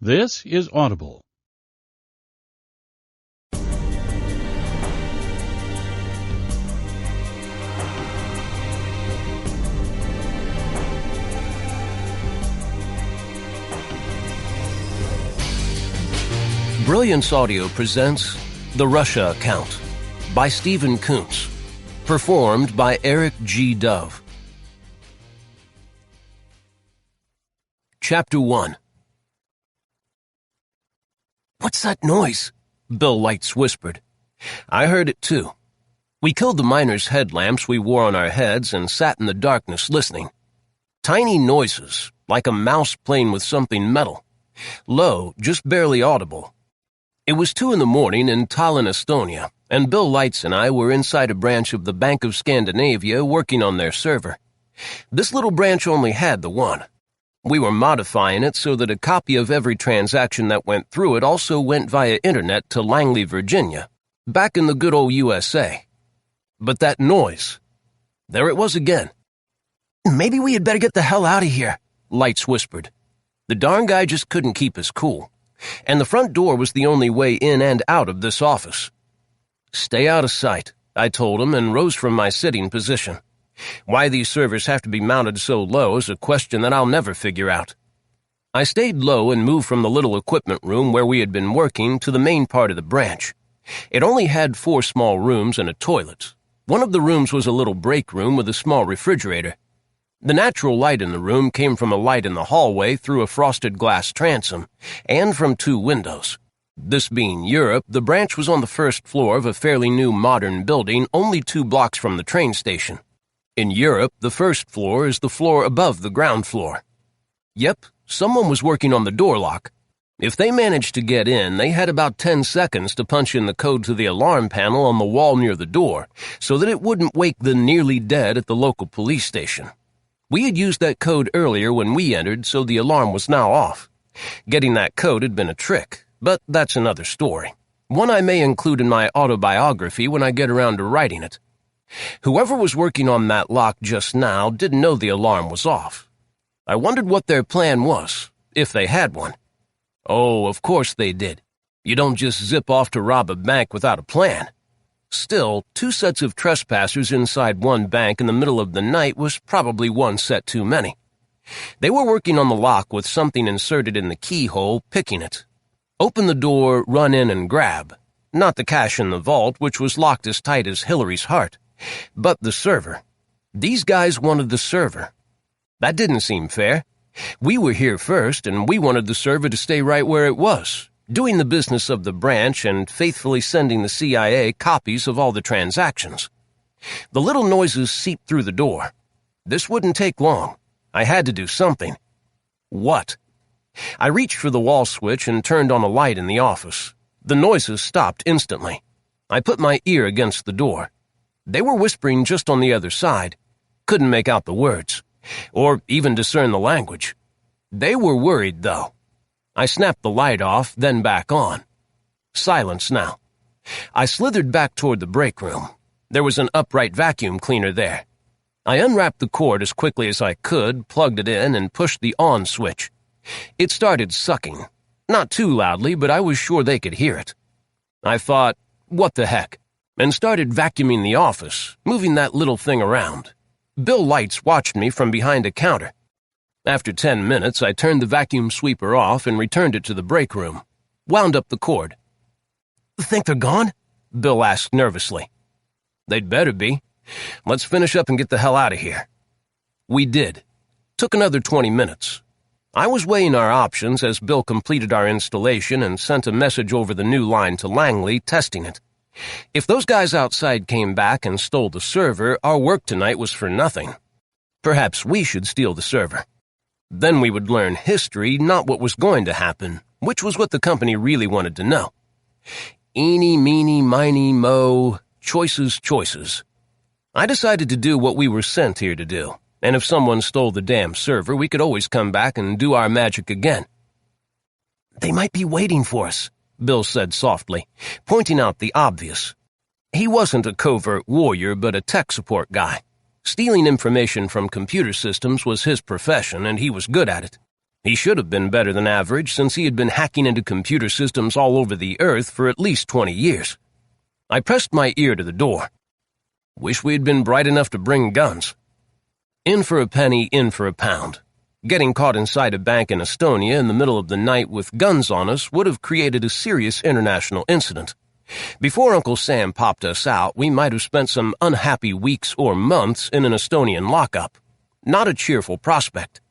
This is Audible. Brilliance Audio presents The Russia Account by Stephen Coonts, performed by Eric G. Dove. Chapter 1. "What's that noise?" Bill Lights whispered. I heard it too. We killed the miners' headlamps we wore on our heads and sat in the darkness listening. Tiny noises, like a mouse playing with something metal. Low, just barely audible. It was 2 a.m. in Tallinn, Estonia, and Bill Lights and I were inside a branch of the Bank of Scandinavia working on their server. This little branch only had the one. We were modifying it so that a copy of every transaction that went through it also went via internet to Langley, Virginia, back in the good old USA. But that noise, there it was again. "Maybe we had better get the hell out of here," Lights whispered. The darn guy just couldn't keep his cool, and the front door was the only way in and out of this office. "Stay out of sight," I told him, and rose from my sitting position. Why these servers have to be mounted so low is a question that I'll never figure out. I stayed low and moved from the little equipment room where we had been working to the main part of the branch. It only had 4 small rooms and a toilet. One of the rooms was a little break room with a small refrigerator. The natural light in the room came from a light in the hallway through a frosted glass transom, and from 2 windows. This being Europe, the branch was on the first floor of a fairly new modern building only 2 blocks from the train station. In Europe, the first floor is the floor above the ground floor. Yep, someone was working on the door lock. If they managed to get in, they had about 10 seconds to punch in the code to the alarm panel on the wall near the door, so that it wouldn't wake the nearly dead at the local police station. We had used that code earlier when we entered, so the alarm was now off. Getting that code had been a trick, but that's another story. One I may include in my autobiography when I get around to writing it. Whoever was working on that lock just now didn't know the alarm was off. I wondered what their plan was, if they had one. Oh, of course they did. You don't just zip off to rob a bank without a plan. Still, 2 sets of trespassers inside one bank in the middle of the night was probably 1 set too many. They were working on the lock with something inserted in the keyhole, picking it. Open the door, run in and grab. Not the cash in the vault, which was locked as tight as Hillary's heart, but the server. These guys wanted the server. That didn't seem fair. We were here first, and we wanted the server to stay right where it was, doing the business of the branch and faithfully sending the CIA copies of all the transactions. The little noises seeped through the door. This wouldn't take long. I had to do something. What? I reached for the wall switch and turned on a light in the office. The noises stopped instantly. I put my ear against the door. They were whispering just on the other side. Couldn't make out the words, or even discern the language. They were worried, though. I snapped the light off, then back on. Silence now. I slithered back toward the break room. There was an upright vacuum cleaner there. I unwrapped the cord as quickly as I could, plugged it in, and pushed the on switch. It started sucking. Not too loudly, but I was sure they could hear it. I thought, what the heck, and started vacuuming the office, moving that little thing around. Bill Lights watched me from behind a counter. After 10 minutes, I turned the vacuum sweeper off and returned it to the break room. Wound up the cord. "Think they're gone?" Bill asked nervously. "They'd better be. Let's finish up and get the hell out of here." We did. Took another 20 minutes. I was weighing our options as Bill completed our installation and sent a message over the new line to Langley, testing it. If those guys outside came back and stole the server, our work tonight was for nothing. Perhaps we should steal the server. Then we would learn history, not what was going to happen, which was what the company really wanted to know. Eeny, meeny, miny, mo, choices. I decided to do what we were sent here to do, and if someone stole the damn server, we could always come back and do our magic again. "They might be waiting for us," Bill said softly, pointing out the obvious. He wasn't a covert warrior, but a tech support guy. Stealing information from computer systems was his profession, and he was good at it. He should have been better than average since he had been hacking into computer systems all over the Earth for at least 20 years. I pressed my ear to the door. Wish we had been bright enough to bring guns. In for a penny, in for a pound. Getting caught inside a bank in Estonia in the middle of the night with guns on us would have created a serious international incident. Before Uncle Sam popped us out, we might have spent some unhappy weeks or months in an Estonian lockup. Not a cheerful prospect.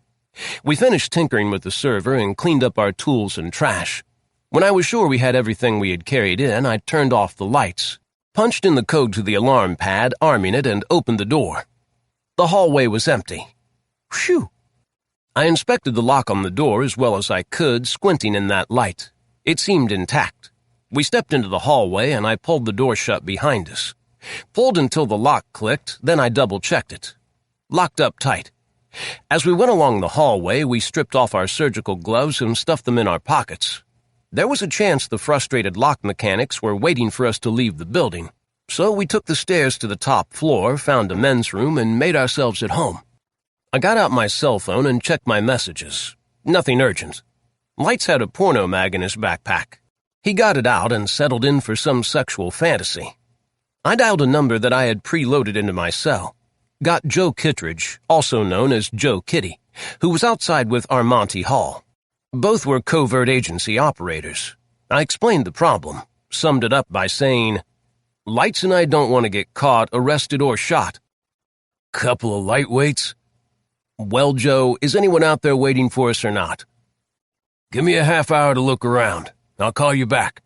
We finished tinkering with the server and cleaned up our tools and trash. When I was sure we had everything we had carried in, I turned off the lights, punched in the code to the alarm pad, arming it, and opened the door. The hallway was empty. Phew! I inspected the lock on the door as well as I could, squinting in that light. It seemed intact. We stepped into the hallway, and I pulled the door shut behind us. Pulled until the lock clicked, then I double-checked it. Locked up tight. As we went along the hallway, we stripped off our surgical gloves and stuffed them in our pockets. There was a chance the frustrated lock mechanics were waiting for us to leave the building, so we took the stairs to the top floor, found a men's room, and made ourselves at home. I got out my cell phone and checked my messages. Nothing urgent. Lights had a porno mag in his backpack. He got it out and settled in for some sexual fantasy. I dialed a number that I had preloaded into my cell. Got Joe Kittredge, also known as Joe Kitty, who was outside with Armonte Hall. Both were covert agency operators. I explained the problem, summed it up by saying, "Lights and I don't want to get caught, arrested, or shot." "Couple of lightweights?" "Well, Joe, is anyone out there waiting for us or not?" "Give me a half hour to look around. I'll call you back."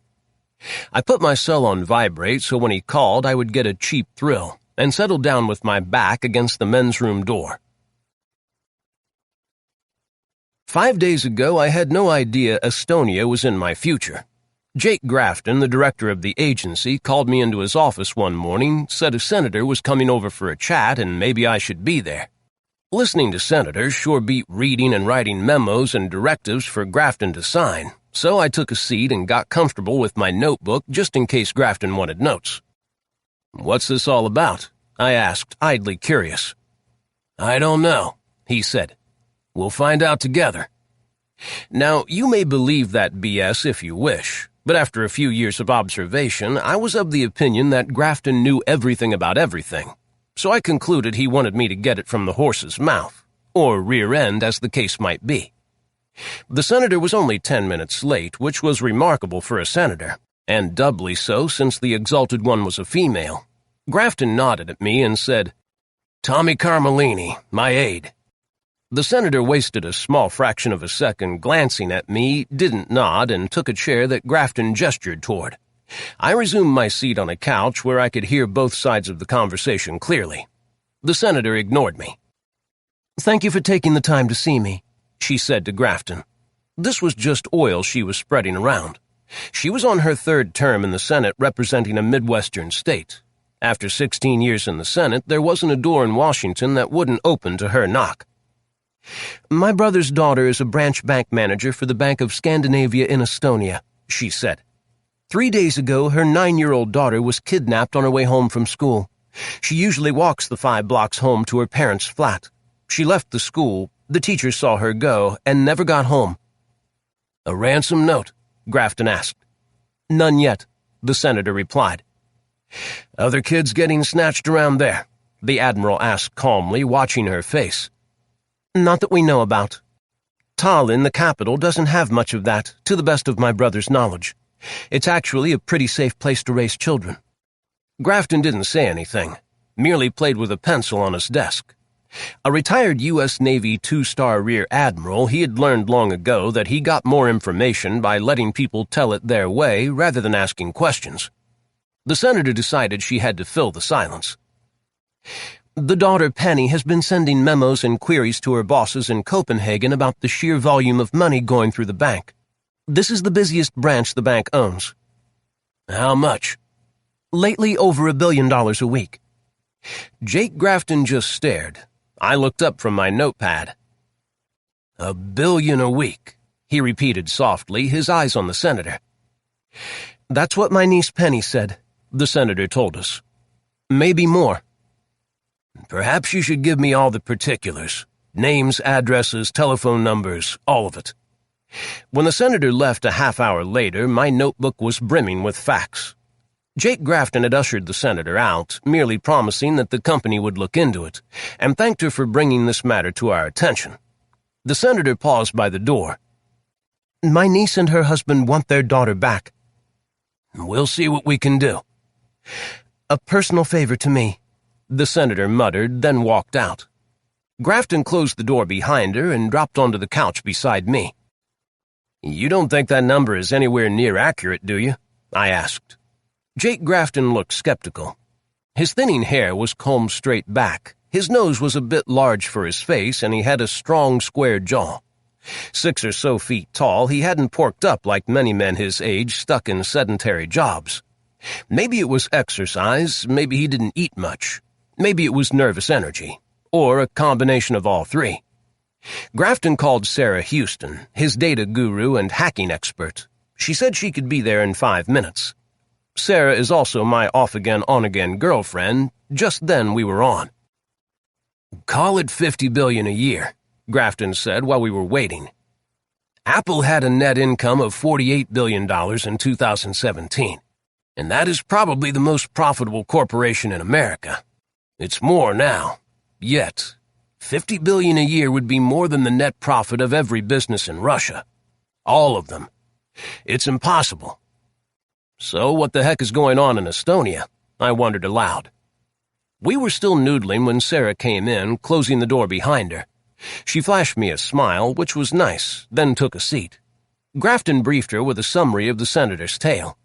I put my cell on vibrate so when he called I would get a cheap thrill, and settled down with my back against the men's room door. 5 days ago, I had no idea Estonia was in my future. Jake Grafton, the director of the agency, called me into his office one morning, said a senator was coming over for a chat and maybe I should be there. Listening to senators sure beat reading and writing memos and directives for Grafton to sign, so I took a seat and got comfortable with my notebook just in case Grafton wanted notes. "What's this all about?" I asked, idly curious. "I don't know," he said. "We'll find out together." Now, you may believe that BS if you wish, but after a few years of observation, I was of the opinion that Grafton knew everything about everything, so I concluded he wanted me to get it from the horse's mouth, or rear end as the case might be. The senator was only 10 minutes late, which was remarkable for a senator, and doubly so since the exalted one was a female. Grafton nodded at me and said, "Tommy Carmellini, my aide." The senator wasted a small fraction of a second glancing at me, didn't nod, and took a chair that Grafton gestured toward. I resumed my seat on a couch where I could hear both sides of the conversation clearly. The senator ignored me. "Thank you for taking the time to see me," she said to Grafton. This was just oil she was spreading around. She was on her third term in the Senate representing a Midwestern state. After 16 years in the Senate, there wasn't a door in Washington that wouldn't open to her knock. "My brother's daughter is a branch bank manager for the Bank of Scandinavia in Estonia," she said. 3 days ago, her 9-year-old daughter was kidnapped on her way home from school. She usually walks the 5 blocks home to her parents' flat. She left the school, the teacher saw her go, and never got home. "A ransom note?" Grafton asked. "None yet," the senator replied. "Other kids getting snatched around there?" the Admiral asked calmly, watching her face. "Not that we know about. Tallinn, the capital, doesn't have much of that, to the best of my brother's knowledge. It's actually a pretty safe place to raise children." Grafton didn't say anything, merely played with a pencil on his desk. A retired U.S. Navy 2-star rear admiral, he had learned long ago that he got more information by letting people tell it their way rather than asking questions. The senator decided she had to fill the silence. "The daughter, Penny, has been sending memos and queries to her bosses in Copenhagen about the sheer volume of money going through the bank. This is the busiest branch the bank owns." "How much?" "Lately, over $1 billion a week." Jake Grafton just stared. I looked up from my notepad. $1 billion a week," he repeated softly, his eyes on the senator. "That's what my niece Penny said," the senator told us. "Maybe more." "Perhaps you should give me all the particulars," Names, addresses, telephone numbers, all of it. When the senator left a half hour later, my notebook was brimming with facts. Jake Grafton had ushered the senator out, merely promising that the company would look into it, and thanked her for bringing this matter to our attention. The senator paused by the door. "My niece and her husband want their daughter back." "We'll see what we can do." "A personal favor to me," the senator muttered, then walked out. Grafton closed the door behind her and dropped onto the couch beside me. "You don't think that number is anywhere near accurate, do you?" I asked. Jake Grafton looked skeptical. His thinning hair was combed straight back, his nose was a bit large for his face, and he had a strong, square jaw. 6 or so feet tall, he hadn't porked up like many men his age stuck in sedentary jobs. Maybe it was exercise, maybe he didn't eat much, maybe it was nervous energy, or a combination of all three. Grafton called Sarah Houston, his data guru and hacking expert. She said she could be there in 5 minutes. Sarah is also my off-again, on-again girlfriend. Just then we were on. "Call it $50 billion a year," Grafton said while we were waiting. "Apple had a net income of $48 billion in 2017, and that is probably the most profitable corporation in America. It's more now. Yet, $50 billion a year would be more than the net profit of every business in Russia. All of them. It's impossible." "So what the heck is going on in Estonia?" I wondered aloud. We were still noodling when Sarah came in, closing the door behind her. She flashed me a smile, which was nice, then took a seat. Grafton briefed her with a summary of the senator's tale.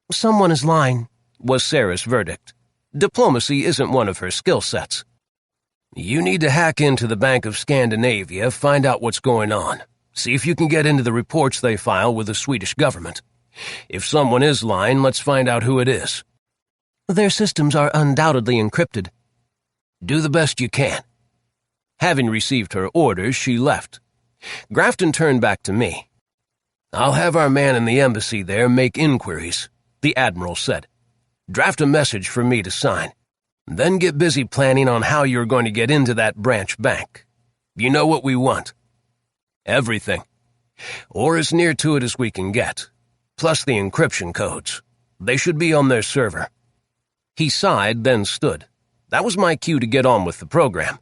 "Someone is lying," was Sarah's verdict. Diplomacy isn't one of her skill sets. "You need to hack into the Bank of Scandinavia, find out what's going on. See if you can get into the reports they file with the Swedish government. If someone is lying, let's find out who it is." "Their systems are undoubtedly encrypted." "Do the best you can." Having received her orders, she left. Grafton turned back to me. "I'll have our man in the embassy there make inquiries," the Admiral said. "Draft a message for me to sign. Then get busy planning on how you're going to get into that branch bank. You know what we want?" "Everything. Or as near to it as we can get. Plus the encryption codes. They should be on their server." He sighed, then stood. That was my cue to get on with the program.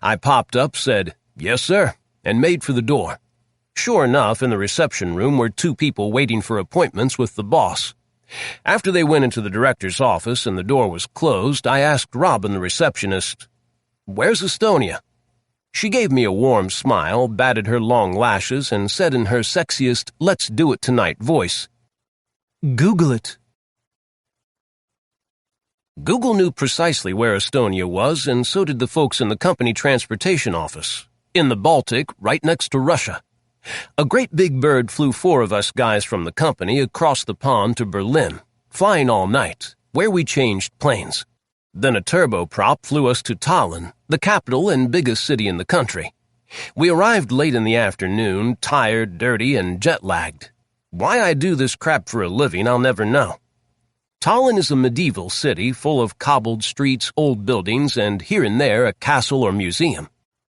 I popped up, said, "Yes, sir," and made for the door. Sure enough, in the reception room were 2 people waiting for appointments with the boss. After they went into the director's office and the door was closed, I asked Robin, the receptionist, "Where's Estonia?" She gave me a warm smile, batted her long lashes, and said in her sexiest "let's do it tonight" voice, "Google it." Google knew precisely where Estonia was, and so did the folks in the company transportation office. In the Baltic, right next to Russia. A great big bird flew 4 of us guys from the company across the pond to Berlin, flying all night, where we changed planes. Then a turboprop flew us to Tallinn, the capital and biggest city in the country. We arrived late in the afternoon, tired, dirty, and jet-lagged. Why I do this crap for a living, I'll never know. Tallinn is a medieval city full of cobbled streets, old buildings, and here and there a castle or museum.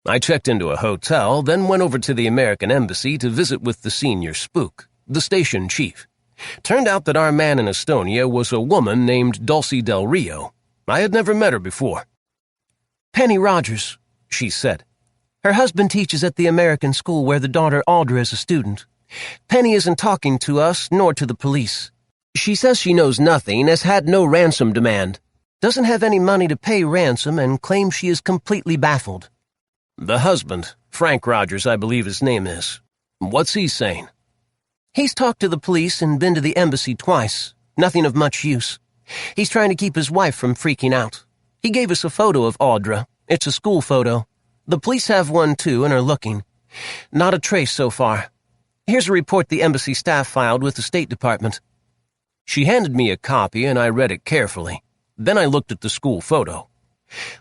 I checked into a hotel, then went over to the American embassy to visit with the senior spook, the station chief. Turned out that our man in Estonia was a woman named Dulcie Del Rio. I had never met her before. "Penny Rogers," she said. "Her husband teaches at the American school where the daughter Audra is a student. Penny isn't talking to us, nor to the police. She says she knows nothing, has had no ransom demand, doesn't have any money to pay ransom, and claims she is completely baffled." "The husband, Frank Rogers, I believe his name is. What's he saying?" "He's talked to the police and been to the embassy twice. Nothing of much use. He's trying to keep his wife from freaking out. He gave us a photo of Audra. It's a school photo. The police have one too and are looking. Not a trace so far. Here's a report the embassy staff filed with the State Department." She handed me a copy and I read it carefully. Then I looked at the school photo.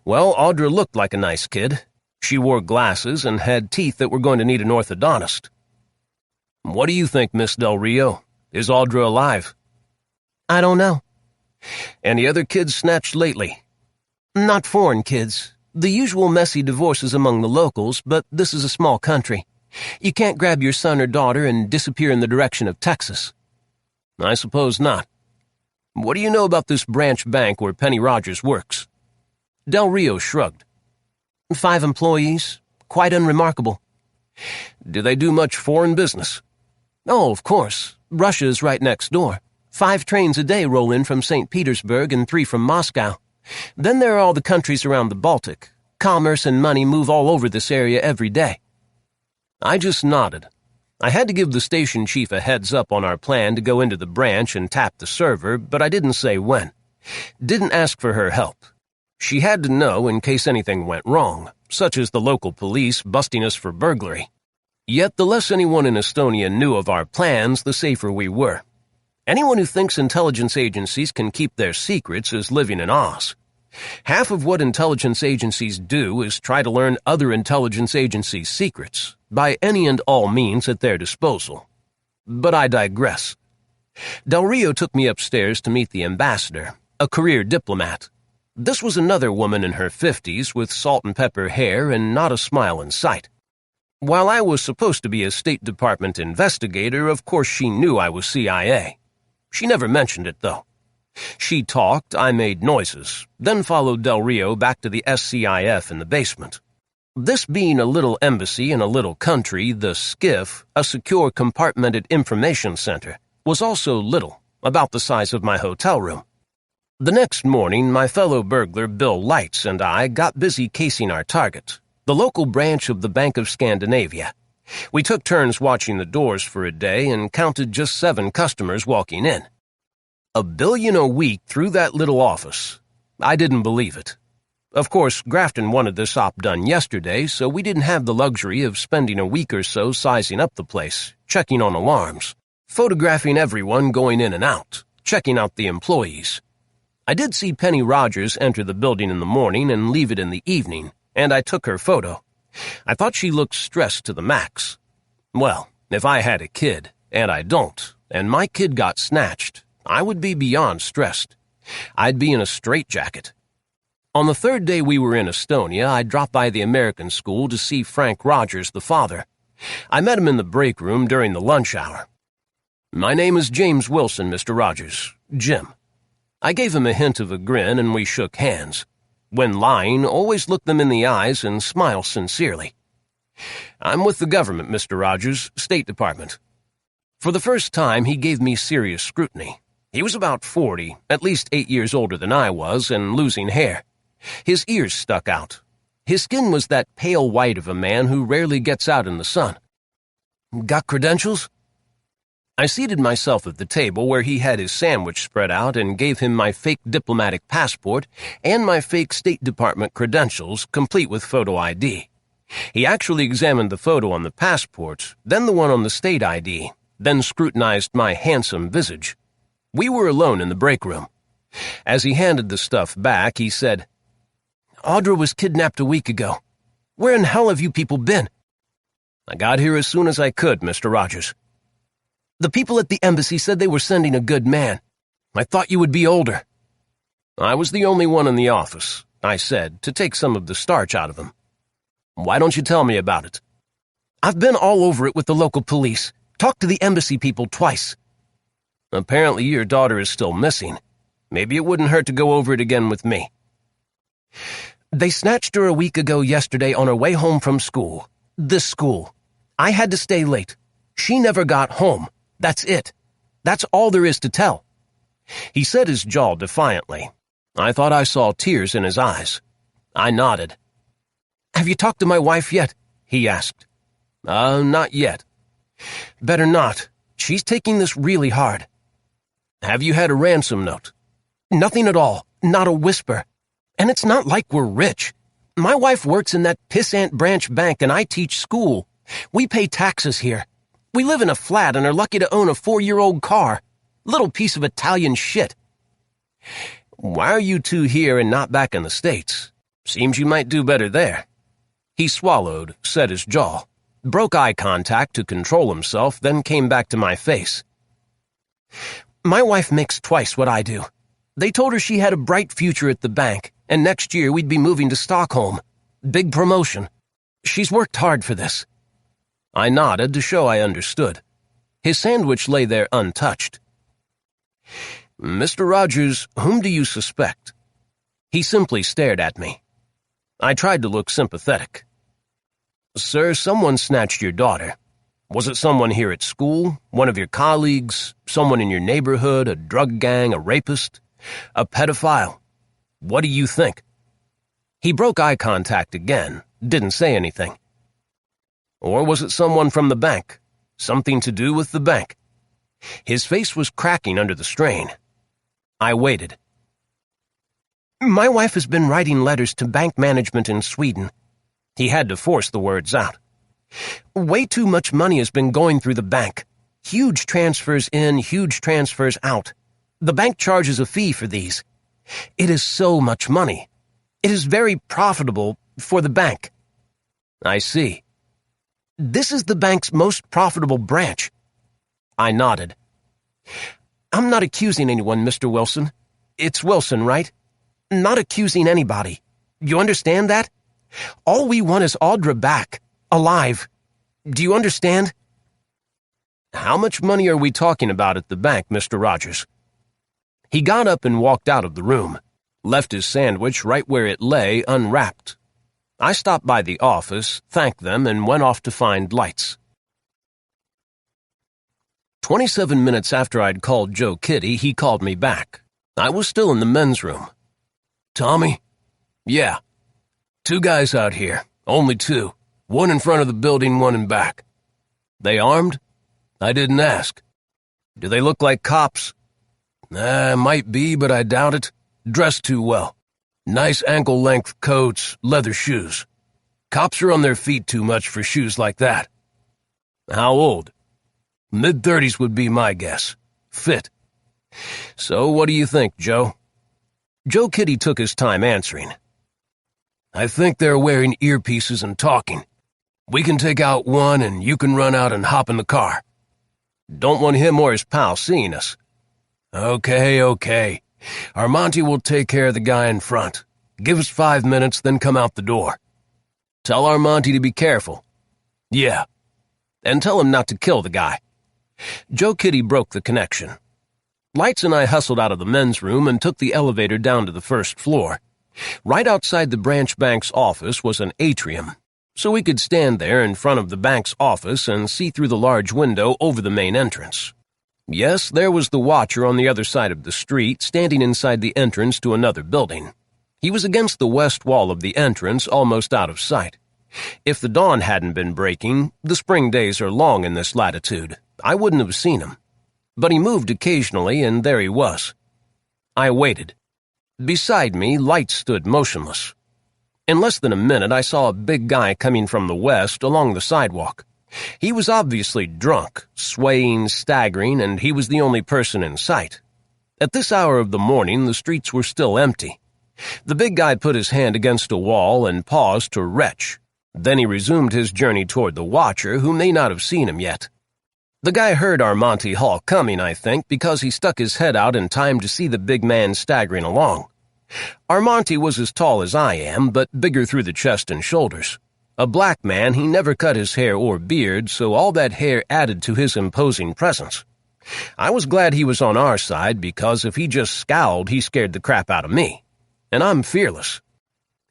Well, Audra looked like a nice kid. She wore glasses and had teeth that were going to need an orthodontist. "What do you think, Miss Del Rio? Is Audra alive?" "I don't know." "Any other kids snatched lately?" "Not foreign kids. The usual messy divorces among the locals, but this is a small country. You can't grab your son or daughter and disappear in the direction of Texas. I suppose not. What do you know about this branch bank where Penny Rogers works? Del Rio shrugged. 5 employees. Quite unremarkable. Do they do much foreign business? Oh, of course. Russia is right next door. 5 trains a day roll in from St. Petersburg and 3 from Moscow. Then there are all the countries around the Baltic. Commerce and money move all over this area every day. I just nodded. I had to give the station chief a heads up on our plan to go into the branch and tap the server, but I didn't say when. Didn't ask for her help. She had to know in case anything went wrong, such as the local police busting us for burglary. Yet the less anyone in Estonia knew of our plans, the safer we were. Anyone who thinks intelligence agencies can keep their secrets is living in Oz. Half of what intelligence agencies do is try to learn other intelligence agencies' secrets, by any and all means at their disposal. But I digress. Del Rio took me upstairs to meet the ambassador, a career diplomat. This was another woman in her 50s with salt and pepper hair and not a smile in sight. While I was supposed to be a State Department investigator, of course she knew I was CIA. She never mentioned it, though. She talked, I made noises, then followed Del Rio back to the SCIF in the basement. This being a little embassy in a little country, the SCIF, a secure compartmented information center, was also little, about the size of my hotel room. The next morning, my fellow burglar Bill Lights and I got busy casing our target, the local branch of the Bank of Scandinavia. We took turns watching the doors for a day and counted just 7 customers walking in. $1 billion a week through that little office. I didn't believe it. Of course, Grafton wanted this op done yesterday, so we didn't have the luxury of spending a week or so sizing up the place, checking on alarms, photographing everyone going in and out, checking out the employees. I did see Penny Rogers enter the building in the morning and leave it in the evening, and I took her photo. I thought she looked stressed to the max. Well, if I had a kid, and I don't, and my kid got snatched, I would be beyond stressed. I'd be in a straitjacket. On the 3rd day we were in Estonia, I dropped by the American school to see Frank Rogers, the father. I met him in the break room during the lunch hour. My name is James Wilson, Mr. Rogers. Jim. I gave him a hint of a grin and we shook hands. When lying, always look them in the eyes and smile sincerely. I'm with the government, Mr. Rogers, State Department. For the first time, he gave me serious scrutiny. He was about 40, at least 8 years older than I was, and losing hair. His ears stuck out. His skin was that pale white of a man who rarely gets out in the sun. Got credentials? I seated myself at the table where he had his sandwich spread out and gave him my fake diplomatic passport and my fake State Department credentials, complete with photo ID. He actually examined the photo on the passport, then the one on the state ID, then scrutinized my handsome visage. We were alone in the break room. As he handed the stuff back, he said, Audra was kidnapped a week ago. Where in hell have you people been? I got here as soon as I could, Mr. Rogers. The people at the embassy said they were sending a good man. I thought you would be older. I was the only one in the office, I said, to take some of the starch out of him. Why don't you tell me about it? I've been all over it with the local police. Talked to the embassy people twice. Apparently your daughter is still missing. Maybe it wouldn't hurt to go over it again with me. They snatched her a week ago yesterday on her way home from school. This school. I had to stay late. She never got home. That's it. That's all there is to tell. He set his jaw defiantly. I thought I saw tears in his eyes. I nodded. Have you talked to my wife yet? He asked. Not yet. Better not. She's taking this really hard. Have you had a ransom note? Nothing at all. Not a whisper. And it's not like we're rich. My wife works in that pissant branch bank and I teach school. We pay taxes here. We live in a flat and are lucky to own a 4-year-old car. Little piece of Italian shit. Why are you two here and not back in the States? Seems you might do better there. He swallowed, set his jaw, broke eye contact to control himself, then came back to my face. My wife makes twice what I do. They told her she had a bright future at the bank, and next year we'd be moving to Stockholm. Big promotion. She's worked hard for this." I nodded to show I understood. His sandwich lay there untouched. "Mr. Rogers, whom do you suspect?" He simply stared at me. I tried to look sympathetic. "Sir, someone snatched your daughter. Was it someone here at school, one of your colleagues, someone in your neighborhood, a drug gang, a rapist, a pedophile? What do you think?" He broke eye contact again, didn't say anything. "Or was it someone from the bank? Something to do with the bank?" His face was cracking under the strain. I waited. "My wife has been writing letters to bank management in Sweden." He had to force the words out. "Way too much money has been going through the bank. Huge transfers in, huge transfers out. The bank charges a fee for these. It is so much money. It is very profitable for the bank." "I see. This is the bank's most profitable branch." I nodded. "I'm not accusing anyone, Mr. Wilson. It's Wilson, right? Not accusing anybody. You understand that? All we want is Audra back, alive. Do you understand?" "How much money are we talking about at the bank, Mr. Rogers?" He got up and walked out of the room, left his sandwich right where it lay unwrapped. I stopped by the office, thanked them, and went off to find lights. 27 minutes after I'd called Joe Kitty, he called me back. I was still in the men's room. "Tommy?" "Yeah. 2 guys out here. Only 2. One in front of the building, one in back." "They armed?" "I didn't ask." "Do they look like cops?" Might be, but I doubt it. Dressed too well. Nice ankle-length coats, leather shoes. Cops are on their feet too much for shoes like that." "How old?" "Mid-30s would be my guess. Fit." "So what do you think, Joe?" Joe Kitty took his time answering. "I think they're wearing earpieces and talking. We can take out one and you can run out and hop in the car." "Don't want him or his pal seeing us." Okay. Armonte will take care of the guy in front. Give us 5 minutes, then come out the door." "Tell Armonte to be careful." "Yeah." "And tell him not to kill the guy." Joe Kitty broke the connection. Lights and I hustled out of the men's room and took the elevator down to the first floor. Right outside the branch bank's office was an atrium, so we could stand there in front of the bank's office and see through the large window over the main entrance. Yes, there was the watcher on the other side of the street, standing inside the entrance to another building. He was against the west wall of the entrance, almost out of sight. If the dawn hadn't been breaking, the spring days are long in this latitude, I wouldn't have seen him. But he moved occasionally, and there he was. I waited. Beside me, Light stood motionless. In less than a minute, I saw a big guy coming from the west along the sidewalk. He was obviously drunk, swaying, staggering, and he was the only person in sight. At this hour of the morning, the streets were still empty. The big guy put his hand against a wall and paused to retch. Then he resumed his journey toward the watcher, who may not have seen him yet. The guy heard Armonte Hall coming, I think, because he stuck his head out in time to see the big man staggering along. Armonte was as tall as I am, but bigger through the chest and shoulders. A black man, he never cut his hair or beard, so all that hair added to his imposing presence. I was glad he was on our side, because if he just scowled, he scared the crap out of me. And I'm fearless.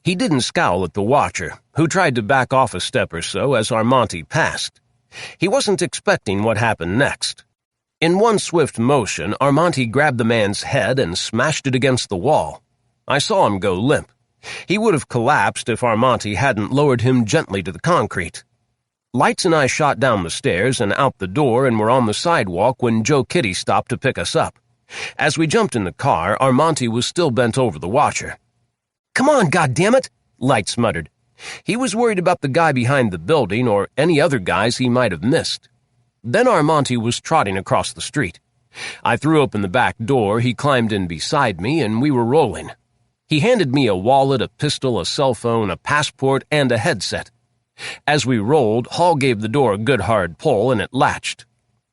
He didn't scowl at the watcher, who tried to back off a step or so as Armonte passed. He wasn't expecting what happened next. In one swift motion, Armonte grabbed the man's head and smashed it against the wall. I saw him go limp. He would have collapsed if Armonte hadn't lowered him gently to the concrete. Lights and I shot down the stairs and out the door and were on the sidewalk when Joe Kitty stopped to pick us up. As we jumped in the car, Armonte was still bent over the watcher. "Come on, goddammit," Lights muttered. He was worried about the guy behind the building or any other guys he might have missed. Then Armonte was trotting across the street. I threw open the back door, he climbed in beside me, and we were rolling. He handed me a wallet, a pistol, a cell phone, a passport, and a headset. As we rolled, Hall gave the door a good hard pull, and it latched.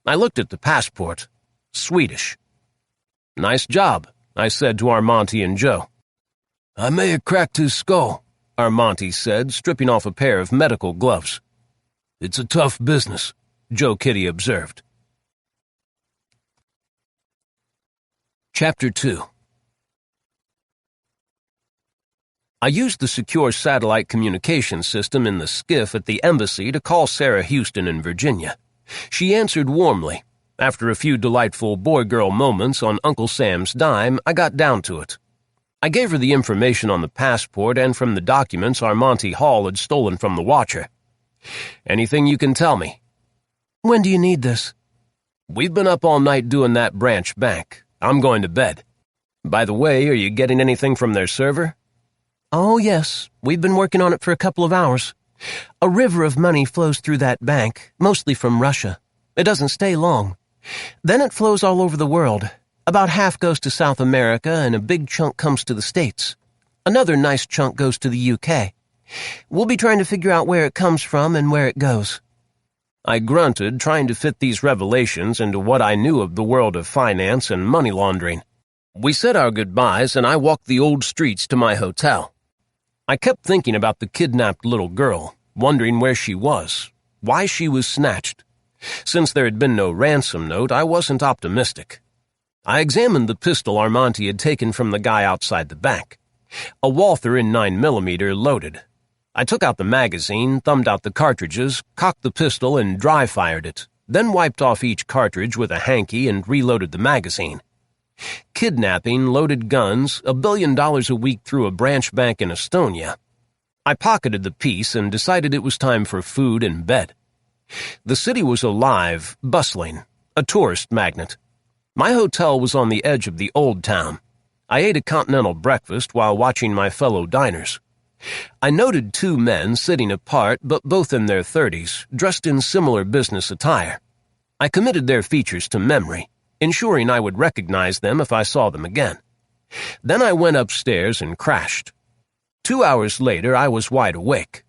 I looked at the passport. Swedish. "Nice job," I said to Armonte and Joe. I may have cracked his skull, Armonte said, stripping off a pair of medical gloves. It's a tough business, Joe Kitty observed. Chapter 2. I used the secure satellite communication system in the skiff at the embassy to call Sarah Houston in Virginia. She answered warmly. After a few delightful boy-girl moments on Uncle Sam's dime, I got down to it. I gave her the information on the passport and from the documents Armonte Hall had stolen from the Watcher. Anything you can tell me? When do you need this? We've been up all night doing that branch bank. I'm going to bed. By the way, are you getting anything from their server? Oh, yes. We've been working on it for a couple of hours. A river of money flows through that bank, mostly from Russia. It doesn't stay long. Then it flows all over the world. About half goes to South America and a big chunk comes to the States. Another nice chunk goes to the UK. We'll be trying to figure out where it comes from and where it goes. I grunted, trying to fit these revelations into what I knew of the world of finance and money laundering. We said our goodbyes and I walked the old streets to my hotel. I kept thinking about the kidnapped little girl, wondering where she was, why she was snatched. Since there had been no ransom note, I wasn't optimistic. I examined the pistol Armonte had taken from the guy outside the bank. A Walther in 9mm loaded. I took out the magazine, thumbed out the cartridges, cocked the pistol and dry-fired it, then wiped off each cartridge with a hanky and reloaded the magazine. Kidnapping, loaded guns, $1 billion a week through a branch bank in Estonia. I pocketed the piece and decided it was time for food and bed. The city was alive, bustling, a tourist magnet. My hotel was on the edge of the old town. I ate a continental breakfast while watching my fellow diners. I noted 2 men sitting apart, but both in their 30s, dressed in similar business attire. I committed their features to memory, ensuring I would recognize them if I saw them again. Then I went upstairs and crashed. 2 hours later, I was wide awake.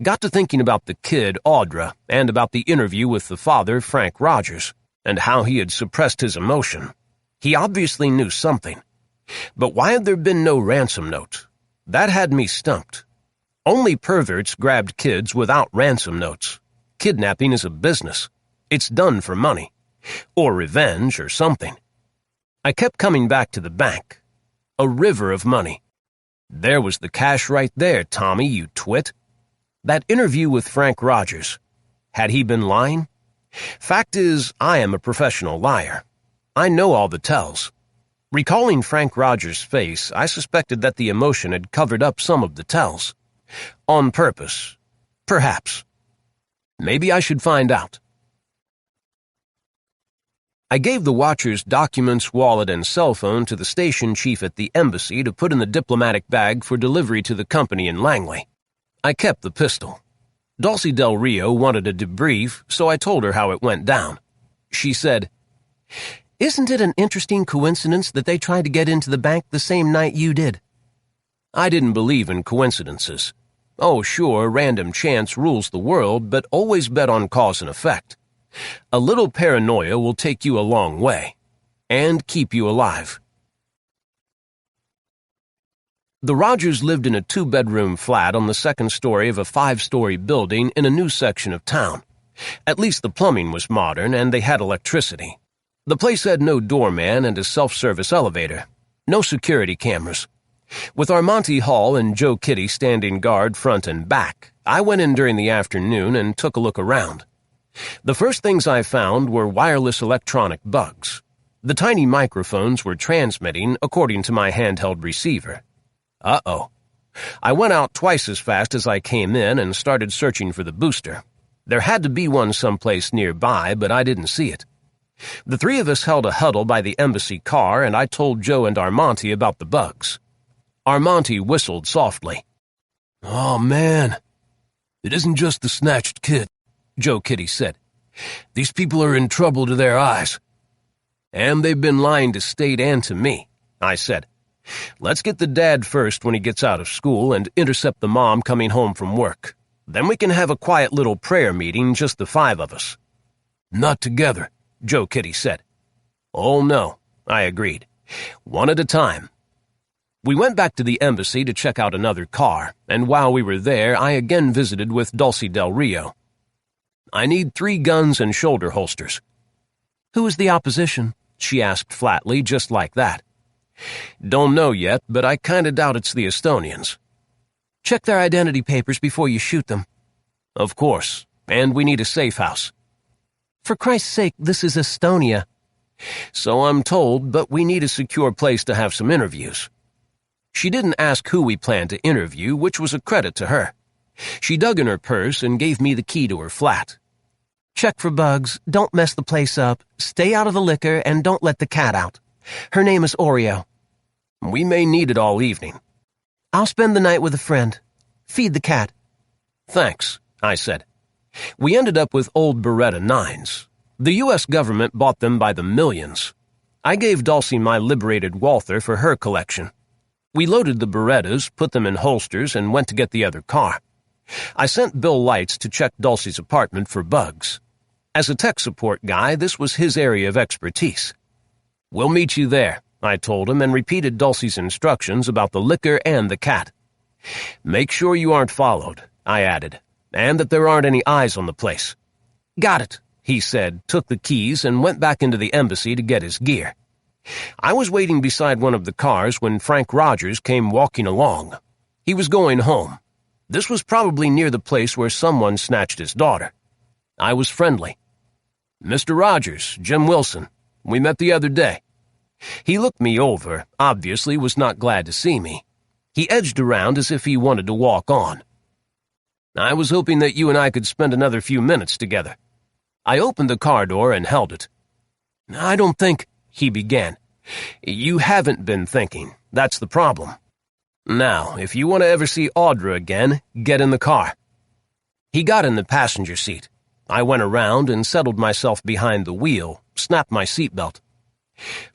Got to thinking about the kid, Audra, and about the interview with the father, Frank Rogers, and how he had suppressed his emotion. He obviously knew something. But why had there been no ransom note? That had me stumped. Only perverts grabbed kids without ransom notes. Kidnapping is a business. It's done for money. Or revenge, or something. I kept coming back to the bank. A river of money. There was the cash right there, Tommy, you twit. That interview with Frank Rogers. Had he been lying? Fact is, I am a professional liar. I know all the tells. Recalling Frank Rogers' face, I suspected that the emotion had covered up some of the tells. On purpose. Perhaps. Maybe I should find out. I gave the Watcher's documents, wallet, and cell phone to the station chief at the embassy to put in the diplomatic bag for delivery to the company in Langley. I kept the pistol. Dulcie Del Rio wanted a debrief, so I told her how it went down. She said, "Isn't it an interesting coincidence that they tried to get into the bank the same night you did?" I didn't believe in coincidences. Oh, sure, random chance rules the world, but always bet on cause and effect. A little paranoia will take you a long way, and keep you alive. The Rogers lived in a 2-bedroom flat on the 2nd story of a 5-story building in a new section of town. At least the plumbing was modern, and they had electricity. The place had no doorman and a self-service elevator. No security cameras. With Armonte Hall and Joe Kitty standing guard front and back, I went in during the afternoon and took a look around. The first things I found were wireless electronic bugs. The tiny microphones were transmitting according to my handheld receiver. Uh-oh. I went out twice as fast as I came in and started searching for the booster. There had to be one someplace nearby, but I didn't see it. The 3 of us held a huddle by the embassy car, and I told Joe and Armonte about the bugs. Armonte whistled softly. "Oh, man. It isn't just the snatched kid," Joe Kitty said. "These people are in trouble to their eyes." "And they've been lying to state and to me," I said. "Let's get the dad first when he gets out of school and intercept the mom coming home from work. Then we can have a quiet little prayer meeting, just the 5 of us." "Not together," Joe Kitty said. "Oh, no," I agreed. One at a time. We went back to the embassy to check out another car, and while we were there, I again visited with Dulce Del Rio. I need 3 guns and shoulder holsters. Who is the opposition? She asked flatly, just like that. Don't know yet, but I kinda doubt it's the Estonians. Check their identity papers before you shoot them. Of course, and we need a safe house. For Christ's sake, this is Estonia. So I'm told, but we need a secure place to have some interviews. She didn't ask who we planned to interview, which was a credit to her. She dug in her purse and gave me the key to her flat. Check for bugs, don't mess the place up, stay out of the liquor, and don't let the cat out. Her name is Oreo. We may need it all evening. I'll spend the night with a friend. Feed the cat. Thanks, I said. We ended up with old Beretta 9s. The U.S. government bought them by the millions. I gave Dulce my liberated Walther for her collection. We loaded the Berettas, put them in holsters, and went to get the other car. I sent Bill Lights to check Dulce's apartment for bugs. As a tech support guy, this was his area of expertise. We'll meet you there, I told him, and repeated Dulce's instructions about the liquor and the cat. Make sure you aren't followed, I added, and that there aren't any eyes on the place. Got it, he said, took the keys, and went back into the embassy to get his gear. I was waiting beside one of the cars when Frank Rogers came walking along. He was going home. This was probably near the place where someone snatched his daughter. I was friendly. Mr. Rogers, Jim Wilson. We met the other day. He looked me over, obviously was not glad to see me. He edged around as if he wanted to walk on. I was hoping that you and I could spend another few minutes together. I opened the car door and held it. I don't think, he began. You haven't been thinking. That's the problem. Now, if you want to ever see Audra again, get in the car. He got in the passenger seat. I went around and settled myself behind the wheel, snapped my seatbelt.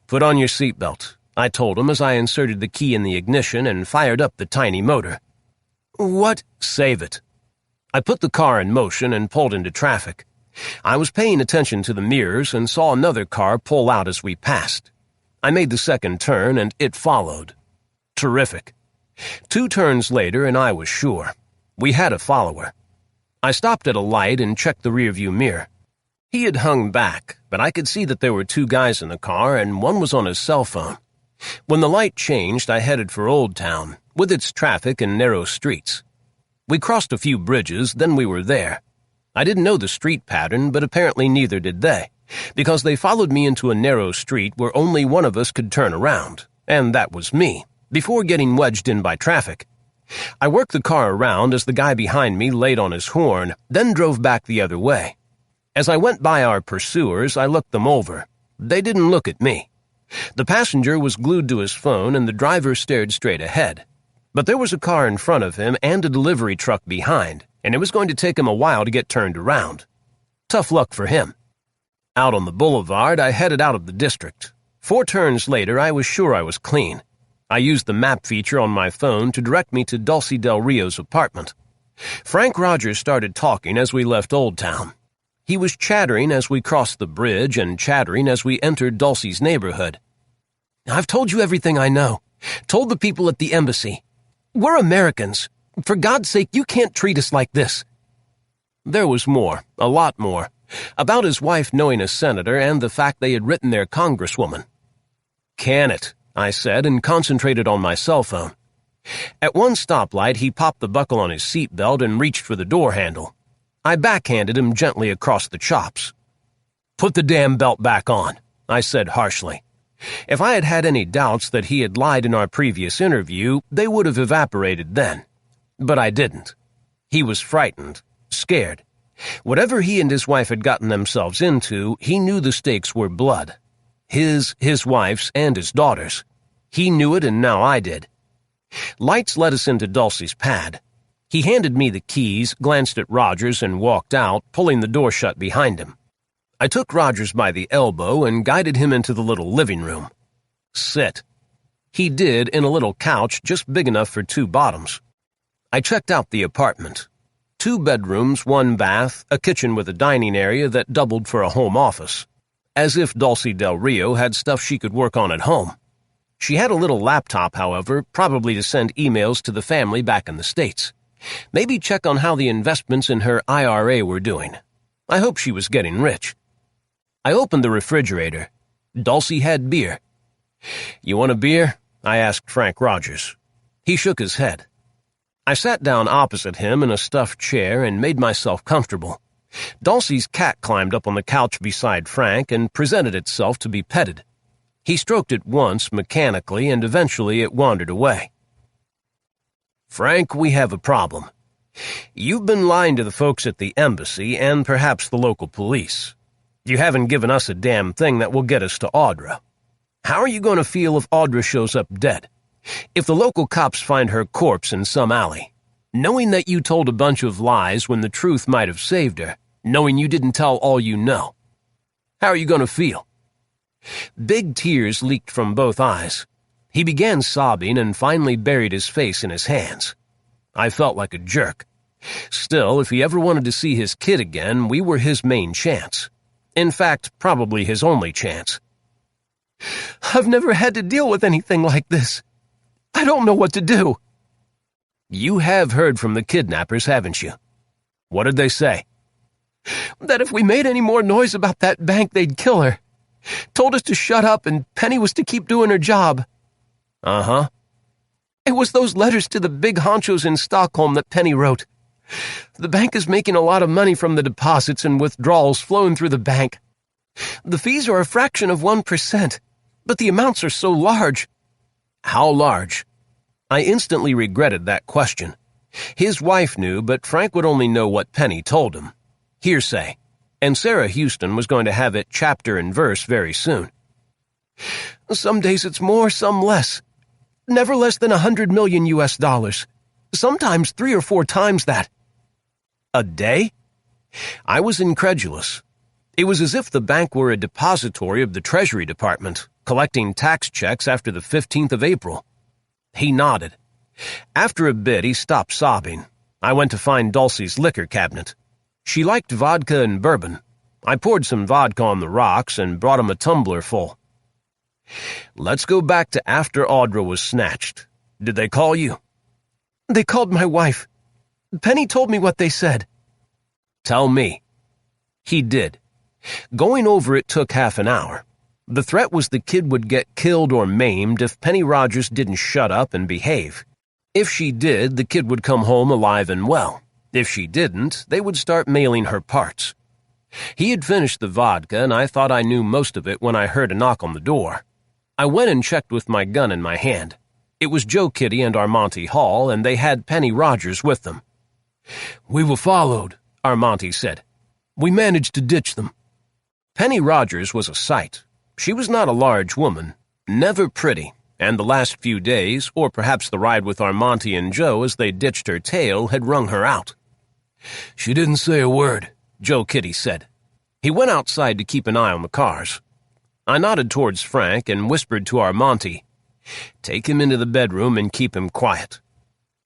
Put on your seatbelt, I told him as I inserted the key in the ignition and fired up the tiny motor. What? Save it. I put the car in motion and pulled into traffic. I was paying attention to the mirrors and saw another car pull out as we passed. I made the second turn and it followed. Terrific. 2 turns later and I was sure. We had a follower. I stopped at a light and checked the rearview mirror. He had hung back, but I could see that there were 2 guys in the car and one was on his cell phone. When the light changed, I headed for Old Town, with its traffic and narrow streets. We crossed a few bridges, then we were there. I didn't know the street pattern, but apparently neither did they, because they followed me into a narrow street where only one of us could turn around, and that was me, before getting wedged in by traffic. I worked the car around as the guy behind me laid on his horn, then drove back the other way. As I went by our pursuers, I looked them over. They didn't look at me. The passenger was glued to his phone and the driver stared straight ahead. But there was a car in front of him and a delivery truck behind, and it was going to take him a while to get turned around. Tough luck for him. Out on the boulevard, I headed out of the district. 4 turns later, I was sure I was clean. I used the map feature on my phone to direct me to Dulce Del Rio's apartment. Frank Rogers started talking as we left Old Town. He was chattering as we crossed the bridge and chattering as we entered Dulce's neighborhood. I've told you everything I know. Told the people at the embassy. We're Americans. For God's sake, you can't treat us like this. There was more, a lot more, about his wife knowing a senator and the fact they had written their congresswoman. Can it? I said, and concentrated on my cell phone. At one stoplight, he popped the buckle on his seatbelt and reached for the door handle. I backhanded him gently across the chops. Put the damn belt back on, I said harshly. If I had had any doubts that he had lied in our previous interview, they would have evaporated then. But I didn't. He was frightened, scared. Whatever he and his wife had gotten themselves into, he knew the stakes were blood. His wife's, and his daughter's. He knew it, and now I did. Lights led us into Dulce's pad. He handed me the keys, glanced at Rogers, and walked out, pulling the door shut behind him. I took Rogers by the elbow and guided him into the little living room. Sit. He did in a little couch just big enough for 2 bottoms. I checked out the apartment. 2 bedrooms, 1 bath, a kitchen with a dining area that doubled for a home office. As if Dulce Del Rio had stuff she could work on at home. She had a little laptop, however, probably to send emails to the family back in the States. Maybe check on how the investments in her IRA were doing. I hope she was getting rich. I opened the refrigerator. Dulcie had beer. "You want a beer?" I asked Frank Rogers. He shook his head. I sat down opposite him in a stuffed chair and made myself comfortable. Dulcie's cat climbed up on the couch beside Frank and presented itself to be petted. He stroked it once mechanically, and eventually it wandered away. "Frank, we have a problem. You've been lying to the folks at the embassy and perhaps the local police. You haven't given us a damn thing that will get us to Audra. How are you going to feel if Audra shows up dead? If the local cops find her corpse in some alley? Knowing that you told a bunch of lies when the truth might have saved her, knowing you didn't tell all you know. How are you going to feel?" Big tears leaked from both eyes. He began sobbing and finally buried his face in his hands. I felt like a jerk. Still, if he ever wanted to see his kid again, we were his main chance. In fact, probably his only chance. "I've never had to deal with anything like this. I don't know what to do." "You have heard from the kidnappers, haven't you? What did they say?" "That if we made any more noise about that bank, they'd kill her. Told us to shut up and Penny was to keep doing her job." "Uh-huh." "It was those letters to the big honchos in Stockholm that Penny wrote. The bank is making a lot of money from the deposits and withdrawals flowing through the bank. The fees are a fraction of 1%, but the amounts are so large." "How large?" I instantly regretted that question. His wife knew, but Frank would only know what Penny told him. Hearsay. And Sarah Houston was going to have it chapter and verse very soon. "Some days it's more, some less. Never less than $100 million US. Sometimes 3 or 4 times that." "A day?" I was incredulous. It was as if the bank were a depository of the Treasury Department, collecting tax checks after the 15th of April. He nodded. After a bit, he stopped sobbing. I went to find Dulcie's liquor cabinet. She liked vodka and bourbon. I poured some vodka on the rocks and brought him a tumbler full. "Let's go back to after Audra was snatched. Did they call you?" "They called my wife. Penny told me what they said." "Tell me." He did. Going over it took half an hour. The threat was the kid would get killed or maimed if Penny Rogers didn't shut up and behave. If she did, the kid would come home alive and well. If she didn't, they would start mailing her parts. He had finished the vodka, and I thought I knew most of it when I heard a knock on the door. I went and checked with my gun in my hand. It was Joe Kitty and Armonte Hall, and they had Penny Rogers with them. "We were followed," Armonte said. "We managed to ditch them." Penny Rogers was a sight. She was not a large woman, never pretty, and the last few days, or perhaps the ride with Armonte and Joe as they ditched her tail, had wrung her out. "She didn't say a word," Joe Kitty said. He went outside to keep an eye on the cars. I nodded towards Frank and whispered to Armonte, "Take him into the bedroom and keep him quiet."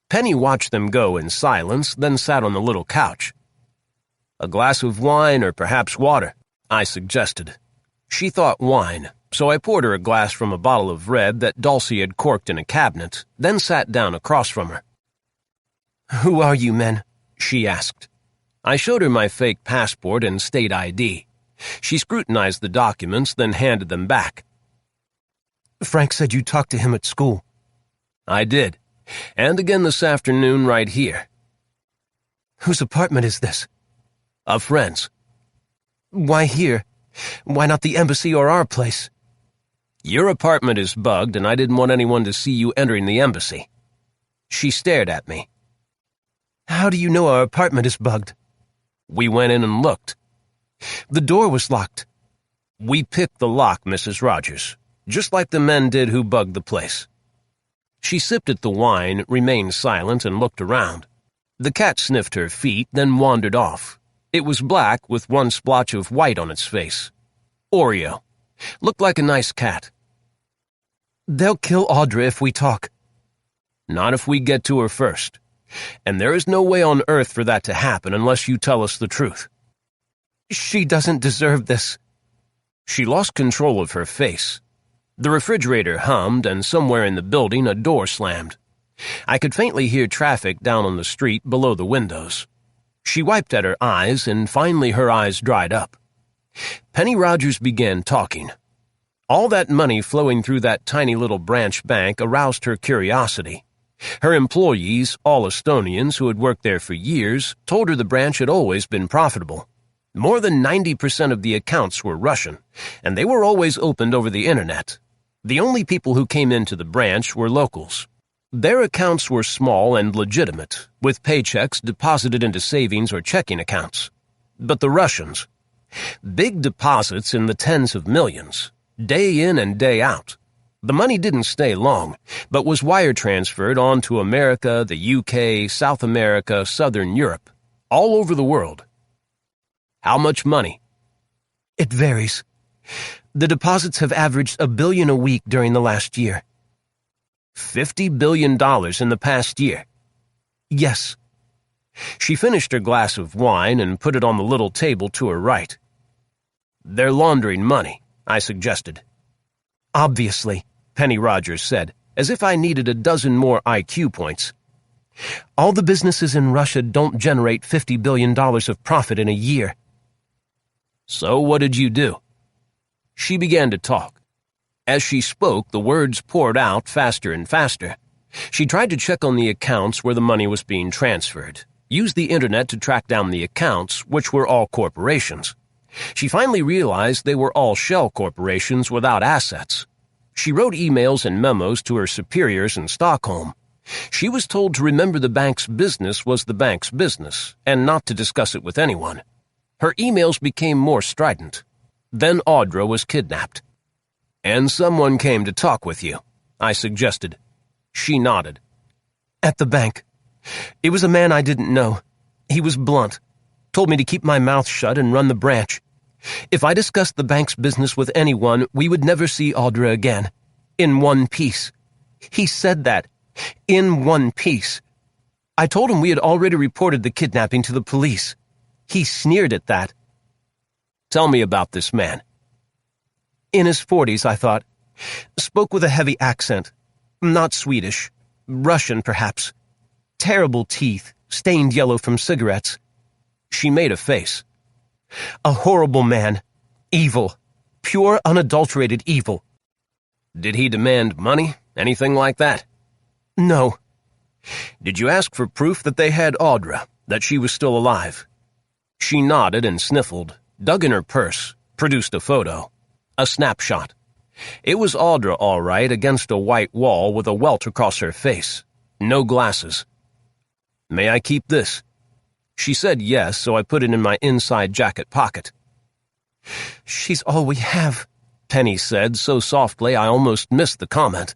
Penny watched them go in silence, then sat on the little couch. "A glass of wine or perhaps water," I suggested. She thought wine, so I poured her a glass from a bottle of red that Dulcie had corked in a cabinet, then sat down across from her. "Who are you men?" she asked. I showed her my fake passport and state ID. She scrutinized the documents, then handed them back. "Frank said you talked to him at school." "I did, and again this afternoon right here." "Whose apartment is this?" "A friend's." "Why here? Why not the embassy or our place?" "Your apartment is bugged, and I didn't want anyone to see you entering the embassy." She stared at me. "How do you know our apartment is bugged?" "We went in and looked." "The door was locked." "We picked the lock, Mrs. Rogers, just like the men did who bugged the place." She sipped at the wine, remained silent, and looked around. The cat sniffed her feet, then wandered off. It was black with one splotch of white on its face. Oreo. Looked like a nice cat. "They'll kill Audra if we talk." "Not if we get to her first. And there is no way on earth for that to happen unless you tell us the truth." "She doesn't deserve this." She lost control of her face. The refrigerator hummed, and somewhere in the building a door slammed. I could faintly hear traffic down on the street below the windows. She wiped at her eyes, and finally her eyes dried up. Penny Rogers began talking. All that money flowing through that tiny little branch bank aroused her curiosity. Her employees, all Estonians who had worked there for years, told her the branch had always been profitable. More than 90% of the accounts were Russian, and they were always opened over the internet. The only people who came into the branch were locals. Their accounts were small and legitimate, with paychecks deposited into savings or checking accounts. But the Russians, big deposits in the tens of millions, day in and day out. The money didn't stay long, but was wire transferred on to America, the UK, South America, Southern Europe, all over the world. How much money? It varies. The deposits have averaged $1 billion a week during the last year. $50 billion in the past year. Yes. She finished her glass of wine and put it on the little table to her right. They're laundering money, I suggested. Obviously, Penny Rogers said, as if I needed a dozen more IQ points. All the businesses in Russia don't generate $50 billion of profit in a year. So what did you do? She began to talk. As she spoke, the words poured out faster and faster. She tried to check on the accounts where the money was being transferred, used the internet to track down the accounts, which were all corporations. She finally realized they were all shell corporations without assets. She wrote emails and memos to her superiors in Stockholm. She was told to remember the bank's business was the bank's business, and not to discuss it with anyone. Her emails became more strident. Then Audra was kidnapped. And someone came to talk with you, I suggested. She nodded. At the bank. It was a man I didn't know. He was blunt. Told me to keep my mouth shut and run the branch. If I discussed the bank's business with anyone, we would never see Audra again. In one piece. He said that. In one piece. I told him we had already reported the kidnapping to the police. He sneered at that. Tell me about this man. In his 40s, I thought. Spoke with a heavy accent. Not Swedish. Russian, perhaps. Terrible teeth, stained yellow from cigarettes. She made a face. A horrible man. Evil. Pure, unadulterated evil. Did he demand money? Anything like that? No. Did you ask for proof that they had Audra, that she was still alive? She nodded and sniffled, dug in her purse, produced a photo. A snapshot. It was Audra, all right, against a white wall with a welt across her face. No glasses. May I keep this? She said yes, so I put it in my inside jacket pocket. She's all we have, Penny said so softly I almost missed the comment.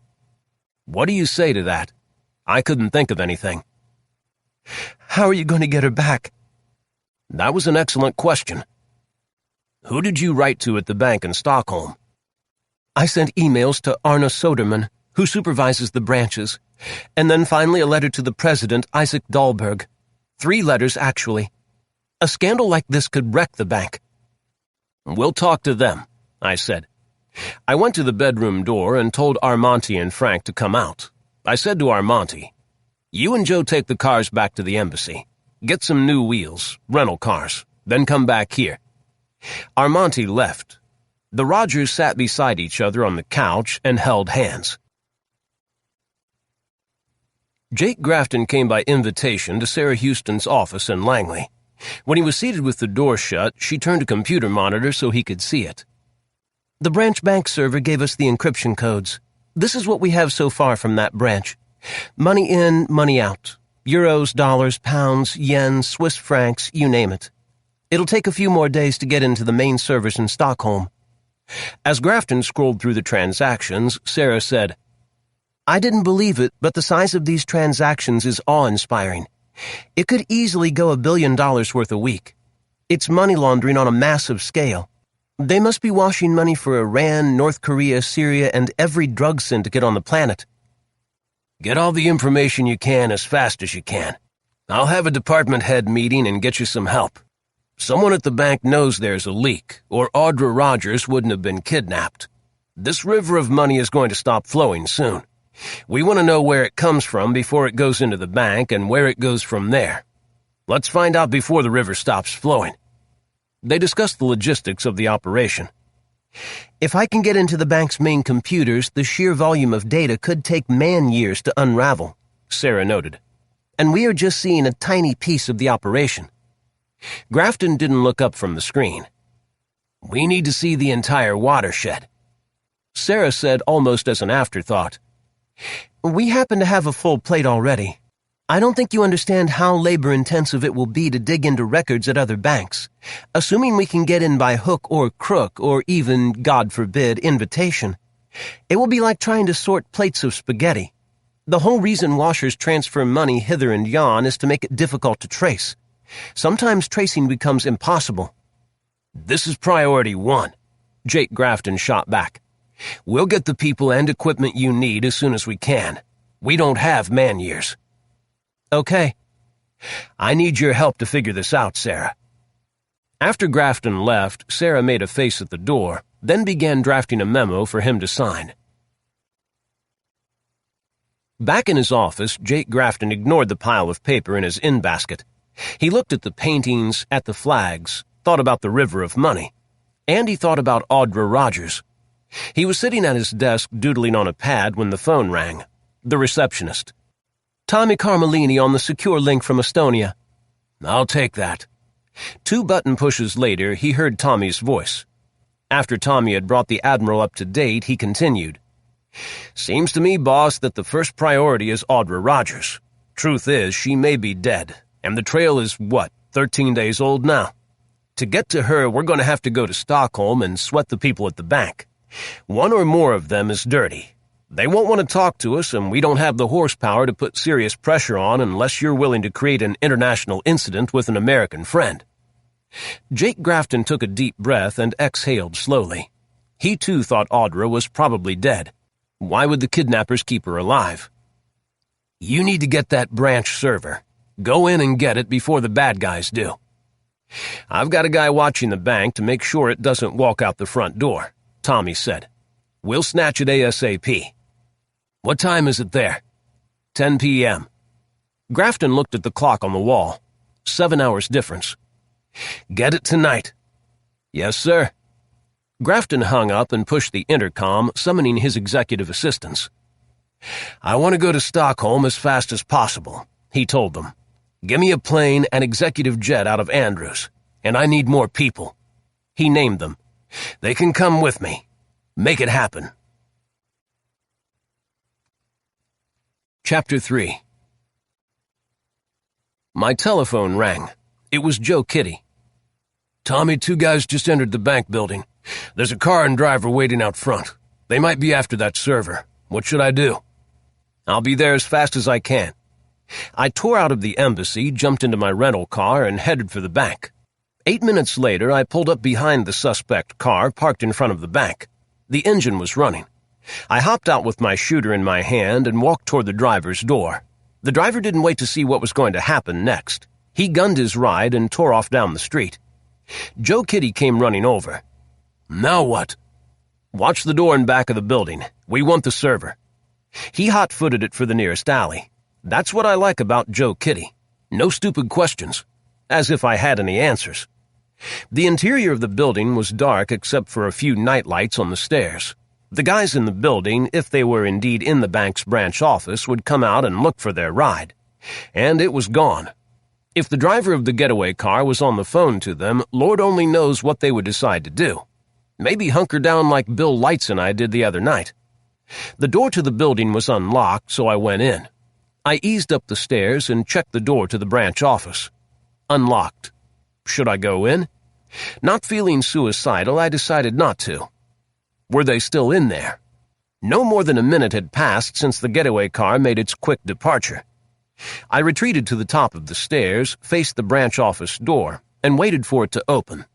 What do you say to that? I couldn't think of anything. How are you going to get her back? That was an excellent question. Who did you write to at the bank in Stockholm? I sent emails to Arne Soderman, who supervises the branches, and then finally a letter to the president, Isaac Dahlberg. 3 letters, actually. A scandal like this could wreck the bank. We'll talk to them, I said. I went to the bedroom door and told Armanti and Frank to come out. I said to Armanti, you and Joe take the cars back to the embassy. Get some new wheels, rental cars, then come back here. Armanti left. The Rogers sat beside each other on the couch and held hands. Jake Grafton came by invitation to Sarah Houston's office in Langley. When he was seated with the door shut, she turned a computer monitor so he could see it. The branch bank server gave us the encryption codes. This is what we have so far from that branch. Money in, money out. Euros, dollars, pounds, yen, Swiss francs, you name it. It'll take a few more days to get into the main servers in Stockholm. As Grafton scrolled through the transactions, Sarah said, I didn't believe it, but the size of these transactions is awe-inspiring. It could easily go $1 billion worth a week. It's money laundering on a massive scale. They must be washing money for Iran, North Korea, Syria, and every drug syndicate on the planet. Get all the information you can as fast as you can. I'll have a department head meeting and get you some help. Someone at the bank knows there's a leak, or Audra Rogers wouldn't have been kidnapped. This river of money is going to stop flowing soon. We want to know where it comes from before it goes into the bank and where it goes from there. Let's find out before the river stops flowing." They discussed the logistics of the operation. "If I can get into the bank's main computers, the sheer volume of data could take man-years to unravel," Sarah noted. "And we are just seeing a tiny piece of the operation." Grafton didn't look up from the screen. "We need to see the entire watershed," Sarah said almost as an afterthought. "We happen to have a full plate already. I don't think you understand how labor-intensive it will be to dig into records at other banks. Assuming we can get in by hook or crook, or even, God forbid, invitation, it will be like trying to sort plates of spaghetti. The whole reason washers transfer money hither and yon is to make it difficult to trace. Sometimes tracing becomes impossible." "This is priority one," Jake Grafton shot back. "We'll get the people and equipment you need as soon as we can. We don't have man-years." "Okay. I need your help to figure this out, Sarah." After Grafton left, Sarah made a face at the door, then began drafting a memo for him to sign. Back in his office, Jake Grafton ignored the pile of paper in his in-basket. He looked at the paintings, at the flags, thought about the river of money, and he thought about Audra Rogers. He was sitting at his desk doodling on a pad when the phone rang. The receptionist. "Tommy Carmellini on the secure link from Estonia." "I'll take that." 2 button pushes later, he heard Tommy's voice. After Tommy had brought the Admiral up to date, he continued. "Seems to me, boss, that the first priority is Audra Rogers. Truth is, she may be dead, and the trail is, 13 days old now? To get to her, we're going to have to go to Stockholm and sweat the people at the bank. One or more of them is dirty. They won't want to talk to us, and we don't have the horsepower to put serious pressure on unless you're willing to create an international incident with an American friend." Jake Grafton took a deep breath and exhaled slowly. He too thought Audra was probably dead. Why would the kidnappers keep her alive? "You need to get that branch server. Go in and get it before the bad guys do. I've got a guy watching the bank to make sure it doesn't walk out the front door," Tommy said. "We'll snatch it ASAP. What time is it there?" 10 p.m. Grafton looked at the clock on the wall. 7 hours difference. "Get it tonight." "Yes, sir." Grafton hung up and pushed the intercom, summoning his executive assistants. "I want to go to Stockholm as fast as possible," he told them. "Give me a plane and executive jet out of Andrews, and I need more people." He named them. "They can come with me. Make it happen." Chapter 3. My telephone rang. It was Joe Kitty. "Tommy, 2 guys just entered the bank building. There's a car and driver waiting out front. They might be after that server. What should I do?" "I'll be there as fast as I can." I tore out of the embassy, jumped into my rental car, and headed for the bank. 8 minutes later, I pulled up behind the suspect car parked in front of the bank. The engine was running. I hopped out with my shooter in my hand and walked toward the driver's door. The driver didn't wait to see what was going to happen next. He gunned his ride and tore off down the street. Joe Kitty came running over. "Now what?" "Watch the door in back of the building. We want the server." He hot-footed it for the nearest alley. That's what I like about Joe Kitty. No stupid questions. As if I had any answers. The interior of the building was dark except for a few nightlights on the stairs. The guys in the building, if they were indeed in the bank's branch office, would come out and look for their ride. And it was gone. If the driver of the getaway car was on the phone to them, Lord only knows what they would decide to do. Maybe hunker down like Bill Lights and I did the other night. The door to the building was unlocked, so I went in. I eased up the stairs and checked the door to the branch office. Unlocked. Should I go in? Not feeling suicidal, I decided not to. Were they still in there? No more than a minute had passed since the getaway car made its quick departure. I retreated to the top of the stairs, faced the branch office door, and waited for it to open.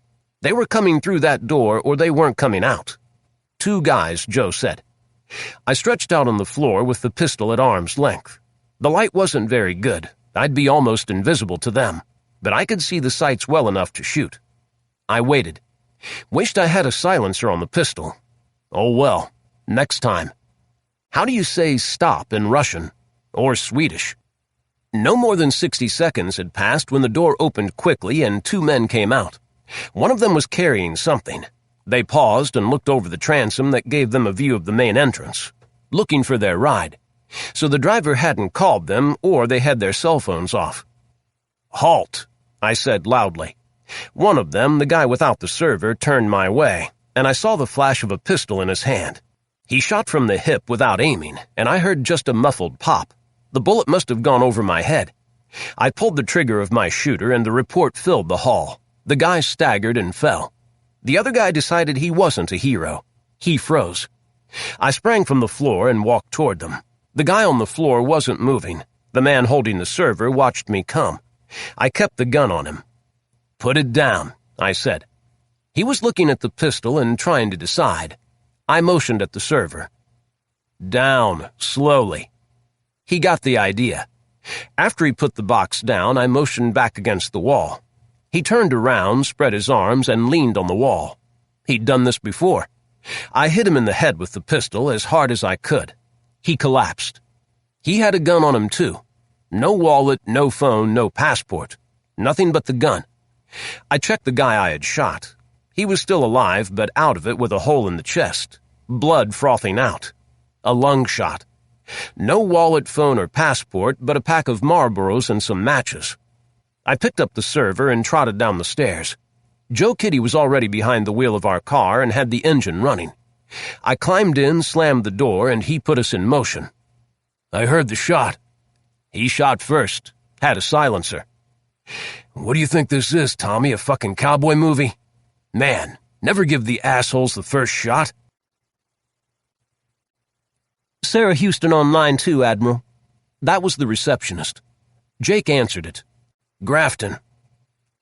They were coming through that door or they weren't coming out. 2 guys, Joe said. I stretched out on the floor with the pistol at arm's length. The light wasn't very good. I'd be almost invisible to them, but I could see the sights well enough to shoot. I waited. Wished I had a silencer on the pistol. Oh well, next time. How do you say stop in Russian? Or Swedish? No more than 60 seconds had passed when the door opened quickly and 2 men came out. One of them was carrying something. They paused and looked over the transom that gave them a view of the main entrance, looking for their ride. So the driver hadn't called them, or they had their cell phones off. "Halt," I said loudly. One of them, the guy without the server, turned my way, and I saw the flash of a pistol in his hand. He shot from the hip without aiming, and I heard just a muffled pop. The bullet must have gone over my head. I pulled the trigger of my shooter, and the report filled the hall. The guy staggered and fell. The other guy decided he wasn't a hero. He froze. I sprang from the floor and walked toward them. The guy on the floor wasn't moving. The man holding the server watched me come. I kept the gun on him. "Put it down," I said. He was looking at the pistol and trying to decide. I motioned at the server. "Down, slowly." He got the idea. After he put the box down, I motioned back against the wall. He turned around, spread his arms, and leaned on the wall. He'd done this before. I hit him in the head with the pistol as hard as I could. He collapsed. He had a gun on him, too. No wallet, no phone, no passport. Nothing but the gun. I checked the guy I had shot. He was still alive, but out of it with a hole in the chest. Blood frothing out. A lung shot. No wallet, phone, or passport, but a pack of Marlboros and some matches. I picked up the server and trotted down the stairs. Joe Kitty was already behind the wheel of our car and had the engine running. I climbed in, slammed the door, and he put us in motion. I heard the shot. He shot first. Had a silencer. "What do you think this is, Tommy, a fucking cowboy movie? Man, never give the assholes the first shot." "Sarah Houston on line 2, Admiral." That was the receptionist. Jake answered it. "Grafton."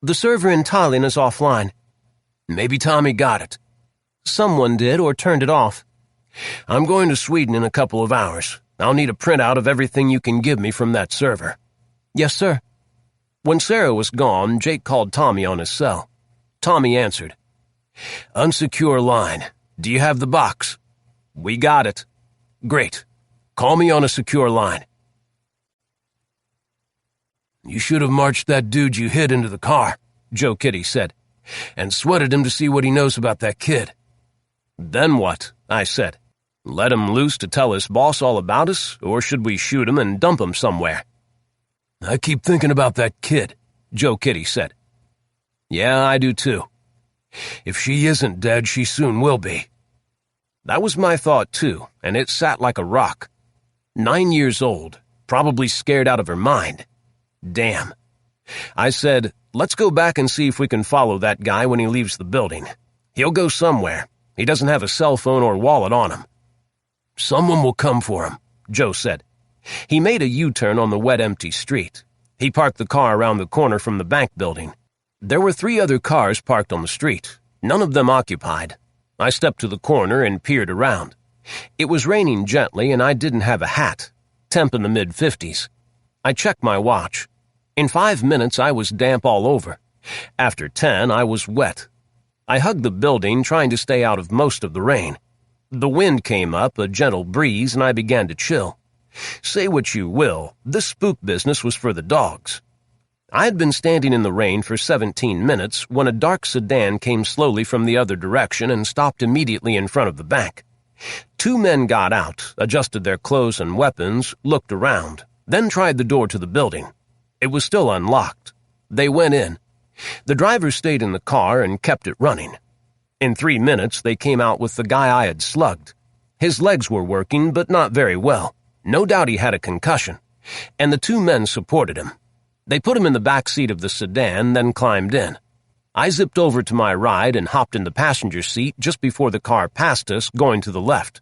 "The server in Tallinn is offline." "Maybe Tommy got it." "Someone did or turned it off." "I'm going to Sweden in a couple of hours. I'll need a printout of everything you can give me from that server." "Yes, sir." When Sarah was gone, Jake called Tommy on his cell. Tommy answered. "Unsecure line. Do you have the box?" "We got it." "Great. Call me on a secure line." "You should have marched that dude you hit into the car," Joe Kitty said, "and sweated him to see what he knows about that kid." "Then what?" I said. "Let him loose to tell his boss all about us, or should we shoot him and dump him somewhere?" "I keep thinking about that kid," Joe Kitty said. "Yeah, I do too. If she isn't dead, she soon will be." That was my thought too, and it sat like a rock. 9 years old, probably scared out of her mind. Damn. I said, "Let's go back and see if we can follow that guy when he leaves the building. He'll go somewhere. He doesn't have a cell phone or wallet on him." "Someone will come for him," Joe said. He made a U-turn on the wet, empty street. He parked the car around the corner from the bank building. There were 3 other cars parked on the street, none of them occupied. I stepped to the corner and peered around. It was raining gently and I didn't have a hat. Temp in the mid-50s. I checked my watch. In 5 minutes I was damp all over. After 10 I was wet. I hugged the building, trying to stay out of most of the rain. The wind came up, a gentle breeze, and I began to chill. Say what you will, this spook business was for the dogs. I had been standing in the rain for 17 minutes when a dark sedan came slowly from the other direction and stopped immediately in front of the bank. 2 men got out, adjusted their clothes and weapons, looked around, then tried the door to the building. It was still unlocked. They went in. The driver stayed in the car and kept it running. In 3 minutes, they came out with the guy I had slugged. His legs were working, but not very well. No doubt he had a concussion, and the 2 men supported him. They put him in the back seat of the sedan, then climbed in. I zipped over to my ride and hopped in the passenger seat just before the car passed us, going to the left.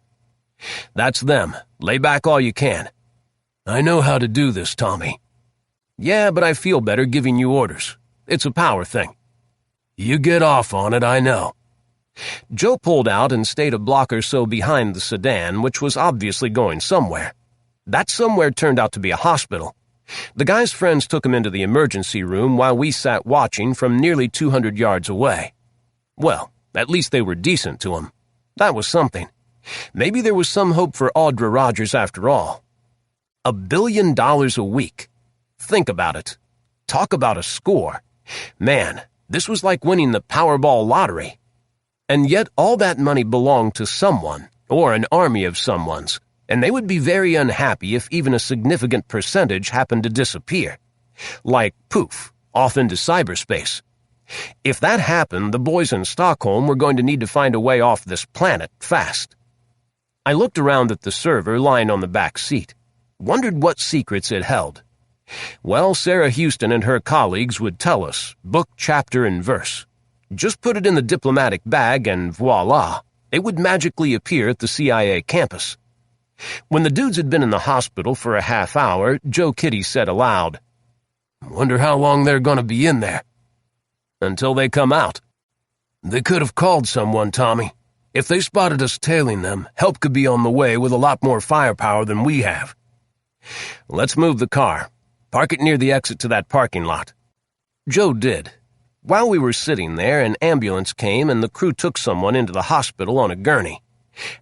"That's them. Lay back all you can." "I know how to do this, Tommy." "Yeah, but I feel better giving you orders. It's a power thing." "You get off on it, I know." Joe pulled out and stayed a block or so behind the sedan, which was obviously going somewhere. That somewhere turned out to be a hospital. The guy's friends took him into the emergency room while we sat watching from nearly 200 yards away. Well, at least they were decent to him. That was something. Maybe there was some hope for Audra Rogers after all. $1 billion a week. Think about it. Talk about a score. Man, this was like winning the Powerball lottery. And yet all that money belonged to someone, or an army of someone's, and they would be very unhappy if even a significant percentage happened to disappear. Like, poof, off into cyberspace. If that happened, the boys in Stockholm were going to need to find a way off this planet fast. I looked around at the server lying on the back seat, wondered what secrets it held. Well, Sarah Houston and her colleagues would tell us, book, chapter, and verse. Just put it in the diplomatic bag and voila, it would magically appear at the CIA campus. When the dudes had been in the hospital for a half hour, Joe Kitty said aloud, "Wonder how long they're going to be in there." "Until they come out." "They could have called someone, Tommy. If they spotted us tailing them, help could be on the way with a lot more firepower than we have." "Let's move the car. Park it near the exit to that parking lot." Joe did. While we were sitting there, an ambulance came and the crew took someone into the hospital on a gurney.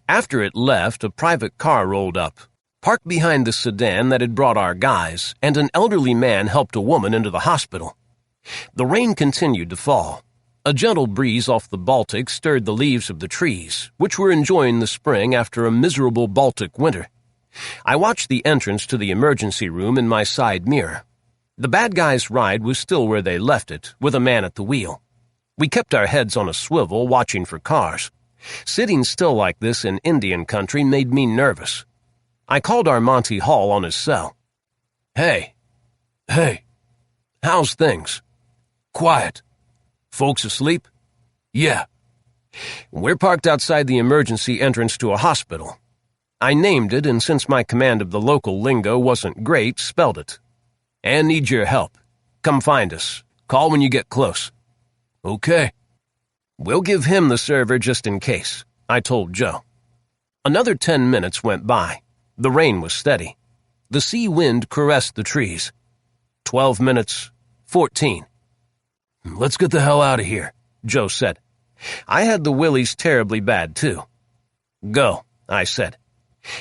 After it left, a private car rolled up, parked behind the sedan that had brought our guys, and an elderly man helped a woman into the hospital. The rain continued to fall. A gentle breeze off the Baltic stirred the leaves of the trees, which were enjoying the spring after a miserable Baltic winter. I watched the entrance to the emergency room in my side mirror. The bad guys' ride was still where they left it, with a man at the wheel. We kept our heads on a swivel, watching for cars. Sitting still like this in Indian country made me nervous. I called Monty Hall on his cell. Hey, how's things?" "Quiet." "Folks asleep?" "Yeah." "We're parked outside the emergency entrance to a hospital." I named it, and since my command of the local lingo wasn't great, spelled it. "And need your help. Come find us. Call when you get close." "Okay." "We'll give him the server just in case," I told Joe. Another 10 minutes went by. The rain was steady. The sea wind caressed the trees. 12 minutes, 14. "Let's get the hell out of here," Joe said. I had the willies terribly bad, too. "Go," I said.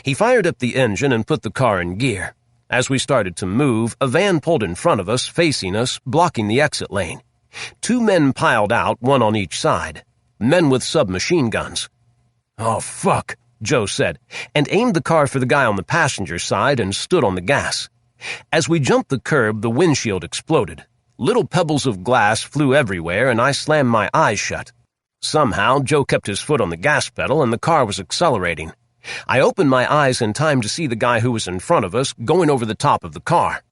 He fired up the engine and put the car in gear. As we started to move, a van pulled in front of us, facing us, blocking the exit lane. 2 men piled out, one on each side. Men with submachine guns. "Oh, fuck," Joe said, and aimed the car for the guy on the passenger side and stood on the gas. As we jumped the curb, the windshield exploded. Little pebbles of glass flew everywhere, and I slammed my eyes shut. Somehow, Joe kept his foot on the gas pedal, and the car was accelerating. I opened my eyes in time to see the guy who was in front of us going over the top of the car.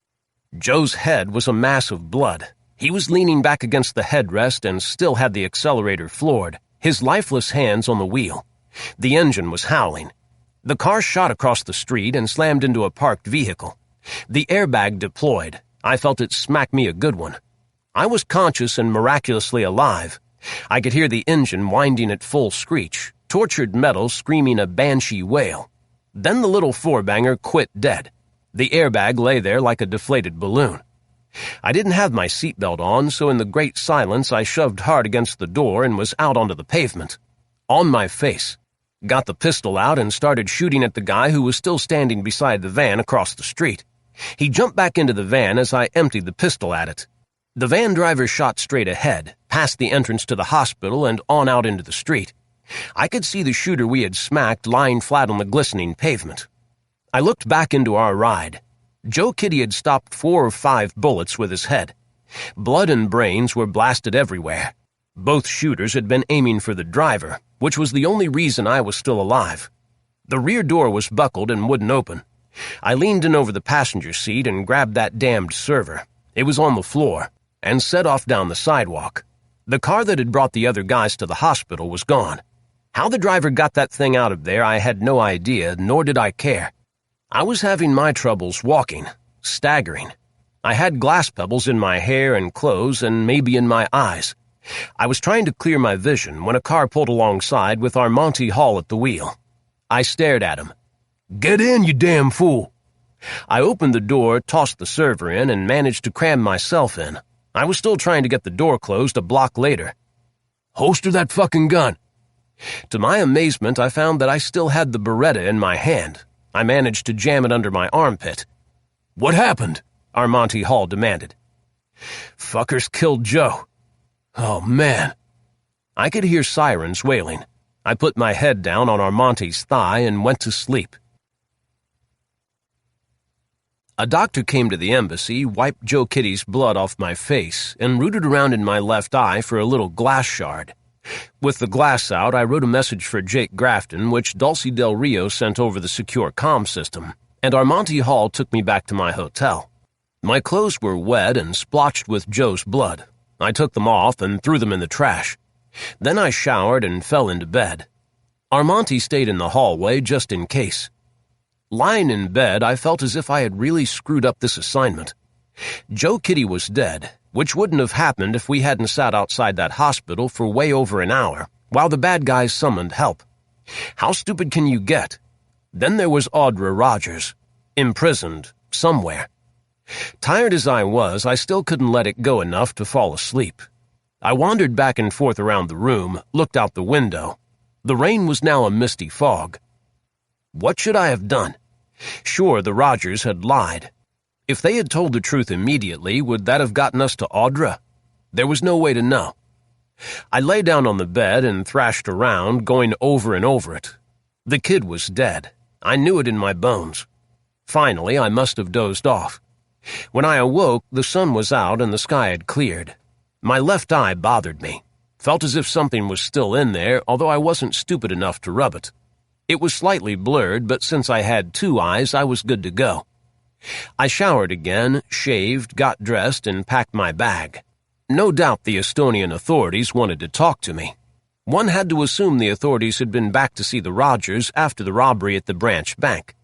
Joe's head was a mass of blood. He was leaning back against the headrest and still had the accelerator floored, his lifeless hands on the wheel. The engine was howling. The car shot across the street and slammed into a parked vehicle. The airbag deployed. I felt it smack me a good one. I was conscious and miraculously alive. I could hear the engine winding at full screech, tortured metal screaming a banshee wail. Then the little four-banger quit dead. The airbag lay there like a deflated balloon. I didn't have my seatbelt on, so in the great silence I shoved hard against the door and was out onto the pavement. On my face. Got the pistol out and started shooting at the guy who was still standing beside the van across the street. He jumped back into the van as I emptied the pistol at it. The van driver shot straight ahead, past the entrance to the hospital and on out into the street. I could see the shooter we had smacked lying flat on the glistening pavement. I looked back into our ride. Joe Kitty had stopped 4 or 5 bullets with his head. Blood and brains were blasted everywhere. Both shooters had been aiming for the driver, which was the only reason I was still alive. The rear door was buckled and wouldn't open. I leaned in over the passenger seat and grabbed that damned server. It was on the floor, and set off down the sidewalk. The car that had brought the other guys to the hospital was gone. How the driver got that thing out of there, I had no idea, nor did I care. I was having my troubles walking, staggering. I had glass pebbles in my hair and clothes and maybe in my eyes. I was trying to clear my vision when a car pulled alongside with Monty Hall at the wheel. I stared at him. "Get in, you damn fool!" I opened the door, tossed the server in, and managed to cram myself in. I was still trying to get the door closed a block later. "Holster that fucking gun." To my amazement, I found that I still had the Beretta in my hand. I managed to jam it under my armpit. "What happened?" Armonte Hall demanded. "Fuckers killed Joe." "Oh, man." I could hear sirens wailing. I put my head down on Armonte's thigh and went to sleep. A doctor came to the embassy, wiped Joe Kitty's blood off my face, and rooted around in my left eye for a little glass shard. With the glass out, I wrote a message for Jake Grafton, which Dulcie Del Rio sent over the secure comm system, and Armonte Hall took me back to my hotel. My clothes were wet and splotched with Joe's blood. I took them off and threw them in the trash. Then I showered and fell into bed. Armonte stayed in the hallway just in case. Lying in bed, I felt as if I had really screwed up this assignment. Joe Kitty was dead, which wouldn't have happened if we hadn't sat outside that hospital for way over an hour, while the bad guys summoned help. How stupid can you get? Then there was Audra Rogers, imprisoned somewhere. Tired as I was, I still couldn't let it go enough to fall asleep. I wandered back and forth around the room, looked out the window. The rain was now a misty fog. What should I have done? Sure, the Rogers had lied. If they had told the truth immediately, would that have gotten us to Audra? There was no way to know. I lay down on the bed and thrashed around, going over and over it. The kid was dead. I knew it in my bones. Finally, I must have dozed off. When I awoke, the sun was out and the sky had cleared. My left eye bothered me. Felt as if something was still in there, although I wasn't stupid enough to rub it. It was slightly blurred, but since I had two eyes, I was good to go. I showered again, shaved, got dressed, and packed my bag. No doubt the Estonian authorities wanted to talk to me. One had to assume the authorities had been back to see the Rogers after the robbery at the branch bank,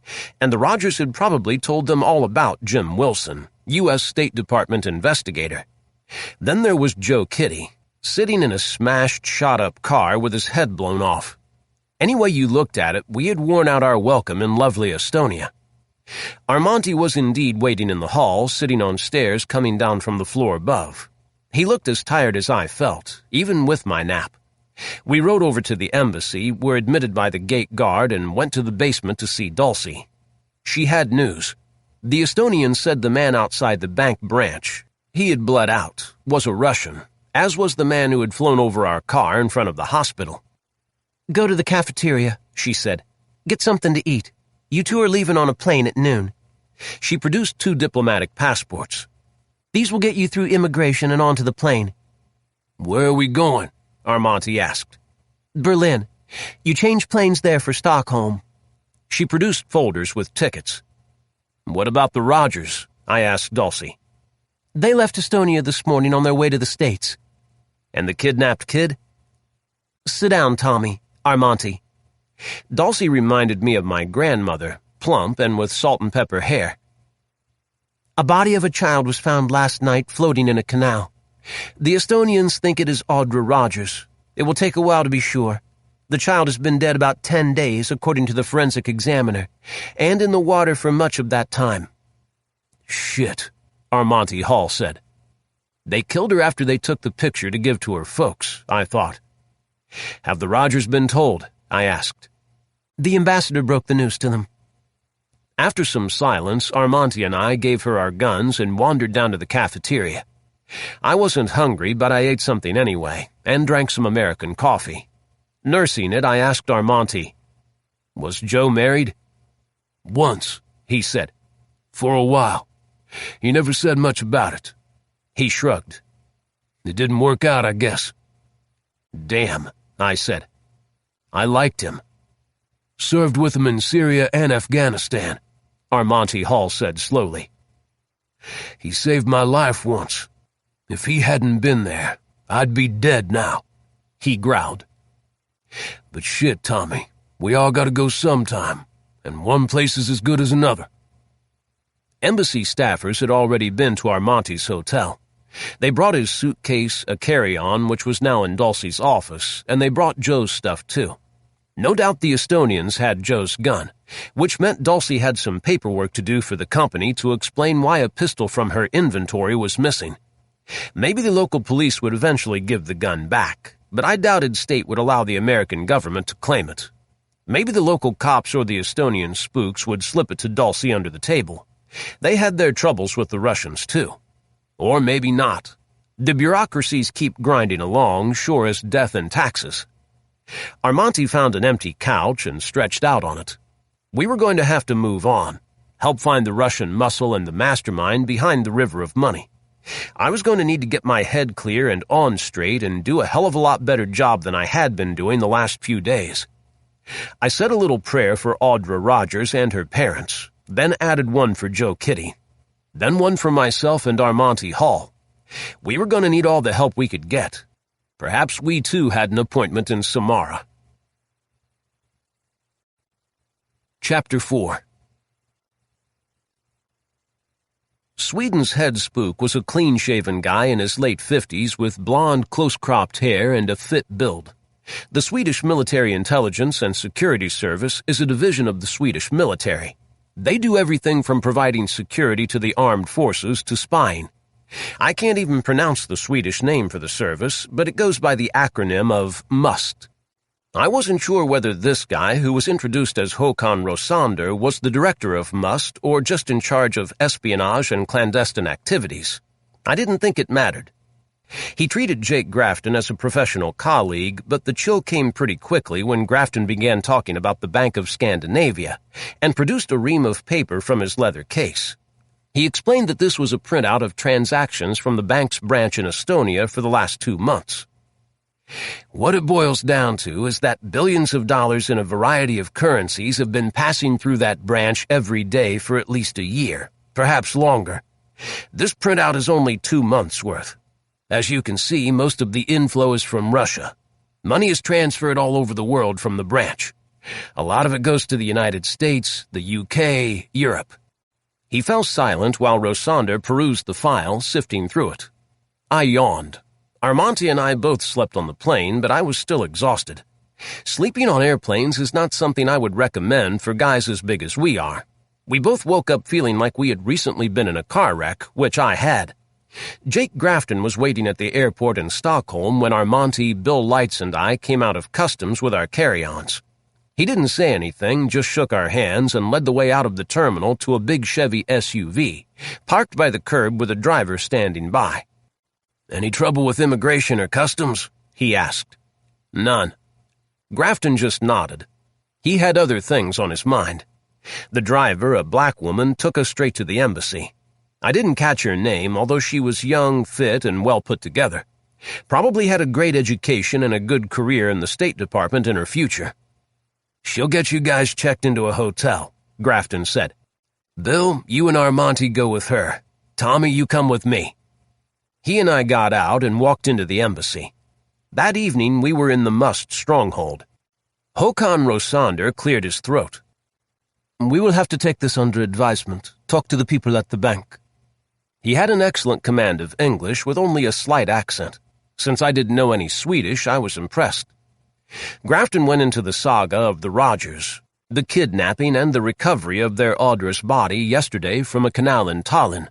and the Rogers had probably told them all about Jim Wilson, U.S. State Department investigator. Then there was Joe Kitty, sitting in a smashed, shot-up car with his head blown off. Any way you looked at it, we had worn out our welcome in lovely Estonia. Armonte was indeed waiting in the hall, sitting on stairs coming down from the floor above. He looked as tired as I felt, even with my nap. We rode over to the embassy, were admitted by the gate guard, and went to the basement to see Dulcie. She had news. The Estonian said the man outside the bank branch, he had bled out, was a Russian, as was the man who had flown over our car in front of the hospital. "Go to the cafeteria," she said. "Get something to eat. You two are leaving on a plane at noon." She produced 2 diplomatic passports. "These will get you through immigration and onto the plane." "Where are we going?" Armonte asked. "Berlin. You change planes there for Stockholm." She produced folders with tickets. "What about the Rogers?" I asked Dulcie. "They left Estonia this morning on their way to the States." "And the kidnapped kid?" "Sit down, Tommy. Armonte." Dulcie reminded me of my grandmother, plump and with salt and pepper hair. "A body of a child was found last night floating in a canal. The Estonians think it is Audra Rogers. It will take a while to be sure. The child has been dead about 10 days, according to the forensic examiner, and in the water for much of that time." "Shit," Armonte Hall said. "They killed her after they took the picture to give to her folks," I thought. "Have the Rogers been told?" I asked. "The ambassador broke the news to them." After some silence, Armonte and I gave her our guns and wandered down to the cafeteria. I wasn't hungry, but I ate something anyway, and drank some American coffee. Nursing it, I asked Armonte, "Was Joe married?" "Once," he said. "For a while. He never said much about it." He shrugged. "It didn't work out, I guess." "Damn," I said. "I liked him." "Served with him in Syria and Afghanistan," Armonte Hall said slowly. "He saved my life once. If he hadn't been there, I'd be dead now," he growled. "But shit, Tommy, we all gotta go sometime, and one place is as good as another." Embassy staffers had already been to Armonte's hotel. They brought his suitcase, a carry-on, which was now in Dulcie's office, and they brought Joe's stuff too. No doubt the Estonians had Joe's gun, which meant Dulcie had some paperwork to do for the company to explain why a pistol from her inventory was missing. Maybe the local police would eventually give the gun back, but I doubted state would allow the American government to claim it. Maybe the local cops or the Estonian spooks would slip it to Dulcie under the table. They had their troubles with the Russians, too. Or maybe not. The bureaucracies keep grinding along, sure as death and taxes. Armonti found an empty couch and stretched out on it. We were going to have to move on, help find the Russian muscle and the mastermind behind the river of money. I was going to need to get my head clear and on straight and do a hell of a lot better job than I had been doing the last few days. I said a little prayer for Audra Rogers and her parents, then added one for Joe Kitty, then one for myself and Armonti Hall. We were going to need all the help we could get. Perhaps we too had an appointment in Samara. Chapter 4. Sweden's head spook was a clean-shaven guy in his late 50s with blonde, close-cropped hair and a fit build. The Swedish Military Intelligence and Security Service is a division of the Swedish military. They do everything from providing security to the armed forces to spying. I can't even pronounce the Swedish name for the service, but it goes by the acronym of MUST. I wasn't sure whether this guy, who was introduced as Håkan Rosander, was the director of MUST or just in charge of espionage and clandestine activities. I didn't think it mattered. He treated Jake Grafton as a professional colleague, but the chill came pretty quickly when Grafton began talking about the Bank of Scandinavia and produced a ream of paper from his leather case. He explained that this was a printout of transactions from the bank's branch in Estonia for the last 2 months. What it boils down to is that billions of dollars in a variety of currencies have been passing through that branch every day for at least a year, perhaps longer. This printout is only 2 months' worth. As you can see, most of the inflow is from Russia. Money is transferred all over the world from the branch. A lot of it goes to the United States, the UK, Europe. He fell silent while Rosander perused the file, sifting through it. I yawned. Armonti and I both slept on the plane, but I was still exhausted. Sleeping on airplanes is not something I would recommend for guys as big as we are. We both woke up feeling like we had recently been in a car wreck, which I had. Jake Grafton was waiting at the airport in Stockholm when Armonti, Bill Lights, and I came out of customs with our carry-ons. He didn't say anything, just shook our hands and led the way out of the terminal to a big Chevy SUV, parked by the curb with a driver standing by. "Any trouble with immigration or customs?" he asked. "None." Grafton just nodded. He had other things on his mind. The driver, a black woman, took us straight to the embassy. I didn't catch her name, although she was young, fit, and well put together. Probably had a great education and a good career in the State Department in her future. "She'll get you guys checked into a hotel," Grafton said. "Bill, you and Armonti go with her. Tommy, you come with me." He and I got out and walked into the embassy. That evening, we were in the Must stronghold. Håkan Rosander cleared his throat. "We will have to take this under advisement. Talk to the people at the bank." He had an excellent command of English with only a slight accent. Since I didn't know any Swedish, I was impressed. Grafton went into the saga of the Rogers, the kidnapping and the recovery of their Audra's body yesterday from a canal in Tallinn.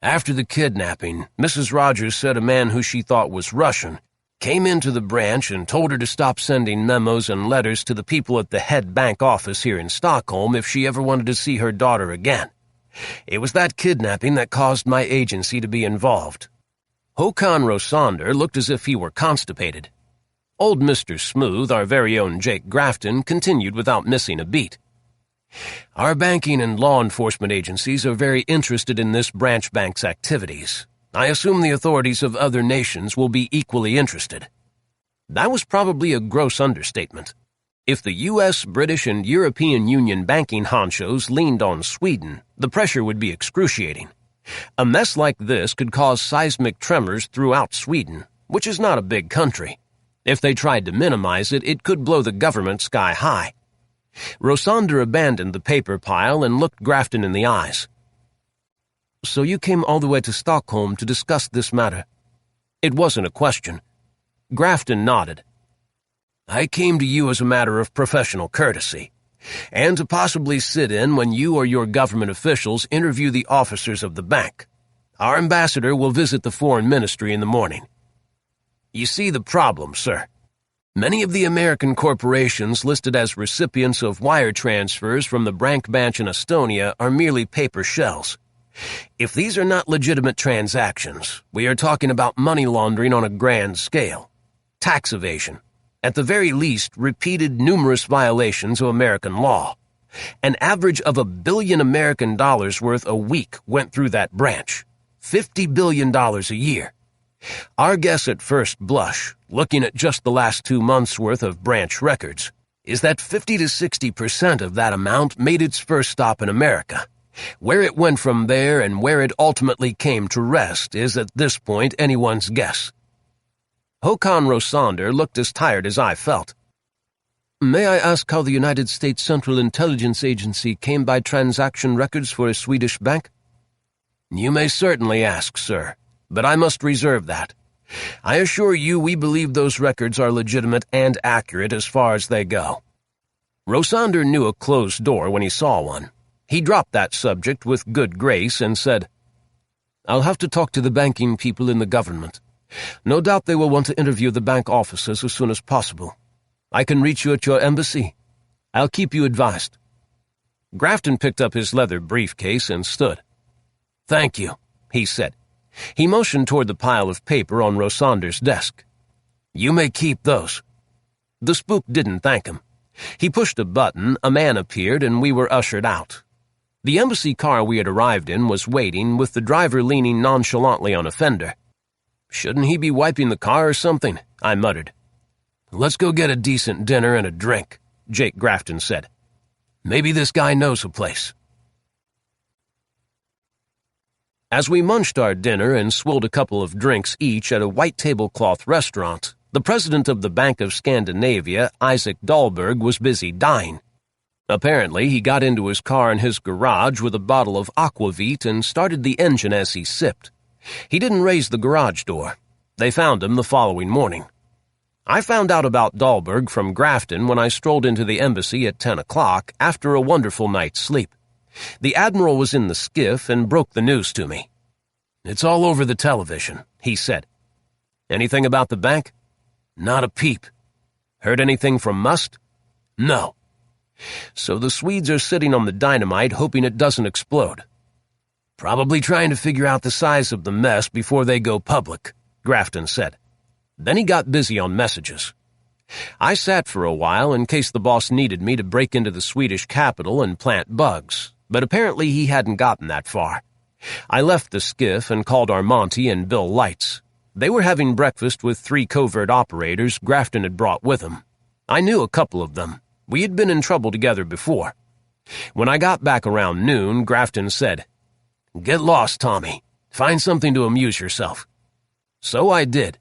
After the kidnapping, Mrs. Rogers said a man who she thought was Russian came into the branch and told her to stop sending memos and letters to the people at the head bank office here in Stockholm if she ever wanted to see her daughter again. It was that kidnapping that caused my agency to be involved. Håkan Rosander looked as if he were constipated. Old Mr. Smooth, our very own Jake Grafton, continued without missing a beat. "Our banking and law enforcement agencies are very interested in this branch bank's activities. I assume the authorities of other nations will be equally interested." That was probably a gross understatement. If the U.S., British, and European Union banking honchos leaned on Sweden, the pressure would be excruciating. A mess like this could cause seismic tremors throughout Sweden, which is not a big country. If they tried to minimize it, it could blow the government sky high. Rosander abandoned the paper pile and looked Grafton in the eyes. "So you came all the way to Stockholm to discuss this matter?" It wasn't a question. Grafton nodded. "I came to you as a matter of professional courtesy, and to possibly sit in when you or your government officials interview the officers of the bank. Our ambassador will visit the foreign ministry in the morning." You see the problem, sir. Many of the American corporations listed as recipients of wire transfers from the bank branch in Estonia are merely paper shells. If these are not legitimate transactions, we are talking about money laundering on a grand scale, tax evasion, at the very least repeated numerous violations of American law. An average of $1 billion American dollars worth a week went through that branch, $50 billion a year. Our guess at first blush, looking at just the last 2 months' worth of branch records, is that 50 to 60% of that amount made its first stop in America. Where it went from there and where it ultimately came to rest is at this point anyone's guess. Håkan Rosander looked as tired as I felt. May I ask how the United States Central Intelligence Agency came by transaction records for a Swedish bank? You may certainly ask, sir, but I must reserve that. I assure you we believe those records are legitimate and accurate as far as they go. Rosander knew a closed door when he saw one. He dropped that subject with good grace and said, I'll have to talk to the banking people in the government. No doubt they will want to interview the bank officers as soon as possible. I can reach you at your embassy. I'll keep you advised. Grafton picked up his leather briefcase and stood. Thank you, he said. He motioned toward the pile of paper on Rosander's desk. You may keep those. The spook didn't thank him. He pushed a button, a man appeared, and we were ushered out. The embassy car we had arrived in was waiting, with the driver leaning nonchalantly on a fender. Shouldn't he be wiping the car or something? I muttered. Let's go get a decent dinner and a drink, Jake Grafton said. Maybe this guy knows a place. As we munched our dinner and swilled a couple of drinks each at a white tablecloth restaurant, the president of the Bank of Scandinavia, Isaac Dahlberg, was busy dying. Apparently, he got into his car in his garage with a bottle of aquavit and started the engine as he sipped. He didn't raise the garage door. They found him the following morning. I found out about Dahlberg from Grafton when I strolled into the embassy at 10 o'clock after a wonderful night's sleep. The Admiral was in the skiff and broke the news to me. It's all over the television, he said. Anything about the bank? Not a peep. Heard anything from Must? No. So the Swedes are sitting on the dynamite hoping it doesn't explode. Probably trying to figure out the size of the mess before they go public, Grafton said. Then he got busy on messages. I sat for a while in case the boss needed me to break into the Swedish capital and plant bugs, but apparently he hadn't gotten that far. I left the skiff and called Armonti and Bill Lights. They were having breakfast with 3 covert operators Grafton had brought with him. I knew a couple of them. We had been in trouble together before. When I got back around noon, Grafton said, Get lost, Tommy. Find something to amuse yourself. So I did.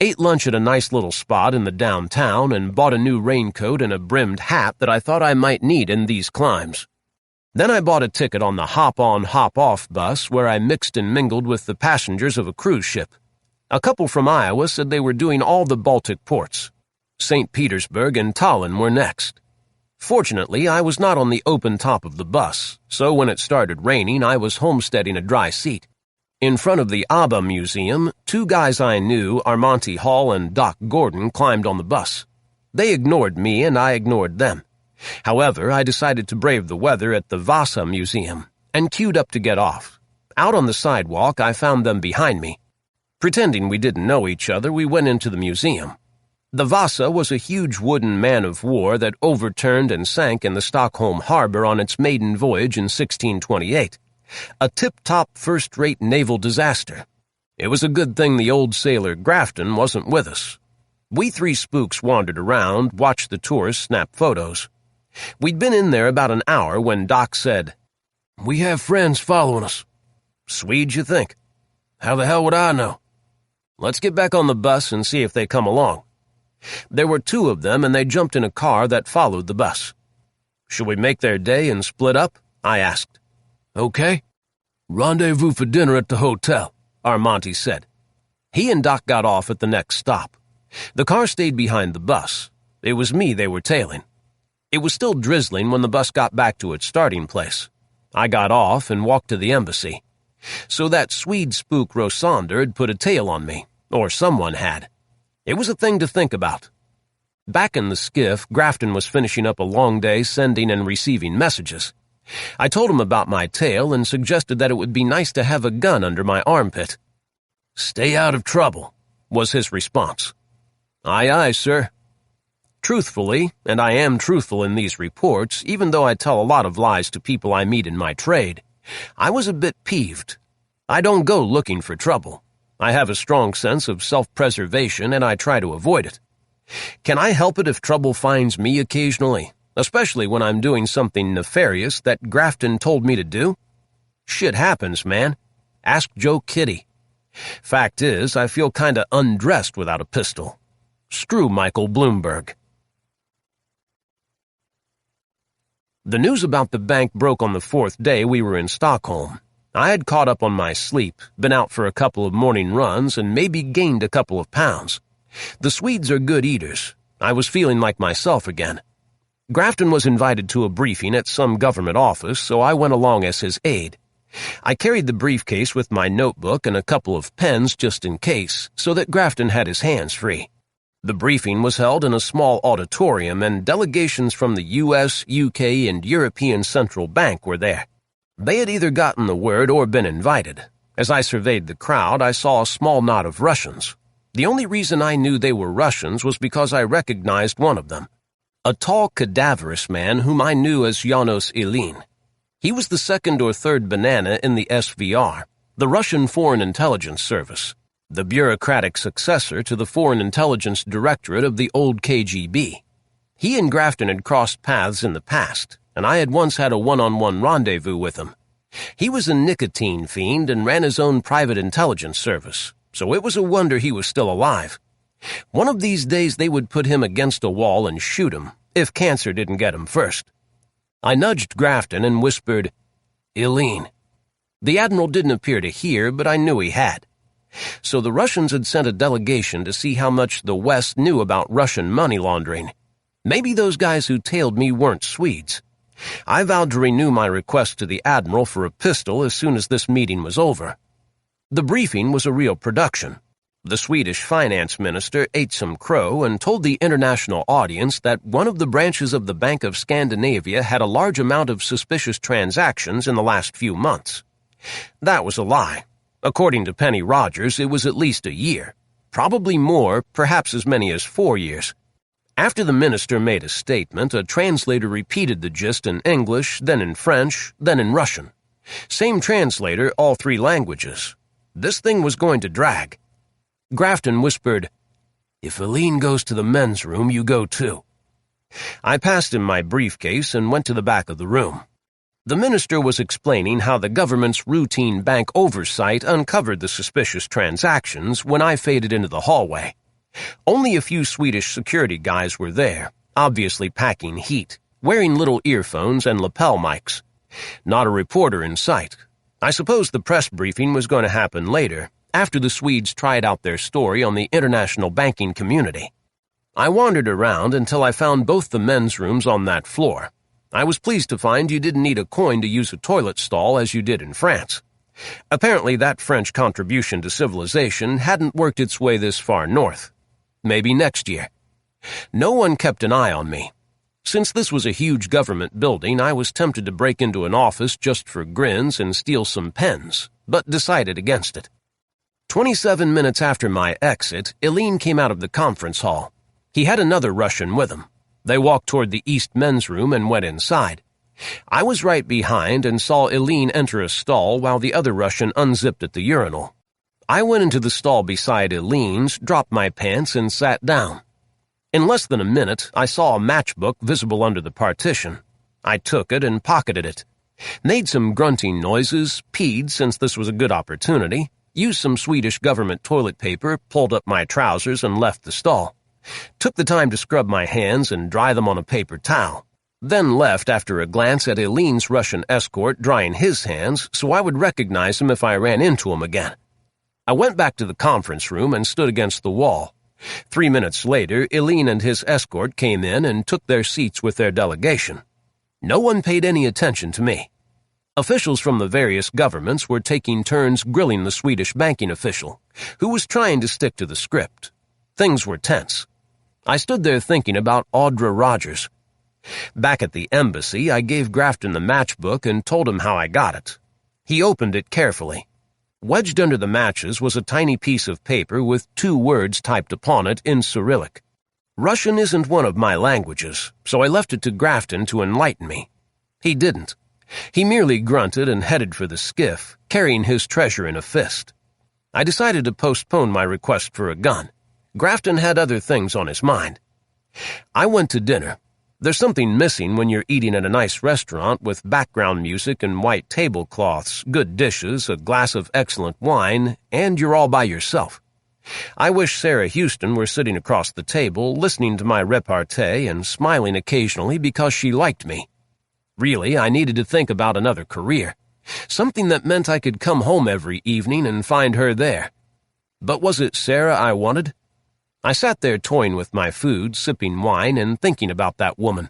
Ate lunch at a nice little spot in the downtown and bought a new raincoat and a brimmed hat that I thought I might need in these climes. Then I bought a ticket on the hop-on, hop-off bus where I mixed and mingled with the passengers of a cruise ship. A couple from Iowa said they were doing all the Baltic ports. St. Petersburg and Tallinn were next. Fortunately, I was not on the open top of the bus, so when it started raining, I was homesteading a dry seat. In front of the ABBA Museum, 2 guys I knew, Armonti Hall and Doc Gordon, climbed on the bus. They ignored me and I ignored them. However, I decided to brave the weather at the Vasa Museum and queued up to get off. Out on the sidewalk, I found them behind me. Pretending we didn't know each other, we went into the museum. The Vasa was a huge wooden man-of-war that overturned and sank in the Stockholm harbor on its maiden voyage in 1628. A tip-top first-rate naval disaster. It was a good thing the old sailor Grafton wasn't with us. We 3 spooks wandered around, watched the tourists snap photos. We'd been in there about an hour when Doc said, We have friends following us. Swedes, you think? How the hell would I know? Let's get back on the bus and see if they come along. There were 2 of them, and they jumped in a car that followed the bus. Should we make their day and split up? I asked. Okay. Rendezvous for dinner at the hotel, Armonti said. He and Doc got off at the next stop. The car stayed behind the bus. It was me they were tailing. It was still drizzling when the bus got back to its starting place. I got off and walked to the embassy. So that Swede spook Rosander had put a tail on me, or someone had. It was a thing to think about. Back in the skiff, Grafton was finishing up a long day sending and receiving messages. I told him about my tale and suggested that it would be nice to have a gun under my armpit. "Stay out of trouble," was his response. "Aye, aye, sir." Truthfully, and I am truthful in these reports, even though I tell a lot of lies to people I meet in my trade, I was a bit peeved. I don't go looking for trouble. I have a strong sense of self-preservation and I try to avoid it. Can I help it if trouble finds me occasionally, especially when I'm doing something nefarious that Grafton told me to do? Shit happens, man. Ask Joe Kitty. Fact is, I feel kinda undressed without a pistol. Screw Michael Bloomberg. The news about the bank broke on the 4th day we were in Stockholm. I had caught up on my sleep, been out for a couple of morning runs, and maybe gained a couple of pounds. The Swedes are good eaters. I was feeling like myself again. Grafton was invited to a briefing at some government office, so I went along as his aide. I carried the briefcase with my notebook and a couple of pens just in case, so that Grafton had his hands free. The briefing was held in a small auditorium, and delegations from the U.S., UK, and European Central Bank were there. They had either gotten the word or been invited. As I surveyed the crowd, I saw a small knot of Russians. The only reason I knew they were Russians was because I recognized one of them. A tall, cadaverous man whom I knew as Janos Ilin. He was the second or third banana in the SVR, the Russian Foreign Intelligence Service, the bureaucratic successor to the Foreign Intelligence Directorate of the old KGB. He and Grafton had crossed paths in the past, and I had once had a one-on-one rendezvous with him. He was a nicotine fiend and ran his own private intelligence service, so it was a wonder he was still alive. One of these days they would put him against a wall and shoot him, if cancer didn't get him first. I nudged Grafton and whispered, "Ilin." The Admiral didn't appear to hear, but I knew he had. So the Russians had sent a delegation to see how much the West knew about Russian money laundering. Maybe those guys who tailed me weren't Swedes. I vowed to renew my request to the Admiral for a pistol as soon as this meeting was over. The briefing was a real production. The Swedish finance minister ate some crow and told the international audience that one of the branches of the Bank of Scandinavia had a large amount of suspicious transactions in the last few months. That was a lie. According to Penny Rogers, it was at least a year. Probably more, perhaps as many as 4 years. After the minister made a statement, a translator repeated the gist in English, then in French, then in Russian. Same translator, all 3 languages. This thing was going to drag. Grafton whispered, "If Ilin goes to the men's room, you go too." I passed him my briefcase and went to the back of the room. The minister was explaining how the government's routine bank oversight uncovered the suspicious transactions when I faded into the hallway. Only a few Swedish security guys were there, obviously packing heat, wearing little earphones and lapel mics. Not a reporter in sight. I suppose the press briefing was going to happen later, after the Swedes tried out their story on the international banking community. I wandered around until I found both the men's rooms on that floor. I was pleased to find you didn't need a coin to use a toilet stall as you did in France. Apparently that French contribution to civilization hadn't worked its way this far north. Maybe next year. No one kept an eye on me. Since this was a huge government building, I was tempted to break into an office just for grins and steal some pens, but decided against it. 27 minutes after my exit, Ilin came out of the conference hall. He had another Russian with him. They walked toward the East men's room and went inside. I was right behind and saw Ilin enter a stall while the other Russian unzipped at the urinal. I went into the stall beside Ilin's, dropped my pants, and sat down. In less than a minute, I saw a matchbook visible under the partition. I took it and pocketed it. Made some grunting noises, peed since this was a good opportunity, used some Swedish government toilet paper, pulled up my trousers, and left the stall. Took the time to scrub my hands and dry them on a paper towel. Then left after a glance at Ilin's Russian escort drying his hands so I would recognize him if I ran into him again. I went back to the conference room and stood against the wall. 3 minutes later, Ilin and his escort came in and took their seats with their delegation. No one paid any attention to me. Officials from the various governments were taking turns grilling the Swedish banking official, who was trying to stick to the script. Things were tense. I stood there thinking about Audra Rogers. Back at the embassy, I gave Grafton the matchbook and told him how I got it. He opened it carefully. Wedged under the matches was a tiny piece of paper with 2 words typed upon it in Cyrillic. Russian isn't one of my languages, so I left it to Grafton to enlighten me. He didn't. He merely grunted and headed for the skiff, carrying his treasure in a fist. I decided to postpone my request for a gun. Grafton had other things on his mind. I went to dinner. There's something missing when you're eating at a nice restaurant with background music and white tablecloths, good dishes, a glass of excellent wine, and you're all by yourself. I wish Sarah Houston were sitting across the table, listening to my repartee and smiling occasionally because she liked me. Really, I needed to think about another career, something that meant I could come home every evening and find her there. But was it Sarah I wanted? I sat there toying with my food, sipping wine, and thinking about that woman.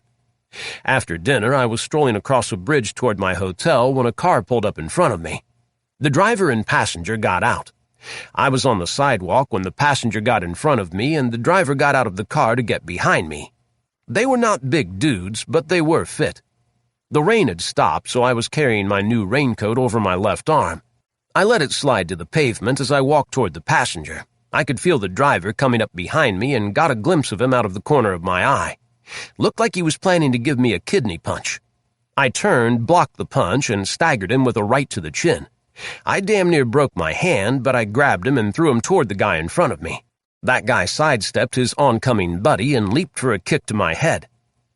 After dinner, I was strolling across a bridge toward my hotel when a car pulled up in front of me. The driver and passenger got out. I was on the sidewalk when the passenger got in front of me and the driver got out of the car to get behind me. They were not big dudes, but they were fit. The rain had stopped, so I was carrying my new raincoat over my left arm. I let it slide to the pavement as I walked toward the passenger. I could feel the driver coming up behind me and got a glimpse of him out of the corner of my eye. Looked like he was planning to give me a kidney punch. I turned, blocked the punch, and staggered him with a right to the chin. I damn near broke my hand, but I grabbed him and threw him toward the guy in front of me. That guy sidestepped his oncoming buddy and leaped for a kick to my head.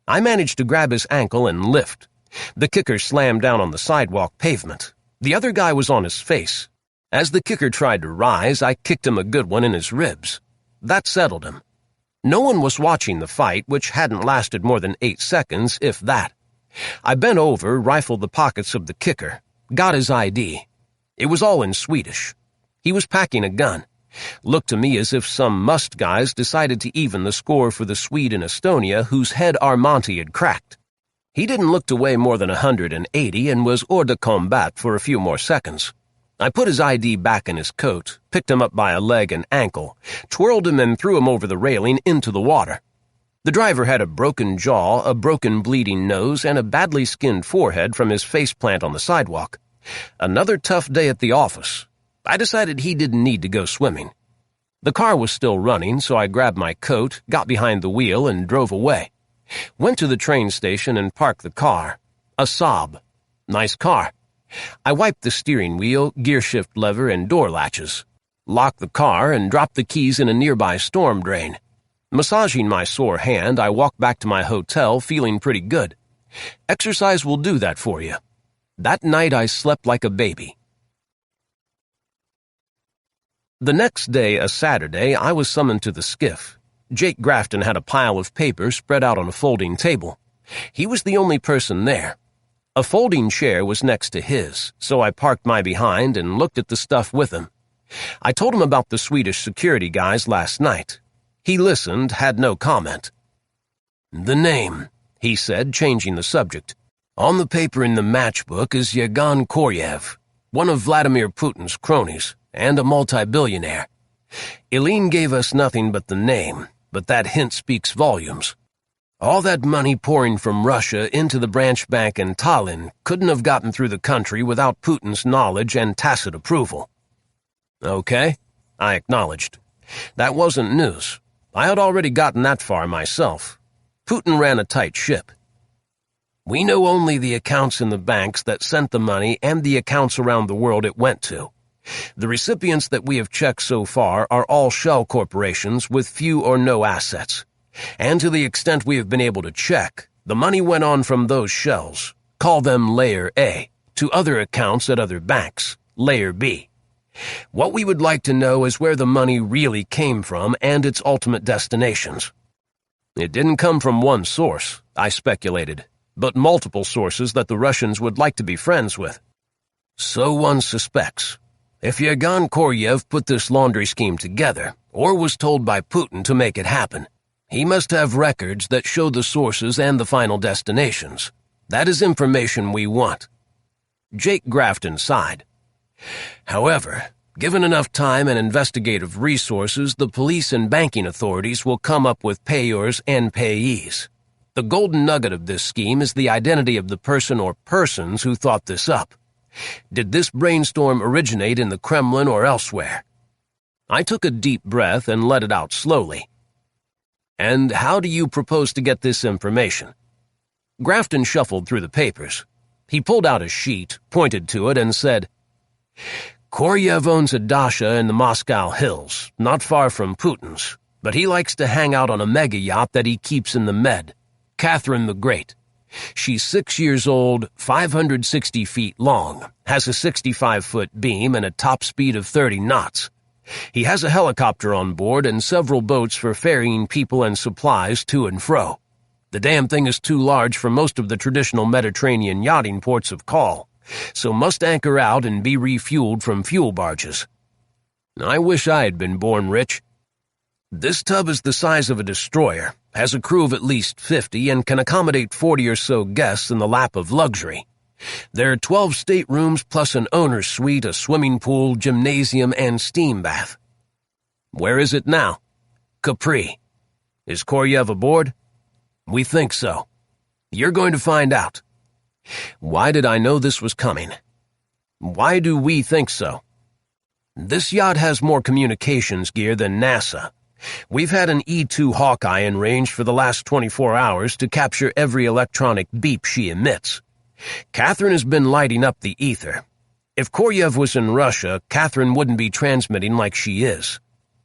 I managed to grab his ankle and lift. The kicker slammed down on the sidewalk pavement. The other guy was on his face. As the kicker tried to rise, I kicked him a good one in his ribs. That settled him. No one was watching the fight, which hadn't lasted more than 8 seconds, if that. I bent over, rifled the pockets of the kicker, got his ID. It was all in Swedish. He was packing a gun. Looked to me as if some must guys decided to even the score for the Swede in Estonia whose head Armonti had cracked. He didn't look to weigh more than 180 and was hors de combat for a few more seconds. I put his ID back in his coat, picked him up by a leg and ankle, twirled him and threw him over the railing into the water. The driver had a broken jaw, a broken bleeding nose, and a badly skinned forehead from his faceplant on the sidewalk. Another tough day at the office. I decided he didn't need to go swimming. The car was still running, so I grabbed my coat, got behind the wheel, and drove away. Went to the train station and parked the car. A Saab. Nice car. I wiped the steering wheel, gearshift lever, and door latches. Locked the car and dropped the keys in a nearby storm drain. Massaging my sore hand, I walked back to my hotel feeling pretty good. Exercise will do that for you. That night I slept like a baby. The next day, a Saturday, I was summoned to the skiff. Jake Grafton had a pile of papers spread out on a folding table. He was the only person there. A folding chair was next to his, so I parked my behind and looked at the stuff with him. I told him about the Swedish security guys last night. He listened, had no comment. "The name," he said, changing the subject. "On the paper in the matchbook is Yevgen Koryev, one of Vladimir Putin's cronies, and a multi-billionaire. Eileen gave us nothing but the name, but that hint speaks volumes. All that money pouring from Russia into the branch bank in Tallinn couldn't have gotten through the country without Putin's knowledge and tacit approval." "Okay," I acknowledged. That wasn't news. I had already gotten that far myself. Putin ran a tight ship. "We know only the accounts in the banks that sent the money and the accounts around the world it went to. The recipients that we have checked so far are all shell corporations with few or no assets. And to the extent we have been able to check, the money went on from those shells, call them Layer A, to other accounts at other banks, Layer B. What we would like to know is where the money really came from and its ultimate destinations. It didn't come from one source, I speculated, but multiple sources that the Russians would like to be friends with. So one suspects. If Yevgen Koryev put this laundry scheme together, or was told by Putin to make it happen, he must have records that show the sources and the final destinations. That is information we want." Jake Grafton sighed. "However, Given enough time and investigative resources, the police and banking authorities will come up with payors and payees. The golden nugget of this scheme is the identity of the person or persons who thought this up. Did this brainstorm originate in the Kremlin or elsewhere? I took a deep breath and let it out slowly. And how do you propose to get this information? Grafton shuffled through the papers. He pulled out a sheet, pointed to it, and said, Koryev owns a dacha in the Moscow hills, not far from Putin's, but he likes to hang out on a mega yacht that he keeps in the Med, Catherine the Great. She's 6 years old, 560 feet long, has a 65-foot beam and a top speed of 30 knots. He has a helicopter on board and several boats for ferrying people and supplies to and fro. The damn thing is too large for most of the traditional Mediterranean yachting ports of call, so must anchor out and be refueled from fuel barges. I wish I had been born rich. This tub is the size of a destroyer, has a crew of at least 50, and can accommodate 40 or so guests in the lap of luxury. There are 12 staterooms plus an owner's suite, a swimming pool, gymnasium, and steam bath. Where is it now? Capri. Is Koryev aboard? We think so. You're going to find out. Why did I know this was coming? Why do we think so? This yacht has more communications gear than NASA. We've had an E-2 Hawkeye in range for the last 24 hours to capture every electronic beep she emits. Catherine has been lighting up the ether. If Koryev was in Russia, Catherine wouldn't be transmitting like she is.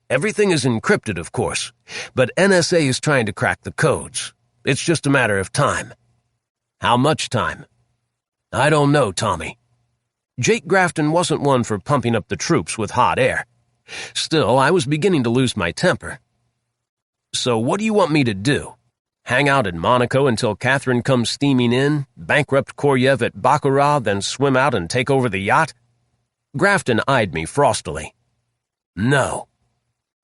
Everything is encrypted, of course, but NSA is trying to crack the codes. It's just a matter of time. How much time? I don't know, Tommy. Jake Grafton wasn't one for pumping up the troops with hot air. Still, I was beginning to lose my temper. So what do you want me to do? Hang out in Monaco until Catherine comes steaming in, bankrupt Koryev at Baccarat, then swim out and take over the yacht? Grafton eyed me frostily. No.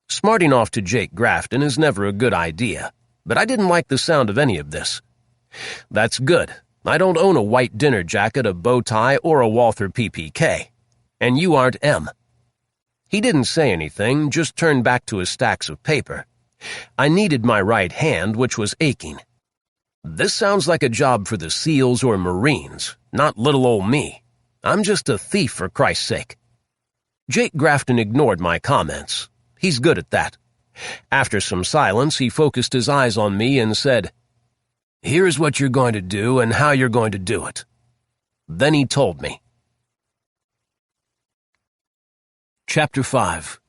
Smarting off to Jake Grafton is never a good idea, but I didn't like the sound of any of this. That's good. I don't own a white dinner jacket, a bow tie, or a Walther PPK. And you aren't M. He didn't say anything, just turned back to his stacks of paper. I needed my right hand, which was aching. This sounds like a job for the SEALs or Marines, not little old me. I'm just a thief, for Christ's sake. Jake Grafton ignored my comments. He's good at that. After some silence, he focused his eyes on me and said, Here's what you're going to do and how you're going to do it. Then he told me. Chapter 5.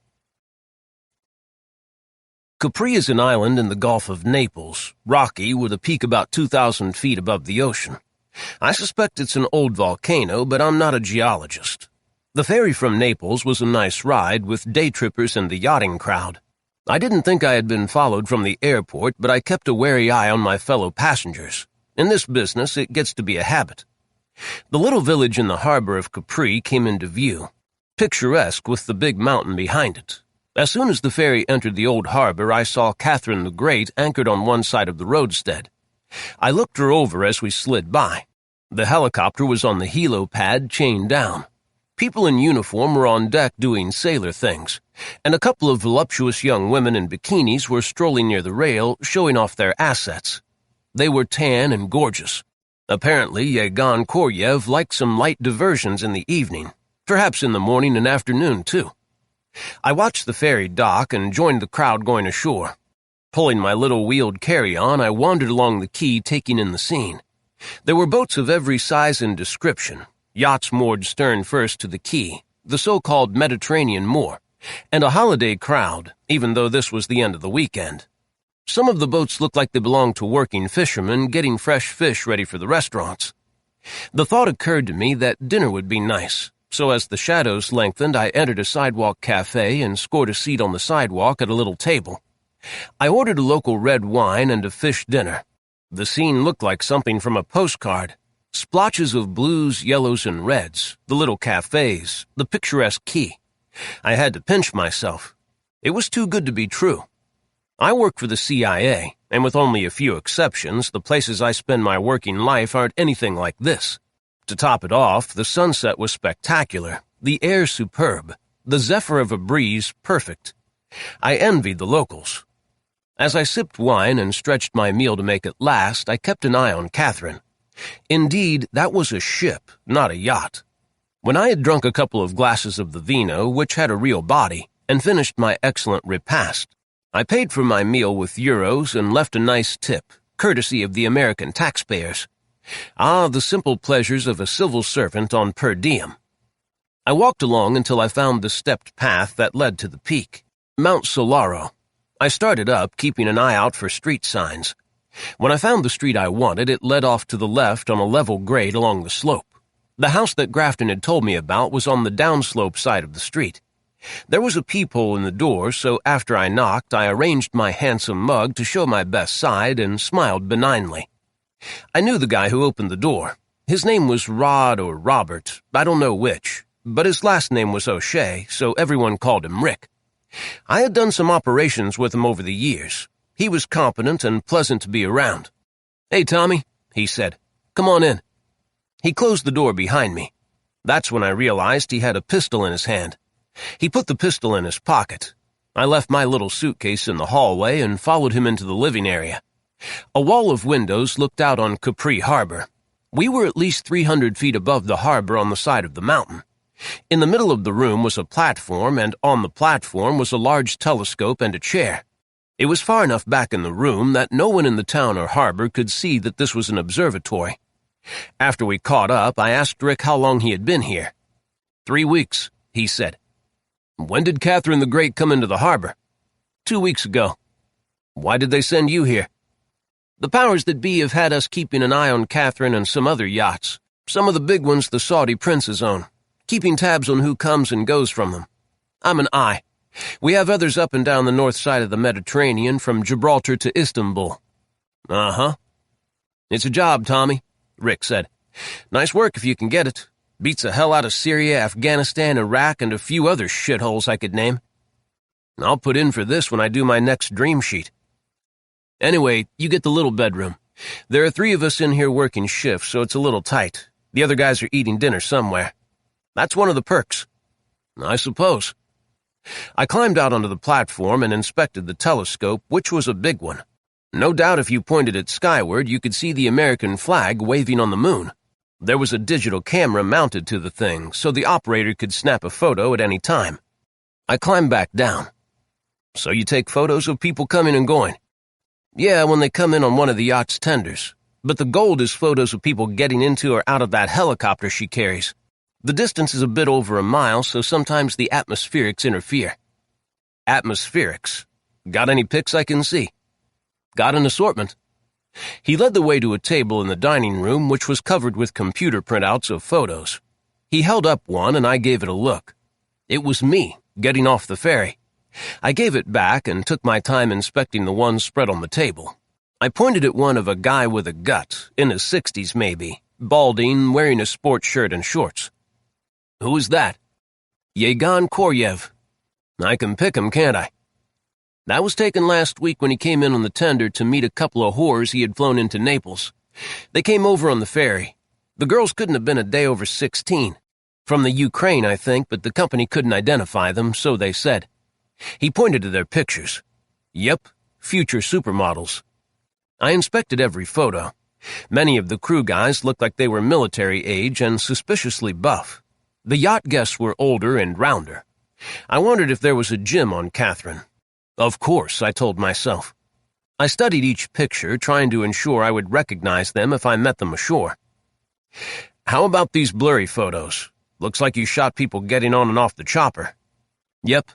Capri is an island in the Gulf of Naples, rocky with a peak about 2,000 feet above the ocean. I suspect it's an old volcano, but I'm not a geologist. The ferry from Naples was a nice ride with day trippers and the yachting crowd. I didn't think I had been followed from the airport, but I kept a wary eye on my fellow passengers. In this business, it gets to be a habit. The little village in the harbor of Capri came into view, picturesque with the big mountain behind it. As soon as the ferry entered the old harbor, I saw Catherine the Great anchored on one side of the roadstead. I looked her over as we slid by. The helicopter was on the helipad, chained down. People in uniform were on deck doing sailor things, and a couple of voluptuous young women in bikinis were strolling near the rail, showing off their assets. They were tan and gorgeous. Apparently, Yevgeny Koryev liked some light diversions in the evening, perhaps in the morning and afternoon, too. I watched the ferry dock and joined the crowd going ashore. Pulling my little wheeled carry-on, I wandered along the quay, taking in the scene. There were boats of every size and description, yachts moored stern first to the quay, the so-called Mediterranean moor, and a holiday crowd, even though this was the end of the weekend. Some of the boats looked like they belonged to working fishermen getting fresh fish ready for the restaurants. The thought occurred to me that dinner would be nice. So as the shadows lengthened, I entered a sidewalk cafe and scored a seat on the sidewalk at a little table. I ordered a local red wine and a fish dinner. The scene looked like something from a postcard. Splotches of blues, yellows, and reds, the little cafes, the picturesque quay. I had to pinch myself. It was too good to be true. I work for the CIA, and with only a few exceptions, the places I spend my working life aren't anything like this. To top it off, the sunset was spectacular, the air superb. the zephyr of a breeze perfect. I envied the locals. As I sipped wine and stretched my meal to make it last, I kept an eye on Catherine. Indeed, that was a ship, not a yacht. When I had drunk a couple of glasses of the vino, which had a real body, and finished my excellent repast, I paid for my meal with euros and left a nice tip, courtesy of the American taxpayers. Ah, the simple pleasures of a civil servant on per diem. I walked along until I found the stepped path that led to the peak, Mount Solaro. I started up, keeping an eye out for street signs. When I found the street I wanted, it led off to the left on a level grade along the slope. The house that Grafton had told me about was on the downslope side of the street. There was a peephole in the door, so after I knocked, I arranged my handsome mug to show my best side and smiled benignly. I knew the guy who opened the door. His name was Rod or Robert, I don't know which, but his last name was O'Shea, so everyone called him Rick. I had done some operations with him over the years. He was competent and pleasant to be around. "Hey, Tommy," he said. "Come on in." He closed the door behind me. That's when I realized he had a pistol in his hand. He put the pistol in his pocket. I left my little suitcase in the hallway and followed him into the living area. A wall of windows looked out on Capri Harbor. We were at least 300 feet above the harbor on the side of the mountain. In the middle of the room was a platform, and on the platform was a large telescope and a chair. It was far enough back in the room that no one in the town or harbor could see that this was an observatory. After we caught up, I asked Rick how long he had been here. 3 weeks, he said. "When did Catherine the Great come into the harbor?" 2 weeks ago. "Why did they send you here?" "The powers that be have had us keeping an eye on Catherine and some other yachts, some of the big ones the Saudi princes own, keeping tabs on who comes and goes from them. I'm an eye. We have others up and down the north side of the Mediterranean from Gibraltar to Istanbul." "Uh-huh. It's a job, Tommy," Rick said. "Nice work if you can get it. Beats the hell out of Syria, Afghanistan, Iraq, and a few other shitholes I could name. I'll put in for this when I do my next dream sheet. Anyway, you get the little bedroom. There are 3 of us in here working shifts, so it's a little tight. The other guys are eating dinner somewhere. That's one of the perks." "I suppose." I climbed out onto the platform and inspected the telescope, which was a big one. No doubt if you pointed it skyward, you could see the American flag waving on the moon. There was a digital camera mounted to the thing, so the operator could snap a photo at any time. I climbed back down. "So you take photos of people coming and going?" "Yeah, when they come in on one of the yacht's tenders. But the gold is photos of people getting into or out of that helicopter she carries. The distance is a bit over a mile, so sometimes the atmospherics interfere." "Atmospherics? Got any pics I can see?" "Got an assortment." He led the way to a table in the dining room, which was covered with computer printouts of photos. He held up one, and I gave it a look. It was me, getting off the ferry. I gave it back and took my time inspecting the ones spread on the table. I pointed at one of a guy with a gut, in his 60s maybe, balding, wearing a sports shirt and shorts. "Who is that?" "Yegan Koryev." "I can pick him, can't I?" "That was taken last week when he came in on the tender to meet a couple of whores he had flown into Naples. They came over on the ferry. The girls couldn't have been a day over 16. From the Ukraine, I think, but the company couldn't identify them, so they said." He pointed to their pictures. "Yep, future supermodels." I inspected every photo. Many of the crew guys looked like they were military age and suspiciously buff. The yacht guests were older and rounder. I wondered if there was a gym on Catherine. Of course, I told myself. I studied each picture, trying to ensure I would recognize them if I met them ashore. "How about these blurry photos? Looks like you shot people getting on and off the chopper." "Yep.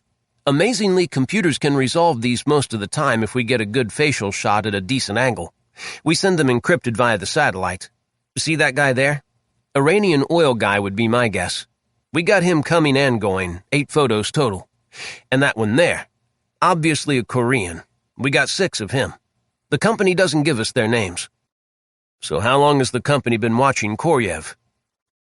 Amazingly, computers can resolve these most of the time if we get a good facial shot at a decent angle. We send them encrypted via the satellite. See that guy there? Iranian oil guy would be my guess. We got him coming and going, 8 photos total. And that one there. Obviously a Korean. We got 6 of him. The company doesn't give us their names." "So how long has the company been watching Koryev?"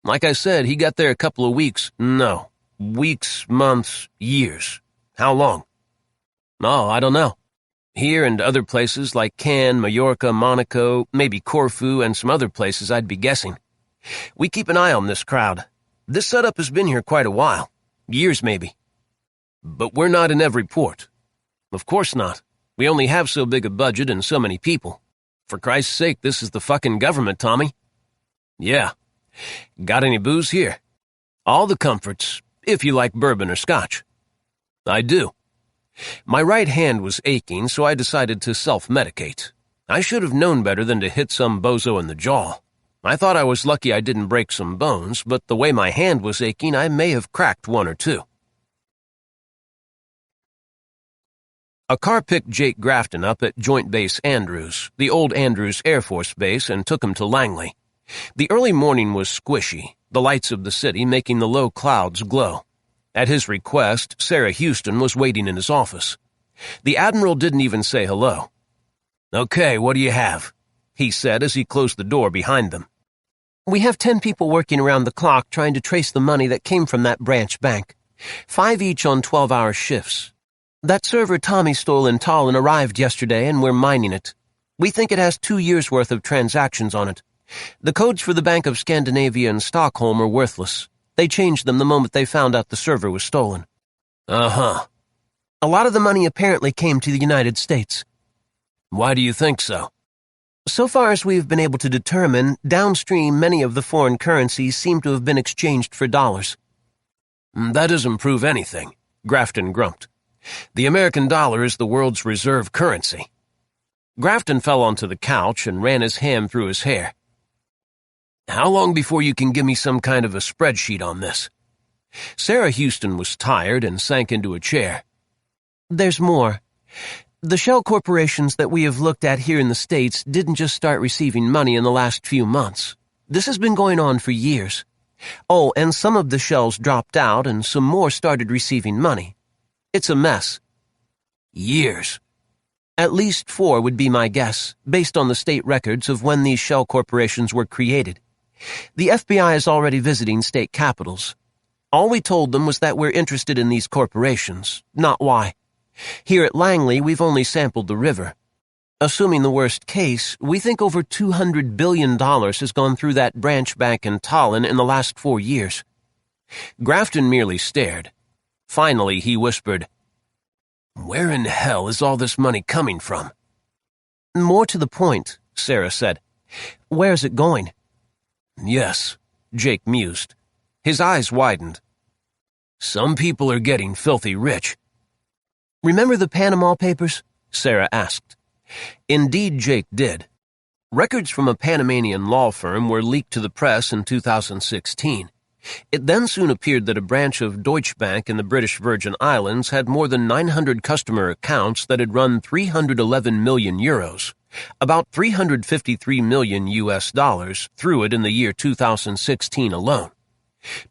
"Like I said, he got there a couple of weeks. No. Weeks, months, years. How long?" "Oh, I don't know. Here and other places like Cannes, Mallorca, Monaco, maybe Corfu, and some other places I'd be guessing. We keep an eye on this crowd. This setup has been here quite a while. Years, maybe. But we're not in every port. Of course not. We only have so big a budget and so many people. For Christ's sake, this is the fucking government, Tommy. Yeah. Got any booze here? All the comforts, if you like bourbon or scotch. I do. My right hand was aching, so I decided to self-medicate. I should have known better than to hit some bozo in the jaw. I thought I was lucky I didn't break some bones, but the way my hand was aching, I may have cracked one or two. A car picked Jake Grafton up at Joint Base Andrews, the old Andrews Air Force Base, and took him to Langley. The early morning was squishy, the lights of the city making the low clouds glow. At his request, Sarah Houston was waiting in his office. The Admiral didn't even say hello. "Okay, what do you have?" he said as he closed the door behind them. "We have 10 people working around the clock trying to trace the money that came from that branch bank. 5 each on 12-hour shifts. That server Tommy stole in Tallinn arrived yesterday and we're mining it. We think it has 2 years' worth of transactions on it. The codes for the Bank of Scandinavia and Stockholm are worthless. They changed them the moment they found out the server was stolen." "Uh-huh. A lot of the money apparently came to the United States." "Why do you think so?" "So far as we have been able to determine, downstream many of the foreign currencies seem to have been exchanged for dollars." "That doesn't prove anything," Grafton grumped. "The American dollar is the world's reserve currency." Grafton fell onto the couch and ran his hand through his hair. "How long before you can give me some kind of a spreadsheet on this?" Sarah Houston was tired and sank into a chair. "There's more. The shell corporations that we have looked at here in the States didn't just start receiving money in the last few months. This has been going on for years. Oh, and some of the shells dropped out and some more started receiving money. It's a mess." "Years?" "At least 4 would be my guess, based on the state records of when these shell corporations were created. The FBI is already visiting state capitals. All we told them was that we're interested in these corporations, not why. Here at Langley, we've only sampled the river. Assuming the worst case, we think over $200 billion has gone through that branch bank in Tallinn in the last 4 years." Grafton merely stared. Finally, he whispered, "Where in hell is all this money coming from?" "More to the point," Sarah said. "Where's it going?" "Yes," Jake mused. His eyes widened. "Some people are getting filthy rich." "Remember the Panama Papers?" Sarah asked. Indeed, Jake did. Records from a Panamanian law firm were leaked to the press in 2016. It then soon appeared that a branch of Deutsche Bank in the British Virgin Islands had more than 900 customer accounts that had run 311 million euros, about $353 million US, through it in the year 2016 alone.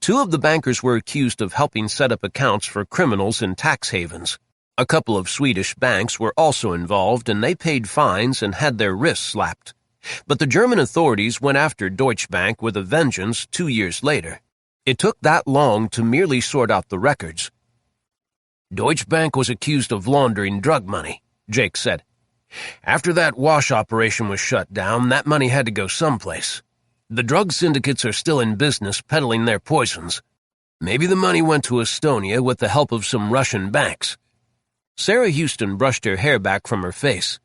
2 of the bankers were accused of helping set up accounts for criminals in tax havens. A couple of Swedish banks were also involved, and they paid fines and had their wrists slapped. But the German authorities went after Deutsche Bank with a vengeance 2 years later. It took that long to merely sort out the records. "Deutsche Bank was accused of laundering drug money," Jake said. "After that wash operation was shut down, that money had to go someplace. The drug syndicates are still in business peddling their poisons. Maybe the money went to Estonia with the help of some Russian banks." Sarah Houston brushed her hair back from her face.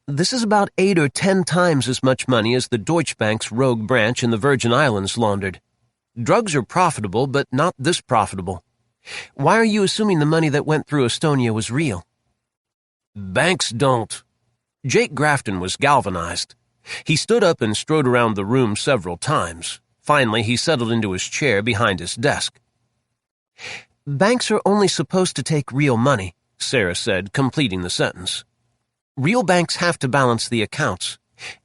"This is about 8 or 10 times as much money as the Deutsche Bank's rogue branch in the Virgin Islands laundered. Drugs are profitable, but not this profitable. Why are you assuming the money that went through Estonia was real?" "Banks don't." Jake Grafton was galvanized. He stood up and strode around the room several times. Finally, he settled into his chair behind his desk. "Banks are only supposed to take real money," Sarah said, completing the sentence. "Real banks have to balance the accounts.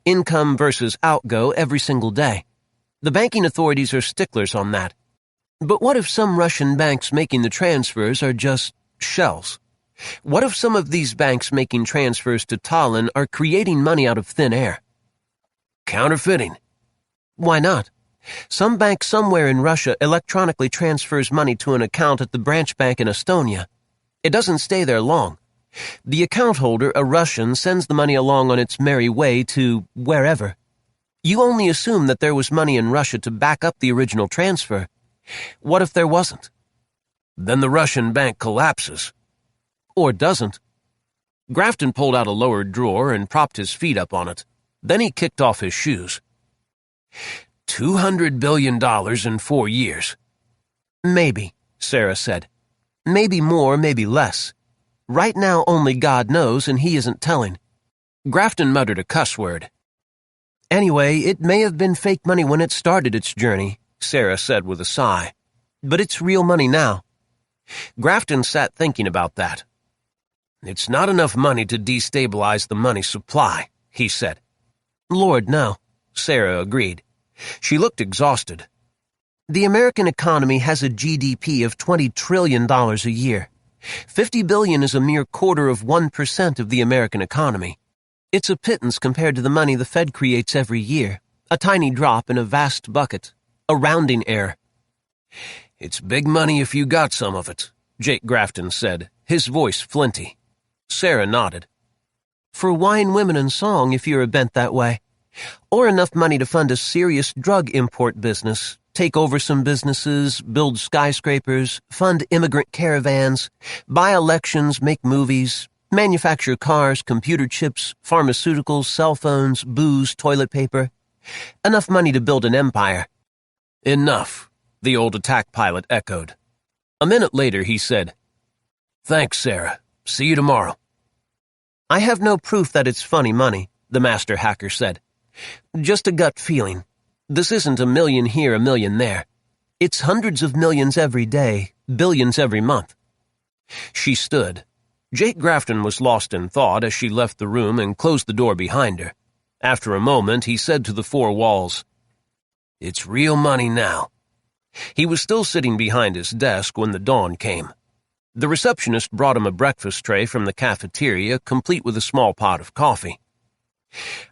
Income versus outgo every single day. The banking authorities are sticklers on that. But what if some Russian banks making the transfers are just shells? What if some of these banks making transfers to Tallinn are creating money out of thin air?" "Counterfeiting." "Why not? Some bank somewhere in Russia electronically transfers money to an account at the branch bank in Estonia. It doesn't stay there long. The account holder, a Russian, sends the money along on its merry way to wherever. You only assume that there was money in Russia to back up the original transfer. What if there wasn't?" Then the Russian bank collapses. Or doesn't. Grafton pulled out a lowered drawer and propped his feet up on it. Then he kicked off his shoes. $200 billion in 4 years. Maybe, Sarah said. Maybe more, maybe less. Right now only God knows, and he isn't telling. Grafton muttered a cuss word. Anyway, it may have been fake money when it started its journey, Sarah said with a sigh. But it's real money now. Grafton sat thinking about that. It's not enough money to destabilize the money supply, he said. Lord, no, Sarah agreed. She looked exhausted. The American economy has a GDP of $20 trillion a year. $50 billion is a mere 0.25% of the American economy. It's a pittance compared to the money the Fed creates every year, a tiny drop in a vast bucket, a rounding error. It's big money if you got some of it, Jake Grafton said, his voice flinty. Sarah nodded. For wine, women, and song, if you're bent that way. Or enough money to fund a serious drug import business, take over some businesses, build skyscrapers, fund immigrant caravans, buy elections, make movies, manufacture cars, computer chips, pharmaceuticals, cell phones, booze, toilet paper. Enough money to build an empire. Enough, the old attack pilot echoed. A minute later he said, Thanks, Sarah. See you tomorrow. I have no proof that it's funny money, the master hacker said. Just a gut feeling. This isn't a million here, a million there. It's hundreds of millions every day, billions every month. She stood. Jake Grafton was lost in thought as she left the room and closed the door behind her. After a moment, he said to the four walls, It's real money now. He was still sitting behind his desk when the dawn came. The receptionist brought him a breakfast tray from the cafeteria, complete with a small pot of coffee.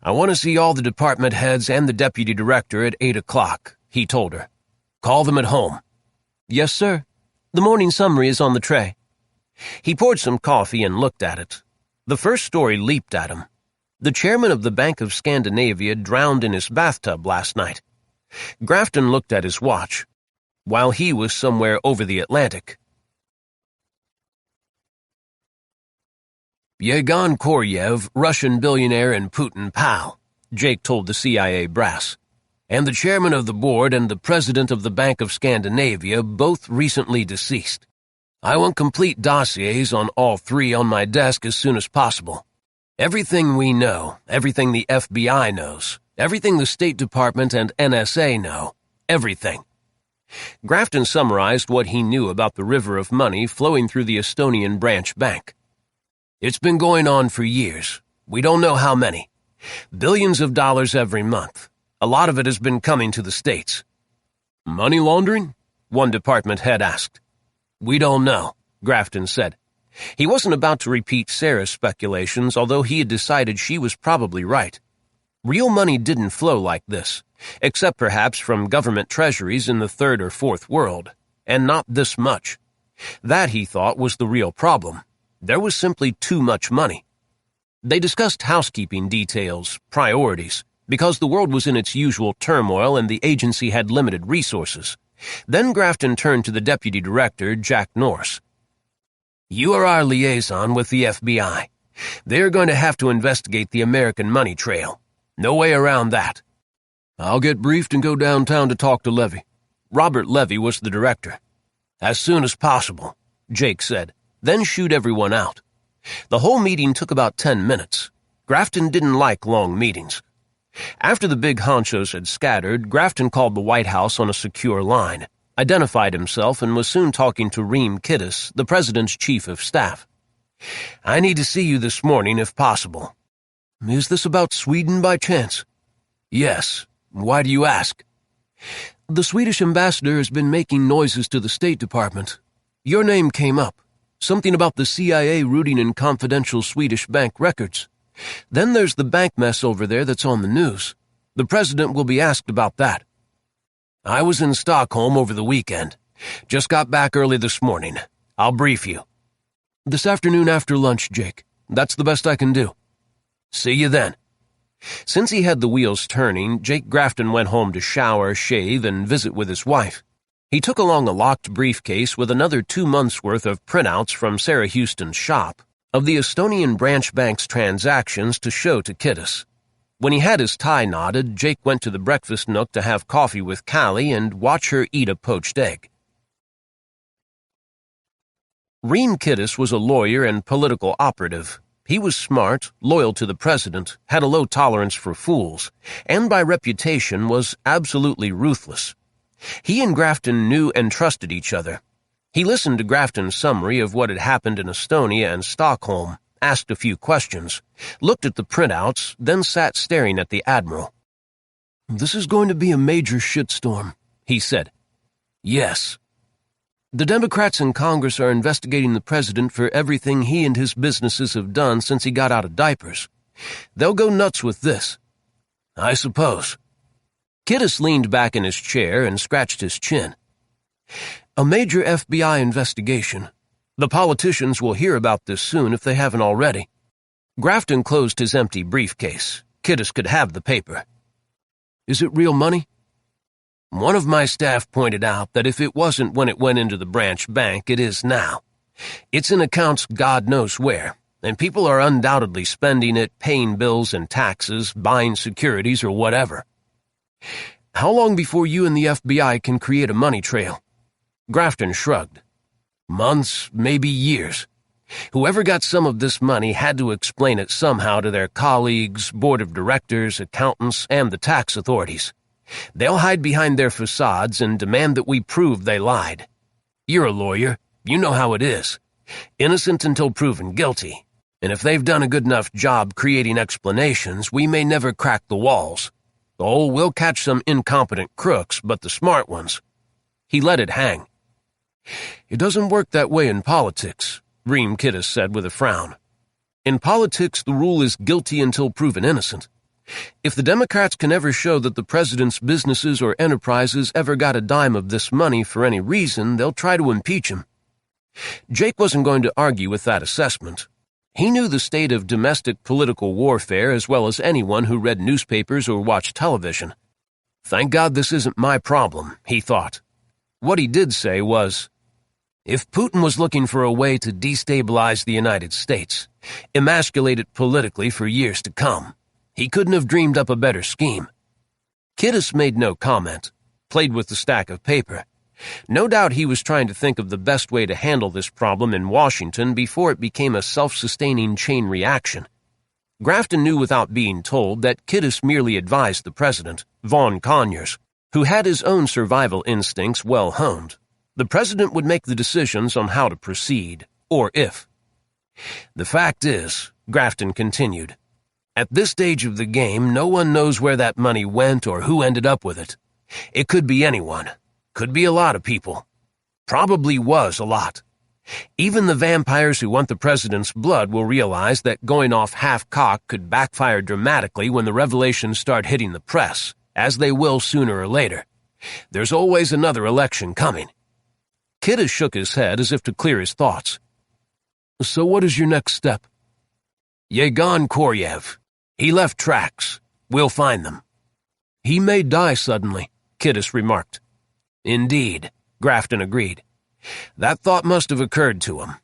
I want to see all the department heads and the deputy director at 8 o'clock, he told her. Call them at home. Yes, sir. The morning summary is on the tray. He poured some coffee and looked at it. The first story leaped at him. The chairman of the Bank of Scandinavia drowned in his bathtub last night. Grafton looked at his watch. While he was somewhere over the Atlantic. Yevgen Koryev, Russian billionaire and Putin pal, Jake told the CIA brass. And the chairman of the board and the president of the Bank of Scandinavia, both recently deceased. I want complete dossiers on all three on my desk as soon as possible. Everything we know, everything the FBI knows, everything the State Department and NSA know, everything. Grafton summarized what he knew about the river of money flowing through the Estonian branch bank. It's been going on for years. We don't know how many. Billions of dollars every month. A lot of it has been coming to the States. Money laundering? One department head asked. We don't know, Grafton said. He wasn't about to repeat Sarah's speculations, although he had decided she was probably right. Real money didn't flow like this, except perhaps from government treasuries in the third or fourth world, and not this much. That, he thought, was the real problem. There was simply too much money. They discussed housekeeping details, priorities, because the world was in its usual turmoil and the agency had limited resources. Then Grafton turned to the deputy director, Jack Norse. You are our liaison with the FBI. They are going to have to investigate the American money trail. No way around that. I'll get briefed and go downtown to talk to Levy. Robert Levy was the director. As soon as possible, Jake said. Then shoot everyone out. The whole meeting took about 10 minutes. Grafton didn't like long meetings. After the big honchos had scattered, Grafton called the White House on a secure line, identified himself, and was soon talking to Reem Kiddis, the president's chief of staff. I need to see you this morning if possible. Is this about Sweden by chance? Yes. Why do you ask? The Swedish ambassador has been making noises to the State Department. Your name came up. Something about the CIA rooting in confidential Swedish bank records. Then there's the bank mess over there that's on the news. The president will be asked about that. I was in Stockholm over the weekend. Just got back early this morning. I'll brief you. This afternoon after lunch, Jake. That's the best I can do. See you then. Since he had the wheels turning, Jake Grafton went home to shower, shave, and visit with his wife. He took along a locked briefcase with another 2 months' worth of printouts from Sarah Houston's shop of the Estonian branch bank's transactions to show to Kittis. When he had his tie knotted, Jake went to the breakfast nook to have coffee with Callie and watch her eat a poached egg. Reem Kittis was a lawyer and political operative. He was smart, loyal to the president, had a low tolerance for fools, and by reputation was absolutely ruthless. He and Grafton knew and trusted each other. He listened to Grafton's summary of what had happened in Estonia and Stockholm, asked a few questions, looked at the printouts, then sat staring at the Admiral. "This is going to be a major shitstorm," he said. "Yes." "The Democrats in Congress are investigating the president for everything he and his businesses have done since he got out of diapers. They'll go nuts with this." "I suppose." Kittis leaned back in his chair and scratched his chin. "A major FBI investigation. The politicians will hear about this soon if they haven't already." Grafton closed his empty briefcase. Kittis could have the paper. "Is it real money?" "One of my staff pointed out that if it wasn't when it went into the branch bank, it is now. It's in accounts God knows where, and people are undoubtedly spending it, paying bills and taxes, buying securities, or whatever." "How long before you and the FBI can create a money trail?" Grafton shrugged. "Months, maybe years. Whoever got some of this money had to explain it somehow to their colleagues, board of directors, accountants, and the tax authorities. They'll hide behind their facades and demand that we prove they lied. You're a lawyer. You know how it is. Innocent until proven guilty. And if they've done a good enough job creating explanations, we may never crack the walls. Oh, we'll catch some incompetent crooks, but the smart ones." He let it hang. "It doesn't work that way in politics," Reem Kittis said with a frown. "In politics, the rule is guilty until proven innocent. If the Democrats can ever show that the president's businesses or enterprises ever got a dime of this money for any reason, they'll try to impeach him." Jake wasn't going to argue with that assessment. He knew the state of domestic political warfare as well as anyone who read newspapers or watched television. Thank God this isn't my problem, he thought. What he did say was, if Putin was looking for a way to destabilize the United States, emasculate it politically for years to come, he couldn't have dreamed up a better scheme. Kittis made no comment, played with the stack of paper. No doubt he was trying to think of the best way to handle this problem in Washington before it became a self-sustaining chain reaction. Grafton knew without being told that Kittis merely advised the president, Vaughn Conyers, who had his own survival instincts well honed. The president would make the decisions on how to proceed, or if. The fact is, Grafton continued, at this stage of the game, no one knows where that money went or who ended up with it. It could be anyone. Could be a lot of people. Probably was a lot. Even the vampires who want the president's blood will realize that going off half-cocked could backfire dramatically when the revelations start hitting the press, as they will sooner or later. There's always another election coming. Kittis shook his head as if to clear his thoughts. So what is your next step? Yegon Koryev. He left tracks. We'll find them. He may die suddenly, Kittis remarked. Indeed, Grafton agreed. That thought must have occurred to him.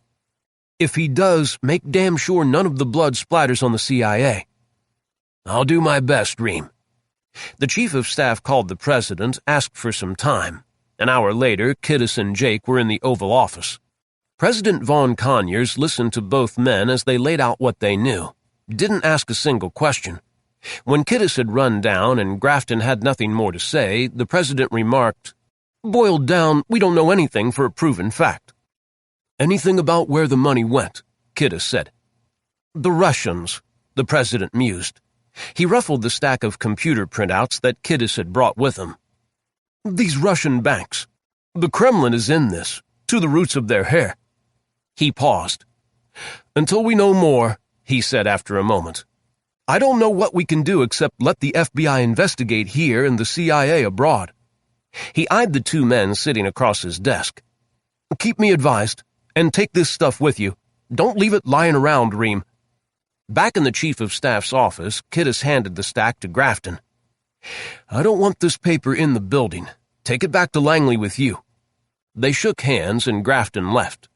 If he does, make damn sure none of the blood splatters on the CIA. I'll do my best, Reem. The chief of staff called the president, asked for some time. An hour later, Kittis and Jake were in the Oval Office. President Vaughn Conyers listened to both men as they laid out what they knew. Didn't ask a single question. When Kittis had run down and Grafton had nothing more to say, the president remarked, Boiled down, we don't know anything for a proven fact. Anything about where the money went, Kittis said. The Russians, the president mused. He ruffled the stack of computer printouts that Kittis had brought with him. These Russian banks. The Kremlin is in this, to the roots of their hair. He paused. Until we know more, he said after a moment. I don't know what we can do except let the FBI investigate here and the CIA abroad. He eyed the two men sitting across his desk. Keep me advised, and take this stuff with you. Don't leave it lying around, Reem. Back in the chief of staff's office, Kittis handed the stack to Grafton. I don't want this paper in the building. Take it back to Langley with you. They shook hands and Grafton left.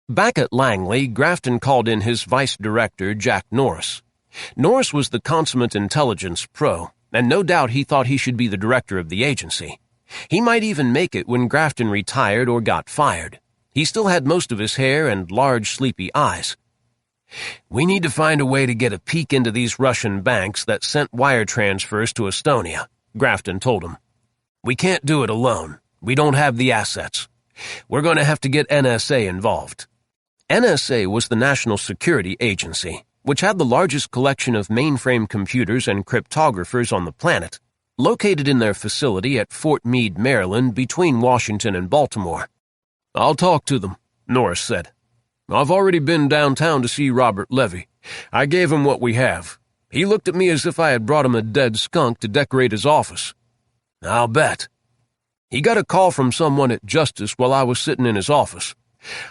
Back at Langley, Grafton called in his vice director, Jack Norris. Norris was the consummate intelligence pro, and no doubt he thought he should be the director of the agency. He might even make it when Grafton retired or got fired. He still had most of his hair and large, sleepy eyes. "We need to find a way to get a peek into these Russian banks that sent wire transfers to Estonia," Grafton told him. "We can't do it alone. We don't have the assets. We're going to have to get NSA involved." NSA was the National Security Agency, which had the largest collection of mainframe computers and cryptographers on the planet, located in their facility at Fort Meade, Maryland, between Washington and Baltimore. "I'll talk to them," Norris said. "I've already been downtown to see Robert Levy. I gave him what we have. He looked at me as if I had brought him a dead skunk to decorate his office." "I'll bet." "He got a call from someone at Justice while I was sitting in his office.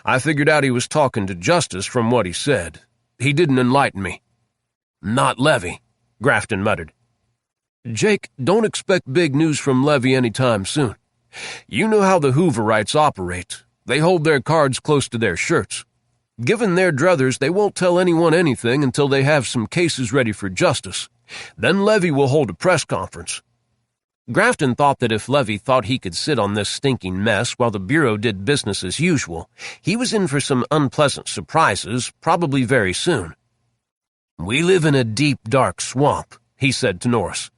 I figured out he was talking to Justice from what he said. He didn't enlighten me." "Not Levy," Grafton muttered. "Jake, don't expect big news from Levy anytime soon. You know how the Hooverites operate. They hold their cards close to their shirts. Given their druthers, they won't tell anyone anything until they have some cases ready for Justice. Then Levy will hold a press conference." Grafton thought that if Levy thought he could sit on this stinking mess while the Bureau did business as usual, he was in for some unpleasant surprises, probably very soon. "We live in a deep, dark swamp," he said to Norris.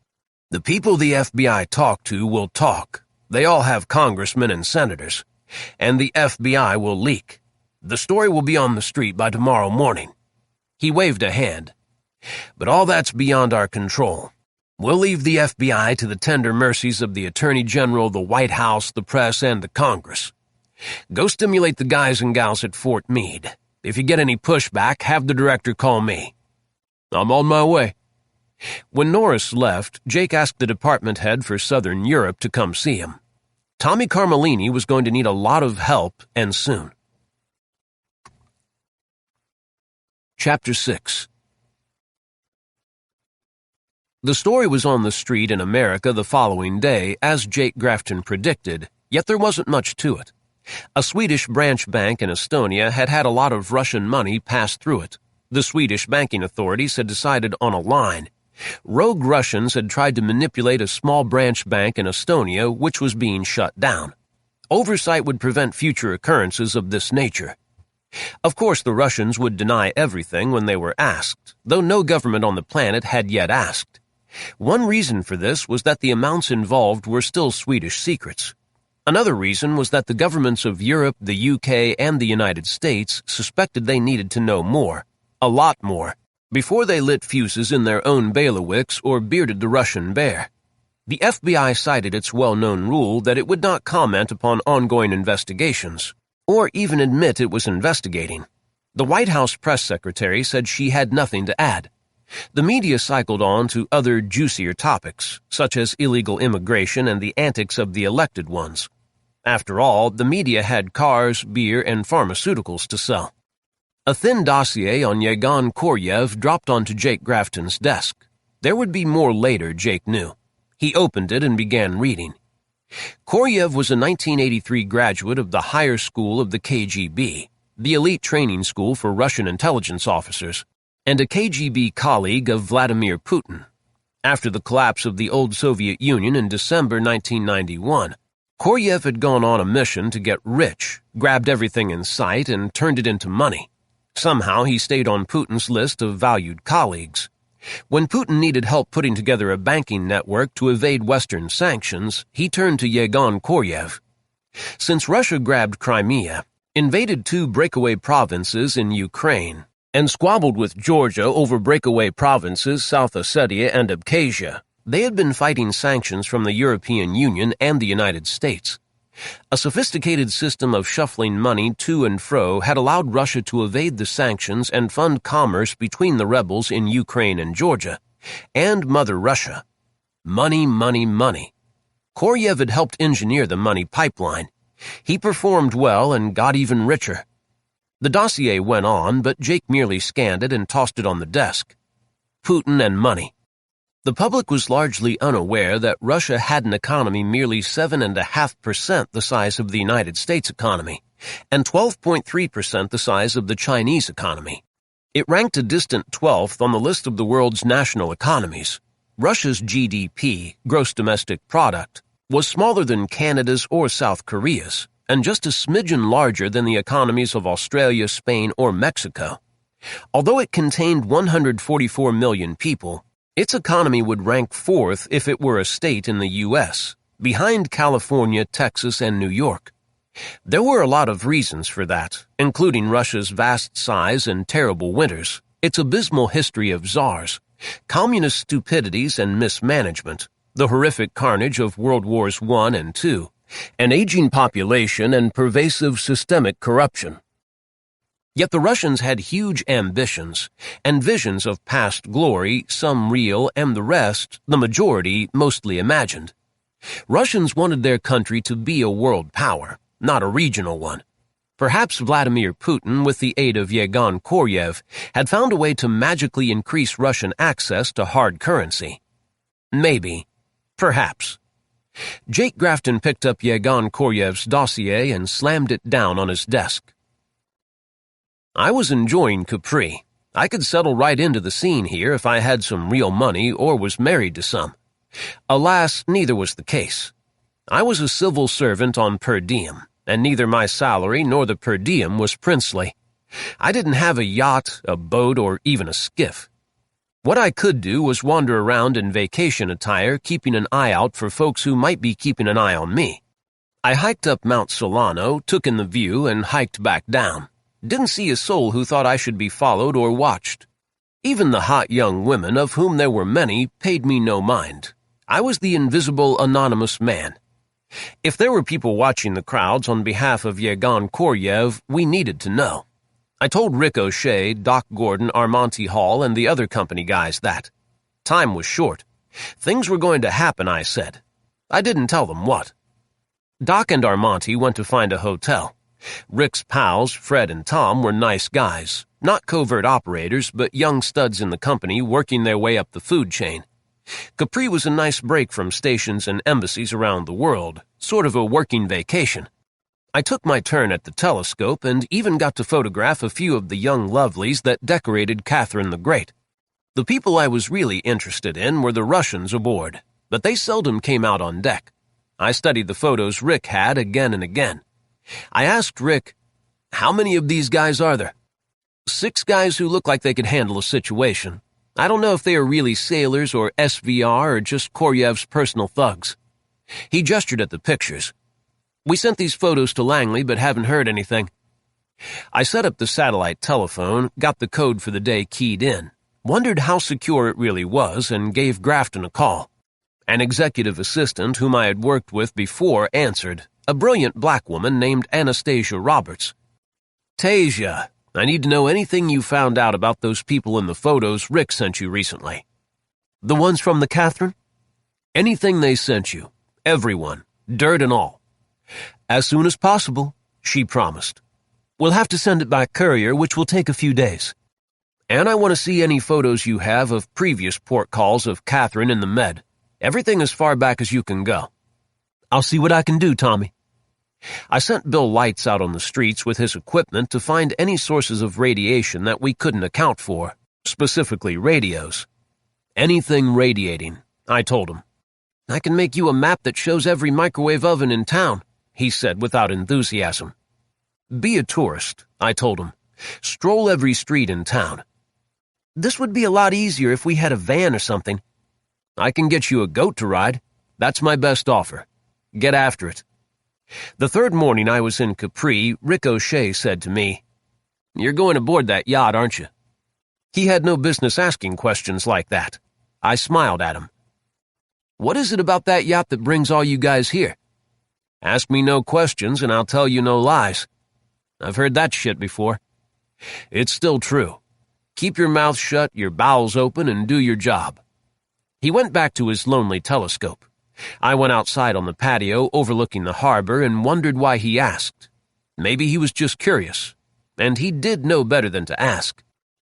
"The people the FBI talk to will talk. They all have congressmen and senators. And the FBI will leak. The story will be on the street by tomorrow morning." He waved a hand. "But all that's beyond our control. We'll leave the FBI to the tender mercies of the Attorney General, the White House, the press, and the Congress. Go stimulate the guys and gals at Fort Meade. If you get any pushback, have the director call me." "I'm on my way." When Norris left, Jake asked the department head for Southern Europe to come see him. Tommy Carmellini was going to need a lot of help, and soon. Chapter 6. The story was on the street in America the following day, as Jake Grafton predicted, yet there wasn't much to it. A Swedish branch bank in Estonia had had a lot of Russian money pass through it. The Swedish banking authorities had decided on a line. Rogue Russians had tried to manipulate a small branch bank in Estonia, which was being shut down. Oversight would prevent future occurrences of this nature. Of course, the Russians would deny everything when they were asked, though no government on the planet had yet asked. One reason for this was that the amounts involved were still Swedish secrets. Another reason was that the governments of Europe, the UK, and the United States suspected they needed to know more, a lot more, before they lit fuses in their own bailiwicks or bearded the Russian bear. The FBI cited its well-known rule that it would not comment upon ongoing investigations, or even admit it was investigating. The White House press secretary said she had nothing to add. The media cycled on to other juicier topics, such as illegal immigration and the antics of the elected ones. After all, the media had cars, beer, and pharmaceuticals to sell. A thin dossier on Yegor Koryev dropped onto Jake Grafton's desk. There would be more later, Jake knew. He opened it and began reading. Koryev was a 1983 graduate of the Higher School of the KGB, the elite training school for Russian intelligence officers, and a KGB colleague of Vladimir Putin. After the collapse of the old Soviet Union in December 1991, Koryev had gone on a mission to get rich, grabbed everything in sight, and turned it into money. Somehow he stayed on Putin's list of valued colleagues. When Putin needed help putting together a banking network to evade Western sanctions, he turned to Yegor Koryev. Since Russia grabbed Crimea, invaded 2 breakaway provinces in Ukraine, and squabbled with Georgia over breakaway provinces South Ossetia and Abkhazia, they had been fighting sanctions from the European Union and the United States. A sophisticated system of shuffling money to and fro had allowed Russia to evade the sanctions and fund commerce between the rebels in Ukraine and Georgia, and Mother Russia. Money, money, money. Koryev had helped engineer the money pipeline. He performed well and got even richer. The dossier went on, but Jake merely scanned it and tossed it on the desk. Putin and money. The public was largely unaware that Russia had an economy merely 7.5% the size of the United States economy, and 12.3% the size of the Chinese economy. It ranked a distant 12th on the list of the world's national economies. Russia's GDP, gross domestic product, was smaller than Canada's or South Korea's, and just a smidgen larger than the economies of Australia, Spain, or Mexico. Although it contained 144 million people, its economy would rank fourth if it were a state in the U.S., behind California, Texas, and New York. There were a lot of reasons for that, including Russia's vast size and terrible winters, its abysmal history of czars, communist stupidities and mismanagement, the horrific carnage of World Wars I and II, an aging population and pervasive systemic corruption. Yet the Russians had huge ambitions and visions of past glory, some real and the rest, the majority, mostly imagined. Russians wanted their country to be a world power, not a regional one. Perhaps Vladimir Putin, with the aid of Yevgeny Koryev, had found a way to magically increase Russian access to hard currency. Maybe. Perhaps. Jake Grafton picked up Yevgeny Koryev's dossier and slammed it down on his desk. I was enjoying Capri. I could settle right into the scene here if I had some real money or was married to some. Alas, neither was the case. I was a civil servant on per diem, and neither my salary nor the per diem was princely. I didn't have a yacht, a boat, or even a skiff. What I could do was wander around in vacation attire, keeping an eye out for folks who might be keeping an eye on me. I hiked up Mount Solano, took in the view, and hiked back down. Didn't see a soul who thought I should be followed or watched. Even the hot young women, of whom there were many, paid me no mind. I was the invisible, anonymous man. If there were people watching the crowds on behalf of Yevgeny Koryev, we needed to know. I told Rick O'Shea, Doc Gordon, Armonte Hall, and the other company guys that. Time was short. Things were going to happen, I said. I didn't tell them what. Doc and Armonte went to find a hotel. Rick's pals, Fred and Tom, were nice guys, not covert operators, but young studs in the company working their way up the food chain. Capri was a nice break from stations and embassies around the world, sort of a working vacation. I took my turn at the telescope and even got to photograph a few of the young lovelies that decorated Catherine the Great. The people I was really interested in were the Russians aboard, but they seldom came out on deck. I studied the photos Rick had again and again. I asked Rick, "How many of these guys are there?" 6 guys who look like they could handle a situation. I don't know if they are really sailors or SVR or just Koryev's personal thugs. He gestured at the pictures. We sent these photos to Langley but haven't heard anything. I set up the satellite telephone, got the code for the day keyed in, wondered how secure it really was, and gave Grafton a call. An executive assistant whom I had worked with before answered, a brilliant black woman named Anastasia Roberts. "Tasia, I need to know anything you found out about those people in the photos Rick sent you recently." "The ones from the Catherine?" "Anything they sent you. Everyone. Dirt and all." "As soon as possible," she promised. "We'll have to send it by courier, which will take a few days. And I want to see any photos you have of previous port calls of Catherine in the Med. Everything as far back as you can go." "I'll see what I can do, Tommy." I sent Bill Lights out on the streets with his equipment to find any sources of radiation that we couldn't account for, specifically radios. "Anything radiating," I told him. "I can make you a map that shows every microwave oven in town," he said without enthusiasm. "Be a tourist," I told him. "Stroll every street in town." "This would be a lot easier if we had a van or something." "I can get you a goat to ride. That's my best offer. Get after it." The third morning I was in Capri, Rick O'Shea said to me, "You're going aboard that yacht, aren't you?" He had no business asking questions like that. I smiled at him. "What is it about that yacht that brings all you guys here?" "Ask me no questions and I'll tell you no lies." I've heard that shit before. It's still true. Keep your mouth shut, your bowels open, and do your job. He went back to his lonely telescope. I went outside on the patio overlooking the harbor and wondered why he asked. Maybe he was just curious. And he did know better than to ask.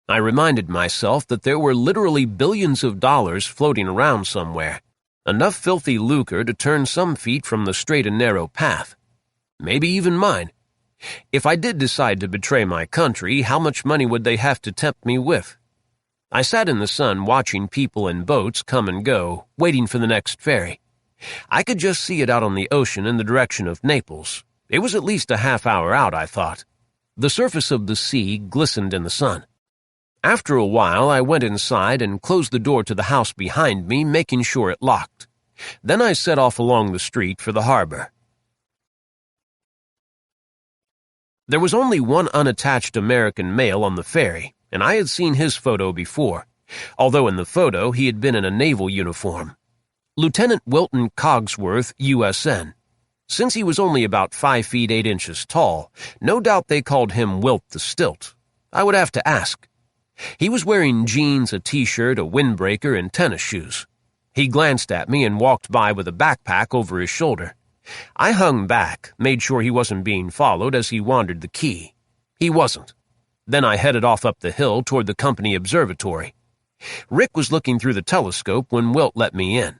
I reminded myself that there were literally billions of dollars floating around somewhere, enough filthy lucre to turn some feet from the straight and narrow path. Maybe even mine. If I did decide to betray my country, how much money would they have to tempt me with? I sat in the sun watching people and boats come and go, waiting for the next ferry. I could just see it out on the ocean in the direction of Naples. It was at least a half-hour out, I thought. The surface of the sea glistened in the sun. After a while, I went inside and closed the door to the house behind me, making sure it locked. Then I set off along the street for the harbor. There was only one unattached American male on the ferry, and I had seen his photo before, although in the photo he had been in a naval uniform. Lieutenant Wilton Cogsworth, USN. Since he was only about 5 feet 8 inches tall, no doubt they called him Wilt the Stilt. I would have to ask. He was wearing jeans, a t-shirt, a windbreaker, and tennis shoes. He glanced at me and walked by with a backpack over his shoulder. I hung back, made sure he wasn't being followed as he wandered the quay. He wasn't. Then I headed off up the hill toward the company observatory. Rick was looking through the telescope when Wilt let me in.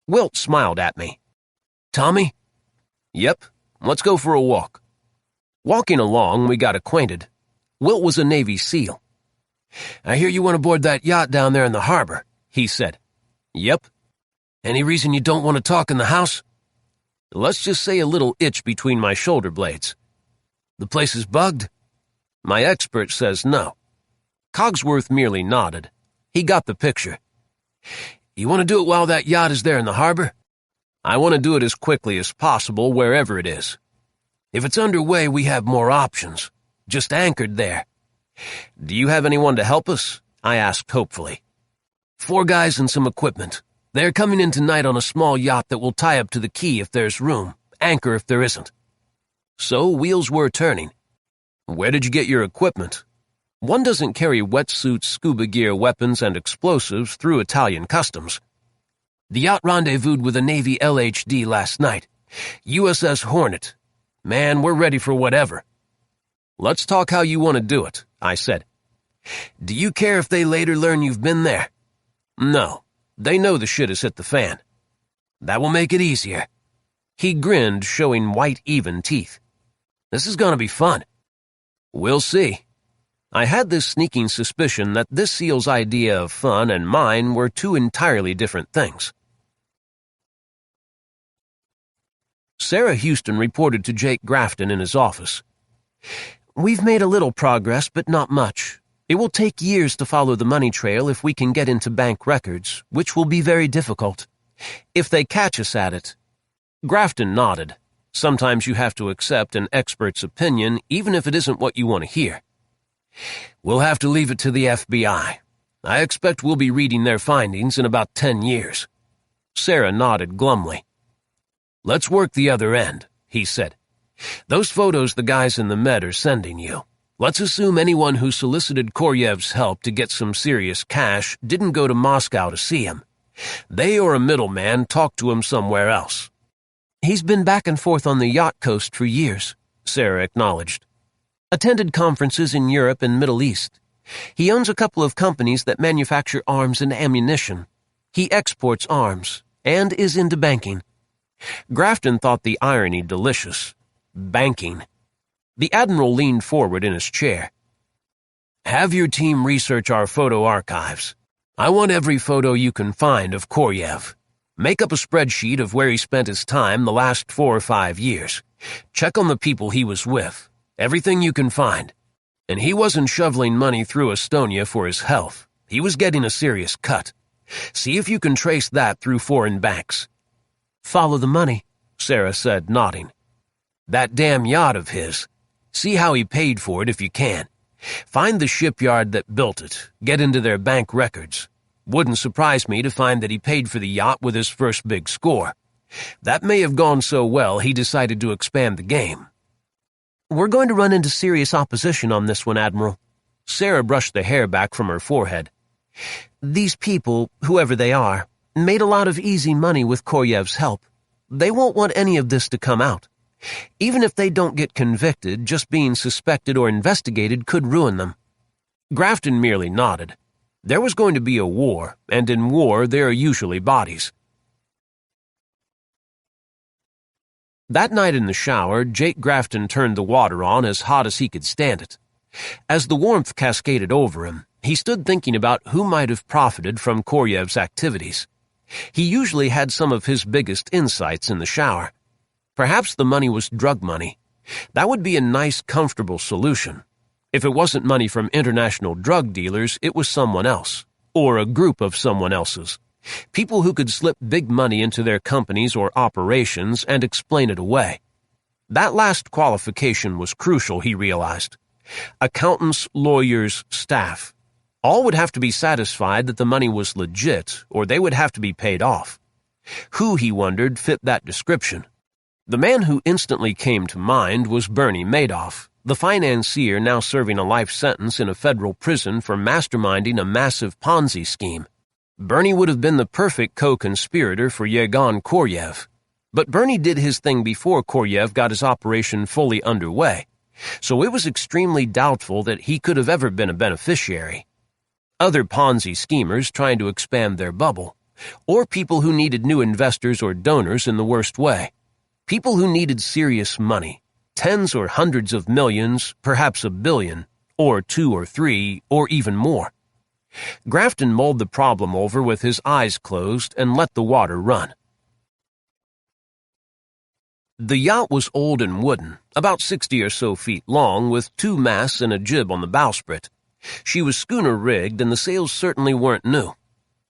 Wilt smiled at me. "Tommy?" "Yep, let's go for a walk." Walking along, we got acquainted. Wilt was a Navy SEAL. "I hear you want to board that yacht down there in the harbor," he said. "Yep." "Any reason you don't want to talk in the house?" "Let's just say a little itch between my shoulder blades." "The place is bugged?" "My expert says no." Cogsworth merely nodded. He got the picture. "You want to do it while that yacht is there in the harbor?" "I want to do it as quickly as possible wherever it is." "If it's underway, we have more options. Just anchored there." "Do you have anyone to help us?" I asked hopefully. 4 guys and some equipment. They're coming in tonight on a small yacht that will tie up to the quay if there's room, anchor if there isn't. So wheels were turning. "Where did you get your equipment?" One doesn't carry wetsuits, scuba gear, weapons, and explosives through Italian customs. "The yacht rendezvoused with a Navy LHD last night. USS Hornet. Man, we're ready for whatever." "Let's talk how you want to do it," I said. "Do you care if they later learn you've been there?" "No. They know the shit has hit the fan." "That will make it easier." He grinned, showing white, even teeth. "This is gonna be fun." "We'll see." I had this sneaking suspicion that this SEAL's idea of fun and mine were 2 entirely different things. Sarah Houston reported to Jake Grafton in his office. "We've made a little progress, but not much. It will take years to follow the money trail if we can get into bank records, which will be very difficult. If they catch us at it." Grafton nodded. Sometimes you have to accept an expert's opinion, even if it isn't what you want to hear. "We'll have to leave it to the FBI. I expect we'll be reading their findings in about 10 years. Sarah nodded glumly. "Let's work the other end," he said. "Those photos the guys in the Med are sending you. Let's assume anyone who solicited Koryev's help to get some serious cash didn't go to Moscow to see him. They or a middleman talked to him somewhere else." "He's been back and forth on the yacht coast for years," Sarah acknowledged. "Attended conferences in Europe and Middle East. He owns a couple of companies that manufacture arms and ammunition. He exports arms and is into banking." Grafton thought the irony delicious. Banking. The Admiral leaned forward in his chair. "Have your team research our photo archives. I want every photo you can find of Koryev. Make up a spreadsheet of where he spent his time the last 4 or 5 years. Check on the people he was with. Everything you can find. And he wasn't shoveling money through Estonia for his health. He was getting a serious cut. See if you can trace that through foreign banks." "Follow the money," Sarah said, nodding. "That damn yacht of his. See how he paid for it if you can. Find the shipyard that built it. Get into their bank records. Wouldn't surprise me to find that he paid for the yacht with his first big score. That may have gone so well he decided to expand the game." "We're going to run into serious opposition on this one, Admiral." Sarah brushed the hair back from her forehead. "These people, whoever they are, made a lot of easy money with Koryev's help. They won't want any of this to come out. Even if they don't get convicted, just being suspected or investigated could ruin them." Grafton merely nodded. There was going to be a war, and in war there are usually bodies. That night in the shower, Jake Grafton turned the water on as hot as he could stand it. As the warmth cascaded over him, he stood thinking about who might have profited from Koryev's activities. He usually had some of his biggest insights in the shower. Perhaps the money was drug money. That would be a nice, comfortable solution. If it wasn't money from international drug dealers, it was someone else, or a group of someone else's. People who could slip big money into their companies or operations and explain it away. That last qualification was crucial, he realized. Accountants, lawyers, staff. All would have to be satisfied that the money was legit, or they would have to be paid off. Who, he wondered, fit that description? The man who instantly came to mind was Bernie Madoff, the financier now serving a life sentence in a federal prison for masterminding a massive Ponzi scheme. Bernie would have been the perfect co-conspirator for Yevgeny Koryev. But Bernie did his thing before Koryev got his operation fully underway, so it was extremely doubtful that he could have ever been a beneficiary. Other Ponzi schemers trying to expand their bubble, or people who needed new investors or donors in the worst way. People who needed serious money, tens or hundreds of millions, perhaps $1 billion, or 2 or 3, or even more. Grafton mulled the problem over with his eyes closed and let the water run. The yacht was old and wooden, about 60 or so feet long, with 2 masts and a jib on the bowsprit. She was schooner-rigged, and the sails certainly weren't new.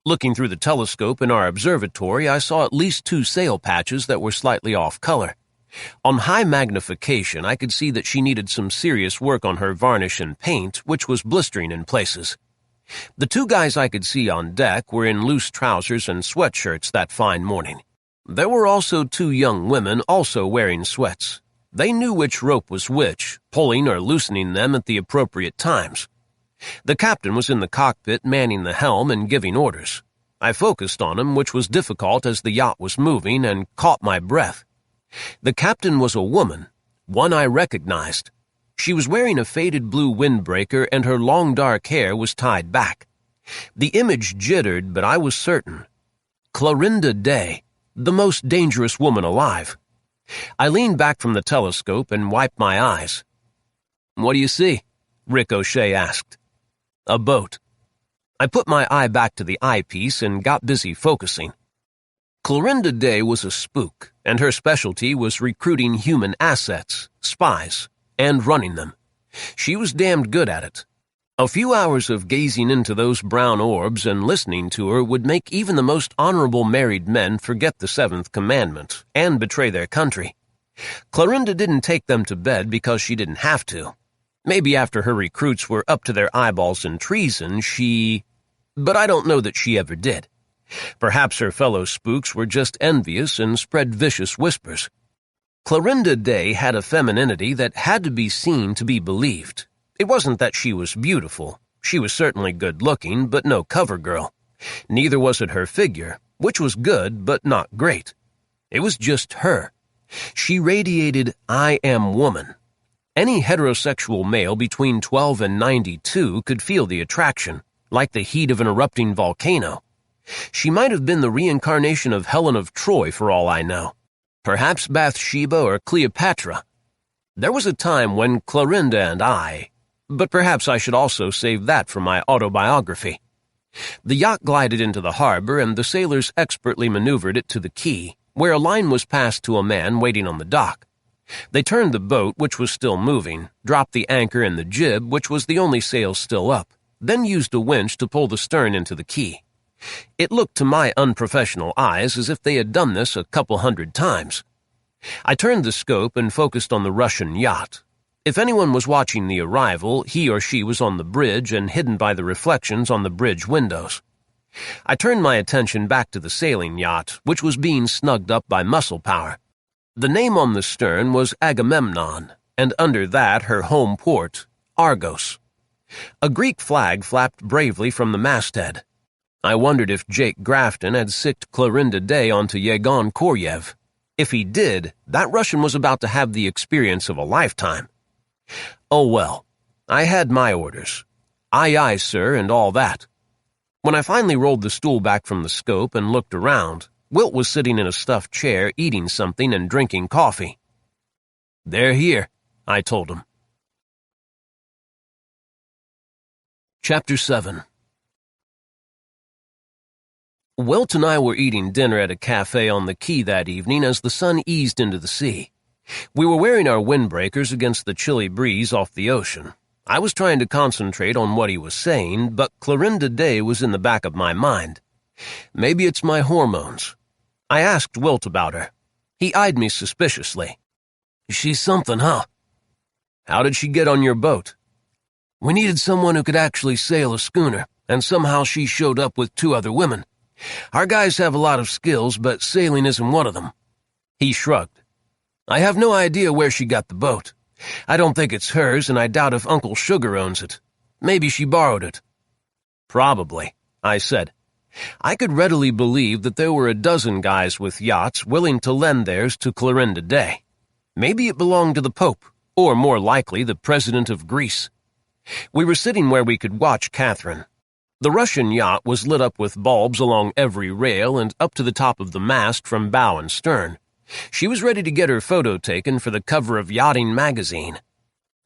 Looking through the telescope in our observatory, I saw at least 2 sail patches that were slightly off color. On high magnification, I could see that she needed some serious work on her varnish and paint, which was blistering in places. The 2 guys I could see on deck were in loose trousers and sweatshirts that fine morning. There were also 2 young women also wearing sweats. They knew which rope was which, pulling or loosening them at the appropriate times. The captain was in the cockpit manning the helm and giving orders. I focused on him, which was difficult as the yacht was moving, and caught my breath. The captain was a woman, one I recognized. She was wearing a faded blue windbreaker and her long dark hair was tied back. The image jittered, but I was certain. Clorinda Day, the most dangerous woman alive. I leaned back from the telescope and wiped my eyes. "What do you see?" Rick O'Shea asked. "A boat." I put my eye back to the eyepiece and got busy focusing. Clorinda Day was a spook, and her specialty was recruiting human assets, spies, and running them. She was damned good at it. A few hours of gazing into those brown orbs and listening to her would make even the most honorable married men forget the 7th commandment and betray their country. Clorinda didn't take them to bed because she didn't have to. Maybe after her recruits were up to their eyeballs in treason, but I don't know that she ever did. Perhaps her fellow spooks were just envious and spread vicious whispers. Clorinda Day had a femininity that had to be seen to be believed. It wasn't that she was beautiful. She was certainly good-looking, but no cover girl. Neither was it her figure, which was good but not great. It was just her. She radiated, "I am woman." Any heterosexual male between 12 and 92 could feel the attraction, like the heat of an erupting volcano. She might have been the reincarnation of Helen of Troy for all I know. Perhaps Bathsheba or Cleopatra. There was a time when Clorinda and but perhaps I should also save that for my autobiography. The yacht glided into the harbor and the sailors expertly maneuvered it to the quay, where a line was passed to a man waiting on the dock. They turned the boat, which was still moving, dropped the anchor and the jib, which was the only sail still up, then used a winch to pull the stern into the quay. It looked to my unprofessional eyes as if they had done this a couple 100 times. I turned the scope and focused on the Russian yacht. If anyone was watching the arrival, he or she was on the bridge and hidden by the reflections on the bridge windows. I turned my attention back to the sailing yacht, which was being snugged up by muscle power. The name on the stern was Agamemnon, and under that her home port, Argos. A Greek flag flapped bravely from the masthead. I wondered if Jake Grafton had sicked Clorinda Day onto Yevgeny Koryev. If he did, that Russian was about to have the experience of a lifetime. Oh well, I had my orders. "Aye, aye, sir," and all that. When I finally rolled the stool back from the scope and looked around, Wilt was sitting in a stuffed chair eating something and drinking coffee. "They're here," I told him. Chapter 7. Wilt and I were eating dinner at a cafe on the quay that evening as the sun eased into the sea. We were wearing our windbreakers against the chilly breeze off the ocean. I was trying to concentrate on what he was saying, but Clorinda Day was in the back of my mind. Maybe it's my hormones. I asked Wilt about her. He eyed me suspiciously. "She's something, huh?" "How did she get on your boat?" "We needed someone who could actually sail a schooner, and somehow she showed up with 2 other women. Our guys have a lot of skills, but sailing isn't one of them." He shrugged. "I have no idea where she got the boat. I don't think it's hers, and I doubt if Uncle Sugar owns it. Maybe she borrowed it." "Probably," I said. I could readily believe that there were a dozen guys with yachts willing to lend theirs to Clorinda Day. Maybe it belonged to the Pope, or more likely the President of Greece. We were sitting where we could watch Catherine. The Russian yacht was lit up with bulbs along every rail and up to the top of the mast from bow and stern. She was ready to get her photo taken for the cover of Yachting magazine.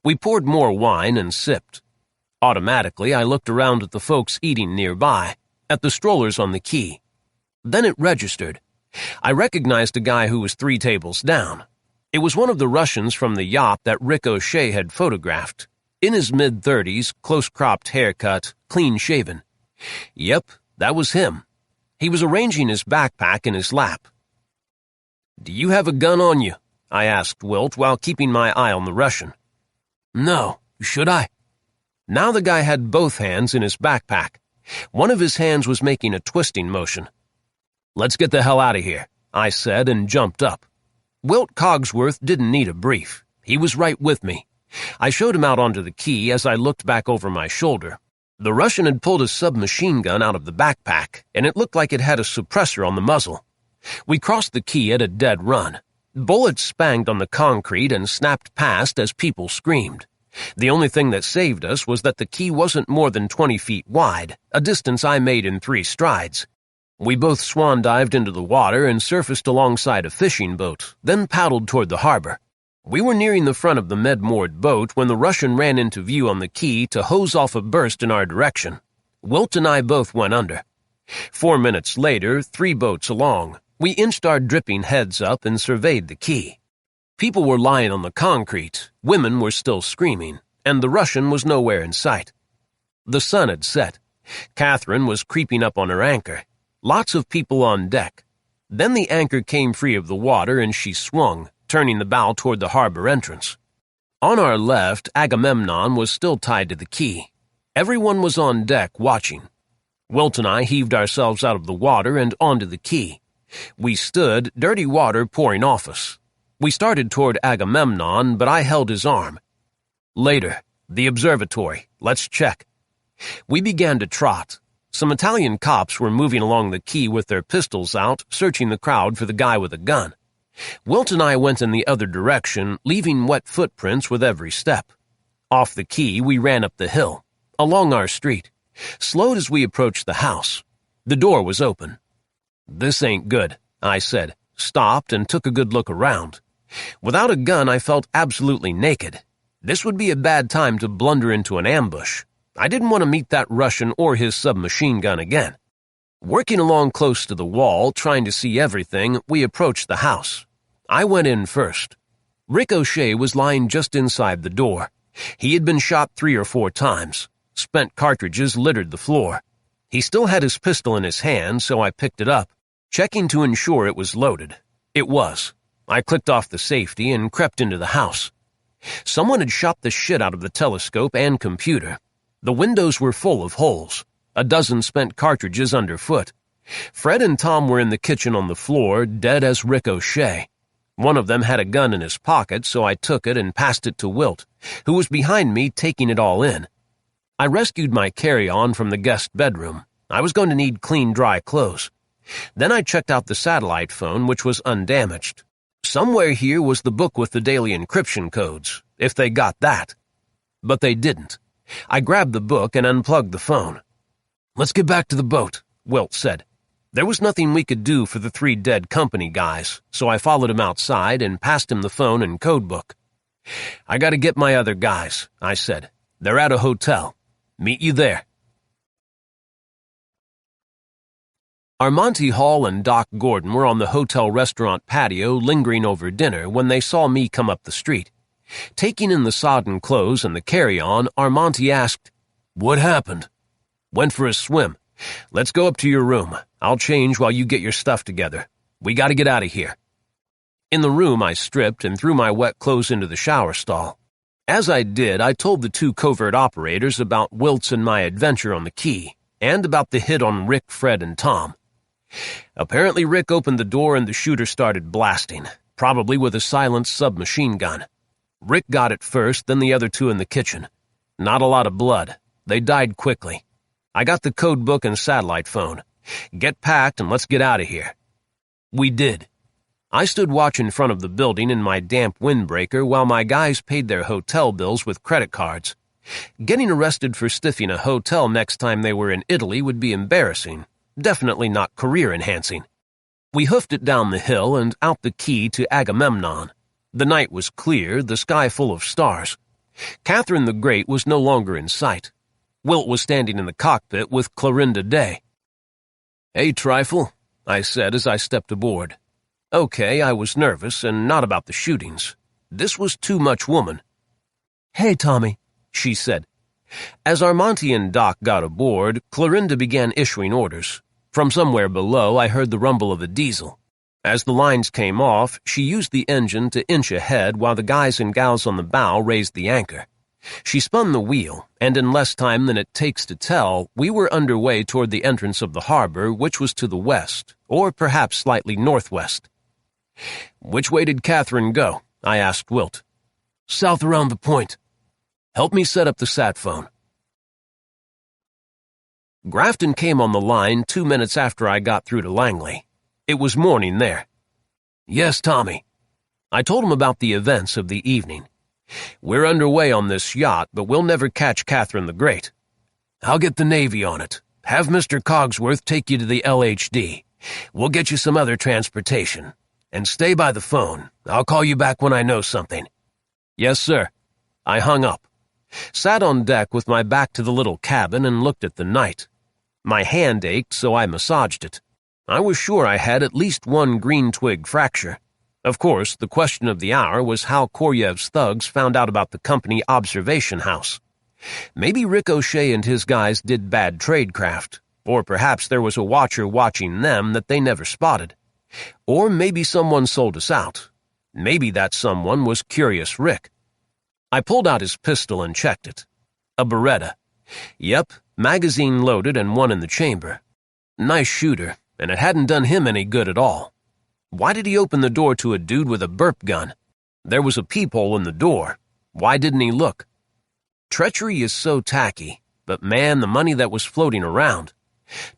We poured more wine and sipped. Automatically, I looked around at the folks eating nearby, at the strollers on the quay. Then it registered. I recognized a guy who was 3 tables down. It was one of the Russians from the yacht that Rick O'Shea had photographed. In his mid-30s, close-cropped haircut, clean-shaven. Yep, that was him. He was arranging his backpack in his lap. "Do you have a gun on you?" I asked Wilt while keeping my eye on the Russian. "No, should I?" Now the guy had both hands in his backpack. One of his hands was making a twisting motion. "Let's get the hell out of here," I said and jumped up. Wilt Cogsworth didn't need a brief. He was right with me. I showed him out onto the quay as I looked back over my shoulder. The Russian had pulled a submachine gun out of the backpack, and it looked like it had a suppressor on the muzzle. We crossed the quay at a dead run. Bullets spanged on the concrete and snapped past as people screamed. The only thing that saved us was that the quay wasn't more than 20 feet wide, a distance I made in 3 strides. We both swan-dived into the water and surfaced alongside a fishing boat, then paddled toward the harbor. We were nearing the front of the med-moored boat when the Russian ran into view on the quay to hose off a burst in our direction. Wilt and I both went under. 4 minutes later, 3 boats along, we inched our dripping heads up and surveyed the quay. People were lying on the concrete, women were still screaming, and the Russian was nowhere in sight. The sun had set. Catherine was creeping up on her anchor. Lots of people on deck. Then the anchor came free of the water and she swung, turning the bow toward the harbor entrance. On our left, Agamemnon was still tied to the quay. Everyone was on deck watching. Wilt and I heaved ourselves out of the water and onto the quay. We stood, dirty water pouring off us. We started toward Agamemnon, but I held his arm. "Later, the observatory. Let's check." We began to trot. Some Italian cops were moving along the quay with their pistols out, searching the crowd for the guy with a gun. Wilt and I went in the other direction, leaving wet footprints with every step. Off the quay, we ran up the hill, along our street, slowed as we approached the house. The door was open. "This ain't good," I said, stopped and took a good look around. Without a gun, I felt absolutely naked. This would be a bad time to blunder into an ambush. I didn't want to meet that Russian or his submachine gun again. Working along close to the wall, trying to see everything, we approached the house. I went in first. Rick O'Shea was lying just inside the door. He had been shot 3 or 4 times. Spent cartridges littered the floor. He still had his pistol in his hand, so I picked it up, checking to ensure it was loaded. It was. I clicked off the safety and crept into the house. Someone had shot the shit out of the telescope and computer. The windows were full of holes. A dozen spent cartridges underfoot. Fred and Tom were in the kitchen on the floor, dead as Rick O'Shea. One of them had a gun in his pocket, so I took it and passed it to Wilt, who was behind me taking it all in. I rescued my carry-on from the guest bedroom. I was going to need clean, dry clothes. Then I checked out the satellite phone, which was undamaged. Somewhere here was the book with the daily encryption codes, if they got that. But they didn't. I grabbed the book and unplugged the phone. "Let's get back to the boat," Wilt said. There was nothing we could do for the 3 dead company guys, so I followed him outside and passed him the phone and codebook. "I gotta get my other guys," I said. "They're at a hotel. Meet you there." Armonte Hall and Doc Gordon were on the hotel restaurant patio lingering over dinner when they saw me come up the street. Taking in the sodden clothes and the carry-on, Armonte asked, "What happened?" "Went for a swim. Let's go up to your room. I'll change while you get your stuff together. We gotta get out of here." In the room, I stripped and threw my wet clothes into the shower stall. As I did, I told the 2 covert operators about Wilt's and my adventure on the quay, and about the hit on Rick, Fred, and Tom. Apparently Rick opened the door and the shooter started blasting, probably with a silenced submachine gun. Rick got it first, then the other 2 in the kitchen. Not a lot of blood. They died quickly. I got the code book and satellite phone. "Get packed and let's get out of here." We did. I stood watch in front of the building in my damp windbreaker while my guys paid their hotel bills with credit cards. Getting arrested for stiffing a hotel next time they were in Italy would be embarrassing. Definitely not career-enhancing. We hoofed it down the hill and out the quay to Agamemnon. The night was clear, the sky full of stars. Catherine the Great was no longer in sight. Wilt was standing in the cockpit with Clorinda Day. "Hey, Trifle," I said as I stepped aboard. Okay, I was nervous and not about the shootings. This was too much woman. "Hey, Tommy," she said. As Armonte and Doc got aboard, Clorinda began issuing orders. From somewhere below, I heard the rumble of a diesel. As the lines came off, she used the engine to inch ahead while the guys and gals on the bow raised the anchor. She spun the wheel, and in less time than it takes to tell, we were underway toward the entrance of the harbor, which was to the west, or perhaps slightly northwest. "Which way did Catherine go?" I asked Wilt. "South around the point. Help me set up the sat phone." Grafton came on the line 2 minutes after I got through to Langley. It was morning there. "Yes, Tommy." I told him about the events of the evening. "We're underway on this yacht, but we'll never catch Catherine the Great. I'll get the Navy on it. Have Mr. Cogsworth take you to the LHD. We'll get you some other transportation. And stay by the phone. I'll call you back when I know something." "Yes, sir." I hung up, sat on deck with my back to the little cabin and looked at the night. My hand ached, so I massaged it. I was sure I had at least 1 green twig fracture. Of course, the question of the hour was how Koryev's thugs found out about the company observation house. Maybe Rick O'Shea and his guys did bad tradecraft, or perhaps there was a watcher watching them that they never spotted. Or maybe someone sold us out. Maybe that someone was Curious Rick. I pulled out his pistol and checked it. A Beretta. Yep, magazine loaded and 1 in the chamber. Nice shooter, and it hadn't done him any good at all. Why did he open the door to a dude with a burp gun? There was a peephole in the door. Why didn't he look? Treachery is so tacky, but man, the money that was floating around.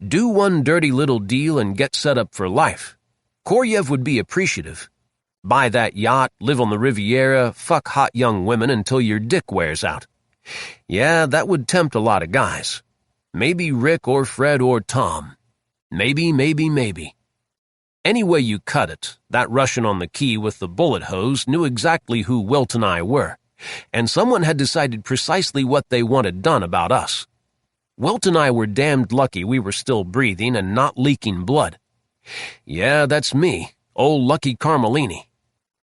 Do one dirty little deal and get set up for life. Koryev would be appreciative. Buy that yacht, live on the Riviera, fuck hot young women until your dick wears out. Yeah, that would tempt a lot of guys. Maybe Rick or Fred or Tom. Maybe. Any way you cut it, that Russian on the quay with the bullet hose knew exactly who Wilt and I were, and someone had decided precisely what they wanted done about us. Wilt and I were damned lucky we were still breathing and not leaking blood. Yeah, that's me, old Lucky Carmellini.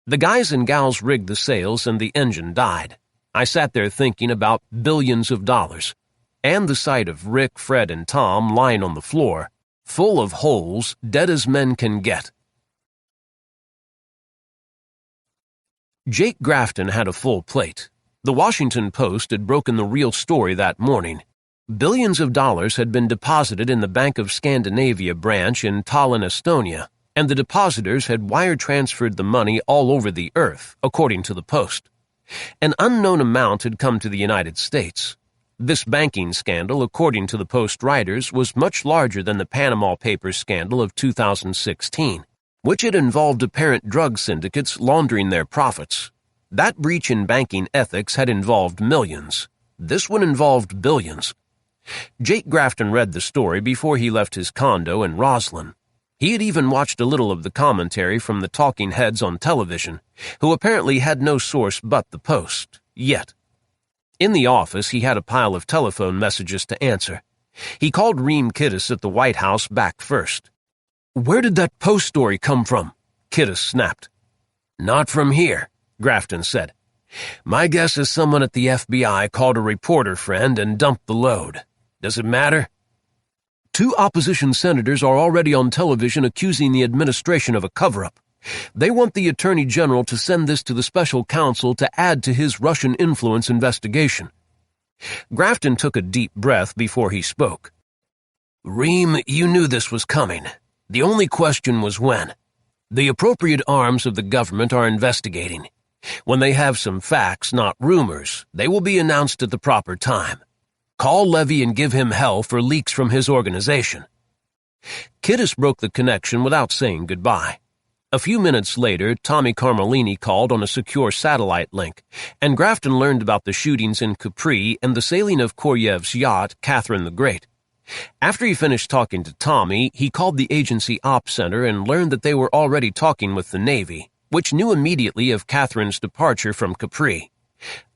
The guys and gals rigged the sails and the engine died. I sat there thinking about billions of dollars, and the sight of Rick, Fred, and Tom lying on the floor, full of holes, dead as men can get. Jake Grafton had a full plate. The Washington Post had broken the real story that morning. Billions of dollars had been deposited in the Bank of Scandinavia branch in Tallinn, Estonia, and the depositors had wire transferred the money all over the earth, according to the Post. An unknown amount had come to the United States. This banking scandal, according to the Post writers, was much larger than the Panama Papers scandal of 2016, which had involved apparent drug syndicates laundering their profits. That breach in banking ethics had involved millions. This one involved billions. Jake Grafton read the story before he left his condo in Roslyn. He had even watched a little of the commentary from the talking heads on television, who apparently had no source but the Post, yet. In the office, he had a pile of telephone messages to answer. He called Reem Kittis at the White House back first. "Where did that Post story come from?" Kittis snapped. "Not from here," Grafton said. "My guess is someone at the FBI called a reporter friend and dumped the load. Does it matter?" "Two opposition senators are already on television accusing the administration of a cover-up. They want the Attorney General to send this to the special counsel to add to his Russian influence investigation." Grafton took a deep breath before he spoke. "Reem, you knew this was coming. The only question was when. The appropriate arms of the government are investigating. When they have some facts, not rumors, they will be announced at the proper time. Call Levy and give him hell for leaks from his organization." Kittis broke the connection without saying goodbye. A few minutes later, Tommy Carmellini called on a secure satellite link, and Grafton learned about the shootings in Capri and the sailing of Koryev's yacht, Catherine the Great. After he finished talking to Tommy, he called the agency ops center and learned that they were already talking with the Navy, which knew immediately of Catherine's departure from Capri.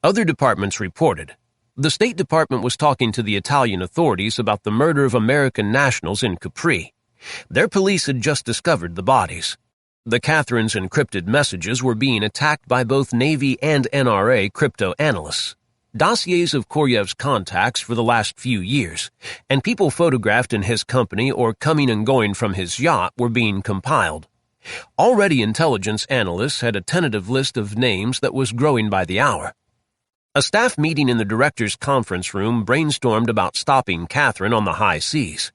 Other departments reported. The State Department was talking to the Italian authorities about the murder of American nationals in Capri. Their police had just discovered the bodies. The Catherine's encrypted messages were being attacked by both Navy and NRA crypto analysts. Dossiers of Koryev's contacts for the last few years, and people photographed in his company or coming and going from his yacht were being compiled. Already intelligence analysts had a tentative list of names that was growing by the hour. A staff meeting in the director's conference room brainstormed about stopping Catherine on the high seas.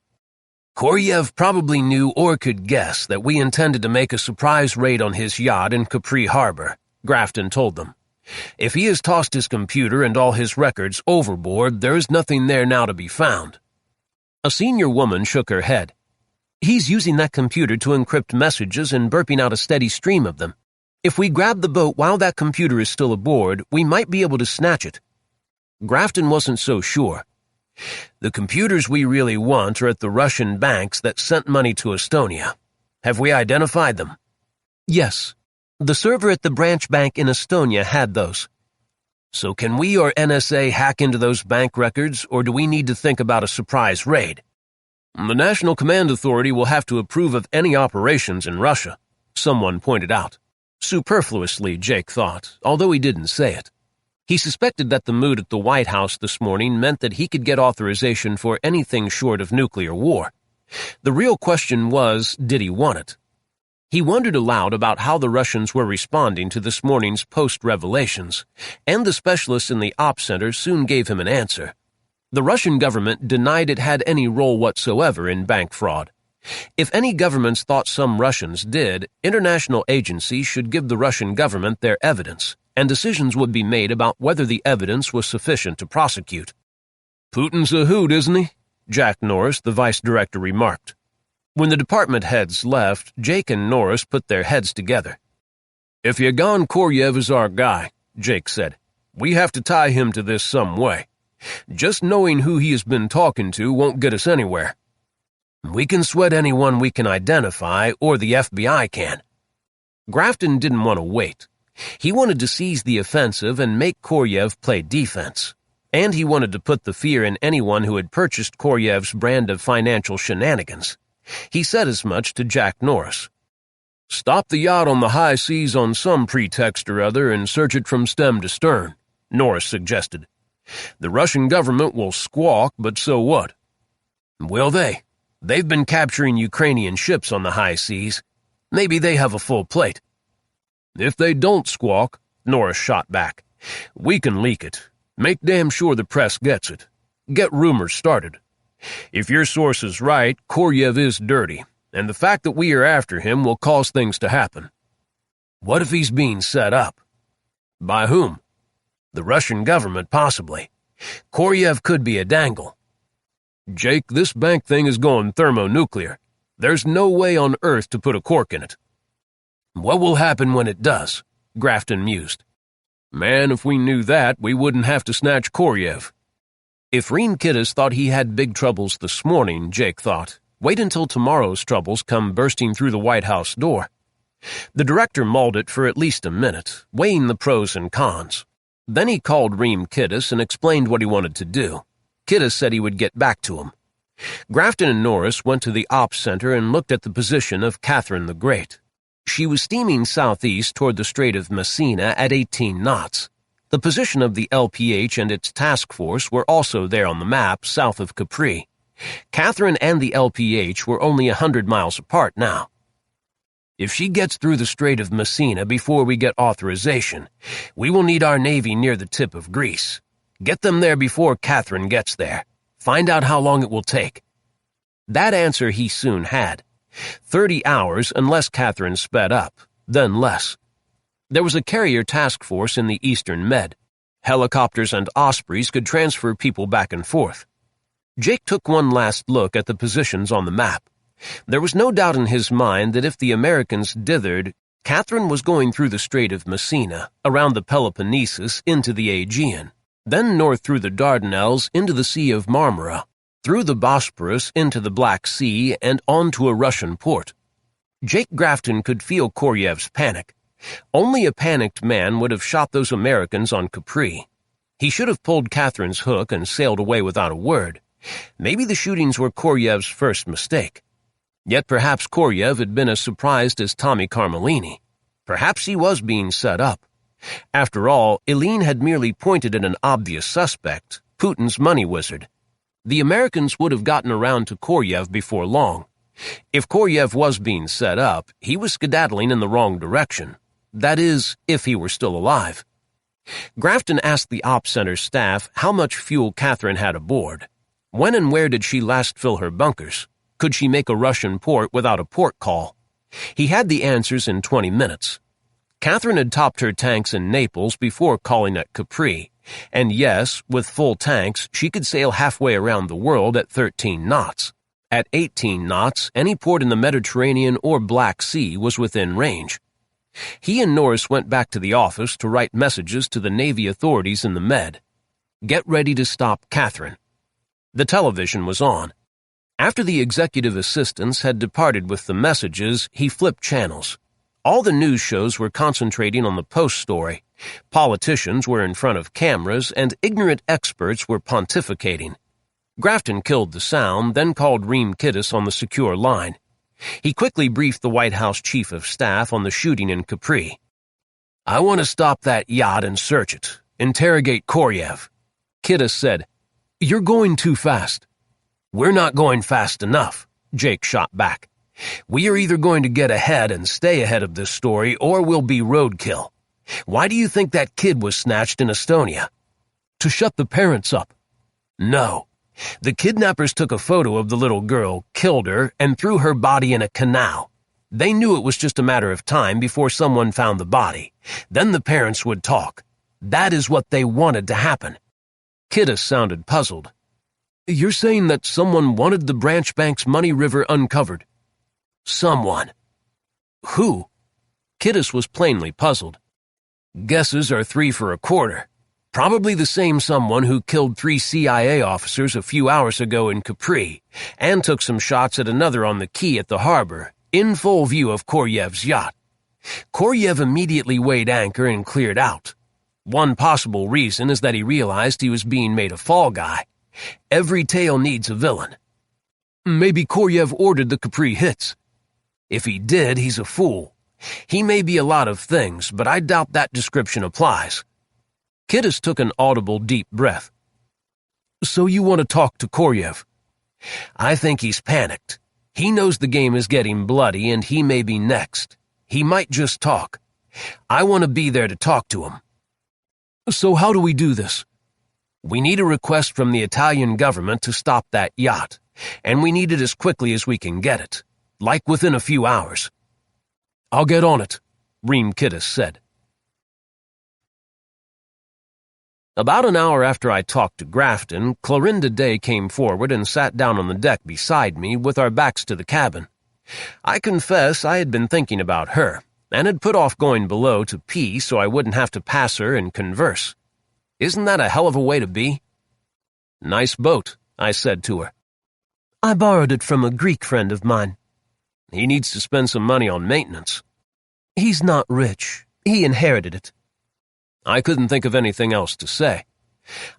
"Koryev probably knew or could guess that we intended to make a surprise raid on his yacht in Capri Harbor," Grafton told them. "If he has tossed his computer and all his records overboard, there is nothing there now to be found." A senior woman shook her head. "He's using that computer to encrypt messages and burping out a steady stream of them. If we grab the boat while that computer is still aboard, we might be able to snatch it." Grafton wasn't so sure. "The computers we really want are at the Russian banks that sent money to Estonia. Have we identified them?" "Yes. The server at the branch bank in Estonia had those." "So can we or NSA hack into those bank records, or do we need to think about a surprise raid?" "The National Command Authority will have to approve of any operations in Russia," someone pointed out. Superfluously, Jake thought, although he didn't say it. He suspected that the mood at the White House this morning meant that he could get authorization for anything short of nuclear war. The real question was, did he want it? He wondered aloud about how the Russians were responding to this morning's post-revelations, and the specialists in the Ops Center soon gave him an answer. The Russian government denied it had any role whatsoever in bank fraud. If any governments thought some Russians did, international agencies should give the Russian government their evidence, and decisions would be made about whether the evidence was sufficient to prosecute. "Putin's a hoot, isn't he?" Jack Norris, the vice director, remarked. When the department heads left, Jake and Norris put their heads together. "If Yevgeny Koryev is our guy," Jake said, "we have to tie him to this some way. Just knowing who he has been talking to won't get us anywhere. We can sweat anyone we can identify, or the FBI can." Grafton didn't want to wait. He wanted to seize the offensive and make Koryev play defense. And he wanted to put the fear in anyone who had purchased Koryev's brand of financial shenanigans. He said as much to Jack Norris. "Stop the yacht on the high seas on some pretext or other and search it from stem to stern," Norris suggested. "The Russian government will squawk, but so what?" "Will they? They've been capturing Ukrainian ships on the high seas. Maybe they have a full plate." "If they don't squawk," Norris shot back, "we can leak it. Make damn sure the press gets it. Get rumors started. If your source is right, Koryev is dirty, and the fact that we are after him will cause things to happen." "What if he's being set up?" "By whom?" "The Russian government, possibly. Koryev could be a dangle." "Jake, this bank thing is going thermonuclear. There's no way on earth to put a cork in it." "What will happen when it does?" Grafton mused. "Man, if we knew that, we wouldn't have to snatch Koryev. If Reem Kiddis thought he had big troubles this morning, Jake thought, wait until tomorrow's troubles come bursting through the White House door. The director mauled it for at least a minute, weighing the pros and cons. Then he called Reem Kiddis and explained what he wanted to do. Kiddis said he would get back to him. Grafton and Norris went to the ops center and looked at the position of Catherine the Great. She was steaming southeast toward the Strait of Messina at 18 knots. The position of the LPH and its task force were also there on the map south of Capri. Catherine and the LPH were only 100 miles apart now. If she gets through the Strait of Messina before we get authorization, we will need our Navy near the tip of Greece. Get them there before Catherine gets there. Find out how long it will take. That answer he soon had. 30 hours unless Catherine sped up, then less. There was a carrier task force in the Eastern Med. Helicopters and Ospreys could transfer people back and forth. Jake took one last look at the positions on the map. There was no doubt in his mind that if the Americans dithered, Catherine was going through the Strait of Messina, around the Peloponnesus into the Aegean, then north through the Dardanelles into the Sea of Marmara, through the Bosporus into the Black Sea and on to a Russian port. Jake Grafton could feel Koryev's panic. Only a panicked man would have shot those Americans on Capri. He should have pulled Catherine's hook and sailed away without a word. Maybe the shootings were Koryev's first mistake. Yet perhaps Koryev had been as surprised as Tommy Carmellini. Perhaps he was being set up. After all, Eileen had merely pointed at an obvious suspect, Putin's money wizard. The Americans would have gotten around to Koryev before long. If Koryev was being set up, he was skedaddling in the wrong direction. That is, if he were still alive. Grafton asked the Ops Center staff how much fuel Catherine had aboard. When and where did she last fill her bunkers? Could she make a Russian port without a port call? He had the answers in 20 minutes. Catherine had topped her tanks in Naples before calling at Capri, and yes, with full tanks, she could sail halfway around the world at 13 knots. At 18 knots, any port in the Mediterranean or Black Sea was within range. He and Norris went back to the office to write messages to the Navy authorities in the Med. Get ready to stop Catherine. The television was on. After the executive assistants had departed with the messages, he flipped channels. All the news shows were concentrating on the Post story. Politicians were in front of cameras, and ignorant experts were pontificating. Grafton killed the sound, then called Reem Kiddis on the secure line. He quickly briefed the White House Chief of Staff on the shooting in Capri. I want to stop that yacht and search it. Interrogate Koryev. Kiddis said, You're going too fast. We're not going fast enough, Jake shot back. We are either going to get ahead and stay ahead of this story, or we'll be roadkill. Why do you think that kid was snatched in Estonia? To shut the parents up. No. The kidnappers took a photo of the little girl, killed her, and threw her body in a canal. They knew it was just a matter of time before someone found the body. Then the parents would talk. That is what they wanted to happen. Kiddis sounded puzzled. You're saying that someone wanted the Branch Bank's money river uncovered? Someone. Who? Kiddis was plainly puzzled. Guesses are 3 for a quarter. Probably the same someone who killed 3 CIA officers a few hours ago in Capri, and took some shots at another on the quay at the harbor, in full view of Koryev's yacht. Koryev immediately weighed anchor and cleared out. One possible reason is that he realized he was being made a fall guy. Every tale needs a villain. Maybe Koryev ordered the Capri hits. If he did, he's a fool. He may be a lot of things, but I doubt that description applies. Kiddis took an audible deep breath. So you want to talk to Koryev? I think he's panicked. He knows the game is getting bloody and he may be next. He might just talk. I want to be there to talk to him. So how do we do this? We need a request from the Italian government to stop that yacht, and we need it as quickly as we can get it, like within a few hours. I'll get on it, Reem Kiddis said. About an hour after I talked to Grafton, Clorinda Day came forward and sat down on the deck beside me with our backs to the cabin. I confess I had been thinking about her, and had put off going below to pee so I wouldn't have to pass her and converse. Isn't that a hell of a way to be? "Nice boat," I said to her. "I borrowed it from a Greek friend of mine." "He needs to spend some money on maintenance." "He's not rich. He inherited it." I couldn't think of anything else to say.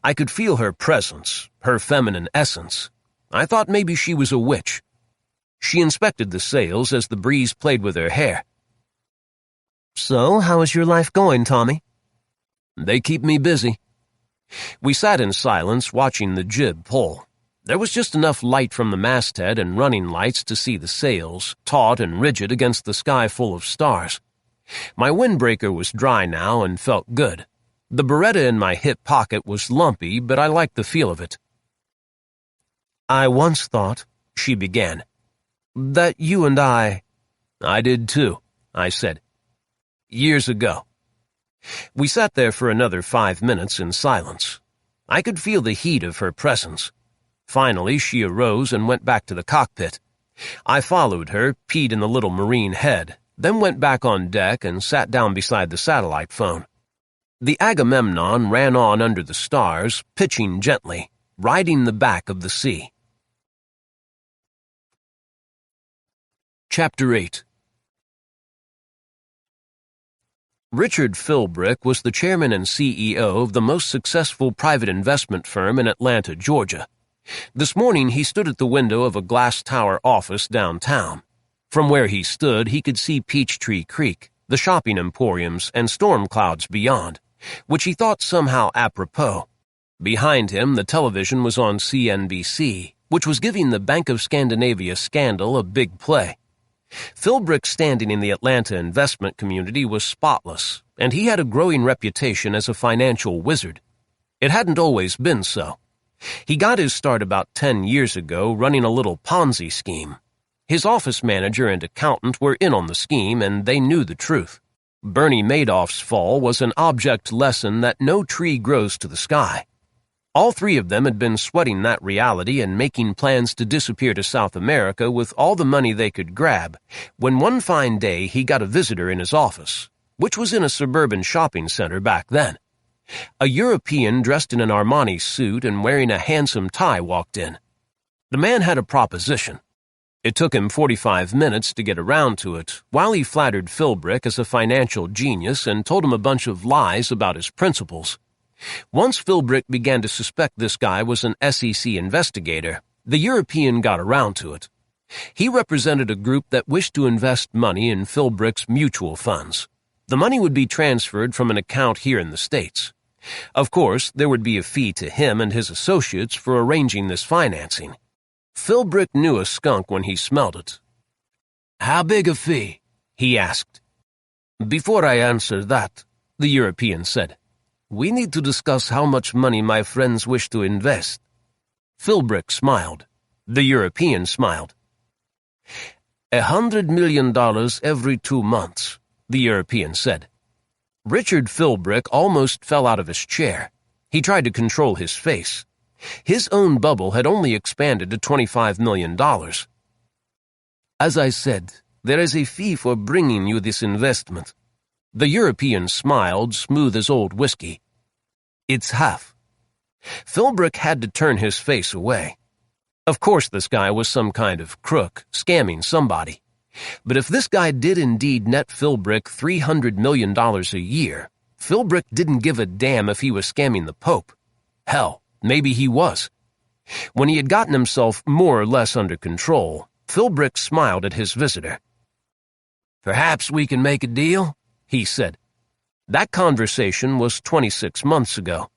I could feel her presence, her feminine essence. I thought maybe she was a witch. She inspected the sails as the breeze played with her hair. "So, how is your life going, Tommy?" "They keep me busy." We sat in silence watching the jib pull. There was just enough light from the masthead and running lights to see the sails, taut and rigid against the sky full of stars. My windbreaker was dry now and felt good. The Beretta in my hip pocket was lumpy, but I liked the feel of it. "I once thought," she began, "that you and I—" "I did too," I said. "Years ago." We sat there for another 5 minutes in silence. I could feel the heat of her presence. Finally, she arose and went back to the cockpit. I followed her, peed in the little marine head, then went back on deck and sat down beside the satellite phone. The Agamemnon ran on under the stars, pitching gently, riding the back of the sea. Chapter 8. Richard Philbrick was the chairman and CEO of the most successful private investment firm in Atlanta, Georgia. This morning he stood at the window of a glass tower office downtown. From where he stood, he could see Peachtree Creek, the shopping emporiums, and storm clouds beyond, which he thought somehow apropos. Behind him, the television was on CNBC, which was giving the Bank of Scandinavia scandal a big play. Philbrick's standing in the Atlanta investment community was spotless, and he had a growing reputation as a financial wizard. It hadn't always been so. He got his start about 10 years ago running a little Ponzi scheme. His office manager and accountant were in on the scheme, and they knew the truth. Bernie Madoff's fall was an object lesson that no tree grows to the sky. All three of them had been sweating that reality and making plans to disappear to South America with all the money they could grab, when one fine day he got a visitor in his office, which was in a suburban shopping center back then. A European dressed in an Armani suit and wearing a handsome tie walked in. The man had a proposition. It took him 45 minutes to get around to it, while he flattered Philbrick as a financial genius and told him a bunch of lies about his principles. Once Philbrick began to suspect this guy was an SEC investigator, the European got around to it. He represented a group that wished to invest money in Philbrick's mutual funds. The money would be transferred from an account here in the States. Of course, there would be a fee to him and his associates for arranging this financing. Philbrick knew a skunk when he smelled it. "How big a fee?" he asked. "Before I answer that," the European said, "we need to discuss how much money my friends wish to invest." Philbrick smiled. The European smiled. $100 million every 2 months, the European said. Richard Philbrick almost fell out of his chair. He tried to control his face. His own bubble had only expanded to $25 million. "As I said, there is a fee for bringing you this investment." The European smiled, smooth as old whiskey. "It's half." Philbrick had to turn his face away. Of course this guy was some kind of crook, scamming somebody. But if this guy did indeed net Philbrick $300 million a year, Philbrick didn't give a damn if he was scamming the Pope. Hell, maybe he was. When he had gotten himself more or less under control, Philbrick smiled at his visitor. "Perhaps we can make a deal," he said. That conversation was 26 months ago.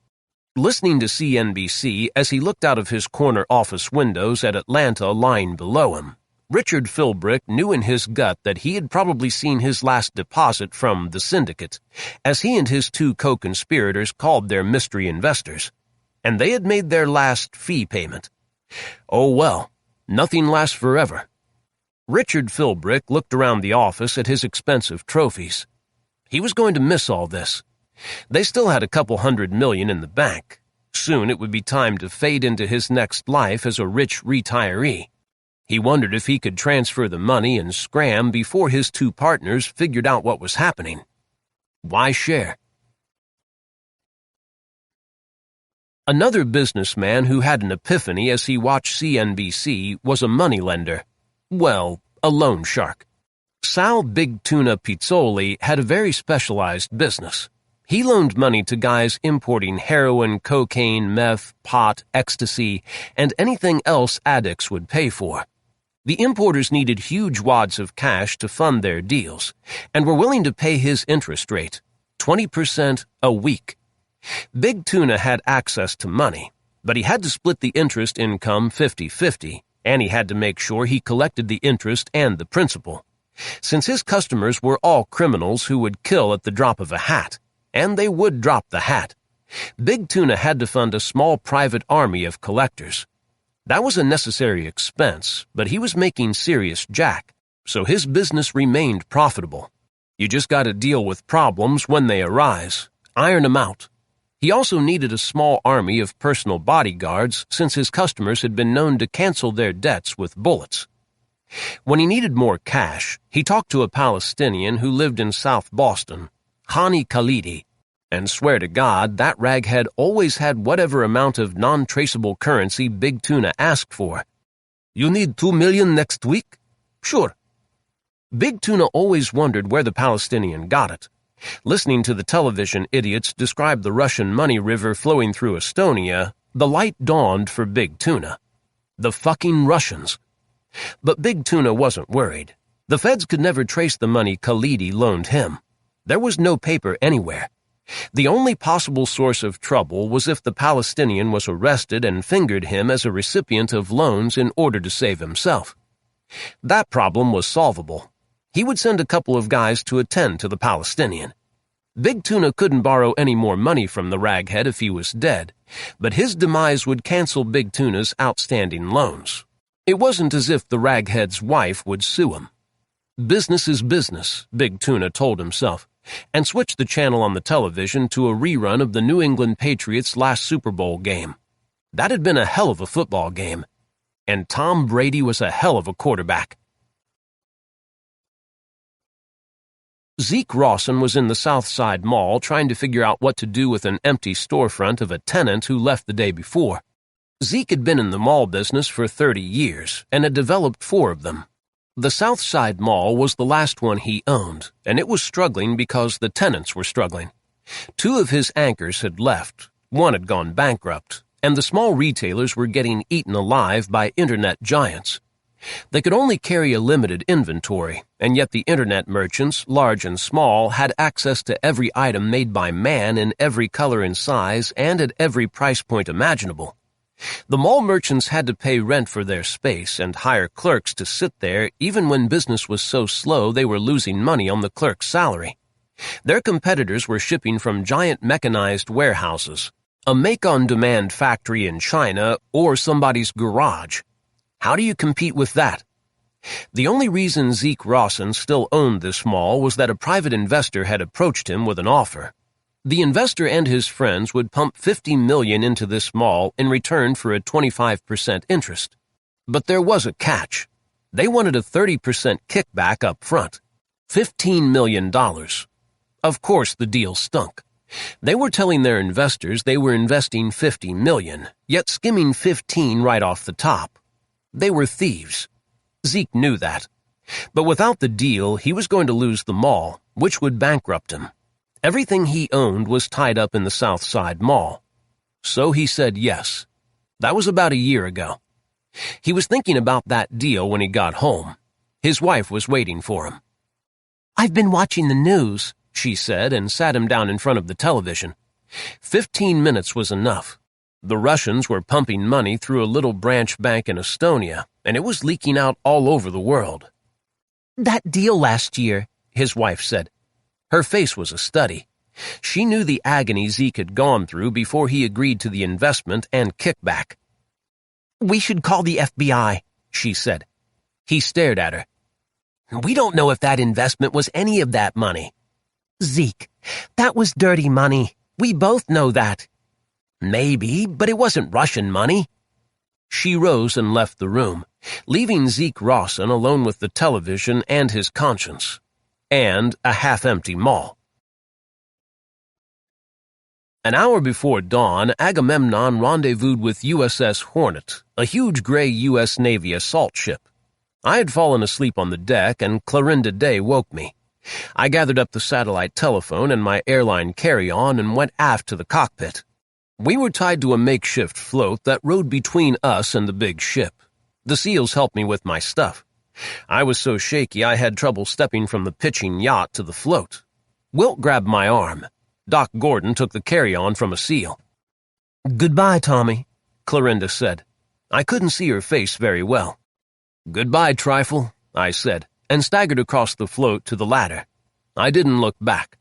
Listening to CNBC as he looked out of his corner office windows at Atlanta lying below him, Richard Philbrick knew in his gut that he had probably seen his last deposit from the syndicate, as he and his 2 co-conspirators called their mystery investors, and they had made their last fee payment. Oh well, nothing lasts forever. Richard Philbrick looked around the office at his expensive trophies. He was going to miss all this. They still had a couple $100 million in the bank. Soon it would be time to fade into his next life as a rich retiree. He wondered if he could transfer the money and scram before his 2 partners figured out what was happening. Why share? Another businessman who had an epiphany as he watched CNBC was a moneylender. Well, a loan shark. Sal Big Tuna Pizzoli had a very specialized business. He loaned money to guys importing heroin, cocaine, meth, pot, ecstasy, and anything else addicts would pay for. The importers needed huge wads of cash to fund their deals, and were willing to pay his interest rate, 20% a week. Big Tuna had access to money, but he had to split the interest income 50-50, and he had to make sure he collected the interest and the principal, since his customers were all criminals who would kill at the drop of a hat, and they would drop the hat. Big Tuna had to fund a small private army of collectors. That was a necessary expense, but he was making serious jack, so his business remained profitable. You just got to deal with problems when they arise, iron them out. He also needed a small army of personal bodyguards since his customers had been known to cancel their debts with bullets. When he needed more cash, he talked to a Palestinian who lived in South Boston, Hani Khalidi, and swear to God that raghead always had whatever amount of non-traceable currency Big Tuna asked for. "You need $2 million next week?" "Sure." Big Tuna always wondered where the Palestinian got it. Listening to the television idiots describe the Russian money river flowing through Estonia, the light dawned for Big Tuna. The fucking Russians. But Big Tuna wasn't worried. The feds could never trace the money Khalidi loaned him. There was no paper anywhere. The only possible source of trouble was if the Palestinian was arrested and fingered him as a recipient of loans in order to save himself. That problem was solvable. He would send a couple of guys to attend to the Palestinian. Big Tuna couldn't borrow any more money from the raghead if he was dead, but his demise would cancel Big Tuna's outstanding loans. It wasn't as if the raghead's wife would sue him. Business is business, Big Tuna told himself, and switched the channel on the television to a rerun of the New England Patriots' last Super Bowl game. That had been a hell of a football game, and Tom Brady was a hell of a quarterback. Zeke Rawson was in the South Side Mall trying to figure out what to do with an empty storefront of a tenant who left the day before. Zeke had been in the mall business for 30 years and had developed 4 of them. The South Side Mall was the last one he owned, and it was struggling because the tenants were struggling. 2 of his anchors had left, 1 had gone bankrupt, and the small retailers were getting eaten alive by internet giants. They could only carry a limited inventory, and yet the internet merchants, large and small, had access to every item made by man in every color and size and at every price point imaginable. The mall merchants had to pay rent for their space and hire clerks to sit there even when business was so slow they were losing money on the clerk's salary. Their competitors were shipping from giant mechanized warehouses, a make-on-demand factory in China, or somebody's garage. How do you compete with that? The only reason Zeke Rawson still owned this mall was that a private investor had approached him with an offer. The investor and his friends would pump $50 million into this mall in return for a 25% interest. But there was a catch. They wanted a 30% kickback up front. $15 million. Of course, the deal stunk. They were telling their investors they were investing $50 million, yet skimming 15 right off the top. They were thieves. Zeke knew that. But without the deal, he was going to lose the mall, which would bankrupt him. Everything he owned was tied up in the South Side Mall. So he said yes. That was about a year ago. He was thinking about that deal when he got home. His wife was waiting for him. "I've been watching the news," she said, and sat him down in front of the television. 15 minutes was enough. The Russians were pumping money through a little branch bank in Estonia, and it was leaking out all over the world. "That deal last year," his wife said. Her face was a study. She knew the agony Zeke had gone through before he agreed to the investment and kickback. "We should call the FBI," she said. He stared at her. "We don't know if that investment was any of that money." "Zeke, that was dirty money. We both know that." "Maybe, but it wasn't Russian money." She rose and left the room, leaving Zeke Rawson alone with the television and his conscience, and a half-empty mall. An hour before dawn, Agamemnon rendezvoused with USS Hornet, a huge gray U.S. Navy assault ship. I had fallen asleep on the deck, and Clorinda Day woke me. I gathered up the satellite telephone and my airline carry-on and went aft to the cockpit. We were tied to a makeshift float that rode between us and the big ship. The SEALs helped me with my stuff. I was so shaky I had trouble stepping from the pitching yacht to the float. Wilt grabbed my arm. Doc Gordon took the carry-on from a SEAL. "Goodbye, Tommy," Clorinda said. I couldn't see her face very well. "Goodbye, Trifle," I said, and staggered across the float to the ladder. I didn't look back.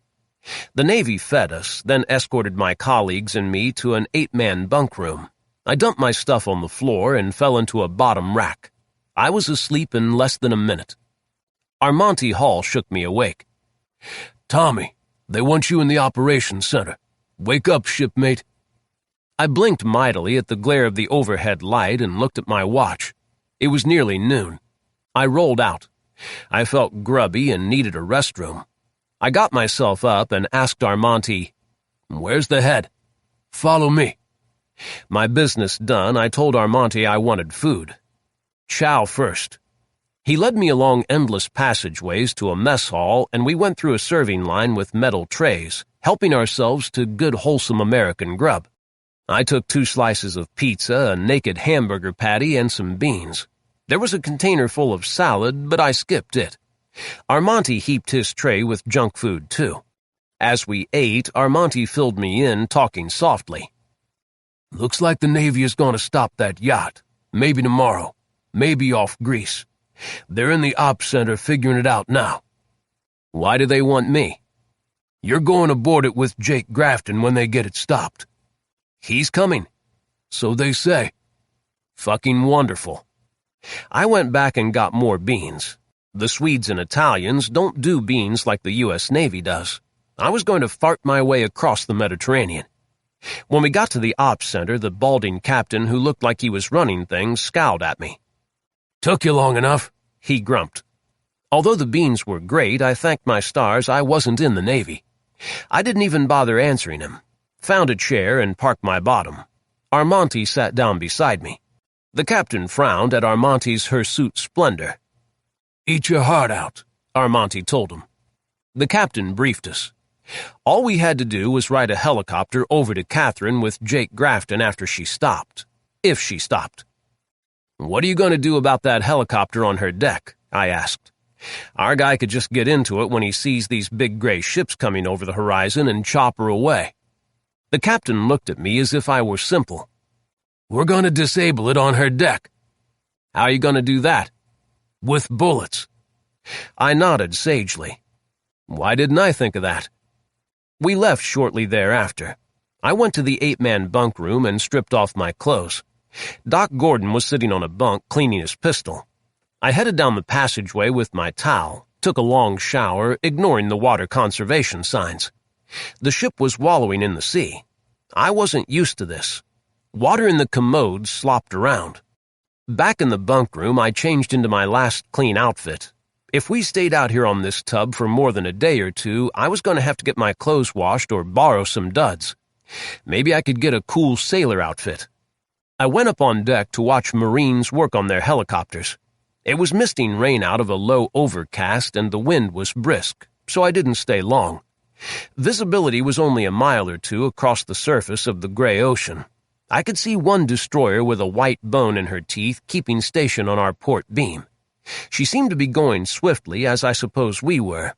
The Navy fed us, then escorted my colleagues and me to an 8-man bunk room. I dumped my stuff on the floor and fell into a bottom rack. I was asleep in less than a minute. Armonte Hall shook me awake. "Tommy, they want you in the operations center. Wake up, shipmate." I blinked mightily at the glare of the overhead light and looked at my watch. It was nearly noon. I rolled out. I felt grubby and needed a restroom. I got myself up and asked Armonte, "Where's the head?" "Follow me." My business done, I told Armonte I wanted food. "Chow first." He led me along endless passageways to a mess hall, and we went through a serving line with metal trays, helping ourselves to good wholesome American grub. I took 2 slices of pizza, a naked hamburger patty, and some beans. There was a container full of salad, but I skipped it. Armonte heaped his tray with junk food, too. As we ate, Armonte filled me in, talking softly. "Looks like the Navy is going to stop that yacht. Maybe tomorrow. Maybe off Greece. They're in the ops center figuring it out now." "Why do they want me?" "You're going aboard it with Jake Grafton when they get it stopped." "He's coming." "So they say." "Fucking wonderful." I went back and got more beans. The Swedes and Italians don't do beans like the U.S. Navy does. I was going to fart my way across the Mediterranean. When we got to the ops center, the balding captain who looked like he was running things scowled at me. "Took you long enough," he grumped. Although the beans were great, I thanked my stars I wasn't in the Navy. I didn't even bother answering him. Found a chair and parked my bottom. Armonte sat down beside me. The captain frowned at Armonte's hirsute splendor. "Eat your heart out," Armonte told him. The captain briefed us. All we had to do was ride a helicopter over to Catherine with Jake Grafton after she stopped. If she stopped. "What are you going to do about that helicopter on her deck?" I asked. "Our guy could just get into it when he sees these big gray ships coming over the horizon and chop her away." The captain looked at me as if I were simple. "We're going to disable it on her deck." "How are you going to do that?" "With bullets." I nodded sagely. Why didn't I think of that? We left shortly thereafter. I went to the 8-man bunk room and stripped off my clothes. Doc Gordon was sitting on a bunk cleaning his pistol. I headed down the passageway with my towel, took a long shower, ignoring the water conservation signs. The ship was wallowing in the sea. I wasn't used to this. Water in the commode slopped around. Back in the bunk room, I changed into my last clean outfit. If we stayed out here on this tub for more than a day or two, I was going to have to get my clothes washed or borrow some duds. Maybe I could get a cool sailor outfit. I went up on deck to watch Marines work on their helicopters. It was misting rain out of a low overcast and the wind was brisk, so I didn't stay long. Visibility was only a mile or two across the surface of the gray ocean. I could see one destroyer with a white bone in her teeth keeping station on our port beam. She seemed to be going swiftly, as I suppose we were.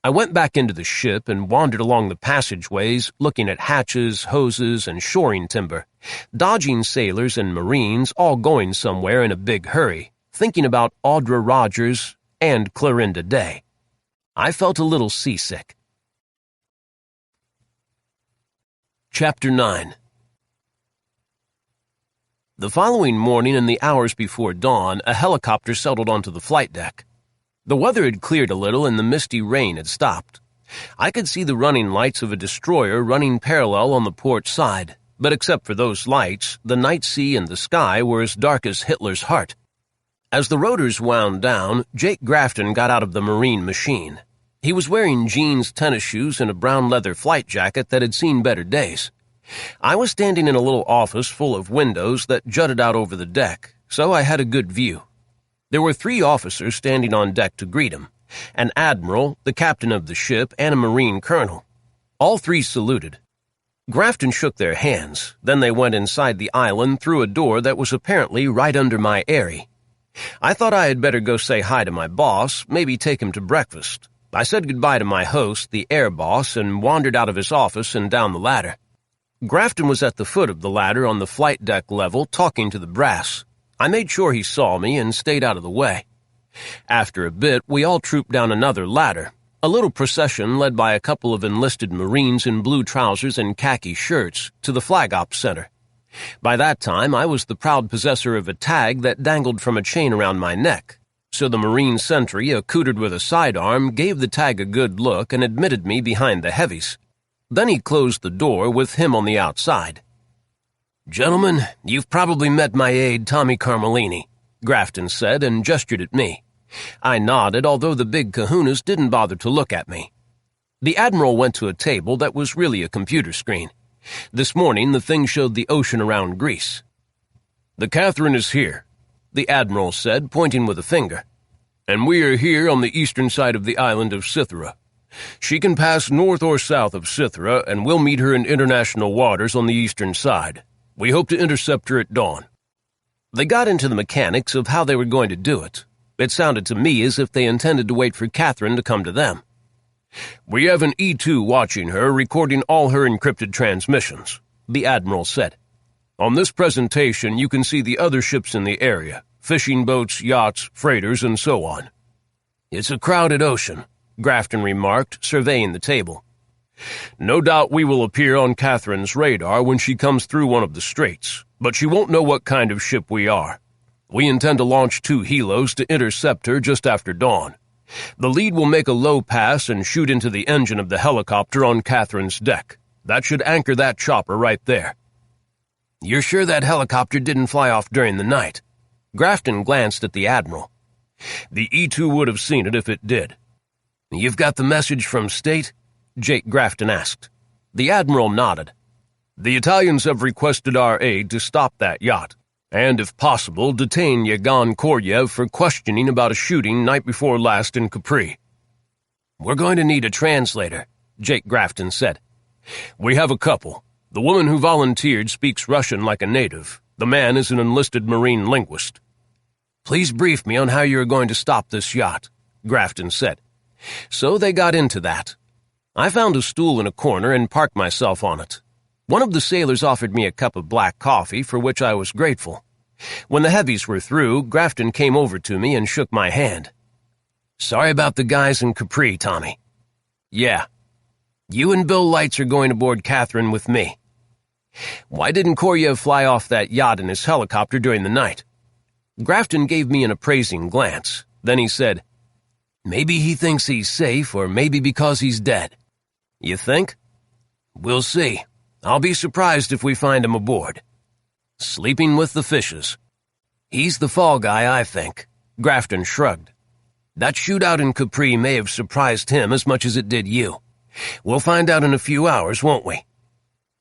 I went back into the ship and wandered along the passageways, looking at hatches, hoses, and shoring timber, dodging sailors and Marines all going somewhere in a big hurry, thinking about Audra Rogers and Clorinda Day. I felt a little seasick. Chapter 9. The following morning, in the hours before dawn, a helicopter settled onto the flight deck. The weather had cleared a little and the misty rain had stopped. I could see the running lights of a destroyer running parallel on the port side, but except for those lights, the night sea and the sky were as dark as Hitler's heart. As the rotors wound down, Jake Grafton got out of the marine machine. He was wearing jeans, tennis shoes, and a brown leather flight jacket that had seen better days. I was standing in a little office full of windows that jutted out over the deck, so I had a good view. There were 3 officers standing on deck to greet him, an admiral, the captain of the ship, and a Marine colonel. All 3 saluted. Grafton shook their hands, then they went inside the island through a door that was apparently right under my eyrie. I thought I had better go say hi to my boss, maybe take him to breakfast. I said goodbye to my host, the air boss, and wandered out of his office and down the ladder. Grafton was at the foot of the ladder on the flight deck level talking to the brass. I made sure he saw me and stayed out of the way. After a bit, we all trooped down another ladder, a little procession led by a couple of enlisted Marines in blue trousers and khaki shirts, to the Flag Ops Center. By that time, I was the proud possessor of a tag that dangled from a chain around my neck, so the Marine sentry, accoutered with a sidearm, gave the tag a good look and admitted me behind the heavies. Then he closed the door with him on the outside. "Gentlemen, you've probably met my aide, Tommy Carmellini," Grafton said and gestured at me. I nodded, although the big kahunas didn't bother to look at me. The Admiral went to a table that was really a computer screen. This morning, the thing showed the ocean around Greece. "The Catherine is here," the Admiral said, pointing with a finger. "And we are here on the eastern side of the island of Cythera. She can pass north or south of Cythera, and we'll meet her in international waters on the eastern side. We hope to intercept her at dawn." They got into the mechanics of how they were going to do it. It sounded to me as if they intended to wait for Catherine to come to them. "We have an E2 watching her, recording all her encrypted transmissions," the Admiral said. "On this presentation, you can see the other ships in the area, fishing boats, yachts, freighters, and so on." "It's a crowded ocean," Grafton remarked, surveying the table. "No doubt we will appear on Catherine's radar when she comes through one of the straits, but she won't know what kind of ship we are. We intend to launch 2 helos to intercept her just after dawn. The lead will make a low pass and shoot into the engine of the helicopter on Catherine's deck. That should anchor that chopper right there." "You're sure that helicopter didn't fly off during the night?" Grafton glanced at the Admiral. "The E2 would have seen it if it did." "You've got the message from State?" Jake Grafton asked. The Admiral nodded. "The Italians have requested our aid to stop that yacht, and, if possible, detain Yevgen Koryev for questioning about a shooting night before last in Capri." "We're going to need a translator," Jake Grafton said. "We have a couple. The woman who volunteered speaks Russian like a native. The man is an enlisted Marine linguist." "Please brief me on how you are going to stop this yacht," Grafton said. So they got into that. I found a stool in a corner and parked myself on it. One of the sailors offered me a cup of black coffee, for which I was grateful. When the heavies were through, Grafton came over to me and shook my hand. "Sorry about the guys in Capri, Tommy." "Yeah. You and Bill Lights are going aboard Catherine with me." "Why didn't Koryev fly off that yacht in his helicopter during the night?" Grafton gave me an appraising glance. Then he said, "Maybe he thinks he's safe, or maybe because he's dead." "You think?" "We'll see. I'll be surprised if we find him aboard." "Sleeping with the fishes." "He's the fall guy, I think." Grafton shrugged. "That shootout in Capri may have surprised him as much as it did you. We'll find out in a few hours, won't we?"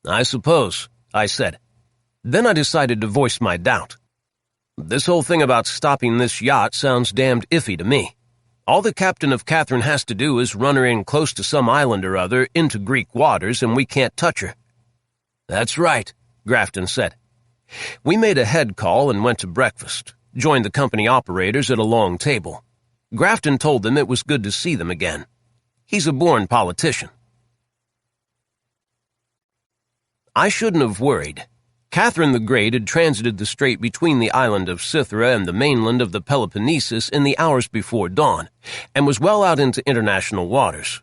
"I suppose," I said. Then I decided to voice my doubt. "This whole thing about stopping this yacht sounds damned iffy to me. All the captain of Catherine has to do is run her in close to some island or other into Greek waters, and we can't touch her." "That's right," Grafton said. We made a head call and went to breakfast, joined the company operators at a long table. Grafton told them it was good to see them again. He's a born politician. I shouldn't have worried. Catherine the Great had transited the strait between the island of Cythera and the mainland of the Peloponnesus in the hours before dawn, and was well out into international waters.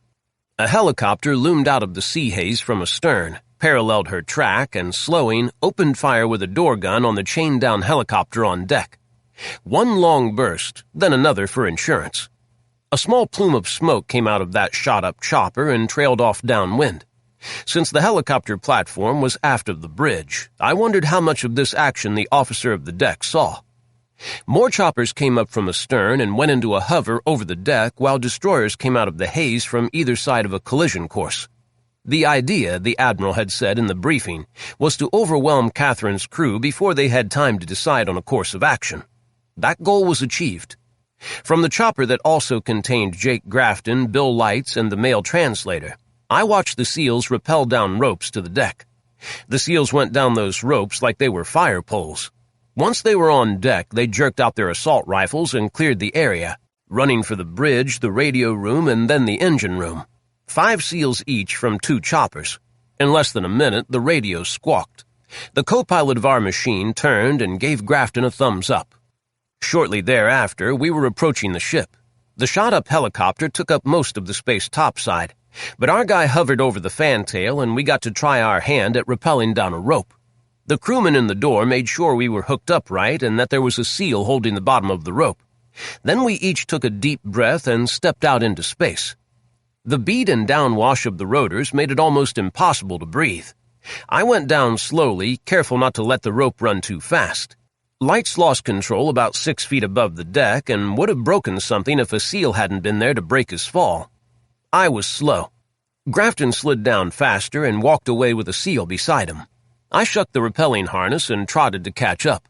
A helicopter loomed out of the sea haze from astern, paralleled her track, and slowing, opened fire with a door gun on the chained-down helicopter on deck. One long burst, then another for insurance. A small plume of smoke came out of that shot-up chopper and trailed off downwind. Since the helicopter platform was aft of the bridge, I wondered how much of this action the officer of the deck saw. More choppers came up from astern and went into a hover over the deck, while destroyers came out of the haze from either side of a collision course. The idea, the Admiral had said in the briefing, was to overwhelm Catherine's crew before they had time to decide on a course of action. That goal was achieved. From the chopper that also contained Jake Grafton, Bill Lights, and the male translator, I watched the SEALs rappel down ropes to the deck. The SEALs went down those ropes like they were fire poles. Once they were on deck, they jerked out their assault rifles and cleared the area, running for the bridge, the radio room, and then the engine room. 5 SEALs each from 2 choppers. In less than a minute, the radio squawked. The co-pilot of our machine turned and gave Grafton a thumbs up. Shortly thereafter, we were approaching the ship. The shot-up helicopter took up most of the space topside, but our guy hovered over the fantail and we got to try our hand at rappelling down a rope. The crewman in the door made sure we were hooked up right and that there was a SEAL holding the bottom of the rope. Then we each took a deep breath and stepped out into space. The beat and downwash of the rotors made it almost impossible to breathe. I went down slowly, careful not to let the rope run too fast. Lights lost control about 6 feet above the deck and would have broken something if a SEAL hadn't been there to break his fall. I was slow. Grafton slid down faster and walked away with a SEAL beside him. I shucked the rappelling harness and trotted to catch up.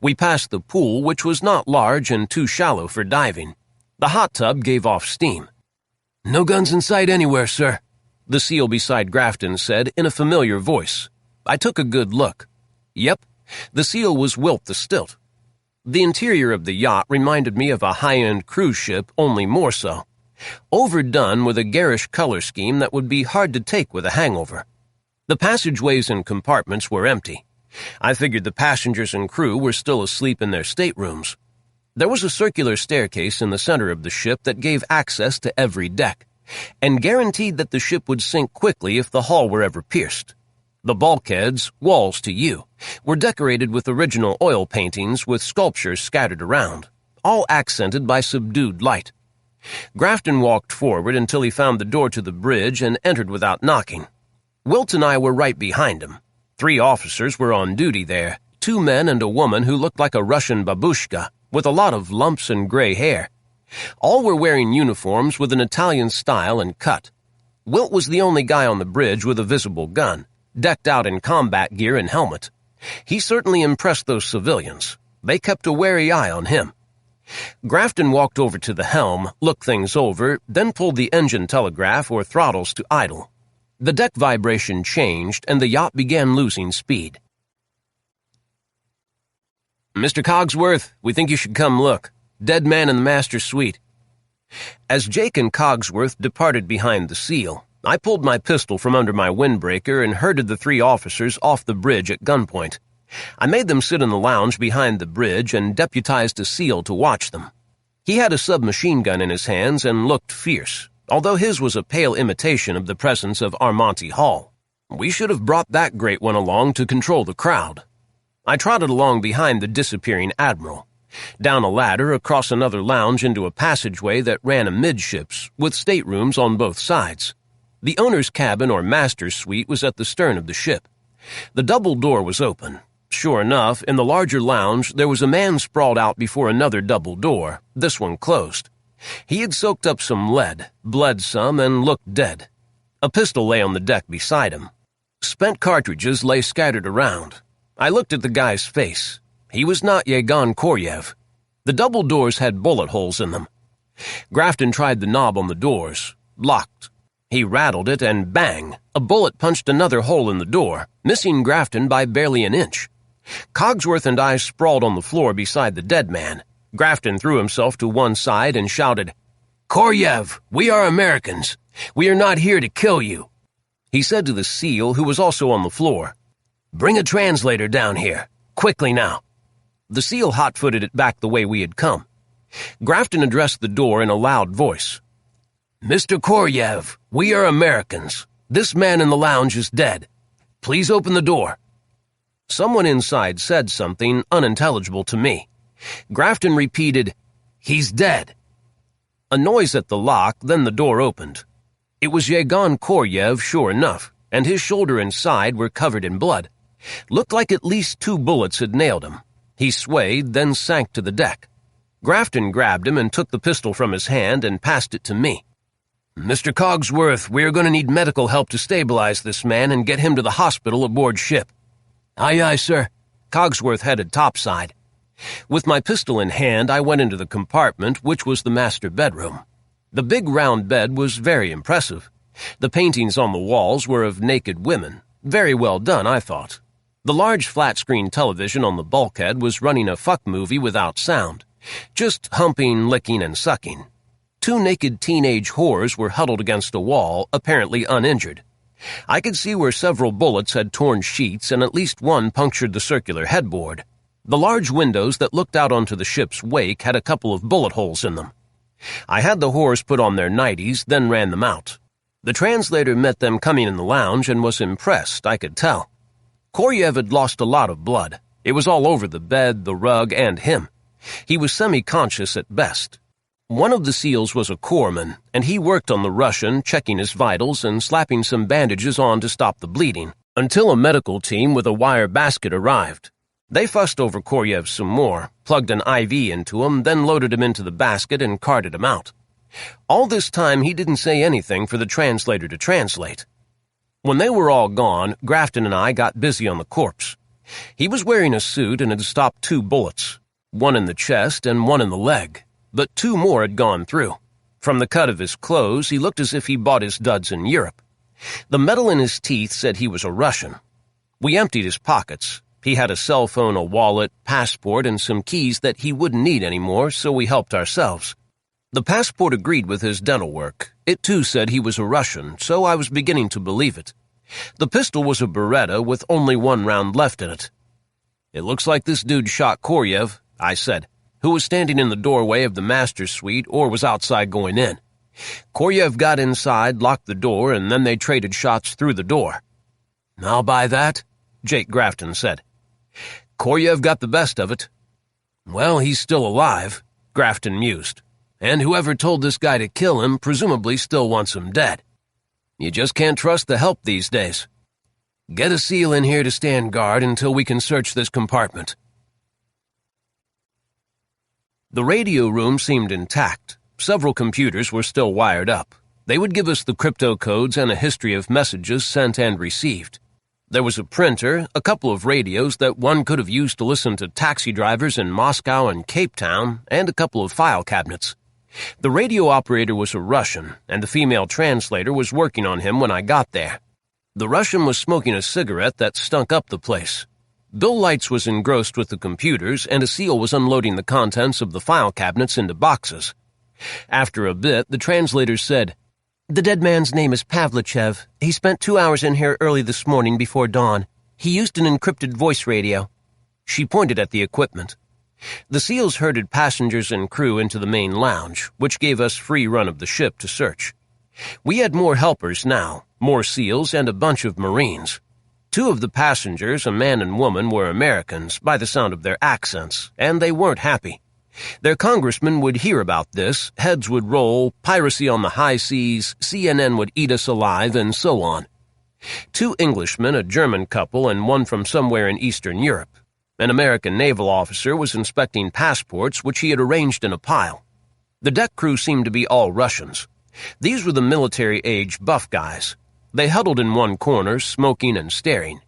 We passed the pool, which was not large and too shallow for diving. The hot tub gave off steam. "No guns in sight anywhere, sir," the SEAL beside Grafton said in a familiar voice. I took a good look. Yep, the SEAL was Wilt the Stilt. The interior of the yacht reminded me of a high-end cruise ship, only more so. Overdone with a garish color scheme that would be hard to take with a hangover. The passageways and compartments were empty. I figured the passengers and crew were still asleep in their staterooms. There was a circular staircase in the center of the ship that gave access to every deck, and guaranteed that the ship would sink quickly if the hull were ever pierced. The bulkheads, walls to you, were decorated with original oil paintings with sculptures scattered around, all accented by subdued light. Grafton walked forward until he found the door to the bridge and entered without knocking. Wilt and I were right behind him. 3 officers were on duty there, 2 men and a woman who looked like a Russian babushka, with a lot of lumps and gray hair. All were wearing uniforms with an Italian style and cut. Wilt was the only guy on the bridge with a visible gun, decked out in combat gear and helmet. He certainly impressed those civilians. They kept a wary eye on him. Grafton walked over to the helm, looked things over, then pulled the engine telegraph or throttles to idle. The deck vibration changed, and the yacht began losing speed. "Mr. Cogsworth, we think you should come look. Dead man in the master's suite." As Jake and Cogsworth departed behind the SEAL, I pulled my pistol from under my windbreaker and herded the 3 officers off the bridge at gunpoint. I made them sit in the lounge behind the bridge and deputized a SEAL to watch them. He had a submachine gun in his hands and looked fierce, although his was a pale imitation of the presence of Armonte Hall. We should have brought that great one along to control the crowd. I trotted along behind the disappearing Admiral, down a ladder across another lounge into a passageway that ran amidships, with staterooms on both sides. The owner's cabin or master's suite was at the stern of the ship. The double door was open. Sure enough, in the larger lounge, there was a man sprawled out before another double door, this one closed. He had soaked up some lead, bled some, and looked dead. A pistol lay on the deck beside him. Spent cartridges lay scattered around. I looked at the guy's face. He was not Yegon Koryev. The double doors had bullet holes in them. Grafton tried the knob on the doors. Locked. He rattled it, and bang! A bullet punched another hole in the door, missing Grafton by barely an inch. Cogsworth and I sprawled on the floor beside the dead man. Grafton threw himself to one side and shouted, "Koryev, we are Americans. We are not here to kill you." He said to the SEAL, who was also on the floor, "Bring a translator down here. Quickly now." The SEAL hot-footed it back the way we had come. Grafton addressed the door in a loud voice. "Mr. Koryev, we are Americans. This man in the lounge is dead. Please open the door." Someone inside said something unintelligible to me. Grafton repeated, "He's dead." A noise at the lock, then the door opened. It was Yegon Koryev, sure enough, and his shoulder and side were covered in blood. Looked like at least 2 bullets had nailed him. He swayed, then sank to the deck. Grafton grabbed him and took the pistol from his hand and passed it to me. "Mr. Cogsworth, we are going to need medical help to stabilize this man and get him to the hospital aboard ship." "Aye, aye, sir." Cogsworth headed topside. With my pistol in hand, I went into the compartment, which was the master bedroom. The big round bed was very impressive. The paintings on the walls were of naked women. Very well done, I thought. The large flat-screen television on the bulkhead was running a fuck movie without sound. Just humping, licking, and sucking. 2 naked teenage whores were huddled against a wall, apparently uninjured. I could see where several bullets had torn sheets and at least one punctured the circular headboard. The large windows that looked out onto the ship's wake had a couple of bullet holes in them. I had the whores put on their nighties, then ran them out. The translator met them coming in the lounge and was impressed, I could tell. Koryev had lost a lot of blood. It was all over the bed, the rug, and him. He was semi-conscious at best. One of the SEALs was a corpsman, and he worked on the Russian, checking his vitals and slapping some bandages on to stop the bleeding, until a medical team with a wire basket arrived. They fussed over Koryev some more, plugged an IV into him, then loaded him into the basket and carted him out. All this time he didn't say anything for the translator to translate. When they were all gone, Grafton and I got busy on the corpse. He was wearing a suit and had stopped 2 bullets, one in the chest and one in the leg, but 2 more had gone through. From the cut of his clothes, he looked as if he bought his duds in Europe. The metal in his teeth said he was a Russian. We emptied his pockets. He had a cell phone, a wallet, passport, and some keys that he wouldn't need anymore, so we helped ourselves. The passport agreed with his dental work. It too said he was a Russian, so I was beginning to believe it. The pistol was a Beretta with only 1 round left in it. "It looks like this dude shot Koryev," I said, who was standing in the doorway of the master's suite or was outside going in. Koryev got inside, locked the door, and then they traded shots through the door. "I'll buy that," Jake Grafton said. "Koryev got the best of it." "Well, he's still alive," Grafton mused. "And whoever told this guy to kill him presumably still wants him dead. You just can't trust the help these days. Get a SEAL in here to stand guard until we can search this compartment." The radio room seemed intact. Several computers were still wired up. They would give us the crypto codes and a history of messages sent and received. There was a printer, a couple of radios that one could have used to listen to taxi drivers in Moscow and Cape Town, and a couple of file cabinets. The radio operator was a Russian, and the female translator was working on him when I got there. The Russian was smoking a cigarette that stunk up the place. Bill Lights was engrossed with the computers, and a SEAL was unloading the contents of the file cabinets into boxes. After a bit, the translator said, "The dead man's name is Pavlichev. He spent 2 hours in here early this morning before dawn. He used an encrypted voice radio." She pointed at the equipment. The SEALs herded passengers and crew into the main lounge, which gave us free run of the ship to search. We had more helpers now, more SEALs and a bunch of Marines. 2 of the passengers, a man and woman, were Americans by the sound of their accents, and they weren't happy. Their congressman would hear about this, heads would roll, piracy on the high seas, CNN would eat us alive, and so on. 2 Englishmen, a German couple, and one from somewhere in Eastern Europe. An American naval officer was inspecting passports, which he had arranged in a pile. The deck crew seemed to be all Russians. These were the military-age buff guys. They huddled in one corner, smoking and staring.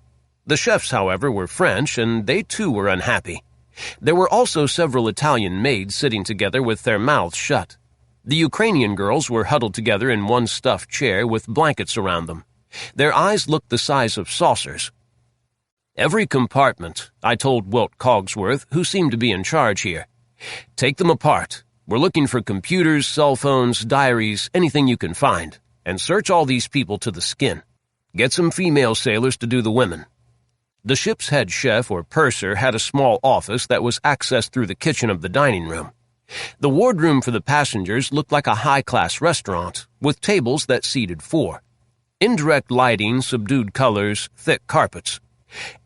The chefs, however, were French, and they too were unhappy. There were also several Italian maids sitting together with their mouths shut. The Ukrainian girls were huddled together in one stuffed chair with blankets around them. Their eyes looked the size of saucers. "Every compartment," I told Wilt Cogsworth, who seemed to be in charge here. "Take them apart. We're looking for computers, cell phones, diaries, anything you can find, and search all these people to the skin. Get some female sailors to do the women." The ship's head chef or purser had a small office that was accessed through the kitchen of the dining room. The wardroom for the passengers looked like a high-class restaurant, with tables that seated 4. Indirect lighting, subdued colors, thick carpets.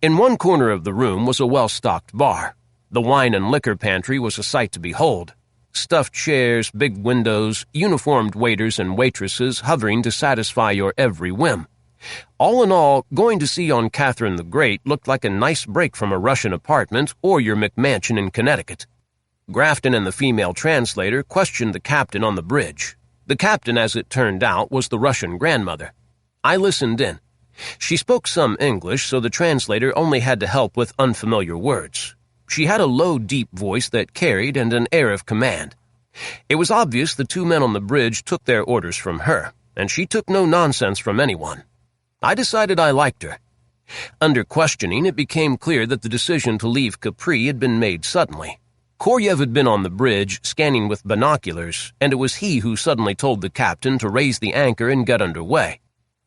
In one corner of the room was a well-stocked bar. The wine and liquor pantry was a sight to behold. Stuffed chairs, big windows, uniformed waiters and waitresses hovering to satisfy your every whim. All in all, going to sea on Catherine the Great looked like a nice break from a Russian apartment or your McMansion in Connecticut. Grafton and the female translator questioned the captain on the bridge. The captain, as it turned out, was the Russian grandmother. I listened in. She spoke some English, so the translator only had to help with unfamiliar words. She had a low, deep voice that carried and an air of command. It was obvious the two men on the bridge took their orders from her, and she took no nonsense from anyone. I decided I liked her. Under questioning, it became clear that the decision to leave Capri had been made suddenly. Koryev had been on the bridge, scanning with binoculars, and it was he who suddenly told the captain to raise the anchor and get under way.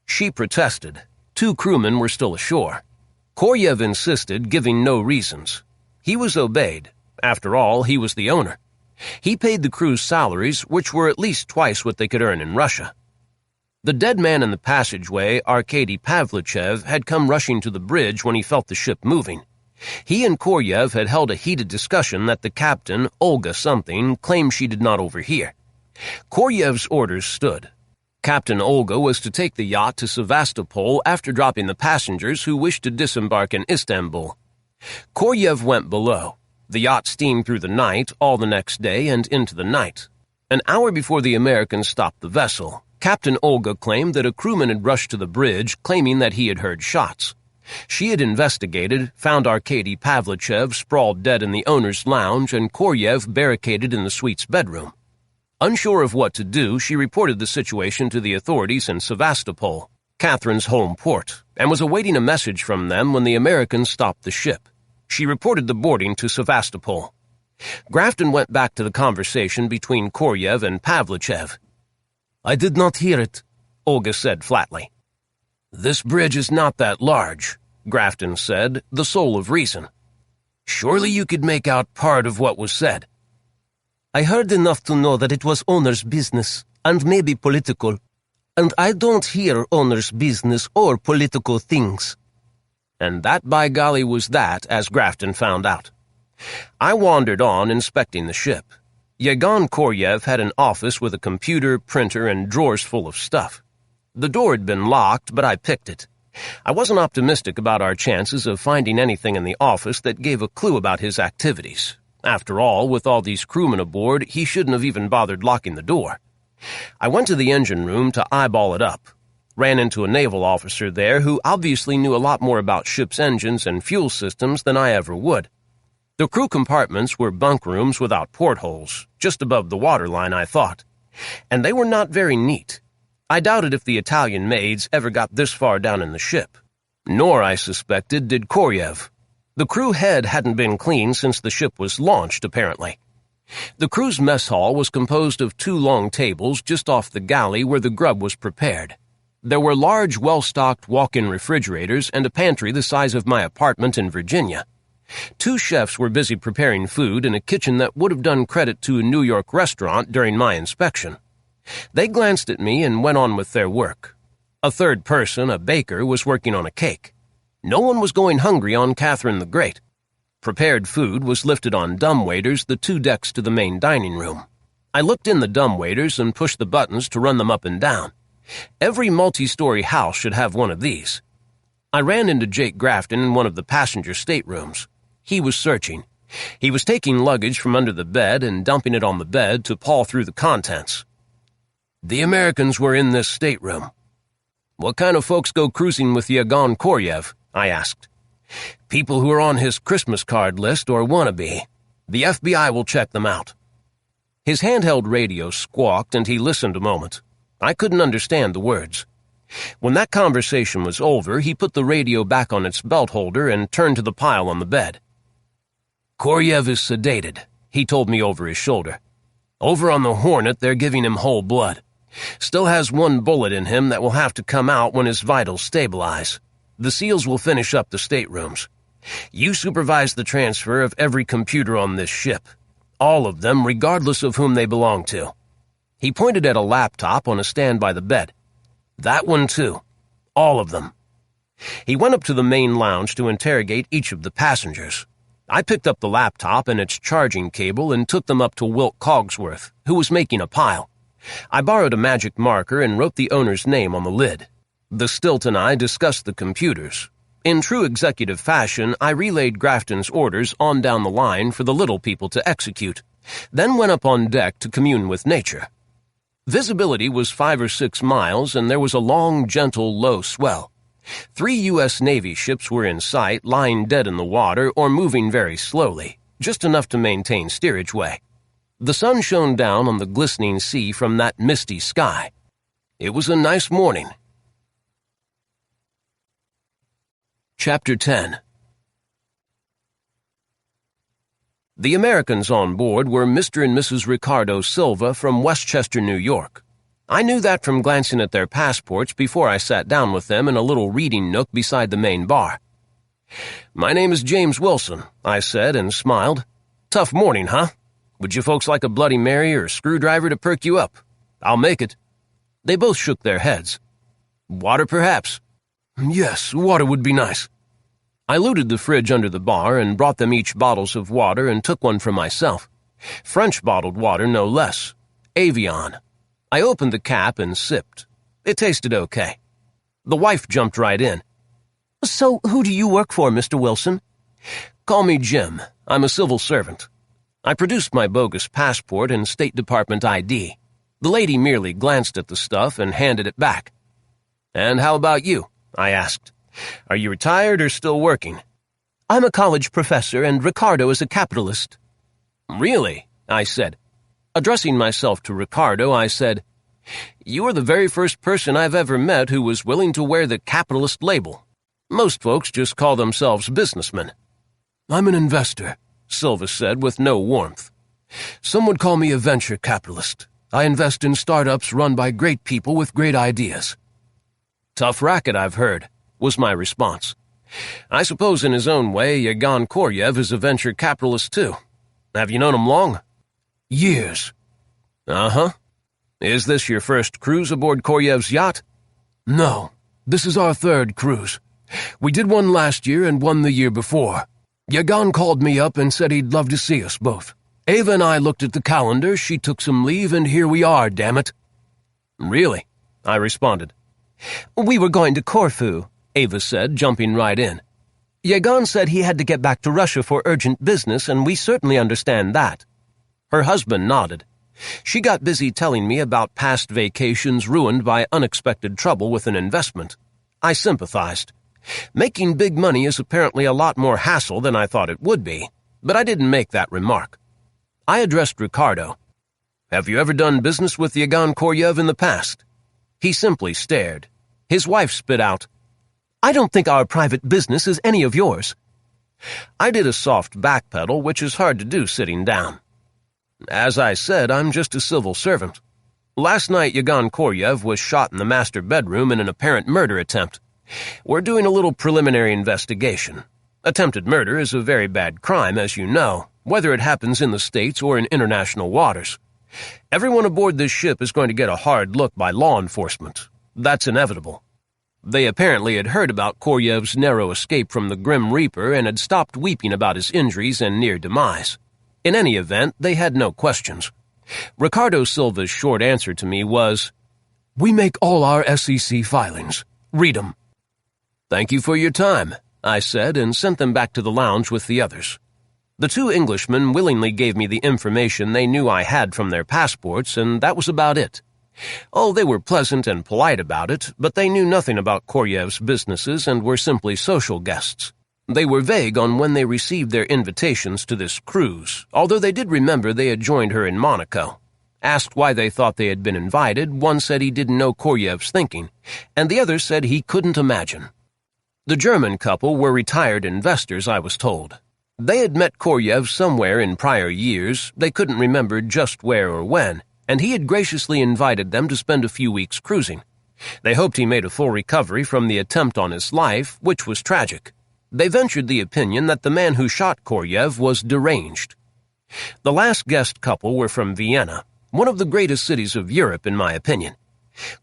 She protested. 2 crewmen were still ashore. Koryev insisted, giving no reasons. He was obeyed. After all, he was the owner. He paid the crew's salaries, which were at least twice what they could earn in Russia. The dead man in the passageway, Arkady Pavlichev, had come rushing to the bridge when he felt the ship moving. He and Koryev had held a heated discussion that the captain, Olga something, claimed she did not overhear. Koryev's orders stood. Captain Olga was to take the yacht to Sevastopol after dropping the passengers who wished to disembark in Istanbul. Koryev went below. The yacht steamed through the night, all the next day, and into the night. An hour before the Americans stopped the vessel, Captain Olga claimed that a crewman had rushed to the bridge, claiming that he had heard shots. She had investigated, found Arkady Pavlichev sprawled dead in the owner's lounge and Koryev barricaded in the suite's bedroom. Unsure of what to do, she reported the situation to the authorities in Sevastopol, Catherine's home port, and was awaiting a message from them when the Americans stopped the ship. She reported the boarding to Sevastopol. Grafton went back to the conversation between Koryev and Pavlichev. "I did not hear it," Olga said flatly. "This bridge is not that large," Grafton said, the soul of reason. "Surely you could make out part of what was said." "I heard enough to know that it was owner's business, and maybe political. And I don't hear owner's business or political things." And that, by golly, was that, as Grafton found out. I wandered on, inspecting the ship. Yegon Koryev had an office with a computer, printer, and drawers full of stuff. The door had been locked, but I picked it. I wasn't optimistic about our chances of finding anything in the office that gave a clue about his activities. After all, with all these crewmen aboard, he shouldn't have even bothered locking the door. I went to the engine room to eyeball it up. Ran into a naval officer there who obviously knew a lot more about ship's engines and fuel systems than I ever would. The crew compartments were bunk rooms without portholes, just above the waterline, I thought. And they were not very neat. I doubted if the Italian maids ever got this far down in the ship. Nor, I suspected, did Koryev. The crew head hadn't been cleaned since the ship was launched, apparently. The crew's mess hall was composed of 2 long tables just off the galley where the grub was prepared. There were large, well-stocked walk-in refrigerators and a pantry the size of my apartment in Virginia. 2 chefs were busy preparing food in a kitchen that would have done credit to a New York restaurant during my inspection. They glanced at me and went on with their work. A third person, a baker, was working on a cake. No one was going hungry on Catherine the Great. Prepared food was lifted on dumbwaiters the 2 decks to the main dining room. I looked in the dumbwaiters and pushed the buttons to run them up and down. Every multi-story house should have one of these. I ran into Jake Grafton in one of the passenger staterooms. He was searching. He was taking luggage from under the bed and dumping it on the bed to paw through the contents. "The Americans were in this stateroom." "What kind of folks go cruising with Yegon Koryev?" I asked. "People who are on his Christmas card list or wannabe. The FBI will check them out." His handheld radio squawked and he listened a moment. I couldn't understand the words. When that conversation was over, he put the radio back on its belt holder and turned to the pile on the bed. "Koryev is sedated," he told me over his shoulder. "Over on the Hornet, they're giving him whole blood. Still has 1 bullet in him that will have to come out when his vitals stabilize. The SEALs will finish up the staterooms. You supervise the transfer of every computer on this ship. All of them, regardless of whom they belong to." He pointed at a laptop on a stand by the bed. "That one, too. All of them." He went up to the main lounge to interrogate each of the passengers. I picked up the laptop and its charging cable and took them up to Wilt Cogsworth, who was making a pile. I borrowed a magic marker and wrote the owner's name on the lid. The Stilt and I discussed the computers. In true executive fashion, I relayed Grafton's orders on down the line for the little people to execute, then went up on deck to commune with nature. Visibility was 5 or 6 miles, and there was a long, gentle, low swell. 3 U.S. Navy ships were in sight, lying dead in the water or moving very slowly, just enough to maintain steerage way. The sun shone down on the glistening sea from that misty sky. It was a nice morning. Chapter 10. The Americans on board were Mr. and Mrs. Ricardo Silva from Westchester, New York. I knew that from glancing at their passports before I sat down with them in a little reading nook beside the main bar. "My name is James Wilson," I said and smiled. "Tough morning, huh? Would you folks like a Bloody Mary or a screwdriver to perk you up? I'll make it." They both shook their heads. "Water, perhaps?" "Yes, water would be nice." I looted the fridge under the bar and brought them each bottles of water and took one for myself. French bottled water, no less. Evian. I opened the cap and sipped. It tasted okay. The wife jumped right in. "So who do you work for, Mr. Wilson?" "Call me Jim. I'm a civil servant." I produced my bogus passport and State Department ID. The lady merely glanced at the stuff and handed it back. "And how about you?" I asked. "Are you retired or still working?" "I'm a college professor, and Ricardo is a capitalist." "Really?" I said. Addressing myself to Ricardo, I said, "You are the very first person I've ever met who was willing to wear the capitalist label. Most folks just call themselves businessmen." "I'm an investor," Silva said with no warmth. "Some would call me a venture capitalist. I invest in startups run by great people with great ideas." "Tough racket, I've heard," was my response. "I suppose in his own way, Yegor Koryev is a venture capitalist too. Have you known him long?" "Years." "Uh-huh. Is this your first cruise aboard Koryev's yacht?" "No. This is our 3rd cruise. We did one last year and one the year before. Yegor called me up and said he'd love to see us both. Ava and I looked at the calendar, she took some leave, and here we are, damn it." "Really?" I responded. "We were going to Corfu," Ava said, jumping right in. "Yegor said he had to get back to Russia for urgent business, and we certainly understand that." Her husband nodded. She got busy telling me about past vacations ruined by unexpected trouble with an investment. I sympathized. Making big money is apparently a lot more hassle than I thought it would be, but I didn't make that remark. I addressed Ricardo. "Have you ever done business with Yegor Koryev in the past?" He simply stared. His wife spit out, "I don't think our private business is any of yours." I did a soft backpedal, which is hard to do sitting down. "As I said, I'm just a civil servant. Last night, Yegor Koryev was shot in the master bedroom in an apparent murder attempt. We're doing a little preliminary investigation. Attempted murder is a very bad crime, as you know, whether it happens in the States or in international waters. Everyone aboard this ship is going to get a hard look by law enforcement. That's inevitable." They apparently had heard about Koryev's narrow escape from the Grim Reaper and had stopped weeping about his injuries and near demise. In any event, they had no questions. Ricardo Silva's short answer to me was, "We make all our SEC filings. Read 'em." "Thank you for your time," I said, and sent them back to the lounge with the others. The 2 Englishmen willingly gave me the information they knew I had from their passports, and that was about it. Oh, they were pleasant and polite about it, but they knew nothing about Koryev's businesses and were simply social guests. They were vague on when they received their invitations to this cruise, although they did remember they had joined her in Monaco. Asked why they thought they had been invited, one said he didn't know Koryev's thinking, and the other said he couldn't imagine. The German couple were retired investors, I was told. They had met Koryev somewhere in prior years, they couldn't remember just where or when, and he had graciously invited them to spend a few weeks cruising. They hoped he made a full recovery from the attempt on his life, which was tragic. They ventured the opinion that the man who shot Koryev was deranged. The last guest couple were from Vienna, one of the greatest cities of Europe in my opinion.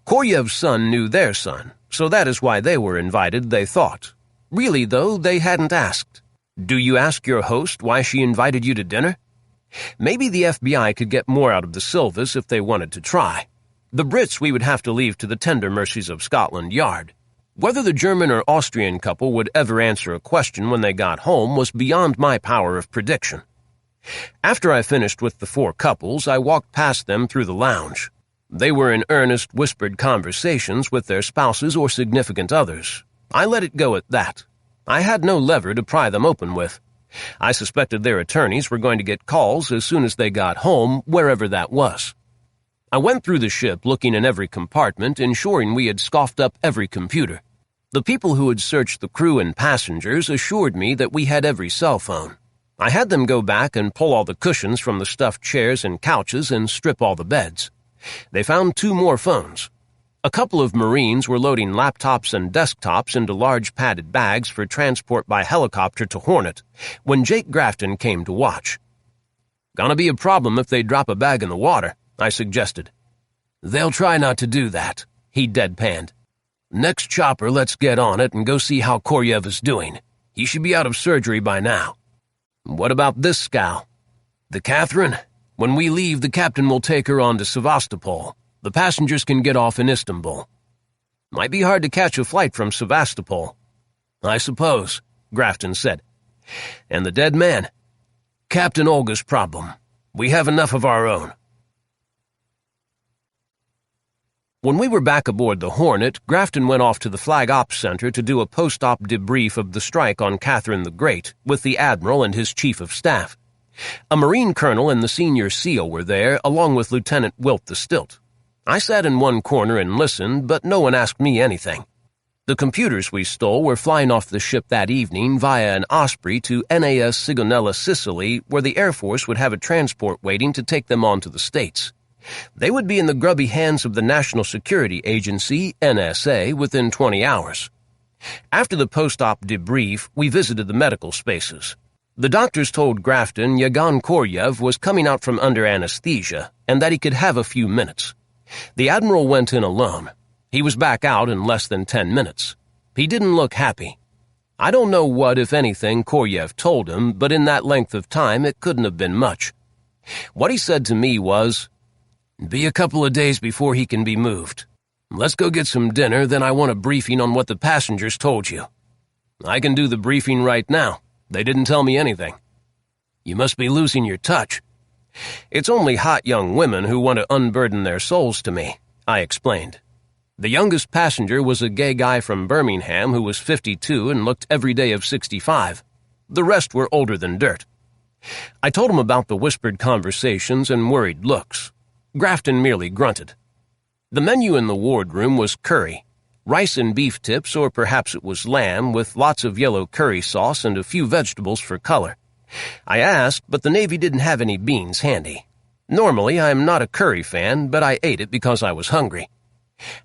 Koryev's son knew their son, so that is why they were invited, they thought. Really, though, they hadn't asked. "Do you ask your host why she invited you to dinner?" Maybe the FBI could get more out of the Silvas if they wanted to try. The Brits we would have to leave to the tender mercies of Scotland Yard. Whether the German or Austrian couple would ever answer a question when they got home was beyond my power of prediction. After I finished with the 4 couples, I walked past them through the lounge. They were in earnest, whispered conversations with their spouses or significant others. I let it go at that. I had no lever to pry them open with. I suspected their attorneys were going to get calls as soon as they got home, wherever that was. I went through the ship looking in every compartment, ensuring we had scoffed up every computer. The people who had searched the crew and passengers assured me that we had every cell phone. I had them go back and pull all the cushions from the stuffed chairs and couches and strip all the beds. They found 2 more phones. A couple of Marines were loading laptops and desktops into large padded bags for transport by helicopter to Hornet when Jake Grafton came to watch. "Gonna be a problem if they drop a bag in the water," I suggested. "They'll try not to do that," he deadpanned. "Next chopper, let's get on it and go see how Koryev is doing. He should be out of surgery by now." "What about this scow?" "The Catherine? When we leave, the captain will take her on to Sevastopol. The passengers can get off in Istanbul." "Might be hard to catch a flight from Sevastopol." "I suppose," Grafton said. "And the dead man?" "Captain Olga's problem. We have enough of our own." When we were back aboard the Hornet, Grafton went off to the Flag Ops Center to do a post-op debrief of the strike on Catherine the Great with the Admiral and his Chief of Staff. A Marine Colonel and the Senior SEAL were there, along with Lieutenant Wilt the Stilt. I sat in one corner and listened, but no one asked me anything. The computers we stole were flying off the ship that evening via an Osprey to NAS Sigonella, Sicily, where the Air Force would have a transport waiting to take them on to the States. They would be in the grubby hands of the National Security Agency, NSA, within 20 hours. After the post-op debrief, we visited the medical spaces. The doctors told Grafton Yevgeny Koryev was coming out from under anesthesia and that he could have a few minutes. The Admiral went in alone. He was back out in less than 10 minutes. He didn't look happy. I don't know what, if anything, Koryev told him, but in that length of time it couldn't have been much. What he said to me was, "Be a couple of days before he can be moved. Let's go get some dinner, then I want a briefing on what the passengers told you." "I can do the briefing right now. They didn't tell me anything." "You must be losing your touch." "It's only hot young women who want to unburden their souls to me," I explained. The youngest passenger was a gay guy from Birmingham who was 52 and looked every day of 65. The rest were older than dirt. I told him about the whispered conversations and worried looks. Grafton merely grunted. The menu in the wardroom was curry, rice and beef tips, or perhaps it was lamb, with lots of yellow curry sauce and a few vegetables for color. I asked, but the Navy didn't have any beans handy. Normally, I'm not a curry fan, but I ate it because I was hungry.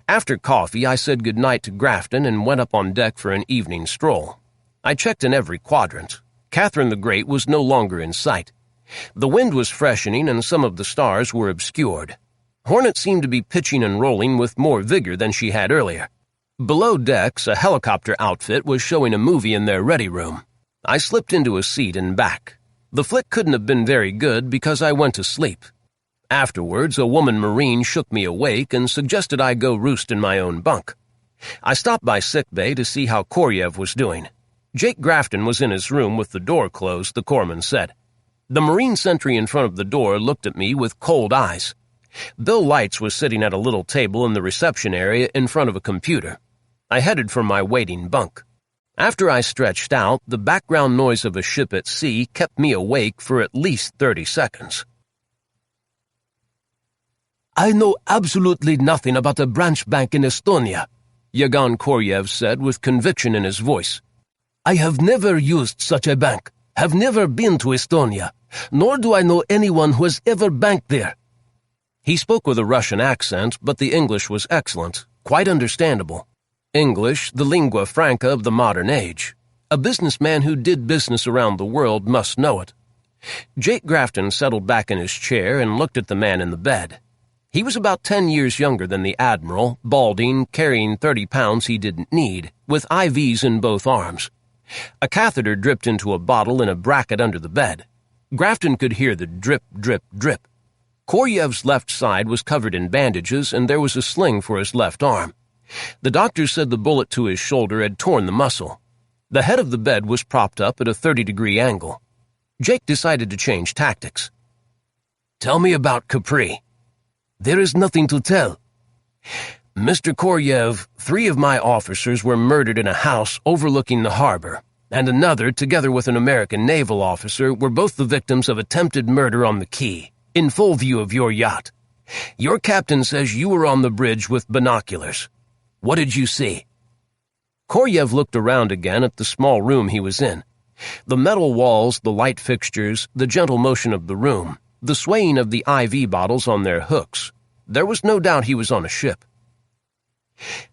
After coffee, I said goodnight to Grafton and went up on deck for an evening stroll. I checked in every quadrant. Catherine the Great was no longer in sight. The wind was freshening and some of the stars were obscured. Hornet seemed to be pitching and rolling with more vigor than she had earlier. Below decks, a helicopter outfit was showing a movie in their ready room. I slipped into a seat and back. The flick couldn't have been very good because I went to sleep. Afterwards, a woman Marine shook me awake and suggested I go roost in my own bunk. I stopped by sickbay to see how Koryev was doing. Jake Grafton was in his room with the door closed, the corpsman said. The Marine sentry in front of the door looked at me with cold eyes. Bill Lights was sitting at a little table in the reception area in front of a computer. I headed for my waiting bunk. After I stretched out, the background noise of a ship at sea kept me awake for at least 30 seconds. "I know absolutely nothing about a branch bank in Estonia," Yevgeny Koryev said with conviction in his voice. "I have never used such a bank, have never been to Estonia, nor do I know anyone who has ever banked there." He spoke with a Russian accent, but the English was excellent, quite understandable. English, the lingua franca of the modern age. A businessman who did business around the world must know it. Jake Grafton settled back in his chair and looked at the man in the bed. He was about 10 years younger than the Admiral, balding, carrying 30 pounds he didn't need, with IVs in both arms. A catheter dripped into a bottle in a bracket under the bed. Grafton could hear the drip, drip, drip. Koryev's left side was covered in bandages, and there was a sling for his left arm. The doctor said the bullet to his shoulder had torn the muscle. The head of the bed was propped up at a 30-degree angle. Jake decided to change tactics. "Tell me about Capri." There is nothing to tell. Mr. Koryev, 3 of my officers were murdered in a house overlooking the harbor, and another, together with an American naval officer, were both the victims of attempted murder on the quay, in full view of your yacht. Your captain says you were on the bridge with binoculars. What did you see?" Koryev looked around again at the small room he was in. The metal walls, the light fixtures, the gentle motion of the room, the swaying of the IV bottles on their hooks. There was no doubt he was on a ship.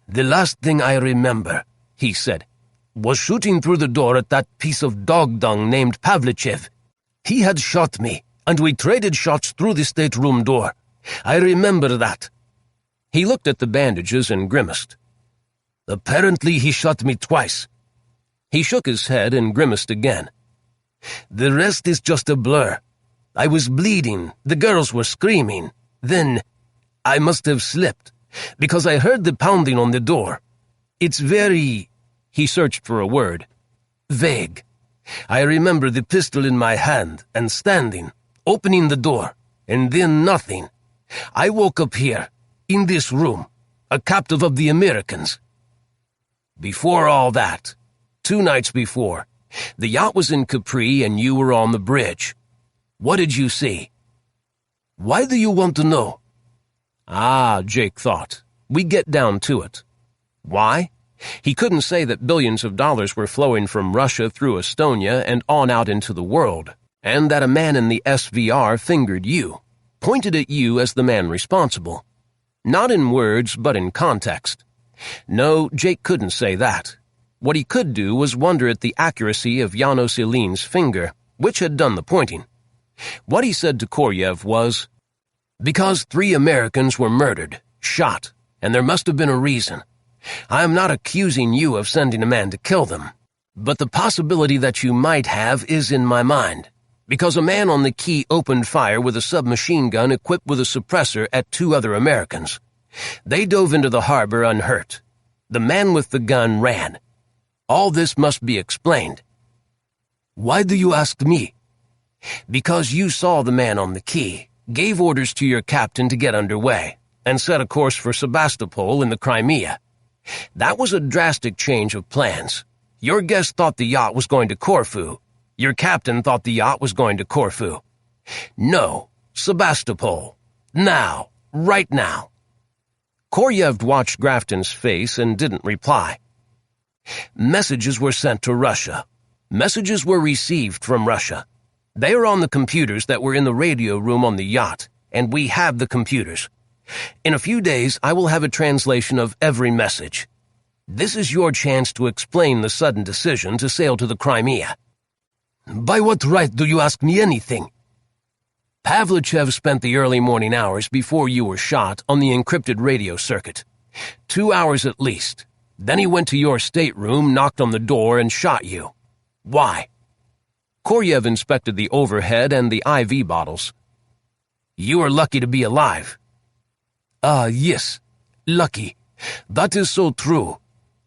"The last thing I remember," he said, "was shooting through the door at that piece of dog dung named Pavlichev. He had shot me, and we traded shots through the stateroom door. I remember that." He looked at the bandages and grimaced. "Apparently he shot me twice." He shook his head and grimaced again. "The rest is just a blur. I was bleeding, the girls were screaming. Then I must have slipped, because I heard the pounding on the door. It's very—" he searched for a word. "Vague. I remember the pistol in my hand and standing, opening the door, and then nothing. I woke up here, in this room, a captive of the Americans. Before all that, 2 nights before, the yacht was in Capri and you were on the bridge. What did you see?" "Why do you want to know?" Ah, Jake thought. We get down to it. Why? He couldn't say that billions of dollars were flowing from Russia through Estonia and on out into the world, and that a man in the SVR fingered you, pointed at you as the man responsible. Not in words, but in context. No, Jake couldn't say that. What he could do was wonder at the accuracy of Janos Ilin's finger, which had done the pointing. What he said to Koryev was, "Because 3 Americans were murdered, shot, and there must have been a reason. I am not accusing you of sending a man to kill them, but the possibility that you might have is in my mind, because a man on the quay opened fire with a submachine gun equipped with a suppressor at 2 other Americans. They dove into the harbor unhurt. The man with the gun ran. All this must be explained." "Why do you ask me?" "Because you saw the man on the quay, gave orders to your captain to get underway, and set a course for Sebastopol in the Crimea. That was a drastic change of plans. Your guest thought the yacht was going to Corfu. Your captain thought the yacht was going to Corfu. No, Sebastopol. Now, right now." Koryev watched Grafton's face and didn't reply. "Messages were sent to Russia. Messages were received from Russia. They are on the computers that were in the radio room on the yacht, and we have the computers. In a few days, I will have a translation of every message. This is your chance to explain the sudden decision to sail to the Crimea." "By what right do you ask me anything?" "Pavlichev spent the early morning hours before you were shot on the encrypted radio circuit. 2 hours at least. Then he went to your stateroom, knocked on the door, and shot you. Why?" Koryev inspected the overhead and the IV bottles. "You are lucky to be alive." "Ah, yes, lucky. That is so true.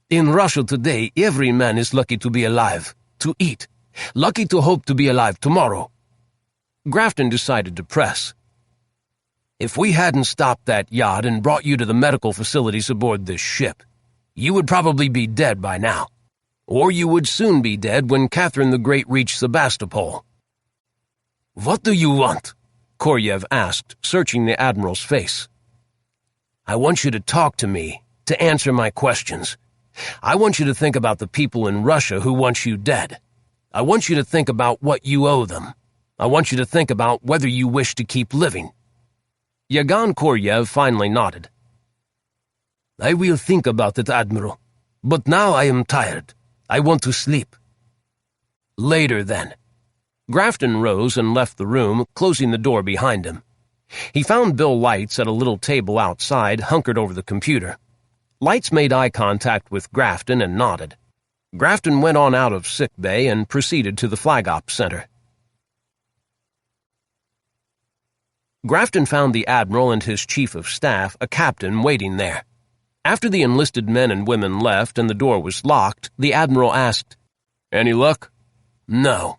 In Russia today, every man is lucky to be alive, to eat, lucky to hope to be alive tomorrow." Grafton decided to press. "If we hadn't stopped that yacht and brought you to the medical facilities aboard this ship, you would probably be dead by now. Or you would soon be dead when Catherine the Great reached Sebastopol." "What do you want?" Koryev asked, searching the Admiral's face. "I want you to talk to me, to answer my questions. I want you to think about the people in Russia who want you dead. I want you to think about what you owe them. I want you to think about whether you wish to keep living." Yagan Koryev finally nodded. "I will think about it, Admiral. But now I am tired. I want to sleep." "Later, then." Grafton rose and left the room, closing the door behind him. He found Bill Lights at a little table outside, hunkered over the computer. Lights made eye contact with Grafton and nodded. Grafton went on out of sickbay and proceeded to the Flag Ops Center. Grafton found the Admiral and his Chief of Staff, a captain, waiting there. After the enlisted men and women left and the door was locked, the Admiral asked, "Any luck?" "No."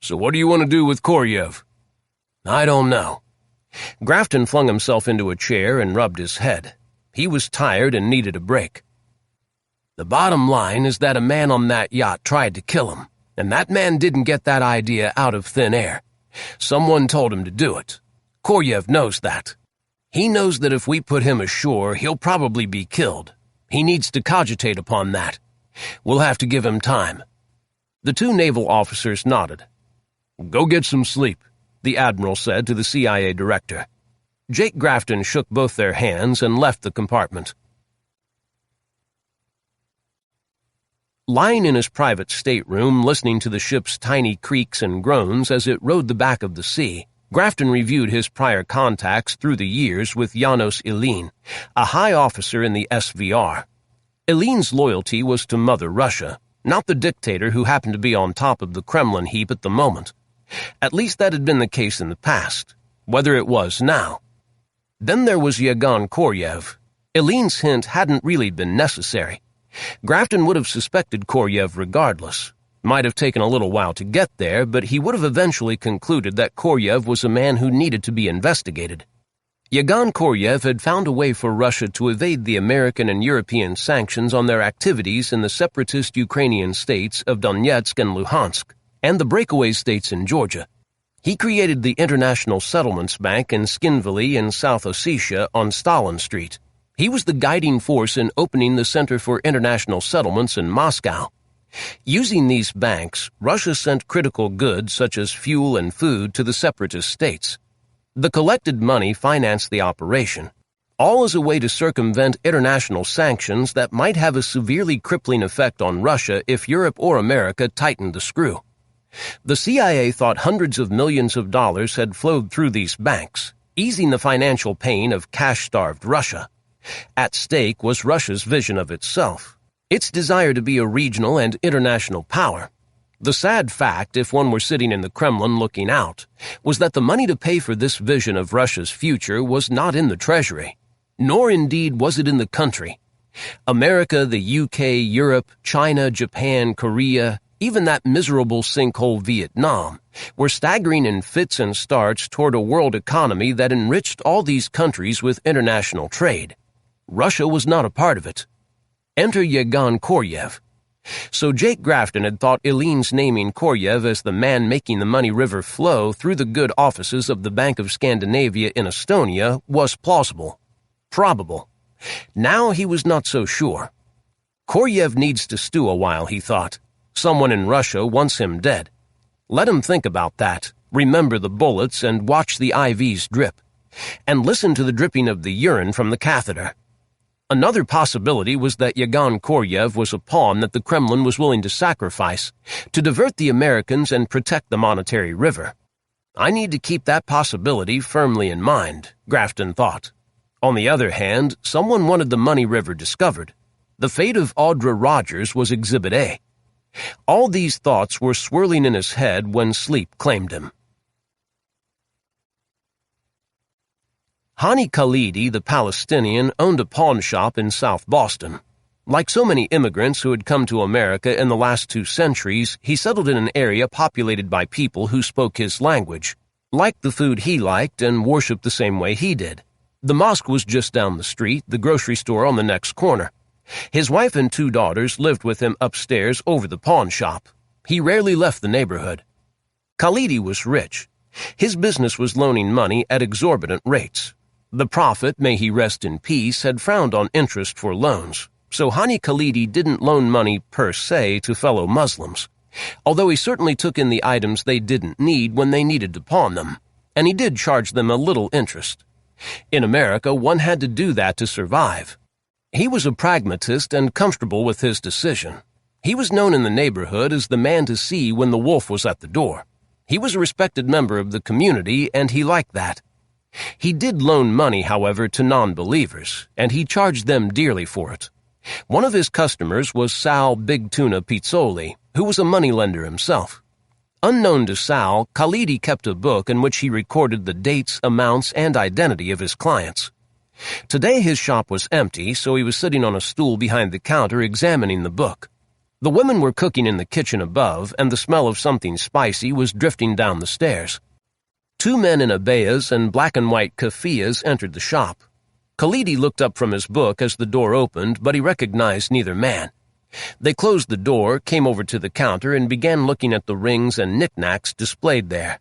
"So what do you want to do with Koryev?" "I don't know. Grafton flung himself into a chair and rubbed his head. He was tired and needed a break. "The bottom line is that a man on that yacht tried to kill him, and that man didn't get that idea out of thin air. Someone told him to do it. Koryev knows that. He knows that if we put him ashore, he'll probably be killed. He needs to cogitate upon that. We'll have to give him time." The two naval officers nodded. "Go get some sleep," the admiral said to the CIA director. Jake Grafton shook both their hands and left the compartment. Lying in his private stateroom, listening to the ship's tiny creaks and groans as it rode the back of the sea, Grafton reviewed his prior contacts through the years with Janos Ilyin, a high officer in the SVR. Ilyin's loyalty was to Mother Russia, not the dictator who happened to be on top of the Kremlin heap at the moment. At least that had been the case in the past, whether it was now. Then there was Yevgeny Koryev. Ilyin's hint hadn't really been necessary. Grafton would have suspected Koryev regardless. Might have taken a little while to get there, but he would have eventually concluded that Koryev was a man who needed to be investigated. Yevgeny Koryev had found a way for Russia to evade the American and European sanctions on their activities in the separatist Ukrainian states of Donetsk and Luhansk, and the breakaway states in Georgia. He created the International Settlements Bank in Skinvili in South Ossetia on Stalin Street. He was the guiding force in opening the Center for International Settlements in Moscow. Using these banks, Russia sent critical goods such as fuel and food to the separatist states. The collected money financed the operation, all as a way to circumvent international sanctions that might have a severely crippling effect on Russia if Europe or America tightened the screw. The CIA thought hundreds of millions of dollars had flowed through these banks, easing the financial pain of cash-starved Russia. At stake was Russia's vision of itself, its desire to be a regional and international power. The sad fact, if one were sitting in the Kremlin looking out, was that the money to pay for this vision of Russia's future was not in the treasury, nor indeed was it in the country. America, the UK, Europe, China, Japan, Korea, even that miserable sinkhole Vietnam, were staggering in fits and starts toward a world economy that enriched all these countries with international trade. Russia was not a part of it. Enter Yevgeny Koryev. So Jake Grafton had thought Ilyin's naming Koryev as the man making the money river flow through the good offices of the Bank of Scandinavia in Estonia was plausible, probable. Now he was not so sure. Koryev needs to stew a while, he thought. Someone in Russia wants him dead. Let him think about that, remember the bullets, and watch the IVs drip, and listen to the dripping of the urine from the catheter. Another possibility was that Yevgeny Koryev was a pawn that the Kremlin was willing to sacrifice to divert the Americans and protect the monetary river. I need to keep that possibility firmly in mind, Grafton thought. On the other hand, someone wanted the money river discovered. The fate of Audra Rogers was Exhibit A. All these thoughts were swirling in his head when sleep claimed him. Hani Khalidi, the Palestinian, owned a pawn shop in South Boston. Like so many immigrants who had come to America in the last 2 centuries, he settled in an area populated by people who spoke his language, liked the food he liked, and worshipped the same way he did. The mosque was just down the street, the grocery store on the next corner. His wife and 2 daughters lived with him upstairs over the pawn shop. He rarely left the neighborhood. Khalidi was rich. His business was loaning money at exorbitant rates. The prophet, may he rest in peace, had frowned on interest for loans, so Hani Khalidi didn't loan money per se to fellow Muslims, although he certainly took in the items they didn't need when they needed to pawn them, and he did charge them a little interest. In America, one had to do that to survive. He was a pragmatist and comfortable with his decision. He was known in the neighborhood as the man to see when the wolf was at the door. He was a respected member of the community, and he liked that. He did loan money, however, to non-believers, and he charged them dearly for it. One of his customers was Sal Big Tuna Pizzoli, who was a moneylender himself. Unknown to Sal, Khalidi kept a book in which he recorded the dates, amounts, and identity of his clients. Today his shop was empty, so he was sitting on a stool behind the counter examining the book. The women were cooking in the kitchen above, and the smell of something spicy was drifting down the stairs. Two men in abayas and black-and-white keffiyehs entered the shop. Khalidi looked up from his book as the door opened, but he recognized neither man. They closed the door, came over to the counter, and began looking at the rings and knickknacks displayed there.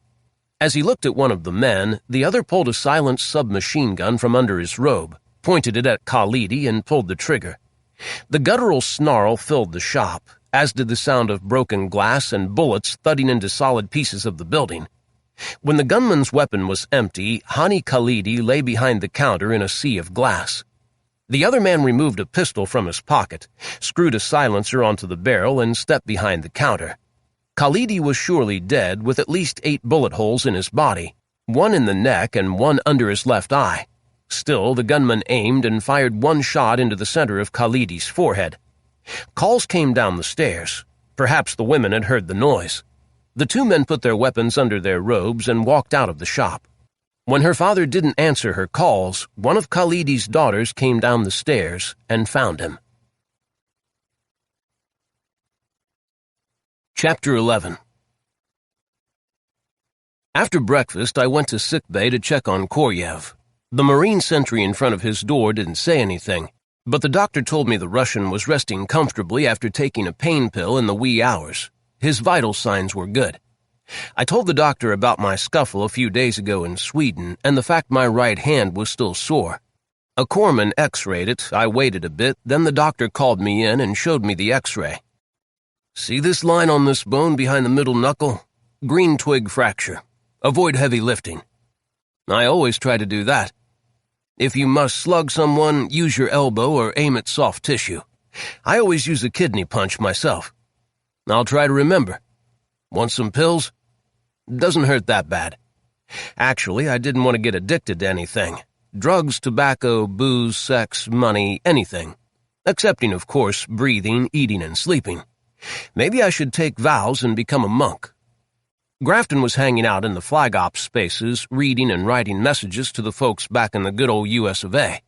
As he looked at one of the men, the other pulled a silenced submachine gun from under his robe, pointed it at Khalidi, and pulled the trigger. The guttural snarl filled the shop, as did the sound of broken glass and bullets thudding into solid pieces of the building. When the gunman's weapon was empty, Hani Khalidi lay behind the counter in a sea of glass. The other man removed a pistol from his pocket, screwed a silencer onto the barrel, and stepped behind the counter. Khalidi was surely dead, with at least 8 bullet holes in his body, 1 in the neck and 1 under his left eye. Still, the gunman aimed and fired 1 shot into the center of Khalidi's forehead. Calls came down the stairs. Perhaps the women had heard the noise. The 2 men put their weapons under their robes and walked out of the shop. When her father didn't answer her calls, one of Khalidi's daughters came down the stairs and found him. Chapter 11. After breakfast, I went to sickbay to check on Koryev. The Marine sentry in front of his door didn't say anything, but the doctor told me the Russian was resting comfortably after taking a pain pill in the wee hours. His vital signs were good. I told the doctor about my scuffle a few days ago in Sweden and the fact my right hand was still sore. A corpsman x-rayed it, I waited a bit, then the doctor called me in and showed me the x-ray. See this line on this bone behind the middle knuckle? Green twig fracture. Avoid heavy lifting. I always try to do that. If you must slug someone, use your elbow or aim at soft tissue. I always use a kidney punch myself. I'll try to remember. Want some pills? Doesn't hurt that bad. Actually, I didn't want to get addicted to anything. Drugs, tobacco, booze, sex, money, anything. Excepting, of course, breathing, eating, and sleeping. Maybe I should take vows and become a monk. Grafton was hanging out in the flag ops spaces, reading and writing messages to the folks back in the good old US of A.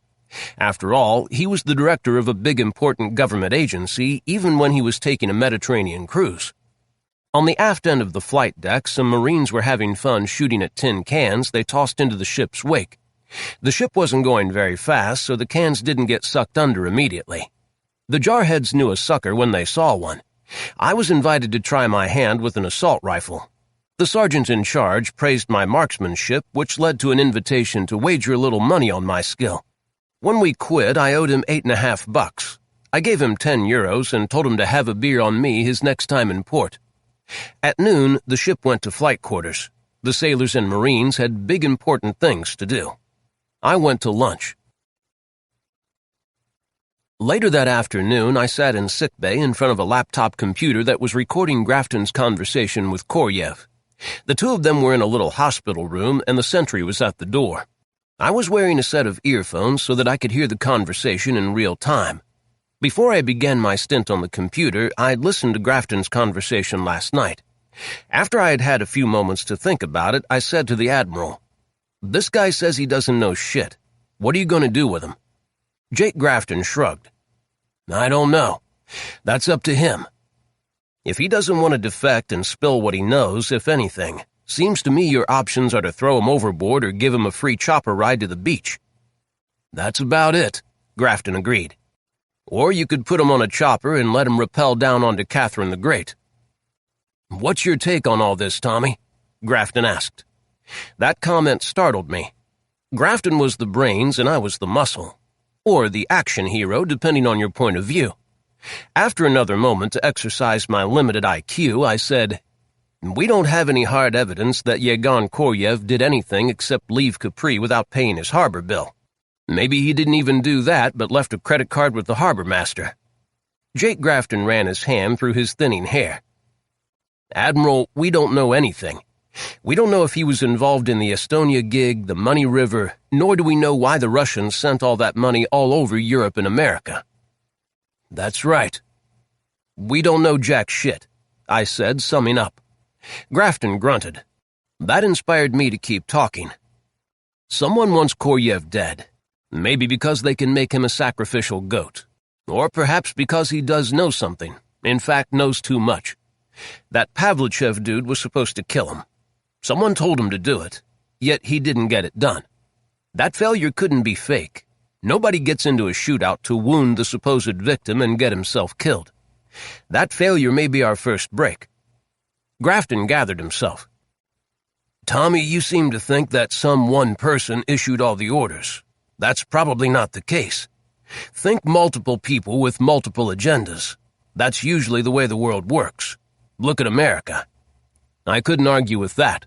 After all, he was the director of a big important government agency even when he was taking a Mediterranean cruise. On the aft end of the flight deck, some Marines were having fun shooting at tin cans they tossed into the ship's wake. The ship wasn't going very fast, so the cans didn't get sucked under immediately. The jarheads knew a sucker when they saw one. I was invited to try my hand with an assault rifle. The sergeant in charge praised my marksmanship, which led to an invitation to wager a little money on my skill. When we quit, I owed him $8.50. I gave him 10 euros and told him to have a beer on me his next time in port. At noon, the ship went to flight quarters. The sailors and Marines had big important things to do. I went to lunch. Later that afternoon, I sat in sickbay in front of a laptop computer that was recording Grafton's conversation with Koryev. The 2 of them were in a little hospital room, and the sentry was at the door. I was wearing a set of earphones so that I could hear the conversation in real time. Before I began my stint on the computer, I'd listened to Grafton's conversation last night. After I had had a few moments to think about it, I said to the Admiral, "This guy says he doesn't know shit. What are you going to do with him?" Jake Grafton shrugged. "I don't know. That's up to him. If he doesn't want to defect and spill what he knows, if anything, seems to me your options are to throw him overboard or give him a free chopper ride to the beach." "That's about it," Grafton agreed. "Or you could put him on a chopper and let him rappel down onto Catherine the Great." "What's your take on all this, Tommy?" Grafton asked. That comment startled me. Grafton was the brains and I was the muscle. Or the action hero, depending on your point of view. After another moment to exercise my limited IQ, I said, "We don't have any hard evidence that Yegon Koryev did anything except leave Capri without paying his harbor bill. Maybe he didn't even do that, but left a credit card with the harbor master." Jake Grafton ran his hand through his thinning hair. "Admiral, we don't know anything. We don't know if he was involved in the Estonia gig, the Money River, nor do we know why the Russians sent all that money all over Europe and America." "That's right. We don't know jack shit," I said, summing up. Grafton grunted. That inspired me to keep talking. "Someone wants Koryev dead. Maybe because they can make him a sacrificial goat. Or perhaps because he does know something, in fact knows too much. That Pavlichev dude was supposed to kill him. Someone told him to do it. Yet he didn't get it done. That failure couldn't be fake. Nobody gets into a shootout to wound the supposed victim and get himself killed. That failure may be our first break. Grafton gathered himself. Tommy, you seem to think that some one person issued all the orders. That's probably not the case. Think multiple people with multiple agendas. That's usually the way the world works. Look at America. I couldn't argue with that.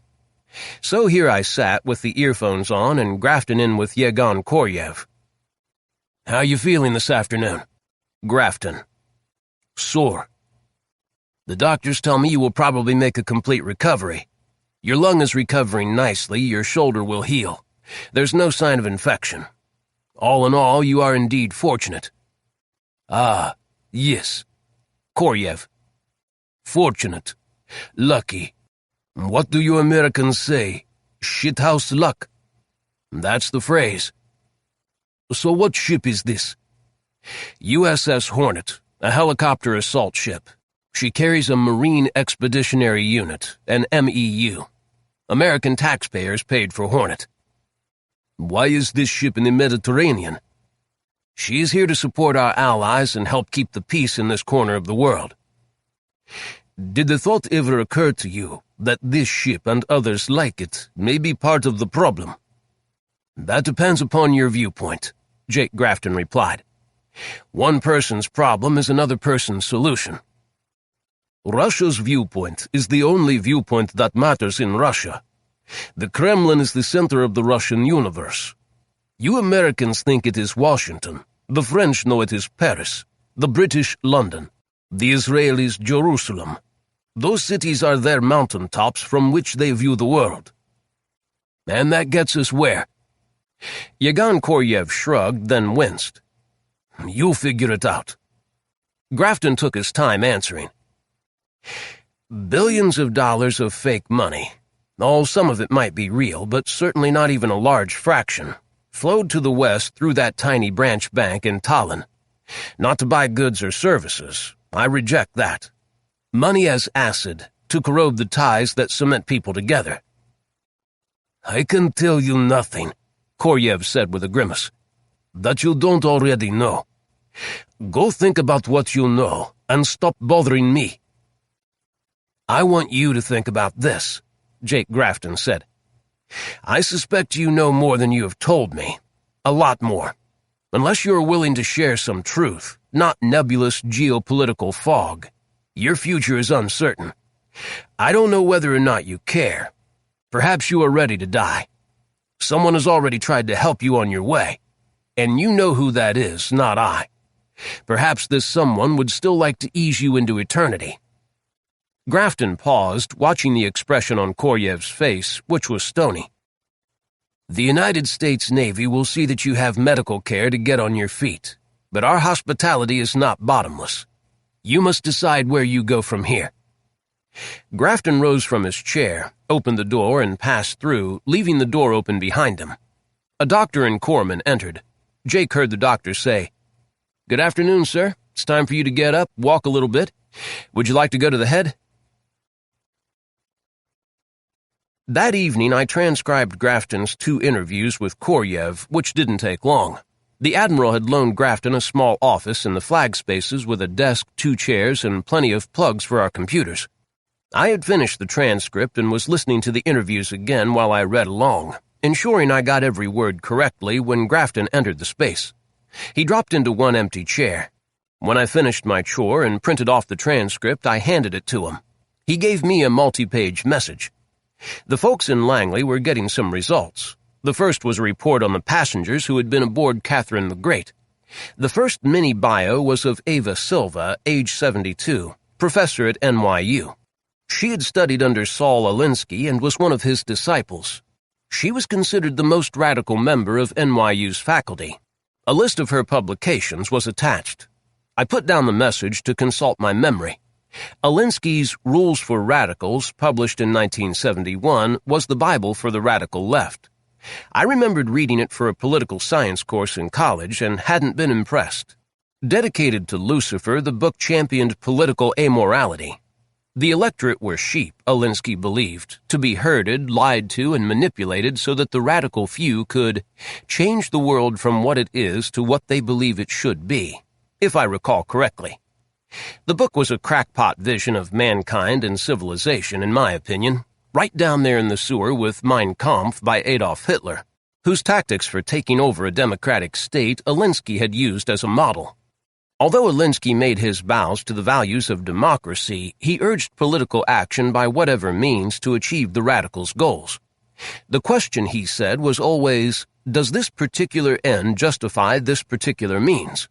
So here I sat with the earphones on and Grafton in with Yegon Koryev. How you feeling this afternoon? Grafton. Sore. The doctors tell me you will probably make a complete recovery. Your lung is recovering nicely, your shoulder will heal. There's no sign of infection. All in all, you are indeed fortunate. Ah, yes. Koryev. Fortunate. Lucky. What do you Americans say? Shithouse luck. That's the phrase. So what ship is this? USS Hornet, a helicopter assault ship. She carries a Marine Expeditionary Unit, an MEU. American taxpayers paid for Hornet. Why is this ship in the Mediterranean? She is here to support our allies and help keep the peace in this corner of the world. Did the thought ever occur to you that this ship and others like it may be part of the problem? That depends upon your viewpoint, Jake Grafton replied. One person's problem is another person's solution. Russia's viewpoint is the only viewpoint that matters in Russia. The Kremlin is the center of the Russian universe. You Americans think it is Washington. The French know it is Paris. The British, London. The Israelis, Jerusalem. Those cities are their mountaintops from which they view the world. And that gets us where? Yegon Koryev shrugged, then winced. You figure it out. Grafton took his time answering. Billions of dollars of fake money. Some of it might be real, but certainly not even a large fraction, flowed to the west through that tiny branch bank in Tallinn. Not to buy goods or services. I reject that. Money as acid, to corrode the ties that cement people together. I can tell you nothing, Koryev said with a grimace, that you don't already know. Go think about what you know, and stop bothering me. I want you to think about this, Jake Grafton said. I suspect you know more than you have told me. A lot more. Unless you are willing to share some truth, not nebulous geopolitical fog. Your future is uncertain. I don't know whether or not you care. Perhaps you are ready to die. Someone has already tried to help you on your way, and you know who that is, not I. Perhaps this someone would still like to ease you into eternity. Grafton paused, watching the expression on Koryev's face, which was stony. The United States Navy will see that you have medical care to get on your feet, but our hospitality is not bottomless. You must decide where you go from here. Grafton rose from his chair, opened the door, and passed through, leaving the door open behind him. A doctor and corpsman entered. Jake heard the doctor say, Good afternoon, sir. It's time for you to get up, walk a little bit. Would you like to go to the head? That evening, I transcribed Grafton's 2 interviews with Koryev, which didn't take long. The Admiral had loaned Grafton a small office in the flag spaces with a desk, 2 chairs, and plenty of plugs for our computers. I had finished the transcript and was listening to the interviews again while I read along, ensuring I got every word correctly when Grafton entered the space. He dropped into one empty chair. When I finished my chore and printed off the transcript, I handed it to him. He gave me a multi-page message. The folks in Langley were getting some results. The first was a report on the passengers who had been aboard Catherine the Great. The first mini-bio was of Ava Silva, age 72, professor at NYU. She had studied under Saul Alinsky and was one of his disciples. She was considered the most radical member of NYU's faculty. A list of her publications was attached. I put down the message to consult my memory. Alinsky's Rules for Radicals, published in 1971, was the Bible for the radical left. I remembered reading it for a political science course in college and hadn't been impressed. Dedicated to Lucifer, the book championed political amorality. The electorate were sheep, Alinsky believed, to be herded, lied to, and manipulated so that the radical few could change the world from what it is to what they believe it should be, if I recall correctly. The book was a crackpot vision of mankind and civilization, in my opinion, right down there in the sewer with Mein Kampf by Adolf Hitler, whose tactics for taking over a democratic state Alinsky had used as a model. Although Alinsky made his vows to the values of democracy, he urged political action by whatever means to achieve the radicals' goals. The question, he said, was always, does this particular end justify this particular means?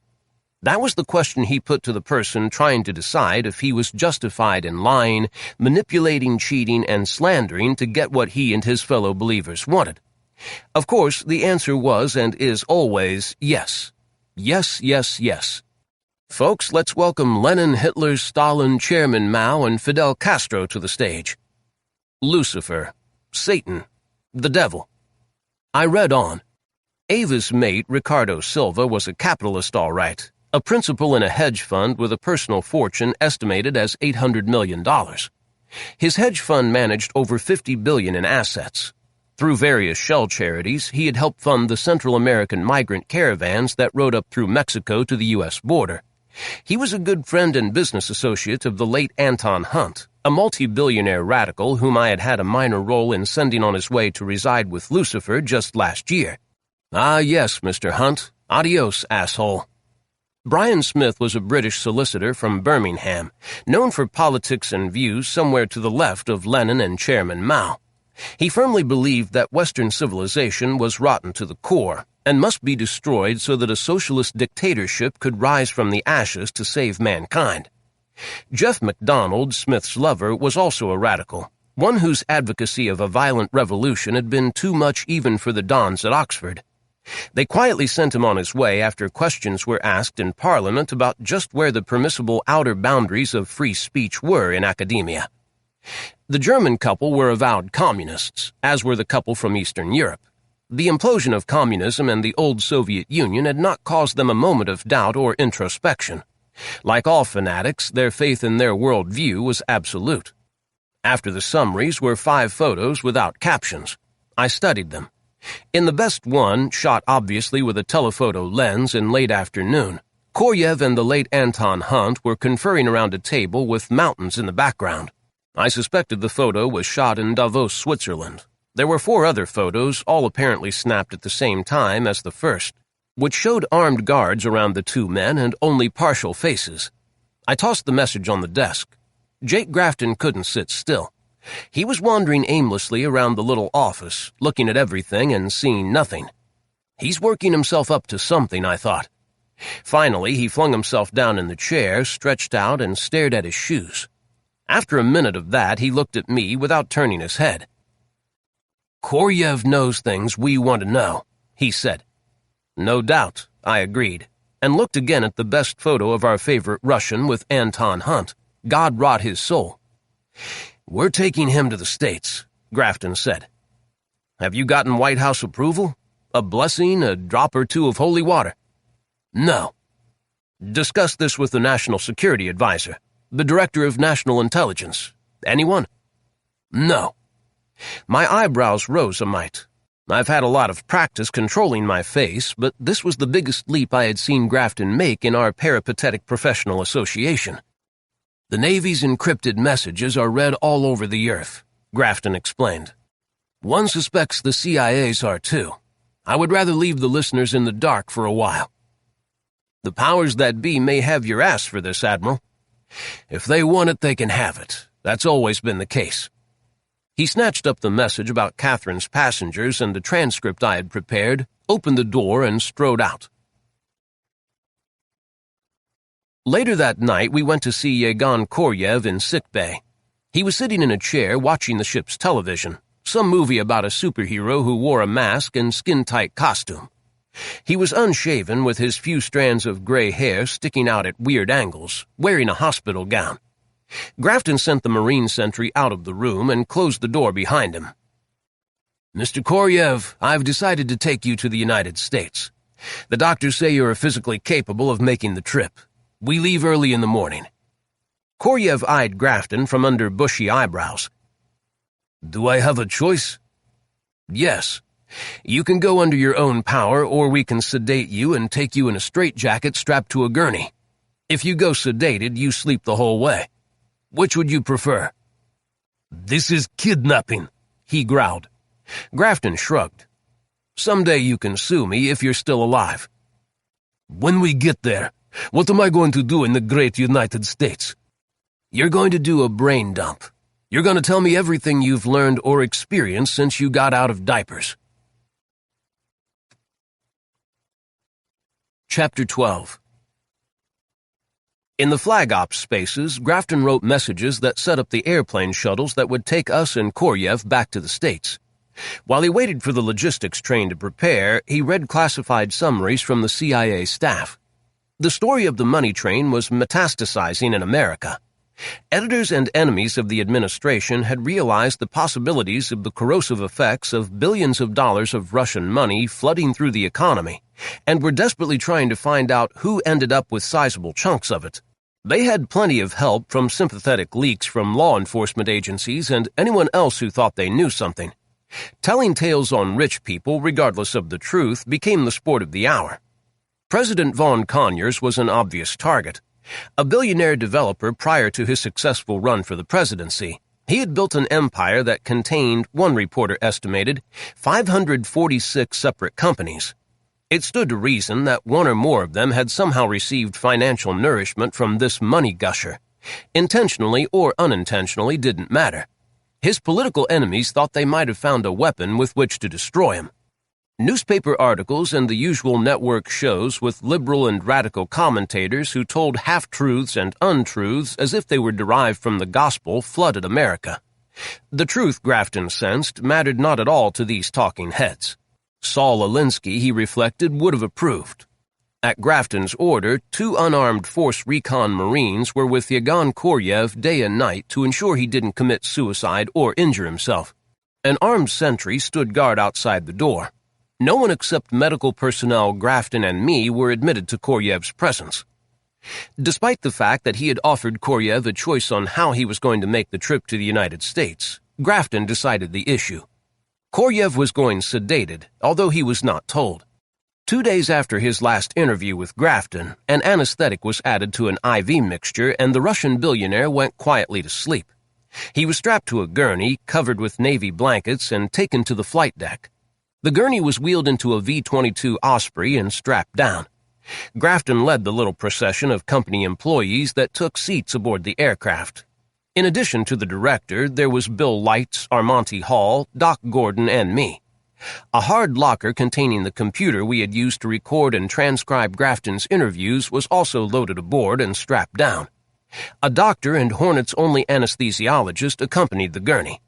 That was the question he put to the person trying to decide if he was justified in lying, manipulating, cheating, and slandering to get what he and his fellow believers wanted. Of course, the answer was and is always yes. Yes, yes, yes. Folks, let's welcome Lenin, Hitler, Stalin, Chairman Mao, and Fidel Castro to the stage. Lucifer, Satan, the devil. I read on. Ava's mate, Ricardo Silva, was a capitalist all right, a principal in a hedge fund with a personal fortune estimated as $800 million. His hedge fund managed over $50 billion in assets. Through various shell charities, he had helped fund the Central American migrant caravans that rode up through Mexico to the U.S. border. He was a good friend and business associate of the late Anton Hunt, a multi-billionaire radical whom I had had a minor role in sending on his way to reside with Lucifer just last year. Ah, yes, Mr. Hunt. Adios, asshole. Brian Smith was a British solicitor from Birmingham, known for politics and views somewhere to the left of Lenin and Chairman Mao. He firmly believed that Western civilization was rotten to the core and must be destroyed so that a socialist dictatorship could rise from the ashes to save mankind. Jeff MacDonald, Smith's lover, was also a radical, one whose advocacy of a violent revolution had been too much even for the Dons at Oxford. They quietly sent him on his way after questions were asked in Parliament about just where the permissible outer boundaries of free speech were in academia. The German couple were avowed communists, as were the couple from Eastern Europe. The implosion of communism and the old Soviet Union had not caused them a moment of doubt or introspection. Like all fanatics, their faith in their worldview was absolute. After the summaries were 5 photos without captions. I studied them. In the best one, shot obviously with a telephoto lens in late afternoon, Koryev and the late Anton Hunt were conferring around a table with mountains in the background. I suspected the photo was shot in Davos, Switzerland. There were 4 other photos, all apparently snapped at the same time as the first, which showed armed guards around the 2 men and only partial faces. I tossed the message on the desk. Jake Grafton couldn't sit still. He was wandering aimlessly around the little office, looking at everything and seeing nothing. He's working himself up to something, I thought. Finally, he flung himself down in the chair, stretched out, and stared at his shoes. After a minute of that, he looked at me without turning his head. Koryev knows things we want to know, he said. No doubt, I agreed, and looked again at the best photo of our favorite Russian with Anton Hunt. God rot his soul. We're taking him to the States, Grafton said. Have you gotten White House approval? A blessing, a drop or two of holy water? No. Discuss this with the National Security Advisor, the Director of National Intelligence. Anyone? No. My eyebrows rose a mite. I've had a lot of practice controlling my face, but this was the biggest leap I had seen Grafton make in our peripatetic professional association. The Navy's encrypted messages are read all over the earth, Grafton explained. One suspects the CIA's are too. I would rather leave the listeners in the dark for a while. The powers that be may have your ass for this, Admiral. If they want it, they can have it. That's always been the case. He snatched up the message about Catherine's passengers and the transcript I had prepared, opened the door, and strode out. Later that night, we went to see Yegon Koryev in sickbay. He was sitting in a chair watching the ship's television, some movie about a superhero who wore a mask and skin-tight costume. He was unshaven with his few strands of gray hair sticking out at weird angles, wearing a hospital gown. Grafton sent the Marine sentry out of the room and closed the door behind him. Mr. Koryev, I've decided to take you to the United States. The doctors say you are physically capable of making the trip. We leave early in the morning. Koryev eyed Grafton from under bushy eyebrows. "Do I have a choice?" "Yes. You can go under your own power, or we can sedate you and take you in a straitjacket strapped to a gurney. If you go sedated, you sleep the whole way. Which would you prefer?" "This is kidnapping," he growled. Grafton shrugged. "Someday you can sue me if you're still alive." "When we get there, what am I going to do in the great United States?" "You're going to do a brain dump. You're going to tell me everything you've learned or experienced since you got out of diapers." Chapter 12. In the flag ops spaces, Grafton wrote messages that set up the airplane shuttles that would take us and Koryev back to the States. While he waited for the logistics train to prepare, he read classified summaries from the CIA staff. The story of the money train was metastasizing in America. Editors and enemies of the administration had realized the possibilities of the corrosive effects of billions of dollars of Russian money flooding through the economy, and were desperately trying to find out who ended up with sizable chunks of it. They had plenty of help from sympathetic leaks from law enforcement agencies and anyone else who thought they knew something. Telling tales on rich people, regardless of the truth, became the sport of the hour. President von Conyers was an obvious target. A billionaire developer prior to his successful run for the presidency, he had built an empire that contained, one reporter estimated, 546 separate companies. It stood to reason that one or more of them had somehow received financial nourishment from this money gusher. Intentionally or unintentionally didn't matter. His political enemies thought they might have found a weapon with which to destroy him. Newspaper articles and the usual network shows with liberal and radical commentators who told half-truths and untruths as if they were derived from the gospel flooded America. The truth, Grafton sensed, mattered not at all to these talking heads. Saul Alinsky, he reflected, would have approved. At Grafton's order, 2 unarmed Force Recon Marines were with Yegon Koryev day and night to ensure he didn't commit suicide or injure himself. An armed sentry stood guard outside the door. No one except medical personnel Grafton and me were admitted to Koryev's presence. Despite the fact that he had offered Koryev a choice on how he was going to make the trip to the United States, Grafton decided the issue. Koryev was going sedated, although he was not told. 2 days after his last interview with Grafton, an anesthetic was added to an IV mixture and the Russian billionaire went quietly to sleep. He was strapped to a gurney, covered with Navy blankets, and taken to the flight deck. The gurney was wheeled into a V-22 Osprey and strapped down. Grafton led the little procession of company employees that took seats aboard the aircraft. In addition to the director, there was Bill Lights, Armonte Hall, Doc Gordon, and me. A hard locker containing the computer we had used to record and transcribe Grafton's interviews was also loaded aboard and strapped down. A doctor and Hornet's only anesthesiologist accompanied the gurney.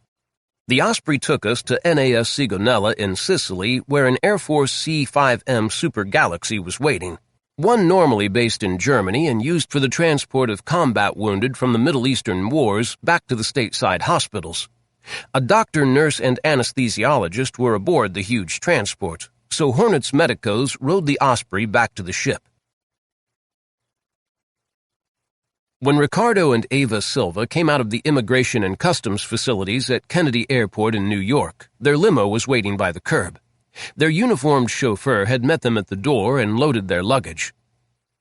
The Osprey took us to NAS Sigonella in Sicily, where an Air Force C-5M Super Galaxy was waiting, one normally based in Germany and used for the transport of combat wounded from the Middle Eastern wars back to the stateside hospitals. A doctor, nurse, and anesthesiologist were aboard the huge transport, so Hornet's medicos rode the Osprey back to the ship. When Ricardo and Ava Silva came out of the Immigration and Customs facilities at Kennedy Airport in New York, their limo was waiting by the curb. Their uniformed chauffeur had met them at the door and loaded their luggage.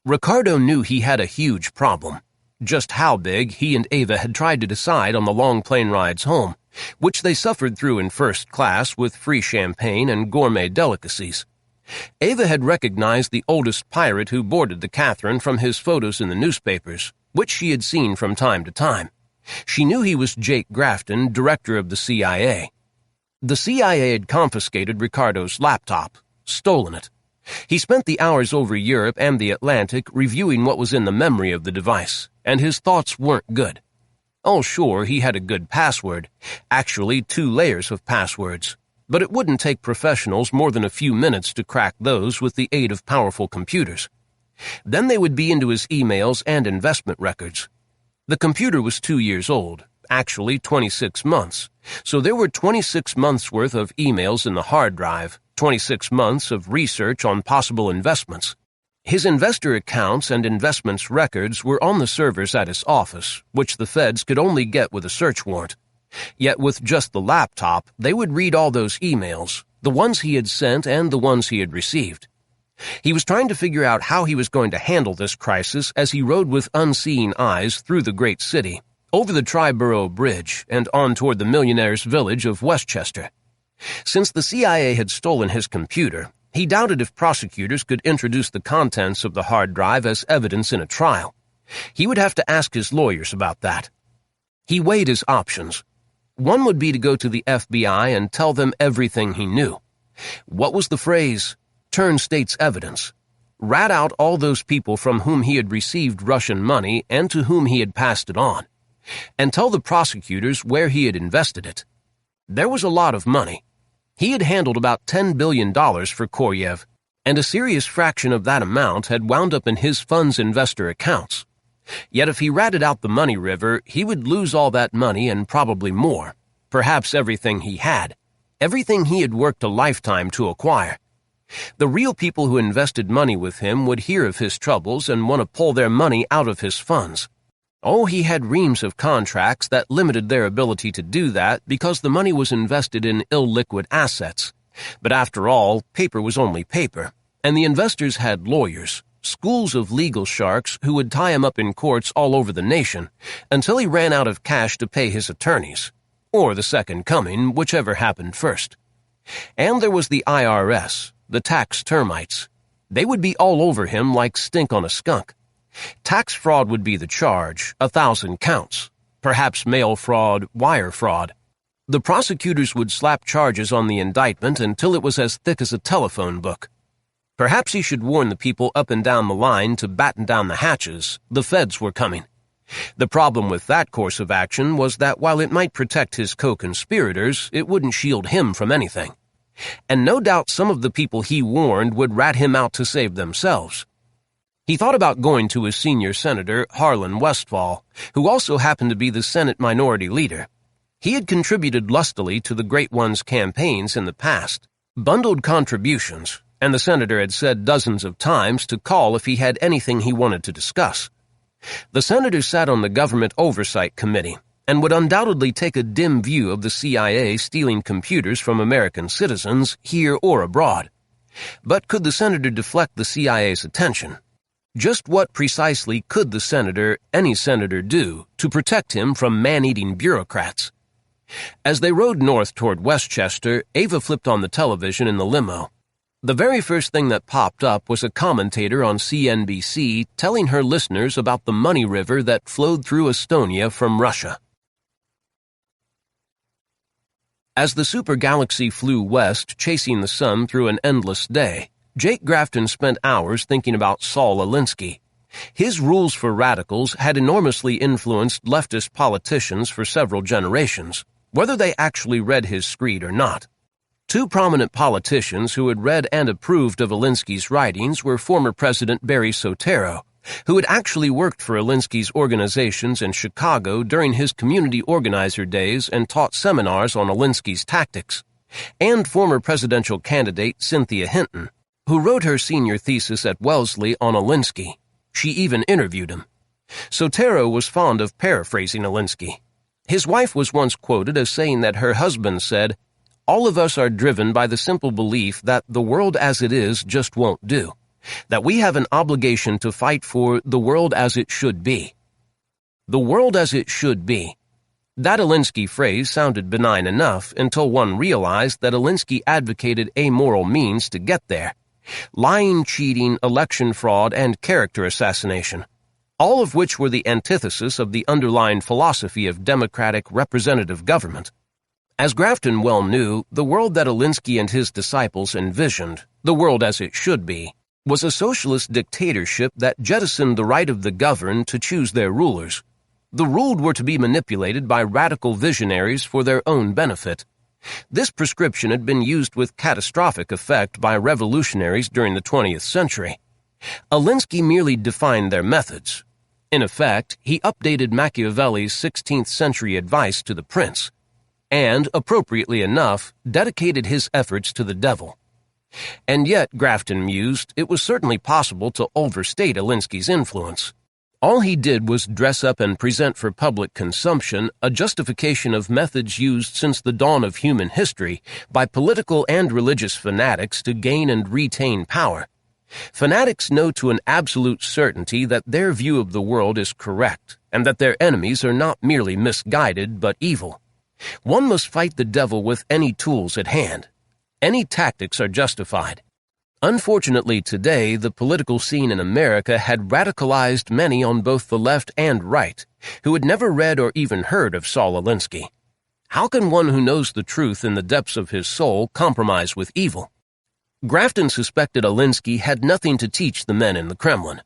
Ricardo knew he had a huge problem. Just how big, he and Ava had tried to decide on the long plane rides home, which they suffered through in first class with free champagne and gourmet delicacies. Ava had recognized the oldest pirate who boarded the Catherine from his photos in the newspapers, which she had seen from time to time. She knew he was Jake Grafton, director of the CIA. The CIA had confiscated Ricardo's laptop, stolen it. He spent the hours over Europe and the Atlantic reviewing what was in the memory of the device, and his thoughts weren't good. Oh, sure, he had a good password, actually 2 layers of passwords, but it wouldn't take professionals more than a few minutes to crack those with the aid of powerful computers. Then they would be into his emails and investment records. The computer was 2 years old, actually 26 months, so there were 26 months' worth of emails in the hard drive, 26 months of research on possible investments. His investor accounts and investments records were on the servers at his office, which the feds could only get with a search warrant. Yet with just the laptop, they would read all those emails, the ones he had sent and the ones he had received. He was trying to figure out how he was going to handle this crisis as he rode with unseeing eyes through the great city, over the Triborough Bridge, and on toward the millionaire's village of Westchester. Since the CIA had stolen his computer, he doubted if prosecutors could introduce the contents of the hard drive as evidence in a trial. He would have to ask his lawyers about that. He weighed his options. One would be to go to the FBI and tell them everything he knew. What was the phrase? Turn state's evidence. Rat out all those people from whom he had received Russian money and to whom he had passed it on, and tell the prosecutors where he had invested it. There was a lot of money. He had handled about $10 billion for Koryev, and a serious fraction of that amount had wound up in his fund's investor accounts. Yet if he ratted out the money river, he would lose all that money and probably more, perhaps everything he had, everything he had worked a lifetime to acquire. The real people who invested money with him would hear of his troubles and want to pull their money out of his funds. Oh, he had reams of contracts that limited their ability to do that because the money was invested in illiquid assets. But after all, paper was only paper, and the investors had lawyers, schools of legal sharks who would tie him up in courts all over the nation until he ran out of cash to pay his attorneys, or the second coming, whichever happened first. And there was the IRS, the tax termites. They would be all over him like stink on a skunk. Tax fraud would be the charge, 1,000 counts, perhaps mail fraud, wire fraud. The prosecutors would slap charges on the indictment until it was as thick as a telephone book. Perhaps he should warn the people up and down the line to batten down the hatches. The feds were coming. The problem with that course of action was that while it might protect his co-conspirators, it wouldn't shield him from anything. And no doubt some of the people he warned would rat him out to save themselves. He thought about going to his senior senator, Harlan Westfall, who also happened to be the Senate Minority Leader. He had contributed lustily to the Great One's campaigns in the past, bundled contributions, and the senator had said dozens of times to call if he had anything he wanted to discuss. The senator sat on the Government Oversight Committee and would undoubtedly take a dim view of the CIA stealing computers from American citizens here or abroad. But could the senator deflect the CIA's attention? Just what precisely could the senator, any senator, do to protect him from man-eating bureaucrats? As they rode north toward Westchester, Ava flipped on the television in the limo. The very first thing that popped up was a commentator on CNBC telling her listeners about the money river that flowed through Estonia from Russia. As the supergalaxy flew west, chasing the sun through an endless day, Jake Grafton spent hours thinking about Saul Alinsky. His rules for radicals had enormously influenced leftist politicians for several generations, whether they actually read his screed or not. Two prominent politicians who had read and approved of Alinsky's writings were former President Barry Soetoro, who had actually worked for Alinsky's organizations in Chicago during his community organizer days and taught seminars on Alinsky's tactics, and former presidential candidate Cynthia Hinton, who wrote her senior thesis at Wellesley on Alinsky. She even interviewed him. Soetoro was fond of paraphrasing Alinsky. His wife was once quoted as saying that her husband said, "All of us are driven by the simple belief that the world as it is just won't do, that we have an obligation to fight for the world as it should be." The world as it should be. That Alinsky phrase sounded benign enough until one realized that Alinsky advocated amoral means to get there. Lying, cheating, election fraud, and character assassination, all of which were the antithesis of the underlying philosophy of democratic representative government. As Grafton well knew, the world that Alinsky and his disciples envisioned, the world as it should be, was a socialist dictatorship that jettisoned the right of the governed to choose their rulers. The ruled were to be manipulated by radical visionaries for their own benefit. This prescription had been used with catastrophic effect by revolutionaries during the 20th century. Alinsky merely defined their methods. In effect, he updated Machiavelli's 16th century advice to the prince, and, appropriately enough, dedicated his efforts to the devil. And yet, Grafton mused, it was certainly possible to overstate Alinsky's influence. All he did was dress up and present for public consumption a justification of methods used since the dawn of human history by political and religious fanatics to gain and retain power. Fanatics know to an absolute certainty that their view of the world is correct, and that their enemies are not merely misguided but evil. One must fight the devil with any tools at hand. Any tactics are justified. Unfortunately, today, the political scene in America had radicalized many on both the left and right, who had never read or even heard of Saul Alinsky. How can one who knows the truth in the depths of his soul compromise with evil? Grafton suspected Alinsky had nothing to teach the men in the Kremlin.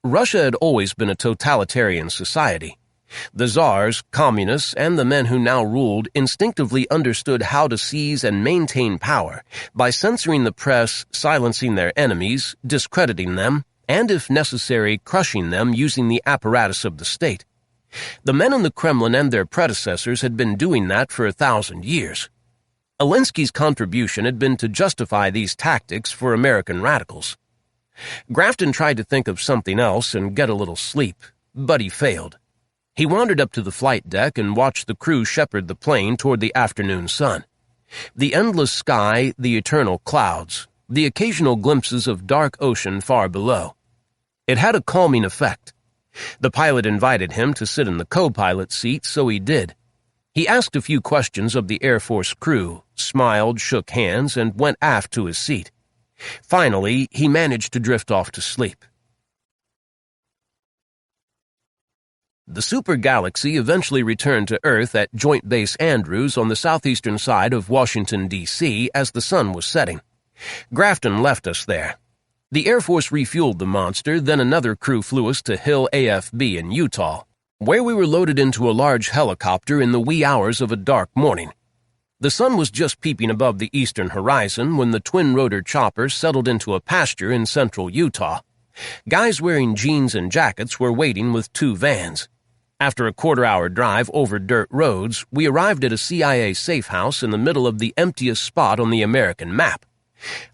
Russia had always been a totalitarian society. The czars, communists, and the men who now ruled instinctively understood how to seize and maintain power by censoring the press, silencing their enemies, discrediting them, and, if necessary, crushing them using the apparatus of the state. The men in the Kremlin and their predecessors had been doing that for 1,000 years. Alinsky's contribution had been to justify these tactics for American radicals. Grafton tried to think of something else and get a little sleep, but he failed. He wandered up to the flight deck and watched the crew shepherd the plane toward the afternoon sun. The endless sky, the eternal clouds, the occasional glimpses of dark ocean far below. It had a calming effect. The pilot invited him to sit in the co-pilot seat, so he did. He asked a few questions of the Air Force crew, smiled, shook hands, and went aft to his seat. Finally, he managed to drift off to sleep. The Super Galaxy eventually returned to Earth at Joint Base Andrews on the southeastern side of Washington, D.C. as the sun was setting. Grafton left us there. The Air Force refueled the monster, then another crew flew us to Hill AFB in Utah, where we were loaded into a large helicopter in the wee hours of a dark morning. The sun was just peeping above the eastern horizon when the twin-rotor chopper settled into a pasture in central Utah. Guys wearing jeans and jackets were waiting with 2 vans. After a quarter-hour drive over dirt roads, we arrived at a CIA safe house in the middle of the emptiest spot on the American map.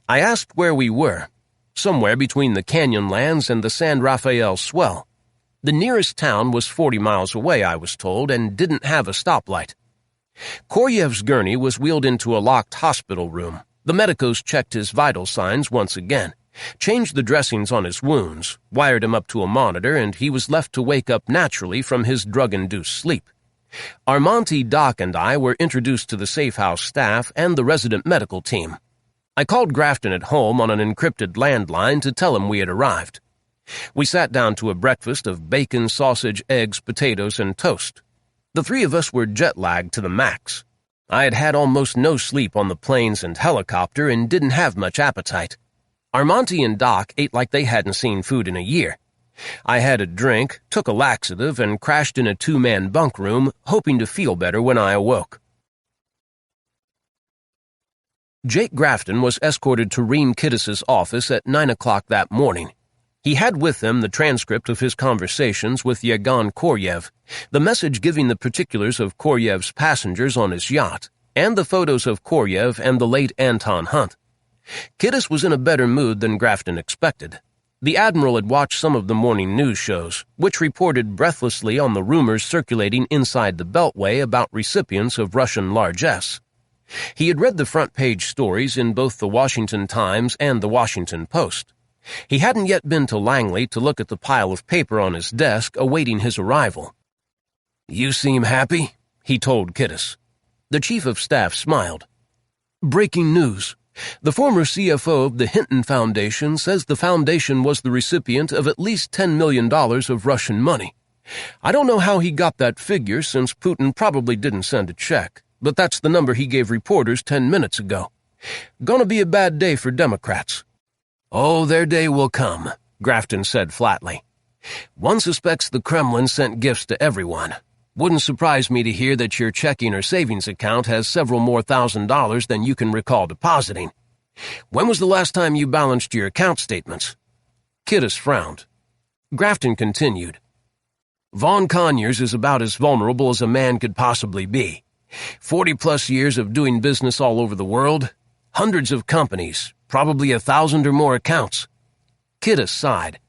I asked where we were. Somewhere between the Canyonlands and the San Rafael Swell. The nearest town was 40 miles away, I was told, and didn't have a stoplight. Koryev's gurney was wheeled into a locked hospital room. The medicos checked his vital signs once again, changed the dressings on his wounds, wired him up to a monitor, and he was left to wake up naturally from his drug-induced sleep. Armonti, Doc, and I were introduced to the safe house staff and the resident medical team. I called Grafton at home on an encrypted landline to tell him we had arrived. We sat down to a breakfast of bacon, sausage, eggs, potatoes, and toast. The 3 of us were jet-lagged to the max. I had had almost no sleep on the planes and helicopter and didn't have much appetite. Armonti and Doc ate like they hadn't seen food in a year. I had a drink, took a laxative, and crashed in a 2-man bunk room, hoping to feel better when I awoke. Jake Grafton was escorted to Reem Kiddis's office at 9 o'clock that morning. He had with him the transcript of his conversations with Yegon Koryev, the message giving the particulars of Koryev's passengers on his yacht, and the photos of Koryev and the late Anton Hunt. Kiddis was in a better mood than Grafton expected. The Admiral had watched some of the morning news shows, which reported breathlessly on the rumors circulating inside the Beltway about recipients of Russian largesse. He had read the front-page stories in both the Washington Times and the Washington Post. He hadn't yet been to Langley to look at the pile of paper on his desk awaiting his arrival. "You seem happy," he told Kiddis. The Chief of Staff smiled. "Breaking news. The former CFO of the Hinton Foundation says the foundation was the recipient of at least $10 million of Russian money. I don't know how he got that figure since Putin probably didn't send a check, but that's the number he gave reporters 10 minutes ago. Gonna be a bad day for Democrats." "Oh, their day will come," Grafton said flatly. "One suspects the Kremlin sent gifts to everyone. Wouldn't surprise me to hear that your checking or savings account has several more $1,000s than you can recall depositing. When was the last time you balanced your account statements?" Kiddis frowned. Grafton continued. "Vaughn Conyers is about as vulnerable as a man could possibly be. 40-plus years of doing business all over the world, hundreds of companies, Probably 1,000 or more accounts. Kittis sighed.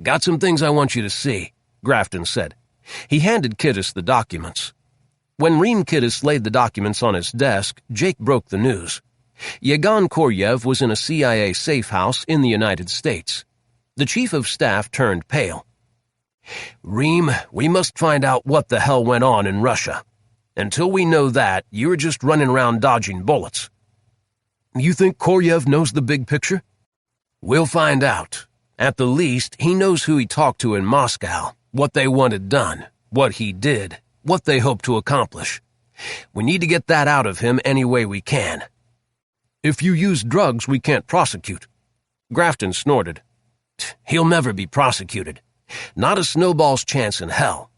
Got some things I want you to see, Grafton said. He handed Kittis the documents. When Reem Kittis laid the documents on his desk, Jake broke the news. Yegon Koryev was in a CIA safe house in the United States. The chief of staff turned pale. Reem, we must find out what the hell went on in Russia. Until we know that, you're just running around dodging bullets. You think Koryev knows the big picture? We'll find out. At the least, he knows who he talked to in Moscow, what they wanted done, what he did, what they hope to accomplish. We need to get that out of him any way we can. If you use drugs, we can't prosecute. Grafton snorted. He'll never be prosecuted. Not a snowball's chance in hell.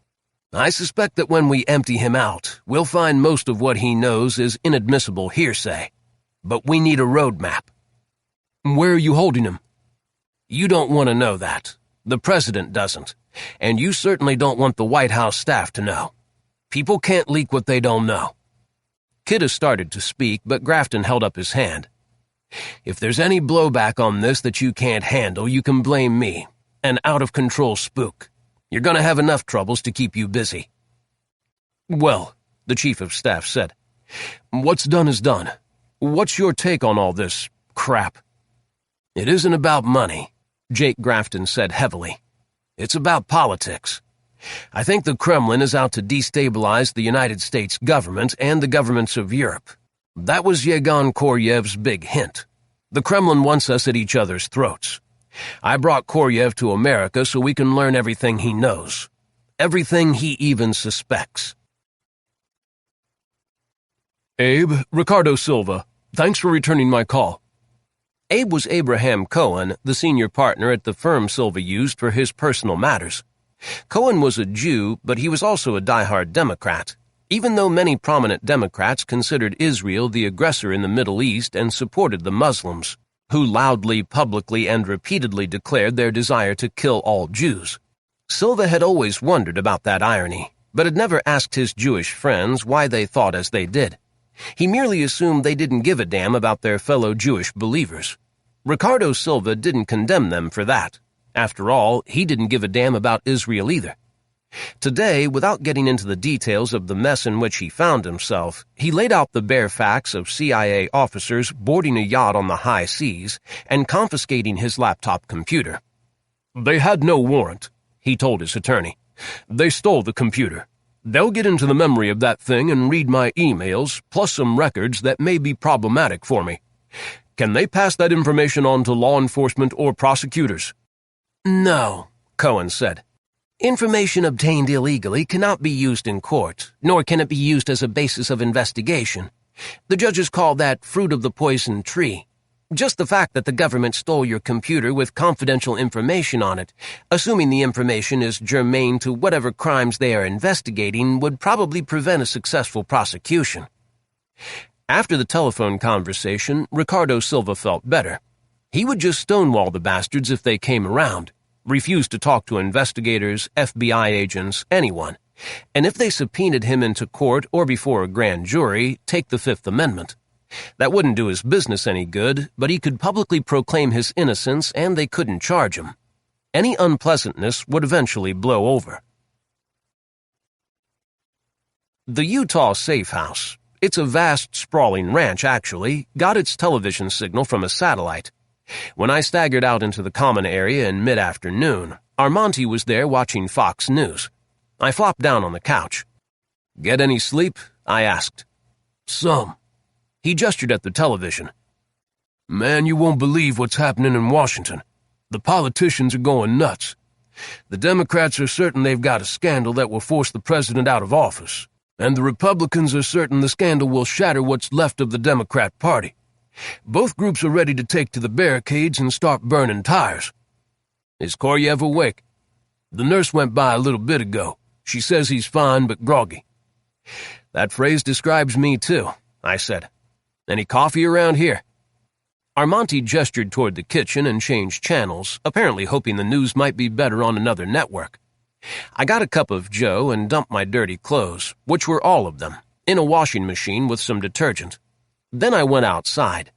I suspect that when we empty him out, we'll find most of what he knows is inadmissible hearsay. But we need a roadmap. Where are you holding him? You don't want to know that. The president doesn't. And you certainly don't want the White House staff to know. People can't leak what they don't know. Kittis started to speak, but Grafton held up his hand. If there's any blowback on this that you can't handle, you can blame me, an out-of-control spook. You're going to have enough troubles to keep you busy. Well, the chief of staff said, what's done is done. What's your take on all this crap? It isn't about money, Jake Grafton said heavily. It's about politics. I think the Kremlin is out to destabilize the United States government and the governments of Europe. That was Yegon Koryev's big hint. The Kremlin wants us at each other's throats. I brought Koryev to America so we can learn everything he knows. Everything he even suspects. Abe, Ricardo Silva, thanks for returning my call. Abe was Abraham Cohen, the senior partner at the firm Silva used for his personal matters. Cohen was a Jew, but he was also a diehard Democrat, even though many prominent Democrats considered Israel the aggressor in the Middle East and supported the Muslims, who loudly, publicly, and repeatedly declared their desire to kill all Jews. Silva had always wondered about that irony, but had never asked his Jewish friends why they thought as they did. He merely assumed they didn't give a damn about their fellow Jewish believers. Ricardo Silva didn't condemn them for that. After all, he didn't give a damn about Israel either. Today, without getting into the details of the mess in which he found himself, he laid out the bare facts of CIA officers boarding a yacht on the high seas and confiscating his laptop computer. They had no warrant, he told his attorney. They stole the computer. They'll get into the memory of that thing and read my emails, plus some records that may be problematic for me. Can they pass that information on to law enforcement or prosecutors? No, Cohen said. Information obtained illegally cannot be used in court, nor can it be used as a basis of investigation. The judges call that fruit of the poison tree. Just the fact that the government stole your computer with confidential information on it, assuming the information is germane to whatever crimes they are investigating, would probably prevent a successful prosecution. After the telephone conversation, Ricardo Silva felt better. He would just stonewall the bastards if they came around, refuse to talk to investigators, FBI agents, anyone, and if they subpoenaed him into court or before a grand jury, take the Fifth Amendment. That wouldn't do his business any good, but he could publicly proclaim his innocence and they couldn't charge him. Any unpleasantness would eventually blow over. The Utah Safe House, it's a vast, sprawling ranch actually, got its television signal from a satellite. When I staggered out into the common area in mid-afternoon, Armonte was there watching Fox News. I flopped down on the couch. "Get any sleep?" I asked. "Some." He gestured at the television. "Man, you won't believe what's happening in Washington. The politicians are going nuts. The Democrats are certain they've got a scandal that will force the president out of office, and the Republicans are certain the scandal will shatter what's left of the Democrat Party. Both groups are ready to take to the barricades and start burning tires." "Is Koryev awake?" "The nurse went by a little bit ago. She says he's fine but groggy." "That phrase describes me too," I said. "Any coffee around here?" Armonte gestured toward the kitchen and changed channels, apparently hoping the news might be better on another network. I got a cup of joe and dumped my dirty clothes, which were all of them, in a washing machine with some detergent. Then I went outside.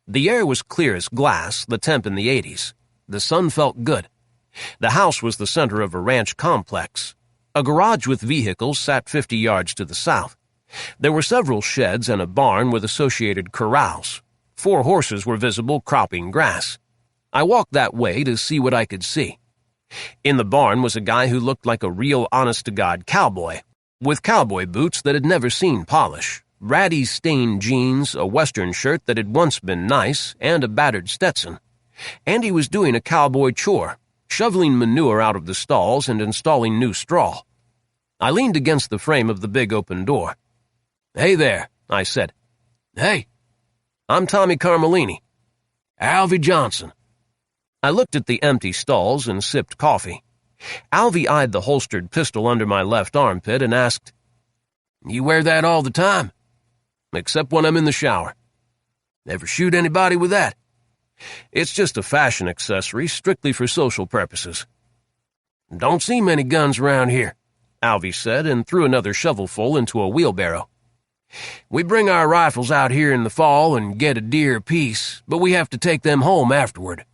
The air was clear as glass, the temp in the 80s. The sun felt good. The house was the center of a ranch complex. A garage with vehicles sat 50 yards to the south. There were several sheds and a barn with associated corrals. 4 horses were visible cropping grass. I walked that way to see what I could see. In the barn was a guy who looked like a real honest-to-God cowboy, with cowboy boots that had never seen polish, ratty stained jeans, a western shirt that had once been nice, and a battered Stetson. And he was doing a cowboy chore, shoveling manure out of the stalls and installing new straw. I leaned against the frame of the big open door. "Hey there," I said. "Hey." "I'm Tommy Carmellini." "Alvy Johnson." I looked at the empty stalls and sipped coffee. Alvy eyed the holstered pistol under my left armpit and asked, "You wear that all the time?" "Except when I'm in the shower." "Never shoot anybody with that?" "It's just a fashion accessory, strictly for social purposes." "Don't see many guns around here," Alvy said and threw another shovelful into a wheelbarrow. "We bring our rifles out here in the fall and get a deer apiece, but we have to take them home afterward.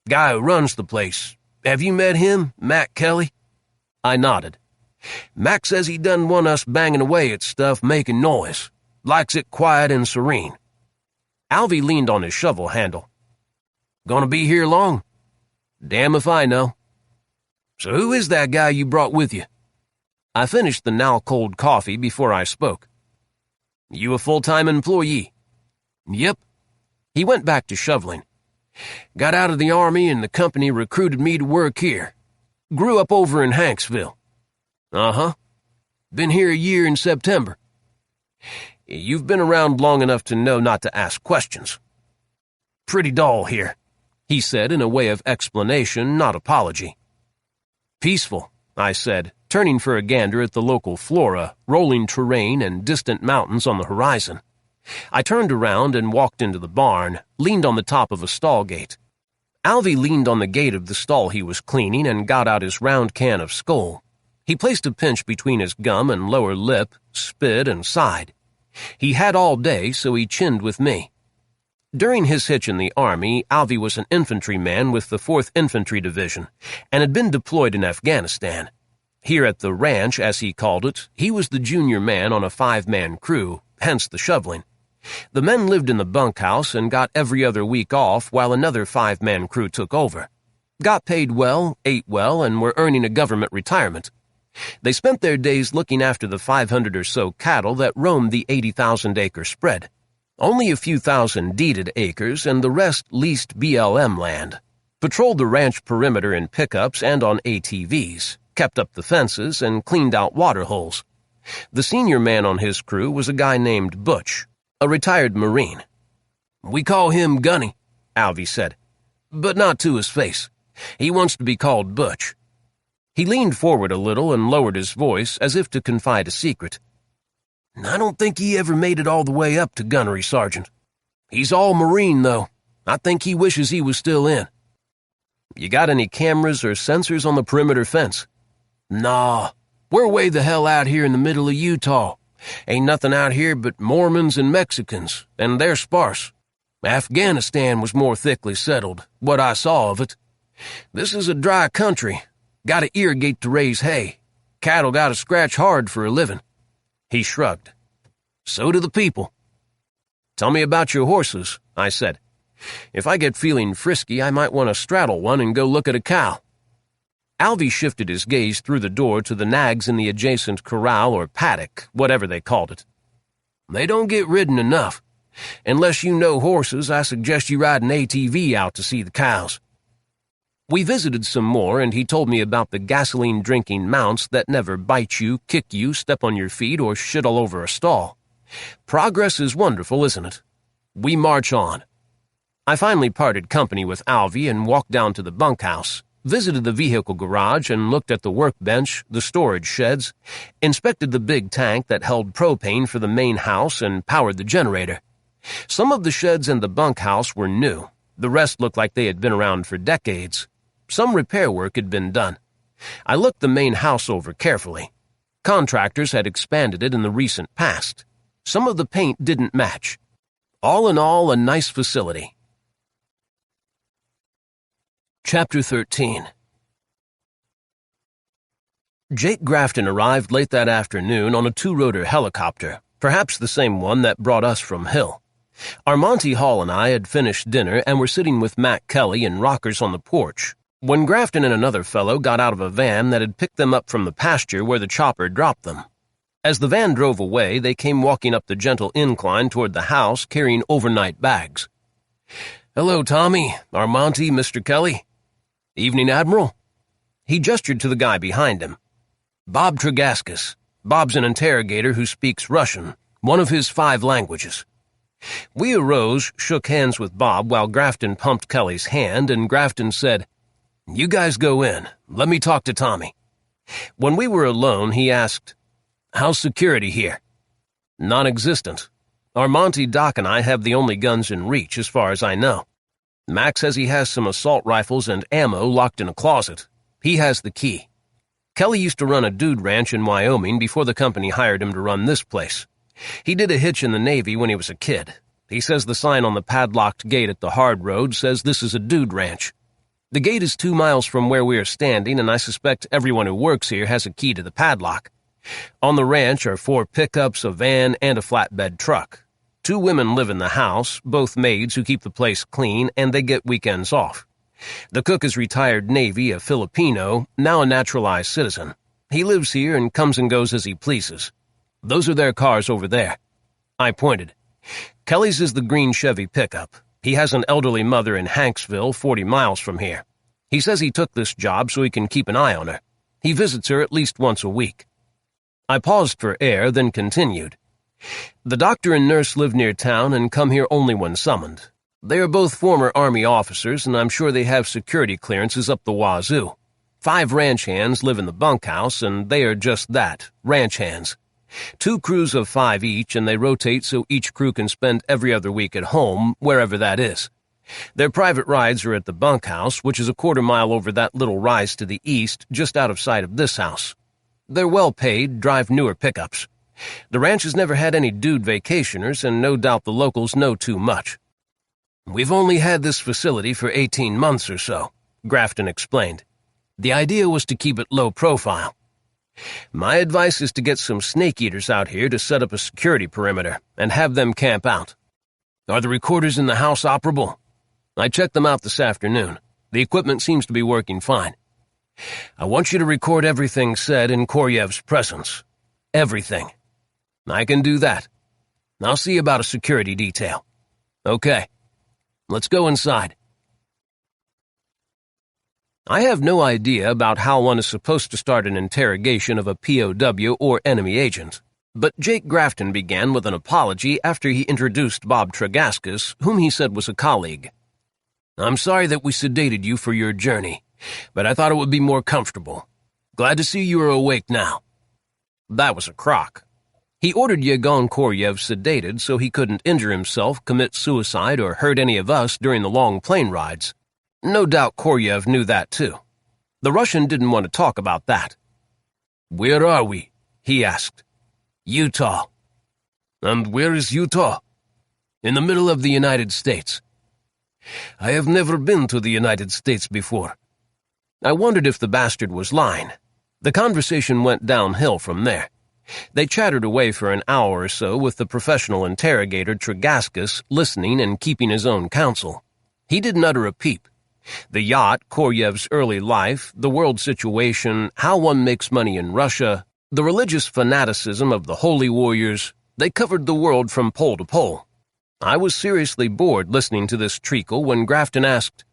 Guy who runs the place. Have you met him, Mac Kelly?" I nodded. "Mac says he doesn't want us banging away at stuff making noise. Likes it quiet and serene." Alvy leaned on his shovel handle. "Gonna be here long?" "Damn if I know." "So who is that guy you brought with you?" I finished the now-cold coffee before I spoke. "You a full-time employee?" "Yep." He went back to shoveling. "Got out of the Army and the company recruited me to work here. Grew up over in Hanksville." "Uh-huh. Been here a year in September." "You've been around long enough to know not to ask questions." "Pretty dull here," he said in a way of explanation, not apology. "Peaceful," I said, turning for a gander at the local flora, rolling terrain, and distant mountains on the horizon. I turned around and walked into the barn, leaned on the top of a stall gate. Alvy leaned on the gate of the stall he was cleaning and got out his round can of Skull. He placed a pinch between his gum and lower lip, spit, and sighed. He had all day, so he chinned with me. During his hitch in the Army, Alvy was an infantryman with the 4th Infantry Division and had been deployed in Afghanistan. Here at the ranch, as he called it, he was the junior man on a 5-man crew, hence the shoveling. The men lived in the bunkhouse and got every other week off while another 5-man crew took over. Got paid well, ate well, and were earning a government retirement. They spent their days looking after the 500 or so cattle that roamed the 80,000-acre spread. Only a few thousand deeded acres and the rest leased BLM land. Patrolled the ranch perimeter in pickups and on ATVs, kept up the fences, and cleaned out water holes. The senior man on his crew was a guy named Butch, a retired Marine. "We call him Gunny," Alvy said, "but not to his face. He wants to be called Butch." He leaned forward a little and lowered his voice as if to confide a secret. "I don't think he ever made it all the way up to gunnery sergeant. He's all Marine, though. I think he wishes he was still in." "You got any cameras or sensors on the perimeter fence?" "Nah. We're way the hell out here in the middle of Utah. Ain't nothing out here but Mormons and Mexicans, and they're sparse. Afghanistan was more thickly settled, what I saw of it. This is a dry country. Gotta irrigate to raise hay. Cattle gotta scratch hard for a living." He shrugged. "So do the people." "Tell me about your horses," I said. "If I get feeling frisky, I might want to straddle one and go look at a cow." Alvy shifted his gaze through the door to the nags in the adjacent corral or paddock, whatever they called it. "They don't get ridden enough. Unless you know horses, I suggest you ride an ATV out to see the cows." We visited some more, and he told me about the gasoline-drinking mounts that never bite you, kick you, step on your feet, or shit all over a stall. Progress is wonderful, isn't it? We march on. I finally parted company with Alvy and walked down to the bunkhouse, visited the vehicle garage and looked at the workbench, the storage sheds, inspected the big tank that held propane for the main house and powered the generator. Some of the sheds and the bunkhouse were new. The rest looked like they had been around for decades. Some repair work had been done. I looked the main house over carefully. Contractors had expanded it in the recent past. Some of the paint didn't match. All in all, a nice facility, Chapter 13. Jake Grafton arrived late that afternoon on a two-rotor helicopter, perhaps the same one that brought us from Hill. Armonte Hall and I had finished dinner and were sitting with Mac Kelly in rockers on the porch when Grafton and another fellow got out of a van that had picked them up from the pasture where the chopper dropped them. As the van drove away, they came walking up the gentle incline toward the house carrying overnight bags. "Hello, Tommy, Armonte, Mr. Kelly." "Evening, Admiral." He gestured to the guy behind him. "Bob Tregaskis. Bob's an interrogator who speaks Russian, one of his 5 languages." We arose, shook hands with Bob while Grafton pumped Kelly's hand, and Grafton said, "You guys go in. Let me talk to Tommy." When we were alone, he asked, "How's security here?" "Non-existent. Armonte, Doc, and I have the only guns in reach as far as I know. Mac says he has some assault rifles and ammo locked in a closet. He has the key. Kelly used to run a dude ranch in Wyoming before the company hired him to run this place. He did a hitch in the Navy when he was a kid. He says the sign on the padlocked gate at the hard road says this is a dude ranch. The gate is 2 miles from where we are standing, and I suspect everyone who works here has a key to the padlock. On the ranch are 4 pickups, a van, and a flatbed truck. 2 women live in the house, both maids who keep the place clean, and they get weekends off. The cook is retired Navy, a Filipino, now a naturalized citizen. He lives here and comes and goes as he pleases. Those are their cars over there." I pointed. "Kelly's is the green Chevy pickup. He has an elderly mother in Hanksville, 40 miles from here. He says he took this job so he can keep an eye on her. He visits her at least once a week." I paused for air, then continued. "The doctor and nurse live near town and come here only when summoned. They are both former Army officers, and I'm sure they have security clearances up the wazoo. 5 ranch hands live in the bunkhouse, and they are just that, ranch hands. 2 crews of 5 each, and they rotate so each crew can spend every other week at home, wherever that is. Their private rides are at the bunkhouse, which is a 1/4 mile over that little rise to the east, just out of sight of this house. They're well paid, drive newer pickups. The ranch has never had any dude vacationers, and no doubt the locals know too much. We've only had this facility for 18 months or so," Grafton explained. "The idea was to keep it low profile. My advice is to get some snake-eaters out here to set up a security perimeter and have them camp out. Are the recorders in the house operable? I checked them out this afternoon. The equipment seems to be working fine. I want you to record everything said in Koryev's presence. Everything. I can do that. I'll see about a security detail. Okay. Let's go inside." I have no idea about how one is supposed to start an interrogation of a POW or enemy agent, but Jake Grafton began with an apology after he introduced Bob Tregaskis, whom he said was a colleague. "I'm sorry that we sedated you for your journey, but I thought it would be more comfortable. Glad to see you are awake now." That was a crock. He ordered Yegon Koryev sedated so he couldn't injure himself, commit suicide, or hurt any of us during the long plane rides. No doubt Koryev knew that too. The Russian didn't want to talk about that. "Where are we?" he asked. "Utah." "And where is Utah?" "In the middle of the United States." "I have never been to the United States before." I wondered if the bastard was lying. The conversation went downhill from there. They chattered away for an hour or so with the professional interrogator Tregaskis listening and keeping his own counsel. He didn't utter a peep. The yacht, Koryev's early life, the world situation, how one makes money in Russia, the religious fanaticism of the holy warriors, they covered the world from pole to pole. I was seriously bored listening to this treacle when Grafton asked,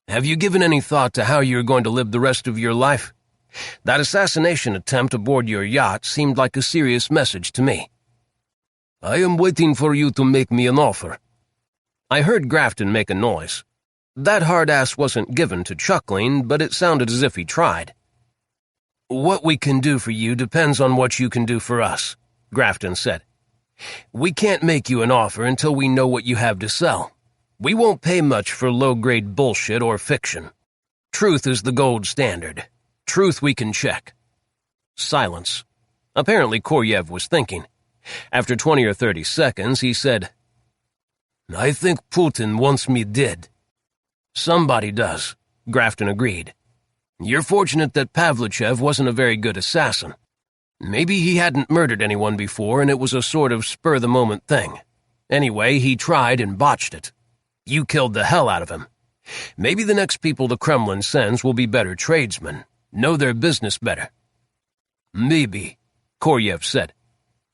"Have you given any thought to how you're going to live the rest of your life? That assassination attempt aboard your yacht seemed like a serious message to me." "I am waiting for you to make me an offer." I heard Grafton make a noise. That hard-ass wasn't given to chuckling, but it sounded as if he tried. "What we can do for you depends on what you can do for us," Grafton said. "We can't make you an offer until we know what you have to sell. We won't pay much for low-grade bullshit or fiction. Truth is the gold standard. Truth we can check." Silence. Apparently Koryev was thinking. After 20 or 30 seconds, he said, "I think Putin wants me dead." "Somebody does, Grafton agreed. You're fortunate that Pavlichev wasn't a very good assassin. Maybe he hadn't murdered anyone before and it was a sort of spur-of-the-moment thing. Anyway, he tried and botched it. You killed the hell out of him. Maybe the next people the Kremlin sends will be better tradesmen, know their business better. Maybe, Koryev said.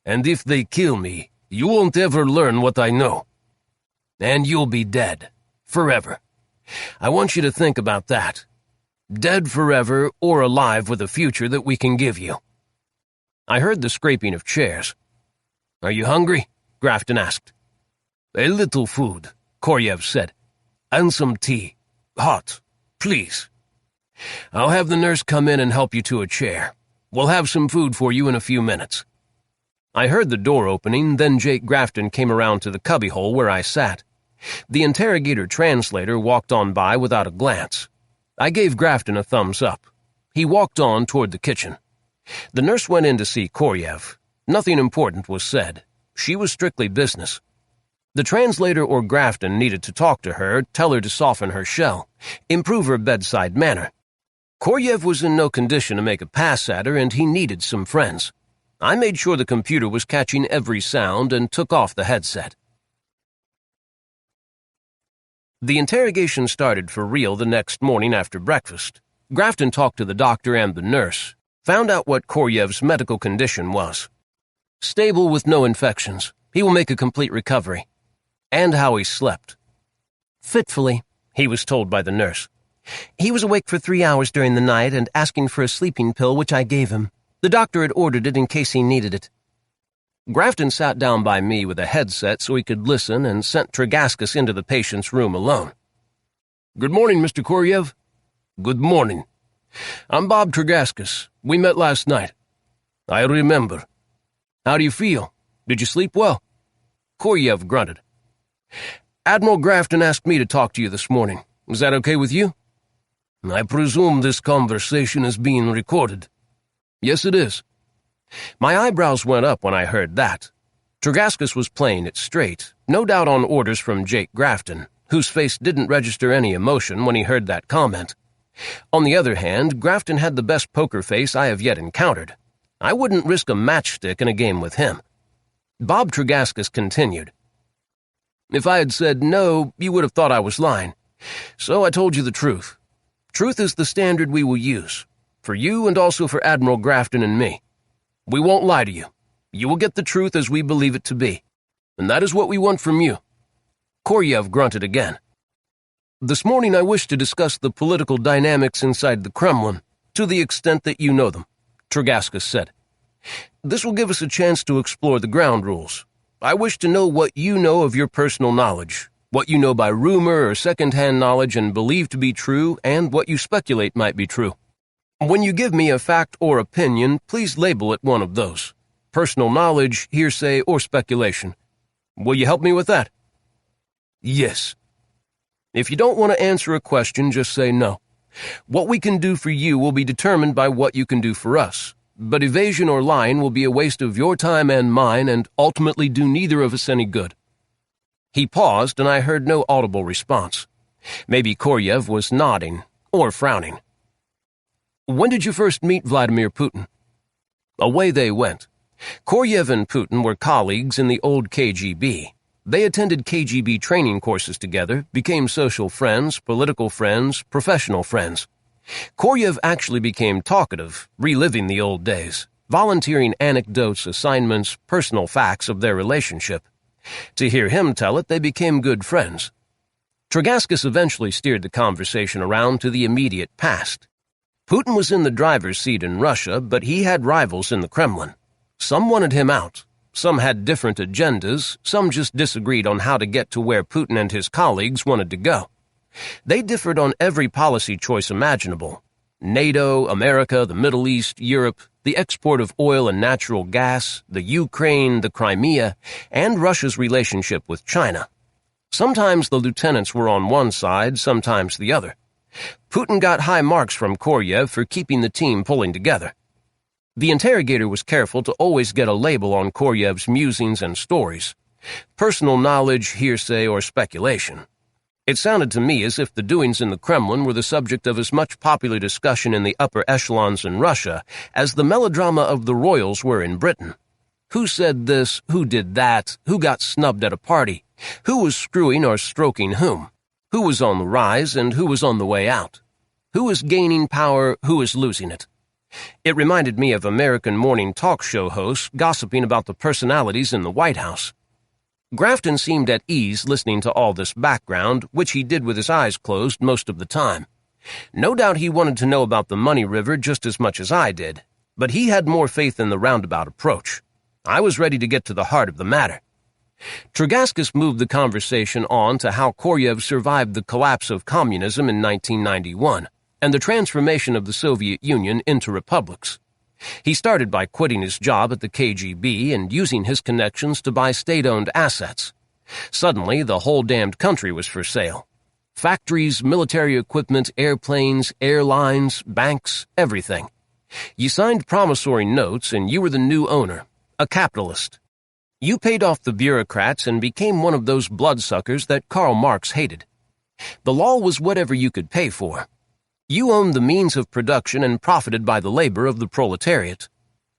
And if they kill me, you won't ever learn what I know. And you'll be dead. Forever. I want you to think about that. Dead forever or alive with a future that we can give you. I heard the scraping of chairs. Are you hungry? Grafton asked. A little food, Koryev said. And some tea. Hot, please. I'll have the nurse come in and help you to a chair. We'll have some food for you in a few minutes. I heard the door opening, then Jake Grafton came around to the cubbyhole where I sat. The interrogator-translator walked on by without a glance. I gave Grafton a thumbs up. He walked on toward the kitchen. The nurse went in to see Koryev. Nothing important was said. She was strictly business. The translator or Grafton needed to talk to her, tell her to soften her shell, improve her bedside manner. Koryev was in no condition to make a pass at her, and he needed some friends. I made sure the computer was catching every sound and took off the headset. The interrogation started for real the next morning after breakfast. Grafton talked to the doctor and the nurse, found out what Koryev's medical condition was. Stable with no infections. He will make a complete recovery. And how he slept. Fitfully, he was told by the nurse. He was awake for 3 hours during the night and asking for a sleeping pill, which I gave him. The doctor had ordered it in case he needed it. Grafton sat down by me with a headset so he could listen and sent Tregaskis into the patient's room alone. Good morning, Mr. Koryev. Good morning. I'm Bob Tregaskis. We met last night. I remember. How do you feel? Did you sleep well? Koryev grunted. Admiral Grafton asked me to talk to you this morning. Is that okay with you? I presume this conversation is being recorded. Yes, it is. My eyebrows went up when I heard that. Tregaskis was playing it straight, no doubt on orders from Jake Grafton, whose face didn't register any emotion when he heard that comment. On the other hand, Grafton had the best poker face I have yet encountered. I wouldn't risk a matchstick in a game with him. Bob Tregaskis continued. If I had said no, you would have thought I was lying. So I told you the truth. Truth is the standard we will use, for you and also for Admiral Grafton and me. We won't lie to you. You will get the truth as we believe it to be. And that is what we want from you. Koryev grunted again. This morning I wish to discuss the political dynamics inside the Kremlin, to the extent that you know them, Tregaskis said. This will give us a chance to explore the ground rules. I wish to know what you know of your personal knowledge, what you know by rumor or second-hand knowledge and believe to be true, and what you speculate might be true. When you give me a fact or opinion, please label it one of those. Personal knowledge, hearsay, or speculation. Will you help me with that? Yes. If you don't want to answer a question, just say no. What we can do for you will be determined by what you can do for us, but evasion or lying will be a waste of your time and mine and ultimately do neither of us any good. He paused, and I heard no audible response. Maybe Koryev was nodding or frowning. When did you first meet Vladimir Putin? Away they went. Koryev and Putin were colleagues in the old KGB. They attended KGB training courses together, became social friends, political friends, professional friends. Koryev actually became talkative, reliving the old days, volunteering anecdotes, assignments, personal facts of their relationship. To hear him tell it, they became good friends. Tregaskis eventually steered the conversation around to the immediate past. Putin was in the driver's seat in Russia, but he had rivals in the Kremlin. Some wanted him out. Some had different agendas. Some just disagreed on how to get to where Putin and his colleagues wanted to go. They differed on every policy choice imaginable. NATO, America, the Middle East, Europe, the export of oil and natural gas, the Ukraine, the Crimea, and Russia's relationship with China. Sometimes the lieutenants were on one side, sometimes the other. Putin got high marks from Koryev for keeping the team pulling together. The interrogator was careful to always get a label on Koryev's musings and stories. Personal knowledge, hearsay, or speculation. It sounded to me as if the doings in the Kremlin were the subject of as much popular discussion in the upper echelons in Russia as the melodrama of the royals were in Britain. Who said this, who did that, who got snubbed at a party, who was screwing or stroking whom, who was on the rise and who was on the way out, who was gaining power, who was losing it. It reminded me of American morning talk show hosts gossiping about the personalities in the White House. Grafton seemed at ease listening to all this background, which he did with his eyes closed most of the time. No doubt he wanted to know about the money river just as much as I did, but he had more faith in the roundabout approach. I was ready to get to the heart of the matter. Tregascus moved the conversation on to how Koryev survived the collapse of communism in 1991 and the transformation of the Soviet Union into republics. He started by quitting his job at the KGB and using his connections to buy state-owned assets. Suddenly, the whole damned country was for sale. Factories, military equipment, airplanes, airlines, banks, everything. You signed promissory notes and you were the new owner, a capitalist. You paid off the bureaucrats and became one of those bloodsuckers that Karl Marx hated. The law was whatever you could pay for. You owned the means of production and profited by the labor of the proletariat.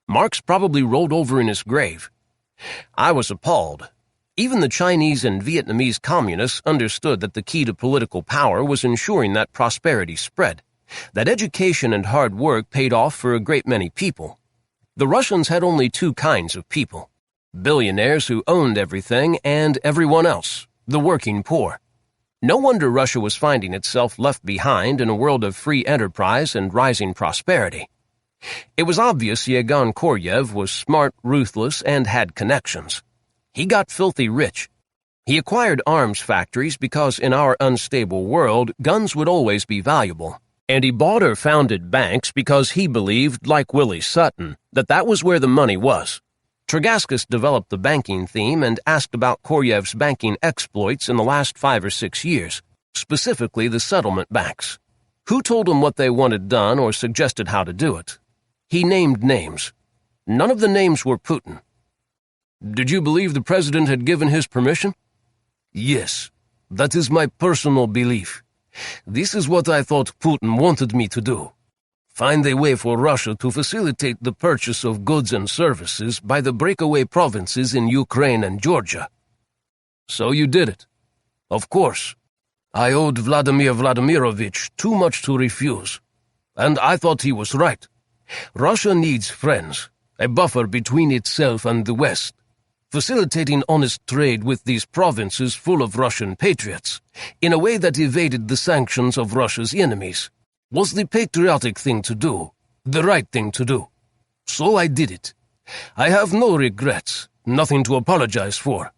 Marx probably rolled over in his grave. I was appalled. Even the Chinese and Vietnamese communists understood that the key to political power was ensuring that prosperity spread, that education and hard work paid off for a great many people. The Russians had only two kinds of people: billionaires who owned everything and everyone else, the working poor. No wonder Russia was finding itself left behind in a world of free enterprise and rising prosperity. It was obvious Yegon Koryev was smart, ruthless, and had connections. He got filthy rich. He acquired arms factories because in our unstable world, guns would always be valuable. And he bought or founded banks because he believed, like Willie Sutton, that was where the money was. Tregascus developed the banking theme and asked about Koryev's banking exploits in the last 5 or 6 years, specifically the settlement banks. Who told him what they wanted done or suggested how to do it? He named names. None of the names were Putin. Did you believe the president had given his permission? Yes, that is my personal belief. This is what I thought Putin wanted me to do. Find a way for Russia to facilitate the purchase of goods and services by the breakaway provinces in Ukraine and Georgia. So you did it? Of course. I owed Vladimir Vladimirovich too much to refuse. And I thought he was right. Russia needs friends, a buffer between itself and the West. Facilitating honest trade with these provinces full of Russian patriots, in a way that evaded the sanctions of Russia's enemies, was the patriotic thing to do, the right thing to do. So I did it. I have no regrets, nothing to apologize for.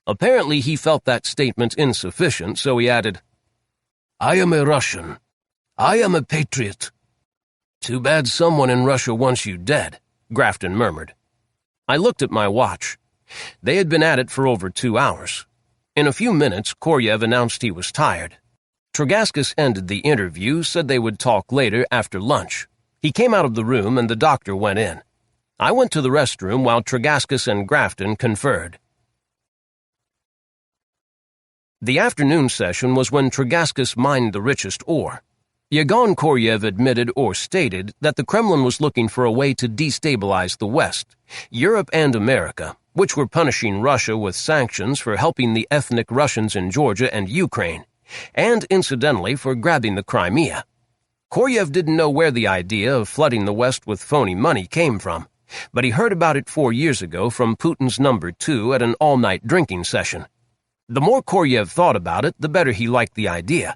Apparently he felt that statement insufficient, so he added, I am a Russian. I am a patriot. Too bad someone in Russia wants you dead, Grafton murmured. I looked at my watch. They had been at it for over 2 hours. In a few minutes, Koryev announced he was tired. Tregascus ended the interview, said they would talk later after lunch. He came out of the room and the doctor went in. I went to the restroom while Tregascus and Grafton conferred. The afternoon session was when Tregascus mined the richest ore. Yegon Koryev admitted or stated that the Kremlin was looking for a way to destabilize the West, Europe and America, which were punishing Russia with sanctions for helping the ethnic Russians in Georgia and Ukraine, and incidentally for grabbing the Crimea. Koryev didn't know where the idea of flooding the West with phony money came from, but he heard about it 4 years ago from Putin's number 2 at an all-night drinking session. The more Koryev thought about it, the better he liked the idea.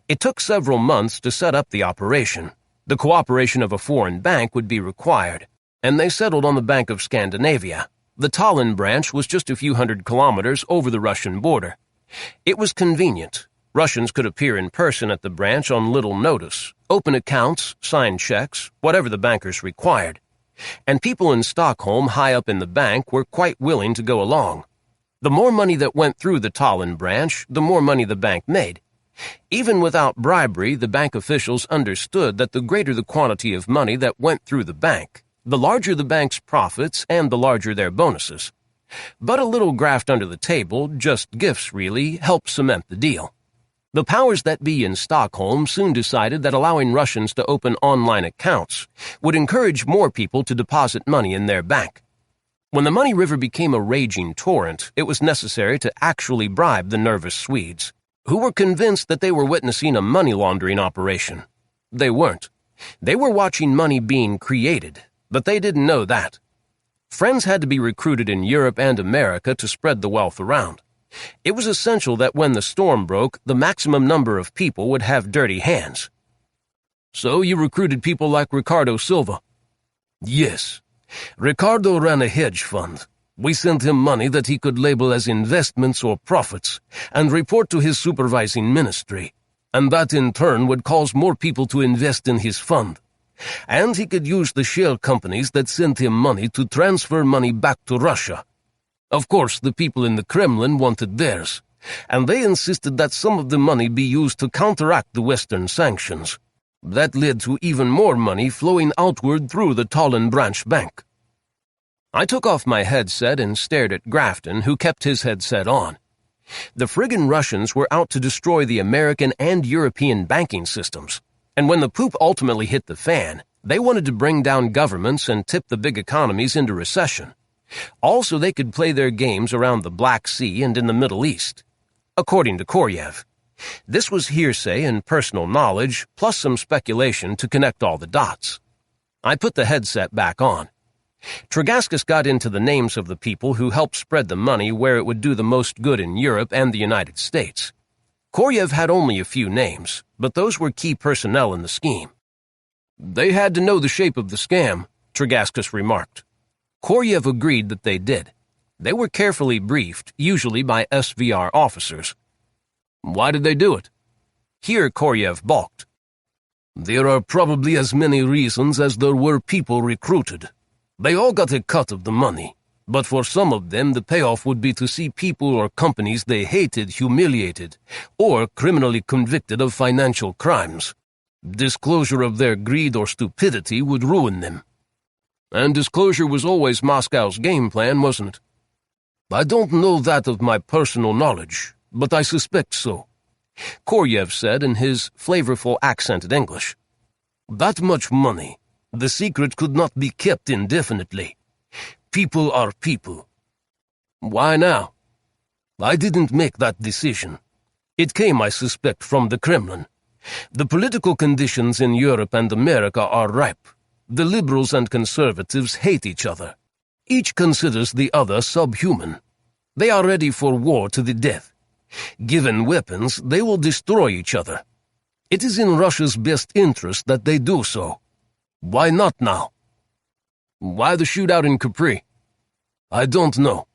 It took several months to set up the operation. The cooperation of a foreign bank would be required, and they settled on the Bank of Scandinavia. The Tallinn branch was just a few hundred kilometers over the Russian border. It was convenient. Russians could appear in person at the branch on little notice, open accounts, sign checks, whatever the bankers required. And people in Stockholm high up in the bank were quite willing to go along. The more money that went through the Tallinn branch, the more money the bank made. Even without bribery, the bank officials understood that the greater the quantity of money that went through the bank, the larger the bank's profits and the larger their bonuses. But a little graft under the table, just gifts really, helped cement the deal. The powers that be in Stockholm soon decided that allowing Russians to open online accounts would encourage more people to deposit money in their bank. When the money river became a raging torrent, it was necessary to actually bribe the nervous Swedes, who were convinced that they were witnessing a money laundering operation. They weren't. They were watching money being created, but they didn't know that. Friends had to be recruited in Europe and America to spread the wealth around. It was essential that when the storm broke, the maximum number of people would have dirty hands. So you recruited people like Ricardo Silva? Yes. Ricardo ran a hedge fund. We sent him money that he could label as investments or profits and report to his supervising ministry, and that in turn would cause more people to invest in his fund. And he could use the shell companies that sent him money to transfer money back to Russia. Of course, the people in the Kremlin wanted theirs, and they insisted that some of the money be used to counteract the Western sanctions. That led to even more money flowing outward through the Tallinn branch bank. I took off my headset and stared at Grafton, who kept his headset on. The friggin' Russians were out to destroy the American and European banking systems, and when the poop ultimately hit the fan, they wanted to bring down governments and tip the big economies into recession. Also, they could play their games around the Black Sea and in the Middle East. According to Koryev. This was hearsay and personal knowledge, plus some speculation to connect all the dots. I put the headset back on. Tregaskis got into the names of the people who helped spread the money where it would do the most good in Europe and the United States. Koryev had only a few names, but those were key personnel in the scheme. They had to know the shape of the scam, Tregaskis remarked. Koryev agreed that they did. They were carefully briefed, usually by SVR officers. Why did they do it? Here Koryev balked. There are probably as many reasons as there were people recruited. They all got a cut of the money, but for some of them the payoff would be to see people or companies they hated humiliated or criminally convicted of financial crimes. Disclosure of their greed or stupidity would ruin them. And disclosure was always Moscow's game plan, wasn't it? I don't know that of my personal knowledge, but I suspect so, Koryev said in his flavorful accented English. That much money, the secret could not be kept indefinitely. People are people. Why now? I didn't make that decision. It came, I suspect, from the Kremlin. The political conditions in Europe and America are ripe. The liberals and conservatives hate each other. Each considers the other subhuman. They are ready for war to the death. Given weapons, they will destroy each other. It is in Russia's best interest that they do so. Why not now? Why the shootout in Capri? I don't know.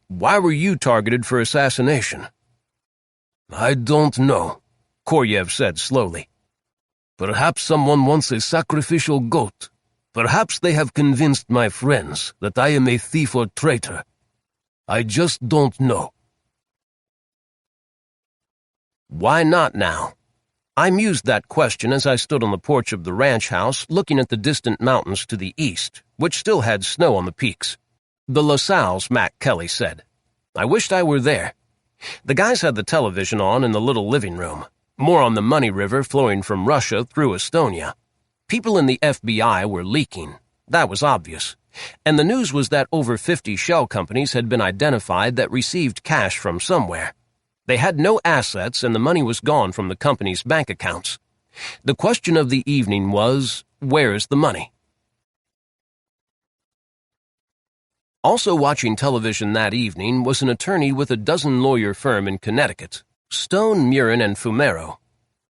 Why were you targeted for assassination? I don't know, Koryev said slowly. Perhaps someone wants a sacrificial goat. Perhaps they have convinced my friends that I am a thief or traitor. I just don't know. Why not now? I mused that question as I stood on the porch of the ranch house looking at the distant mountains to the east, which still had snow on the peaks. The LaSalle's, Mac Kelly said. I wished I were there. The guys had the television on in the little living room, more on the money river flowing from Russia through Estonia. People in the FBI were leaking. That was obvious. And the news was that over 50 shell companies had been identified that received cash from somewhere. They had no assets and the money was gone from the company's bank accounts. The question of the evening was, where's the money? Also watching television that evening was an attorney with a dozen lawyer firm in Connecticut, Stone, Murin, and Fumero.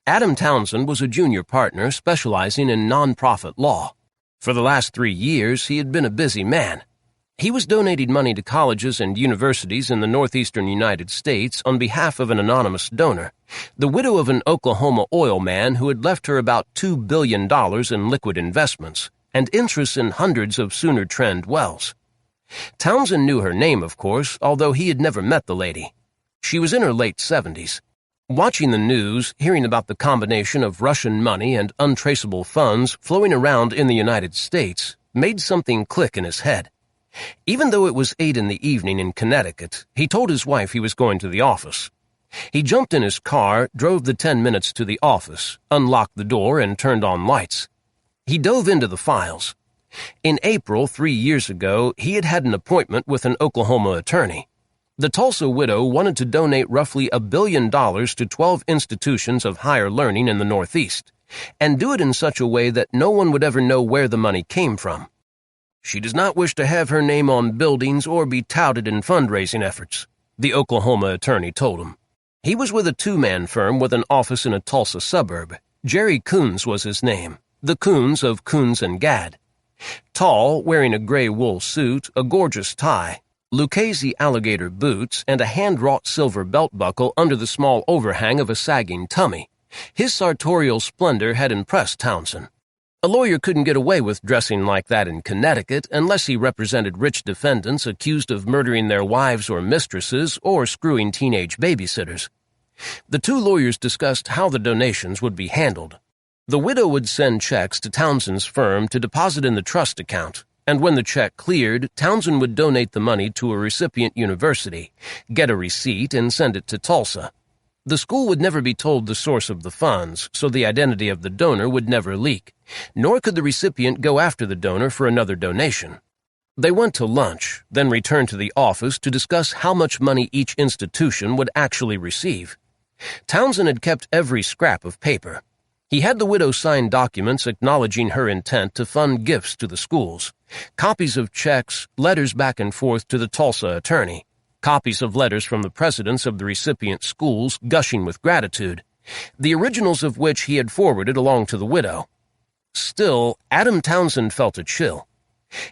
Adam Townsend was a junior partner specializing in nonprofit law. For the last 3 years, he had been a busy man. He was donating money to colleges and universities in the northeastern United States on behalf of an anonymous donor, the widow of an Oklahoma oil man who had left her about $2 billion in liquid investments and interests in hundreds of Sooner Trend wells. Townsend knew her name, of course, although he had never met the lady. She was in her late 70s. Watching the news, hearing about the combination of Russian money and untraceable funds flowing around in the United States, made something click in his head. Even though it was 8 in the evening in Connecticut, he told his wife he was going to the office. He jumped in his car, drove the 10 minutes to the office, unlocked the door, and turned on lights. He dove into the files. In April 3 years ago, he had had an appointment with an Oklahoma attorney. The Tulsa widow wanted to donate roughly $1 billion to 12 institutions of higher learning in the Northeast, and do it in such a way that no one would ever know where the money came from. She does not wish to have her name on buildings or be touted in fundraising efforts, the Oklahoma attorney told him. He was with a two-man firm with an office in a Tulsa suburb. Jerry Coonts was his name, the Coons of Coons and Gad. Tall, wearing a gray wool suit, a gorgeous tie, Lucchese alligator boots, and a hand-wrought silver belt buckle under the small overhang of a sagging tummy, his sartorial splendor had impressed Townsend. A lawyer couldn't get away with dressing like that in Connecticut unless he represented rich defendants accused of murdering their wives or mistresses or screwing teenage babysitters. The two lawyers discussed how the donations would be handled. The widow would send checks to Townsend's firm to deposit in the trust account, and when the check cleared, Townsend would donate the money to a recipient university, get a receipt, and send it to Tulsa. The school would never be told the source of the funds, so the identity of the donor would never leak, nor could the recipient go after the donor for another donation. They went to lunch, then returned to the office to discuss how much money each institution would actually receive. Townsend had kept every scrap of paper. He had the widow sign documents acknowledging her intent to fund gifts to the schools, copies of checks, letters back and forth to the Tulsa attorney, copies of letters from the presidents of the recipient schools gushing with gratitude, the originals of which he had forwarded along to the widow. Still, Adam Townsend felt a chill.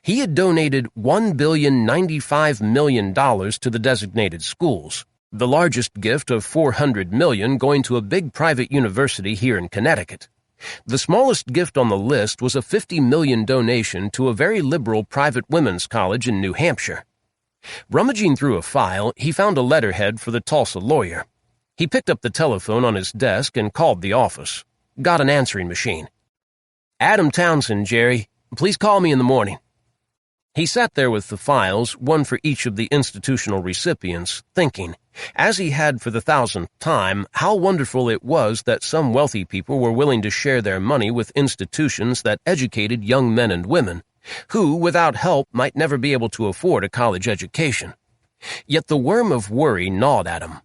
He had donated $1,095,000,000 to the designated schools, the largest gift of $400 million going to a big private university here in Connecticut. The smallest gift on the list was a $50 million donation to a very liberal private women's college in New Hampshire. Rummaging through a file, he found a letterhead for the Tulsa lawyer. He picked up the telephone on his desk and called the office. Got an answering machine. "Adam Townsend, Jerry. Please call me in the morning." He sat there with the files, one for each of the institutional recipients, thinking, as he had for the 1,000th time, how wonderful it was that some wealthy people were willing to share their money with institutions that educated young men and women, who, without help, might never be able to afford a college education. Yet the worm of worry gnawed at him.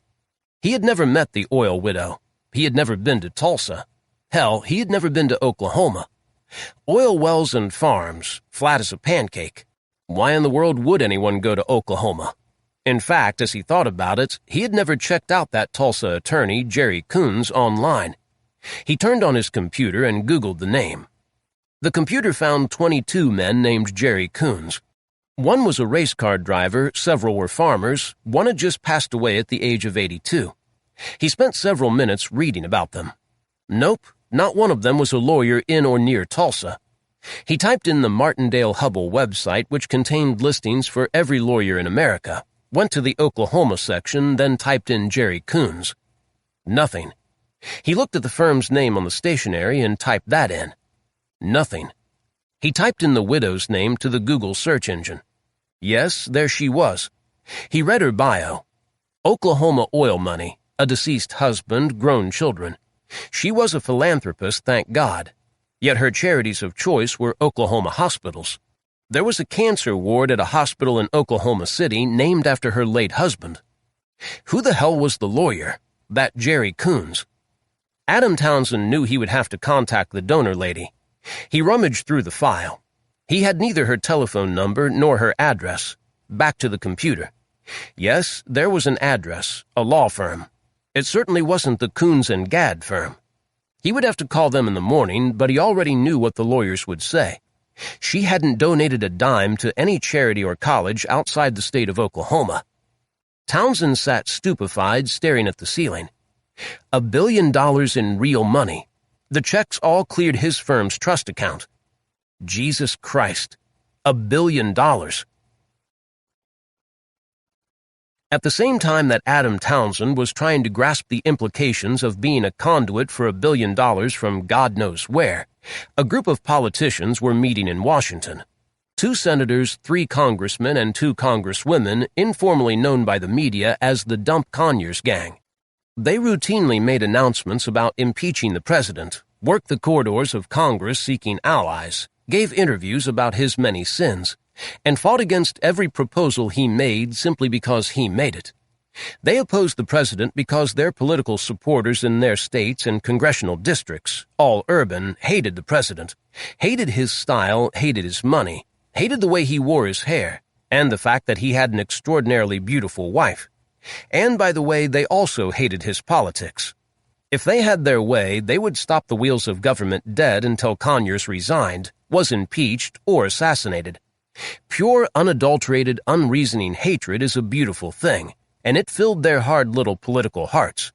He had never met the oil widow. He had never been to Tulsa. Hell, he had never been to Oklahoma. Oil wells and farms, flat as a pancake. Why in the world would anyone go to Oklahoma? In fact, as he thought about it, he had never checked out that Tulsa attorney, Jerry Coons, online. He turned on his computer and Googled the name. The computer found 22 men named Jerry Coons. One was a race car driver, several were farmers, one had just passed away at the age of 82. He spent several minutes reading about them. Nope, not one of them was a lawyer in or near Tulsa. He typed in the Martindale-Hubbell website, which contained listings for every lawyer in America, went to the Oklahoma section, then typed in Jerry Coons. Nothing. He looked at the firm's name on the stationery and typed that in. Nothing. He typed in the widow's name to the Google search engine. Yes, there she was. He read her bio. Oklahoma oil money, a deceased husband, grown children. She was a philanthropist, thank God. Yet her charities of choice were Oklahoma hospitals. There was a cancer ward at a hospital in Oklahoma City named after her late husband. Who the hell was the lawyer? That Jerry Coons. Adam Townsend knew he would have to contact the donor lady. He rummaged through the file. He had neither her telephone number nor her address. Back to the computer. Yes, there was an address, a law firm. It certainly wasn't the Coons and Gad firm. He would have to call them in the morning, but he already knew what the lawyers would say. She hadn't donated a dime to any charity or college outside the state of Oklahoma. Townsend sat stupefied, staring at the ceiling. $1 billion in real money. The checks all cleared his firm's trust account. Jesus Christ. $1 billion. At the same time that Adam Townsend was trying to grasp the implications of being a conduit for $1 billion from God knows where, a group of politicians were meeting in Washington. 2 senators, 3 congressmen, and 2 congresswomen, informally known by the media as the Dump Conyers Gang. They routinely made announcements about impeaching the president, worked the corridors of Congress seeking allies, gave interviews about his many sins, and fought against every proposal he made simply because he made it. They opposed the president because their political supporters in their states and congressional districts, all urban, hated the president, hated his style, hated his money, hated the way he wore his hair, and the fact that he had an extraordinarily beautiful wife. And, by the way, they also hated his politics. If they had their way, they would stop the wheels of government dead until Conyers resigned, was impeached, or assassinated. Pure, unadulterated, unreasoning hatred is a beautiful thing, and it filled their hard little political hearts.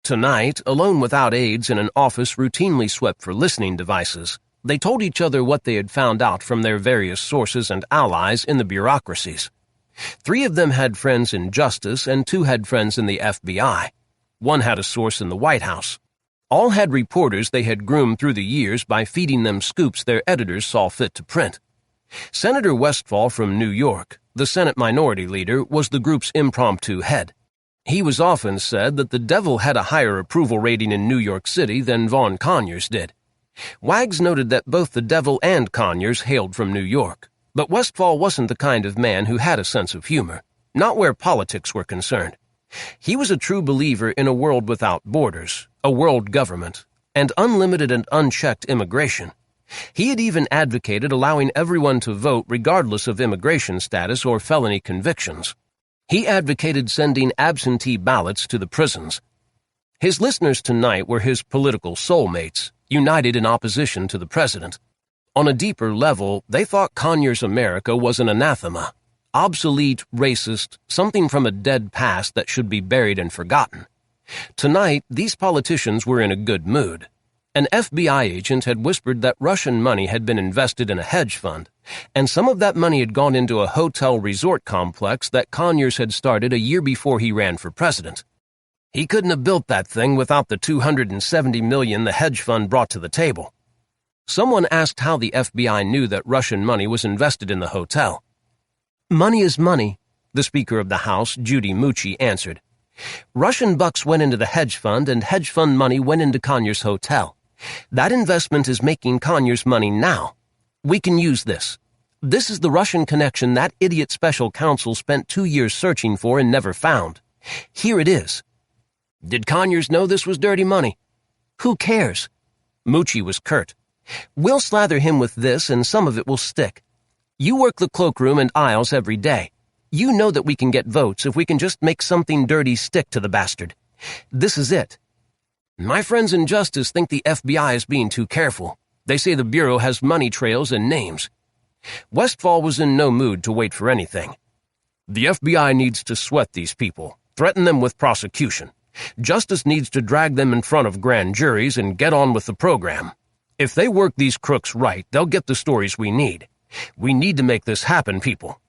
Tonight, alone without aides in an office routinely swept for listening devices, they told each other what they had found out from their various sources and allies in the bureaucracies. 3 of them had friends in justice and 2 had friends in the FBI. 1 had a source in the White House. All had reporters they had groomed through the years by feeding them scoops their editors saw fit to print. Senator Westfall from New York, the Senate Minority Leader, was the group's impromptu head. He was often said that the devil had a higher approval rating in New York City than Vaughn Conyers did. Wags noted that both the devil and Conyers hailed from New York. But Westfall wasn't the kind of man who had a sense of humor, not where politics were concerned. He was a true believer in a world without borders, a world government, and unlimited and unchecked immigration. He had even advocated allowing everyone to vote regardless of immigration status or felony convictions. He advocated sending absentee ballots to the prisons. His listeners tonight were his political soulmates, united in opposition to the president. On a deeper level, they thought Conyers' America was an anathema, obsolete, racist, something from a dead past that should be buried and forgotten. Tonight, these politicians were in a good mood. An FBI agent had whispered that Russian money had been invested in a hedge fund, and some of that money had gone into a hotel resort complex that Conyers had started a year before he ran for president. He couldn't have built that thing without the $270 million the hedge fund brought to the table. Someone asked how the FBI knew that Russian money was invested in the hotel. Money is money, the Speaker of the House, Judy Mucci, answered. Russian bucks went into the hedge fund, and hedge fund money went into Conyers' hotel. That investment is making Conyers money now. We can use this. This is the Russian connection that idiot special counsel spent 2 years searching for and never found. Here it is. Did Conyers know this was dirty money? Who cares? Mucci was curt. We'll slather him with this, and some of it will stick. You work the cloakroom and aisles every day. You know that we can get votes if we can just make something dirty stick to the bastard. This is it. My friends in justice think the FBI is being too careful. They say the Bureau has money trails and names. Westfall was in no mood to wait for anything. The FBI needs to sweat these people, threaten them with prosecution. Justice needs to drag them in front of grand juries and get on with the program. If they work these crooks right, they'll get the stories we need. We need to make this happen, people.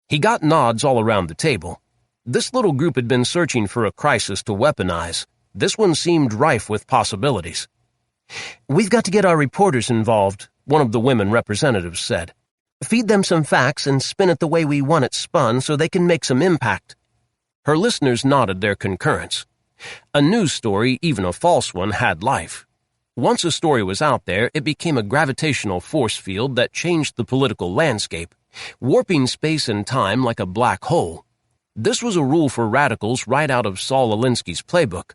He got nods all around the table. This little group had been searching for a crisis to weaponize. This one seemed rife with possibilities. We've got to get our reporters involved, one of the women representatives said. Feed them some facts and spin it the way we want it spun so they can make some impact. Her listeners nodded their concurrence. A news story, even a false one, had life. Once a story was out there, it became a gravitational force field that changed the political landscape, warping space and time like a black hole. This was a rule for radicals right out of Saul Alinsky's playbook.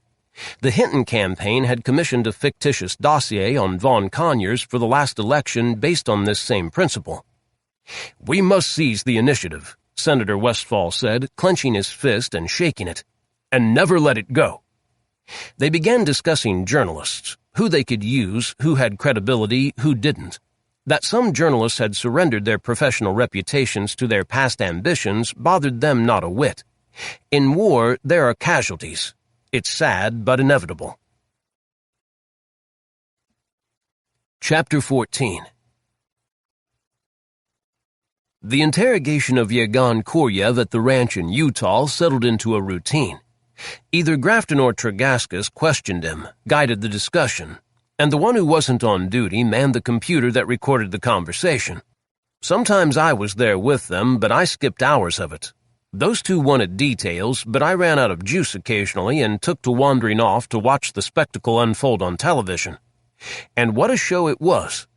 The Hinton campaign had commissioned a fictitious dossier on Vaughn Conyers for the last election based on this same principle. We must seize the initiative, Senator Westfall said, clenching his fist and shaking it, and never let it go. They began discussing journalists, who they could use, who had credibility, who didn't. That some journalists had surrendered their professional reputations to their past ambitions bothered them not a whit. In war, there are casualties. It's sad, but inevitable. Chapter 14. The interrogation of Yegan Koryev at the ranch in Utah settled into a routine. Either Grafton or Tregascus questioned him, guided the discussion, and the one who wasn't on duty manned the computer that recorded the conversation. Sometimes I was there with them, but I skipped hours of it. Those two wanted details, but I ran out of juice occasionally and took to wandering off to watch the spectacle unfold on television. And what a show it was!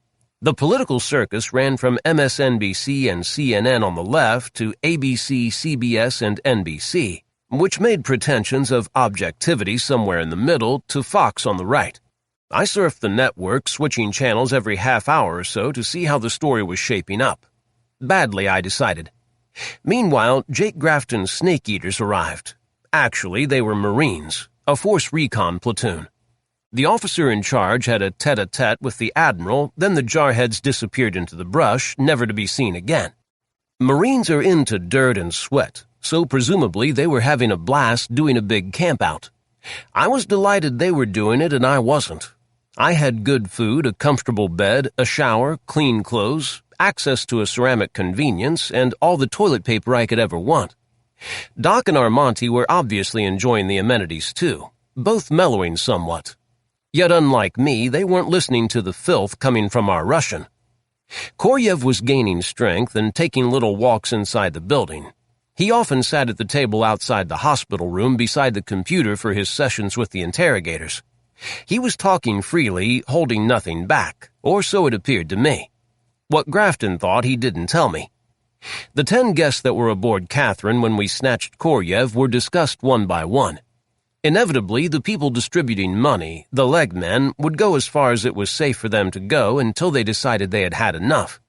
The political circus ran from MSNBC and CNN on the left to ABC, CBS, and NBC, which made pretensions of objectivity somewhere in the middle, to Fox on the right. I surfed the network, switching channels every half hour or so to see how the story was shaping up. Badly, I decided. Meanwhile, Jake Grafton's snake eaters arrived. Actually, they were Marines, a force recon platoon. The officer in charge had a tete-a-tete with the Admiral, then the jarheads disappeared into the brush, never to be seen again. Marines are into dirt and sweat, so presumably they were having a blast doing a big campout. I was delighted they were doing it and I wasn't. I had good food, a comfortable bed, a shower, clean clothes, access to a ceramic convenience, and all the toilet paper I could ever want. Doc and Armonte were obviously enjoying the amenities too, both mellowing somewhat. Yet unlike me, they weren't listening to the filth coming from our Russian. Koryev was gaining strength and taking little walks inside the building. He often sat at the table outside the hospital room beside the computer for his sessions with the interrogators. He was talking freely, holding nothing back, or so it appeared to me. What Grafton thought he didn't tell me. The 10 guests that were aboard Catherine when we snatched Koryev were discussed one by one. Inevitably, the people distributing money, the legmen, would go as far as it was safe for them to go until they decided they had had enough.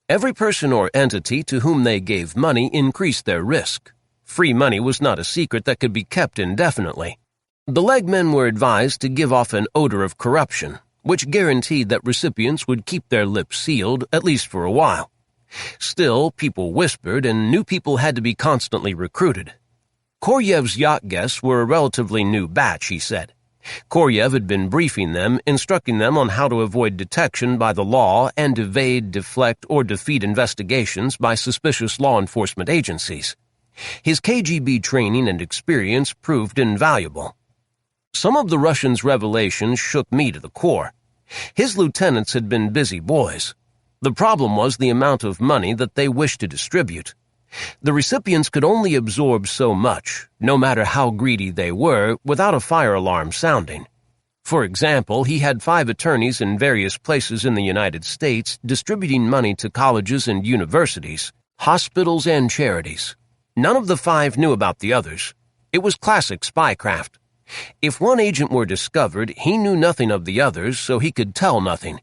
Every person or entity to whom they gave money increased their risk. Free money was not a secret that could be kept indefinitely. The legmen were advised to give off an odor of corruption, which guaranteed that recipients would keep their lips sealed, at least for a while. Still, people whispered, and new people had to be constantly recruited. Koryev's yacht guests were a relatively new batch, he said. Koryev had been briefing them, instructing them on how to avoid detection by the law and evade, deflect, or defeat investigations by suspicious law enforcement agencies. His KGB training and experience proved invaluable. Some of the Russians' revelations shook me to the core. His lieutenants had been busy boys. The problem was the amount of money that they wished to distribute. The recipients could only absorb so much, no matter how greedy they were, without a fire alarm sounding. For example, he had 5 attorneys in various places in the United States distributing money to colleges and universities, hospitals and charities. None of the 5 knew about the others. It was classic spycraft. If one agent were discovered, he knew nothing of the others, so he could tell nothing.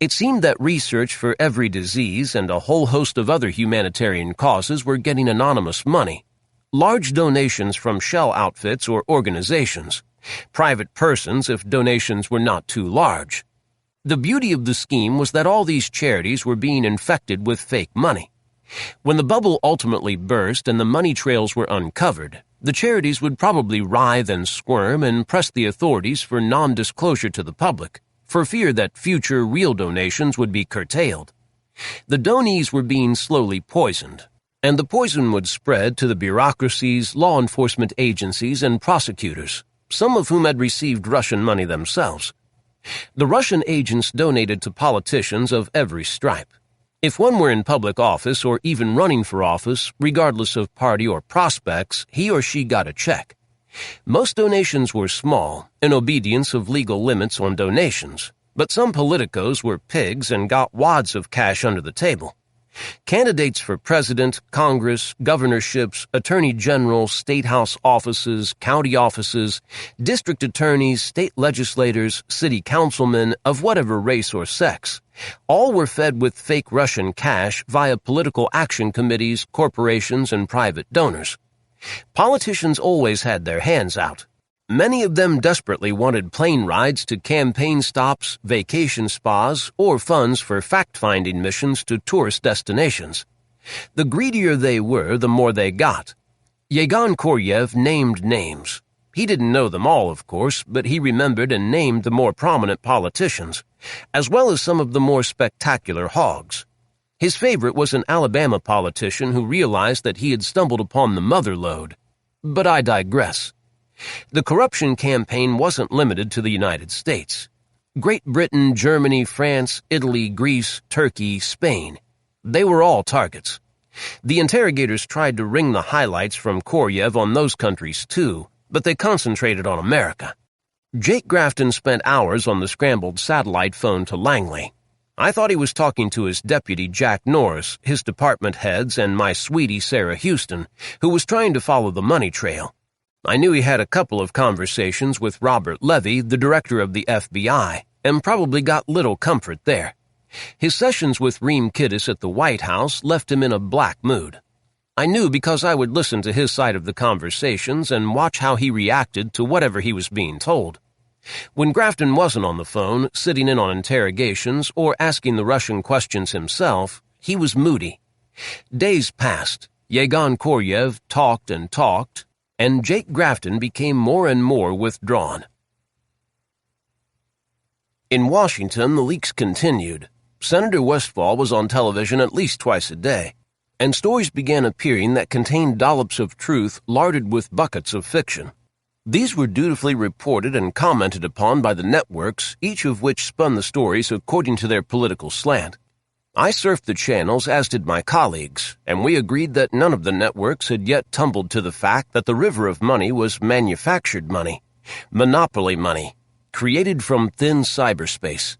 It seemed that research for every disease and a whole host of other humanitarian causes were getting anonymous money. Large donations from shell outfits or organizations. Private persons if donations were not too large. The beauty of the scheme was that all these charities were being infected with fake money. When the bubble ultimately burst and the money trails were uncovered, the charities would probably writhe and squirm and press the authorities for non-disclosure to the public, for fear that future real donations would be curtailed. The donees were being slowly poisoned, and the poison would spread to the bureaucracies, law enforcement agencies, and prosecutors, some of whom had received Russian money themselves. The Russian agents donated to politicians of every stripe. If one were in public office or even running for office, regardless of party or prospects, he or she got a check. Most donations were small, in obedience of legal limits on donations, but some politicos were pigs and got wads of cash under the table. Candidates for president, Congress, governorships, attorney general, state house offices, county offices, district attorneys, state legislators, city councilmen of whatever race or sex, all were fed with fake Russian cash via political action committees, corporations, and private donors. Politicians always had their hands out. Many of them desperately wanted plane rides to campaign stops, vacation spas, or funds for fact-finding missions to tourist destinations. The greedier they were, the more they got. Yegan Koryev named names. He didn't know them all, of course, but he remembered and named the more prominent politicians, as well as some of the more spectacular hogs. His favorite was an Alabama politician who realized that he had stumbled upon the mother lode. But I digress. The corruption campaign wasn't limited to the United States. Great Britain, Germany, France, Italy, Greece, Turkey, Spain. They were all targets. The interrogators tried to wring the highlights from Koryev on those countries too, but they concentrated on America. Jake Grafton spent hours on the scrambled satellite phone to Langley. I thought he was talking to his deputy Jack Norris, his department heads, and my sweetie Sarah Houston, who was trying to follow the money trail. I knew he had a couple of conversations with Robert Levy, the director of the FBI, and probably got little comfort there. His sessions with Reem Kiddis at the White House left him in a black mood. I knew because I would listen to his side of the conversations and watch how he reacted to whatever he was being told. When Grafton wasn't on the phone, sitting in on interrogations, or asking the Russian questions himself, he was moody. Days passed. Yegon Koryev talked, and Jake Grafton became more and more withdrawn. In Washington, the leaks continued. Senator Westfall was on television at least twice a day, and stories began appearing that contained dollops of truth larded with buckets of fiction. These were dutifully reported and commented upon by the networks, each of which spun the stories according to their political slant. I surfed the channels, as did my colleagues, and we agreed that none of the networks had yet tumbled to the fact that the river of money was manufactured money, monopoly money, created from thin cyberspace.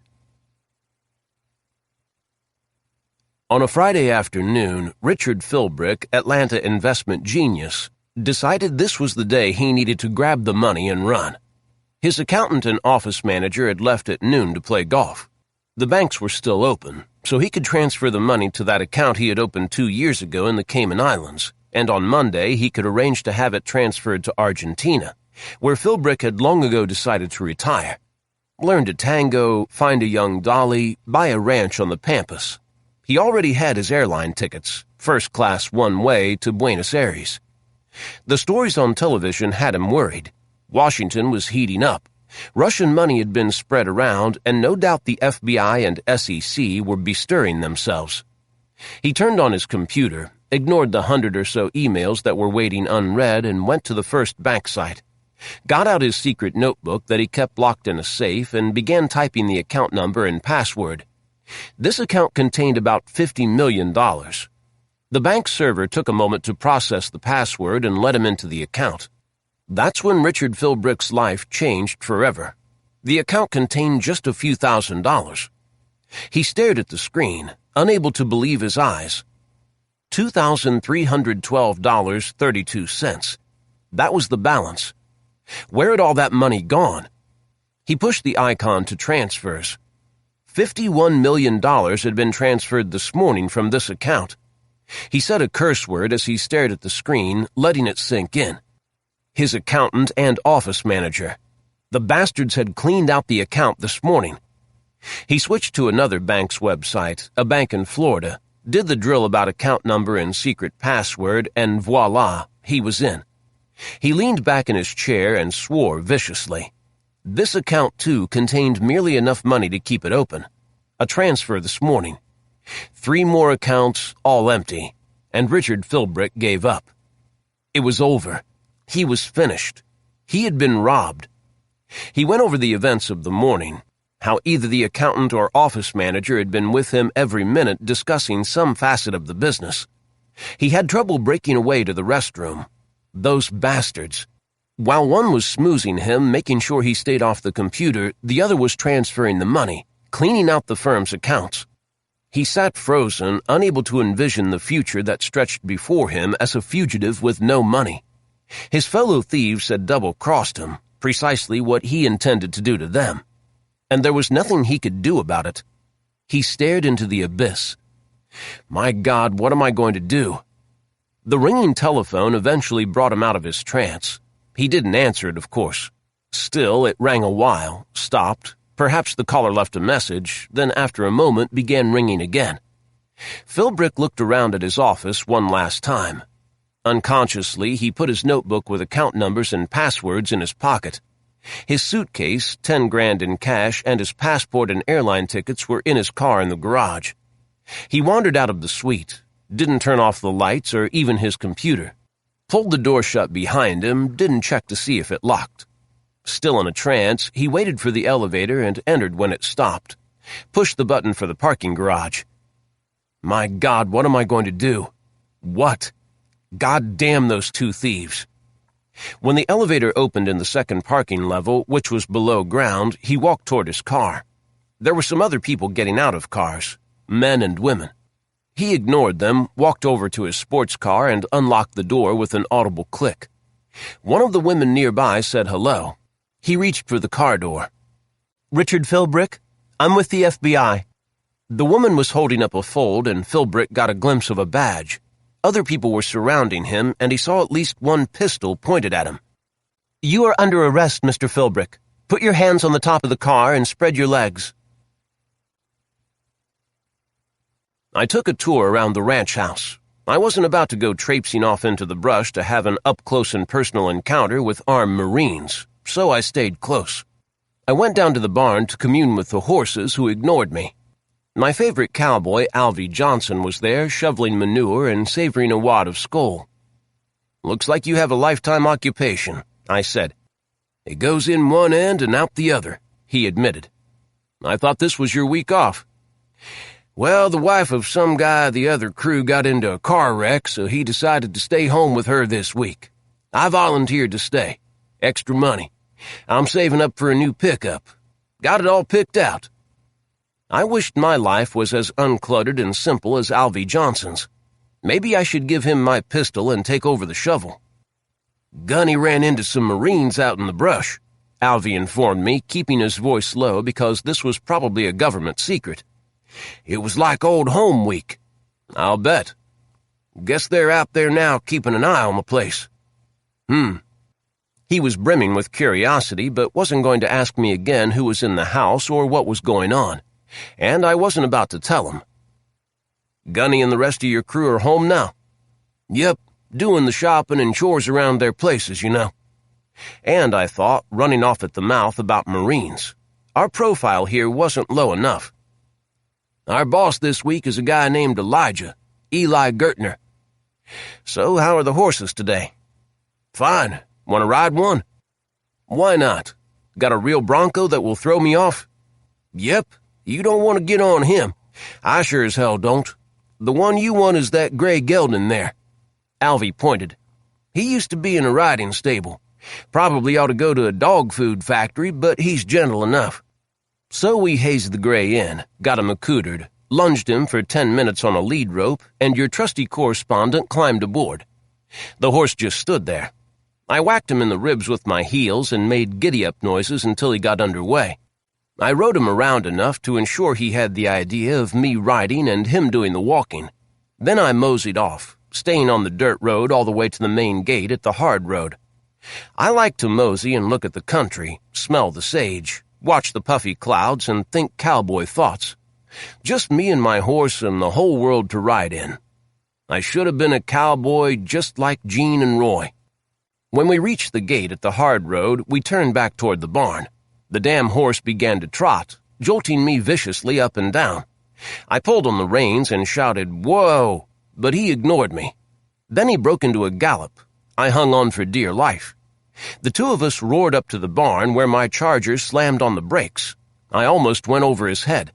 On a Friday afternoon, Richard Philbrick, Atlanta investment genius, decided this was the day he needed to grab the money and run. His accountant and office manager had left at noon to play golf. The banks were still open, so he could transfer the money to that account he had opened 2 years ago in the Cayman Islands, and on Monday he could arrange to have it transferred to Argentina, where Philbrick had long ago decided to retire. Learn to tango, find a young dolly, buy a ranch on the Pampas. He already had his airline tickets, first class one-way to Buenos Aires. The stories on television had him worried. Washington was heating up. Russian money had been spread around, and no doubt the FBI and SEC were bestirring themselves. He turned on his computer, ignored the 100 or so emails that were waiting unread, and went to the first bank site. Got out his secret notebook that he kept locked in a safe and began typing the account number and password. This account contained about $50 million. The bank server took a moment to process the password and let him into the account. That's when Richard Philbrick's life changed forever. The account contained just a few $1,000s. He stared at the screen, unable to believe his eyes. $2,312.32. That was the balance. Where had all that money gone? He pushed the icon to transfers. $51 million had been transferred this morning from this account. He said a curse word as he stared at the screen, letting it sink in. His accountant and office manager. The bastards had cleaned out the account this morning. He switched to another bank's website, a bank in Florida, did the drill about account number and secret password, and voila, he was in. He leaned back in his chair and swore viciously. This account, too, contained merely enough money to keep it open. A transfer this morning. 3 more accounts, all empty, and Richard Philbrick gave up. It was over. He was finished. He had been robbed. He went over the events of the morning, how either the accountant or office manager had been with him every minute discussing some facet of the business. He had trouble breaking away to the restroom. Those bastards. While one was smoozing him, making sure he stayed off the computer, the other was transferring the money, cleaning out the firm's accounts. He sat frozen, unable to envision the future that stretched before him as a fugitive with no money. His fellow thieves had double-crossed him, precisely what he intended to do to them. And there was nothing he could do about it. He stared into the abyss. My God, what am I going to do? The ringing telephone eventually brought him out of his trance. He didn't answer it, of course. Still, it rang a while, stopped. Perhaps the caller left a message, then after a moment began ringing again. Philbrick looked around at his office one last time. Unconsciously, he put his notebook with account numbers and passwords in his pocket. His suitcase, $10,000 in cash, and his passport and airline tickets were in his car in the garage. He wandered out of the suite, didn't turn off the lights or even his computer. Pulled the door shut behind him, didn't check to see if it locked. Still in a trance, he waited for the elevator and entered when it stopped. Pushed the button for the parking garage. My God, what am I going to do? What? God damn those two thieves. When the elevator opened in the second parking level, which was below ground, he walked toward his car. There were some other people getting out of cars, men and women. He ignored them, walked over to his sports car, and unlocked the door with an audible click. One of the women nearby said hello. He reached for the car door. Richard Philbrick? I'm with the FBI. The woman was holding up a fold, and Philbrick got a glimpse of a badge. Other people were surrounding him, and he saw at least one pistol pointed at him. You are under arrest, Mr. Philbrick. Put your hands on the top of the car and spread your legs. I took a tour around the ranch house. I wasn't about to go traipsing off into the brush to have an up-close and personal encounter with armed Marines, so I stayed close. I went down to the barn to commune with the horses who ignored me. My favorite cowboy, Alvy Johnson, was there, shoveling manure and savoring a wad of skull. "Looks like you have a lifetime occupation," I said. "It goes in one end and out the other," he admitted. "I thought this was your week off." "Well, the wife of some guy the other crew got into a car wreck, so he decided to stay home with her this week. I volunteered to stay. Extra money. I'm saving up for a new pickup. Got it all picked out." I wished my life was as uncluttered and simple as Alvy Johnson's. Maybe I should give him my pistol and take over the shovel. "Gunny ran into some Marines out in the brush," Alvy informed me, keeping his voice low because this was probably a government secret. "It was like old home week." "I'll bet. Guess they're out there now keeping an eye on the place." He was brimming with curiosity, but wasn't going to ask me again who was in the house or what was going on. And I wasn't about to tell him. "Gunny and the rest of your crew are home now?" "Yep, doing the shopping and chores around their places, you know." And I thought, running off at the mouth about Marines. Our profile here wasn't low enough. "Our boss this week is a guy named Eli Gertner." "So how are the horses today?" "Fine. Want to ride one?" "Why not? Got a real bronco that will throw me off?" "Yep. You don't want to get on him. I sure as hell don't. The one you want is that gray gelding there." Alvy pointed. "He used to be in a riding stable. Probably ought to go to a dog food factory, but he's gentle enough." So we hazed the gray in, got him accoutered, lunged him for 10 minutes on a lead rope, and your trusty correspondent climbed aboard. The horse just stood there. I whacked him in the ribs with my heels and made giddy-up noises until he got underway. I rode him around enough to ensure he had the idea of me riding and him doing the walking. Then I moseyed off, staying on the dirt road all the way to the main gate at the hard road. I like to mosey and look at the country, smell the sage, watch the puffy clouds, and think cowboy thoughts. Just me and my horse and the whole world to ride in. I should have been a cowboy just like Gene and Roy. When we reached the gate at the hard road, we turned back toward the barn. The damn horse began to trot, jolting me viciously up and down. I pulled on the reins and shouted, "Whoa!" but he ignored me. Then he broke into a gallop. I hung on for dear life. The two of us roared up to the barn where my charger slammed on the brakes. I almost went over his head.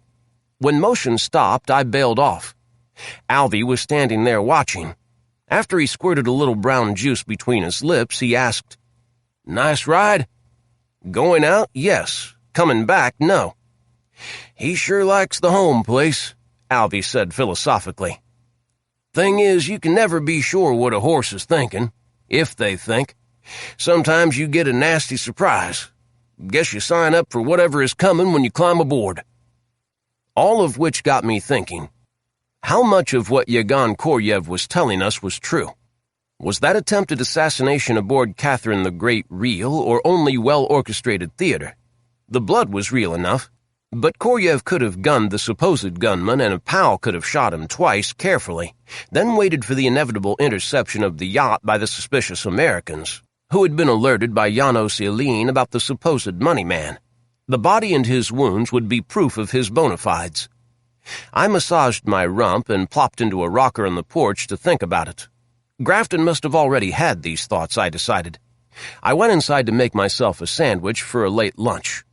When motion stopped, I bailed off. Alvy was standing there watching. After he squirted a little brown juice between his lips, he asked, "Nice ride?" "Going out, yes. Coming back, no." "He sure likes the home place," Alvy said philosophically. "Thing is, you can never be sure what a horse is thinking, if they think. Sometimes you get a nasty surprise. Guess you sign up for whatever is coming when you climb aboard." All of which got me thinking, how much of what Yegor Koryev was telling us was true? Was that attempted assassination aboard Catherine the Great real or only well-orchestrated theater? The blood was real enough, but Koryev could have gunned the supposed gunman and a pal could have shot him twice carefully, then waited for the inevitable interception of the yacht by the suspicious Americans, who had been alerted by Janos Ilin about the supposed money man. The body and his wounds would be proof of his bona fides. I massaged my rump and plopped into a rocker on the porch to think about it. Grafton must have already had these thoughts, I decided. I went inside to make myself a sandwich for a late lunch.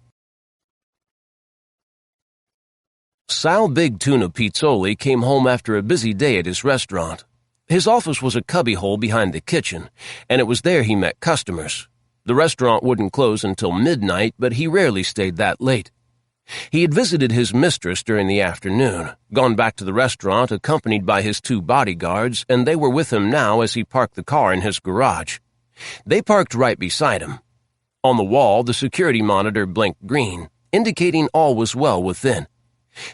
Sal Big Tuna Pizzoli came home after a busy day at his restaurant. His office was a cubbyhole behind the kitchen, and it was there he met customers. The restaurant wouldn't close until midnight, but he rarely stayed that late. He had visited his mistress during the afternoon, gone back to the restaurant accompanied by his 2 bodyguards, and they were with him now as he parked the car in his garage. They parked right beside him. On the wall, the security monitor blinked green, indicating all was well within.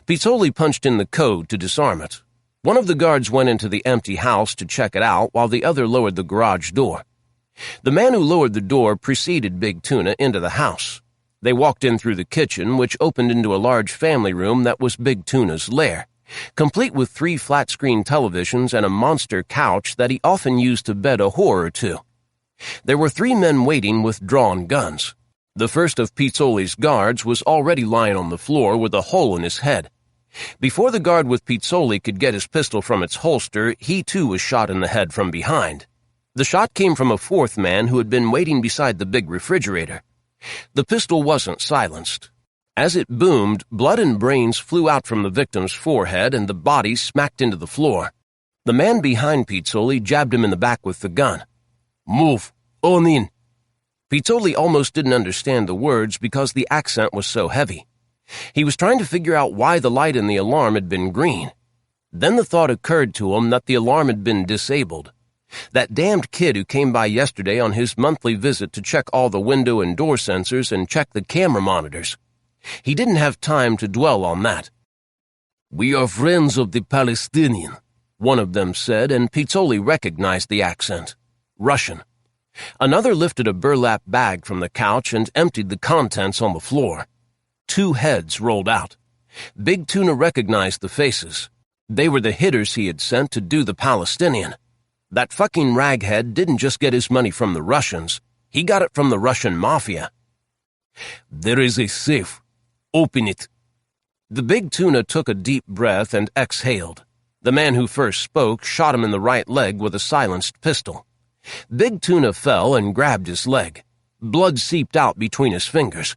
Pizzoli punched in the code to disarm it. One of the guards went into the empty house to check it out while the other lowered the garage door. The man who lowered the door preceded Big Tuna into the house. They walked in through the kitchen, which opened into a large family room that was Big Tuna's lair, complete with 3 flat-screen televisions and a monster couch that he often used to bed a whore or two. There were 3 men waiting with drawn guns. The first of Pizzoli's guards was already lying on the floor with a hole in his head. Before the guard with Pizzoli could get his pistol from its holster, he too was shot in the head from behind. The shot came from a 4th man who had been waiting beside the big refrigerator. The pistol wasn't silenced. As it boomed, blood and brains flew out from the victim's forehead and the body smacked into the floor. The man behind Pizzoli jabbed him in the back with the gun. "Move! On in!" Pizzoli almost didn't understand the words because the accent was so heavy. He was trying to figure out why the light in the alarm had been green. Then the thought occurred to him that the alarm had been disabled. That damned kid who came by yesterday on his monthly visit to check all the window and door sensors and check the camera monitors. He didn't have time to dwell on that. "We are friends of the Palestinian," one of them said, and Pizzoli recognized the accent. Russian. Another lifted a burlap bag from the couch and emptied the contents on the floor. 2 heads rolled out. Big Tuna recognized the faces. They were the hitters he had sent to do the Palestinian. That fucking raghead didn't just get his money from the Russians. He got it from the Russian mafia. "There is a safe. Open it." The Big Tuna took a deep breath and exhaled. The man who first spoke shot him in the right leg with a silenced pistol. Big Tuna fell and grabbed his leg. Blood seeped out between his fingers.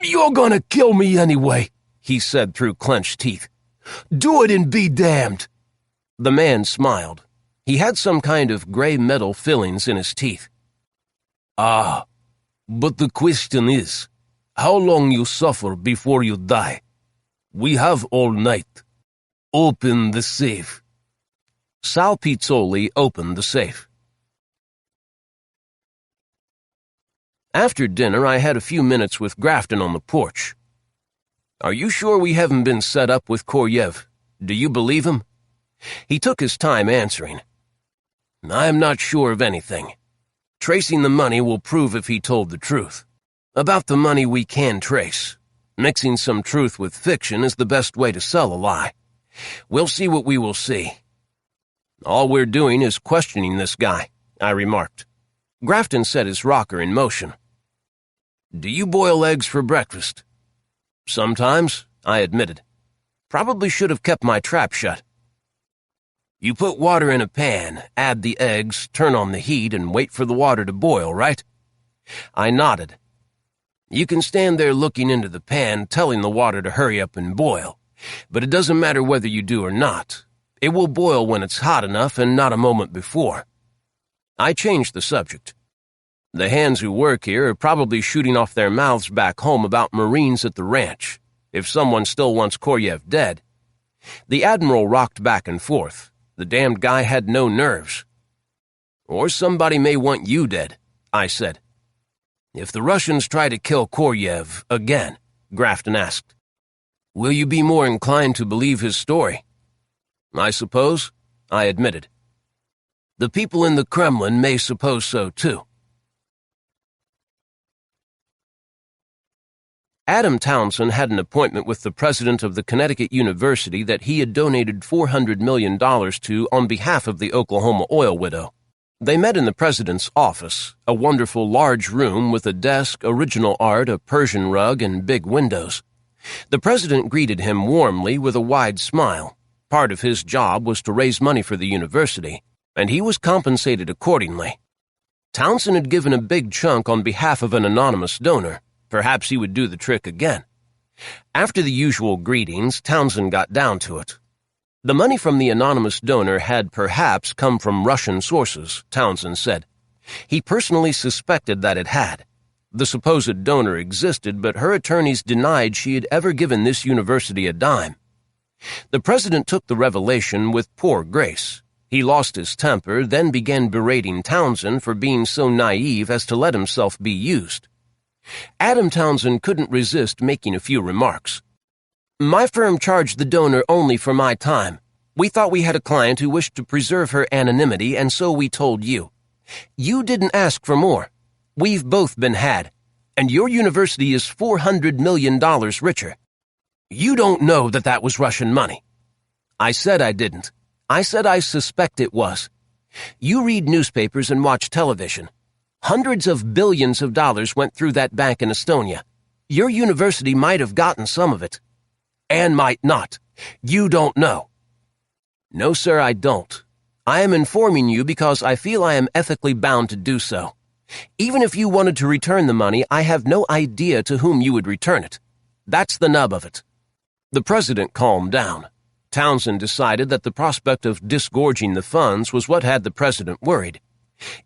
"You're gonna kill me anyway," he said through clenched teeth. "Do it and be damned." The man smiled. He had some kind of gray metal fillings in his teeth. "Ah, but the question is, how long you suffer before you die? We have all night. Open the safe." Sal Pizzoli opened the safe. After dinner, I had a few minutes with Grafton on the porch. "Are you sure we haven't been set up with Koryev? Do you believe him?" He took his time answering. "I'm not sure of anything. Tracing the money will prove if he told the truth. About the money we can trace. Mixing some truth with fiction is the best way to sell a lie. We'll see what we will see." "All we're doing is questioning this guy," I remarked. Grafton set his rocker in motion. "Do you boil eggs for breakfast?" "Sometimes," I admitted. "Probably should have kept my trap shut." "You put water in a pan, add the eggs, turn on the heat, and wait for the water to boil, right?" I nodded. "You can stand there looking into the pan, telling the water to hurry up and boil, but it doesn't matter whether you do or not. It will boil when it's hot enough and not a moment before." I changed the subject. "The hands who work here are probably shooting off their mouths back home about Marines at the ranch, if someone still wants Koryev dead." The Admiral rocked back and forth. The damned guy had no nerves. "Or somebody may want you dead," I said. "If the Russians try to kill Koryev again," Grafton asked, "will you be more inclined to believe his story?" "I suppose," I admitted. "The people in the Kremlin may suppose so, too." Adam Townsend had an appointment with the president of the Connecticut University that he had donated $400 million to on behalf of the Oklahoma oil widow. They met in the president's office, a wonderful large room with a desk, original art, a Persian rug, and big windows. The president greeted him warmly with a wide smile. Part of his job was to raise money for the university, and he was compensated accordingly. Townsend had given a big chunk on behalf of an anonymous donor. Perhaps he would do the trick again. After the usual greetings, Townsend got down to it. The money from the anonymous donor had perhaps come from Russian sources, Townsend said. He personally suspected that it had. The supposed donor existed, but her attorneys denied she had ever given this university a dime. The president took the revelation with poor grace. He lost his temper, then began berating Townsend for being so naive as to let himself be used. Adam Townsend couldn't resist making a few remarks. "My firm charged the donor only for my time. We thought we had a client who wished to preserve her anonymity, and so we told you. You didn't ask for more. We've both been had, and your university is $400 million richer. You don't know that that was Russian money." "I said I didn't. I said I suspect it was. You read newspapers and watch television. Hundreds of billions of dollars went through that bank in Estonia. Your university might have gotten some of it. And might not. You don't know." "No, sir, I don't. I am informing you because I feel I am ethically bound to do so. Even if you wanted to return the money, I have no idea to whom you would return it. That's the nub of it." The president calmed down. Townsend decided that the prospect of disgorging the funds was what had the president worried.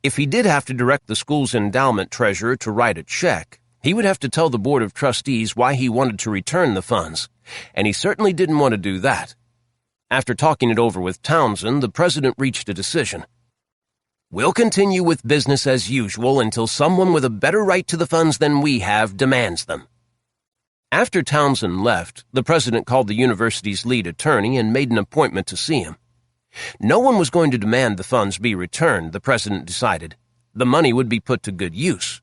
If he did have to direct the school's endowment treasurer to write a check, he would have to tell the board of trustees why he wanted to return the funds, and he certainly didn't want to do that. After talking it over with Townsend, the president reached a decision. "We'll continue with business as usual until someone with a better right to the funds than we have demands them." After Townsend left, the president called the university's lead attorney and made an appointment to see him. No one was going to demand the funds be returned, the president decided. The money would be put to good use.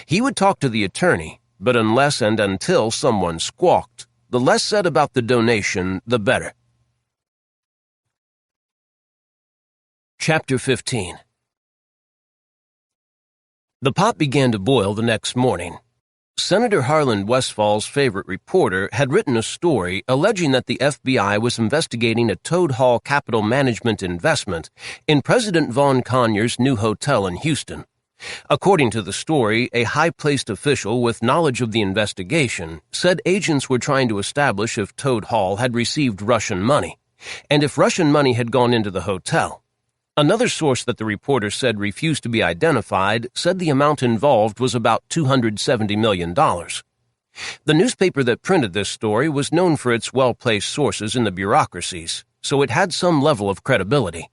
He would talk to the attorney, but unless and until someone squawked, the less said about the donation, the better. Chapter 15. The pot began to boil the next morning. Senator Harlan Westfall's favorite reporter had written a story alleging that the FBI was investigating a Toad Hall capital management investment in President Vaughn Conyers' new hotel in Houston. According to the story, a high-placed official with knowledge of the investigation said agents were trying to establish if Toad Hall had received Russian money, and if Russian money had gone into the hotel. Another source that the reporter said refused to be identified said the amount involved was about $270 million. The newspaper that printed this story was known for its well-placed sources in the bureaucracies, so it had some level of credibility.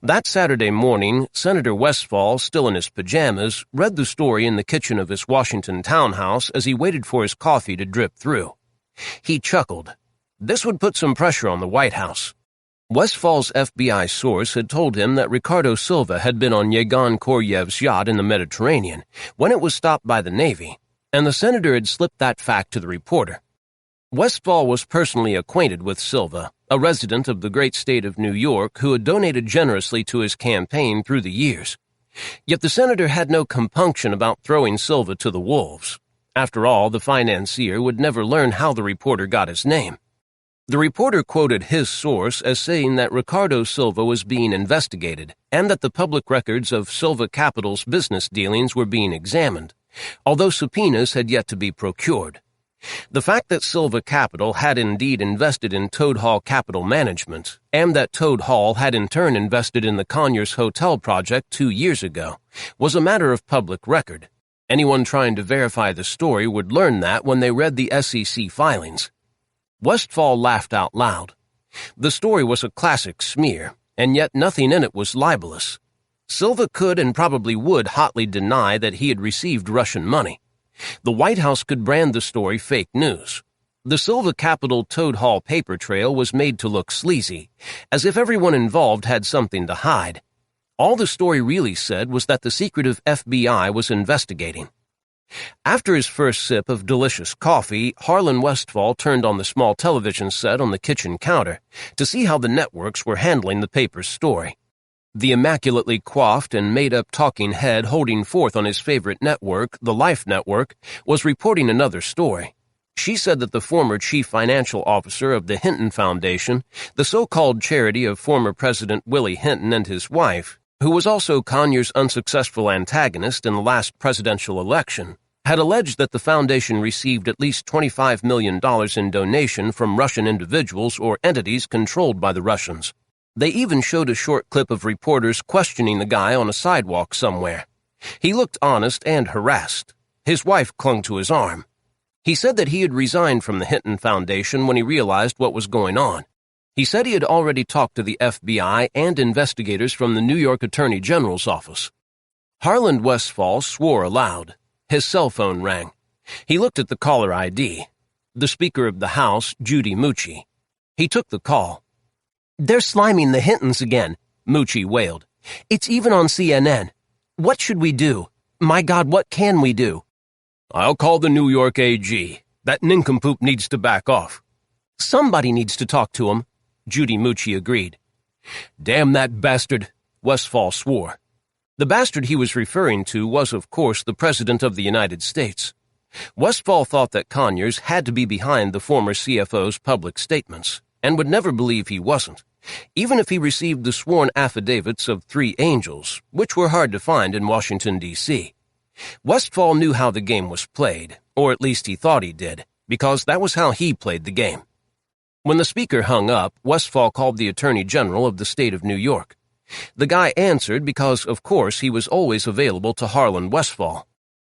That Saturday morning, Senator Westfall, still in his pajamas, read the story in the kitchen of his Washington townhouse as he waited for his coffee to drip through. He chuckled. This would put some pressure on the White House. Westfall's FBI source had told him that Ricardo Silva had been on Yegor Koryev's yacht in the Mediterranean when it was stopped by the Navy, and the senator had slipped that fact to the reporter. Westfall was personally acquainted with Silva, a resident of the great state of New York who had donated generously to his campaign through the years. Yet the senator had no compunction about throwing Silva to the wolves. After all, the financier would never learn how the reporter got his name. The reporter quoted his source as saying that Ricardo Silva was being investigated and that the public records of Silva Capital's business dealings were being examined, although subpoenas had yet to be procured. The fact that Silva Capital had indeed invested in Toad Hall Capital Management and that Toad Hall had in turn invested in the Conyers Hotel project 2 years ago was a matter of public record. Anyone trying to verify the story would learn that when they read the SEC filings. Westfall laughed out loud. The story was a classic smear, and yet nothing in it was libelous. Silva could and probably would hotly deny that he had received Russian money. The White House could brand the story fake news. The Silva Capital Toad Hall paper trail was made to look sleazy, as if everyone involved had something to hide. All the story really said was that the secretive FBI was investigating. After his first sip of delicious coffee, Harlan Westfall turned on the small television set on the kitchen counter to see how the networks were handling the paper's story. The immaculately coiffed and made-up talking head holding forth on his favorite network, the Life Network, was reporting another story. She said that the former chief financial officer of the Hinton Foundation, the so-called charity of former President Willie Hinton and his wife, who was also Conyers' unsuccessful antagonist in the last presidential election, had alleged that the foundation received at least $25 million in donation from Russian individuals or entities controlled by the Russians. They even showed a short clip of reporters questioning the guy on a sidewalk somewhere. He looked honest and harassed. His wife clung to his arm. He said that he had resigned from the Hinton Foundation when he realized what was going on. He said he had already talked to the FBI and investigators from the New York Attorney General's office. Harland Westphal swore aloud. His cell phone rang. He looked at the caller ID. The Speaker of the House, Judy Mucci. He took the call. "They're sliming the Hintons again," Mucci wailed. "It's even on CNN. What should we do? My God, what can we do?" "I'll call the New York AG. That nincompoop needs to back off." "Somebody needs to talk to him," Judy Mucci agreed. "Damn that bastard," Westphal swore. The bastard he was referring to was, of course, the President of the United States. Westphal thought that Conyers had to be behind the former CFO's public statements, and would never believe he wasn't, even if he received the sworn affidavits of 3 angels, which were hard to find in Washington, D.C. Westphal knew how the game was played, or at least he thought he did, because that was how he played the game. When the Speaker hung up, Westphal called the Attorney General of the state of New York. The guy answered because, of course, he was always available to Harland Westphal.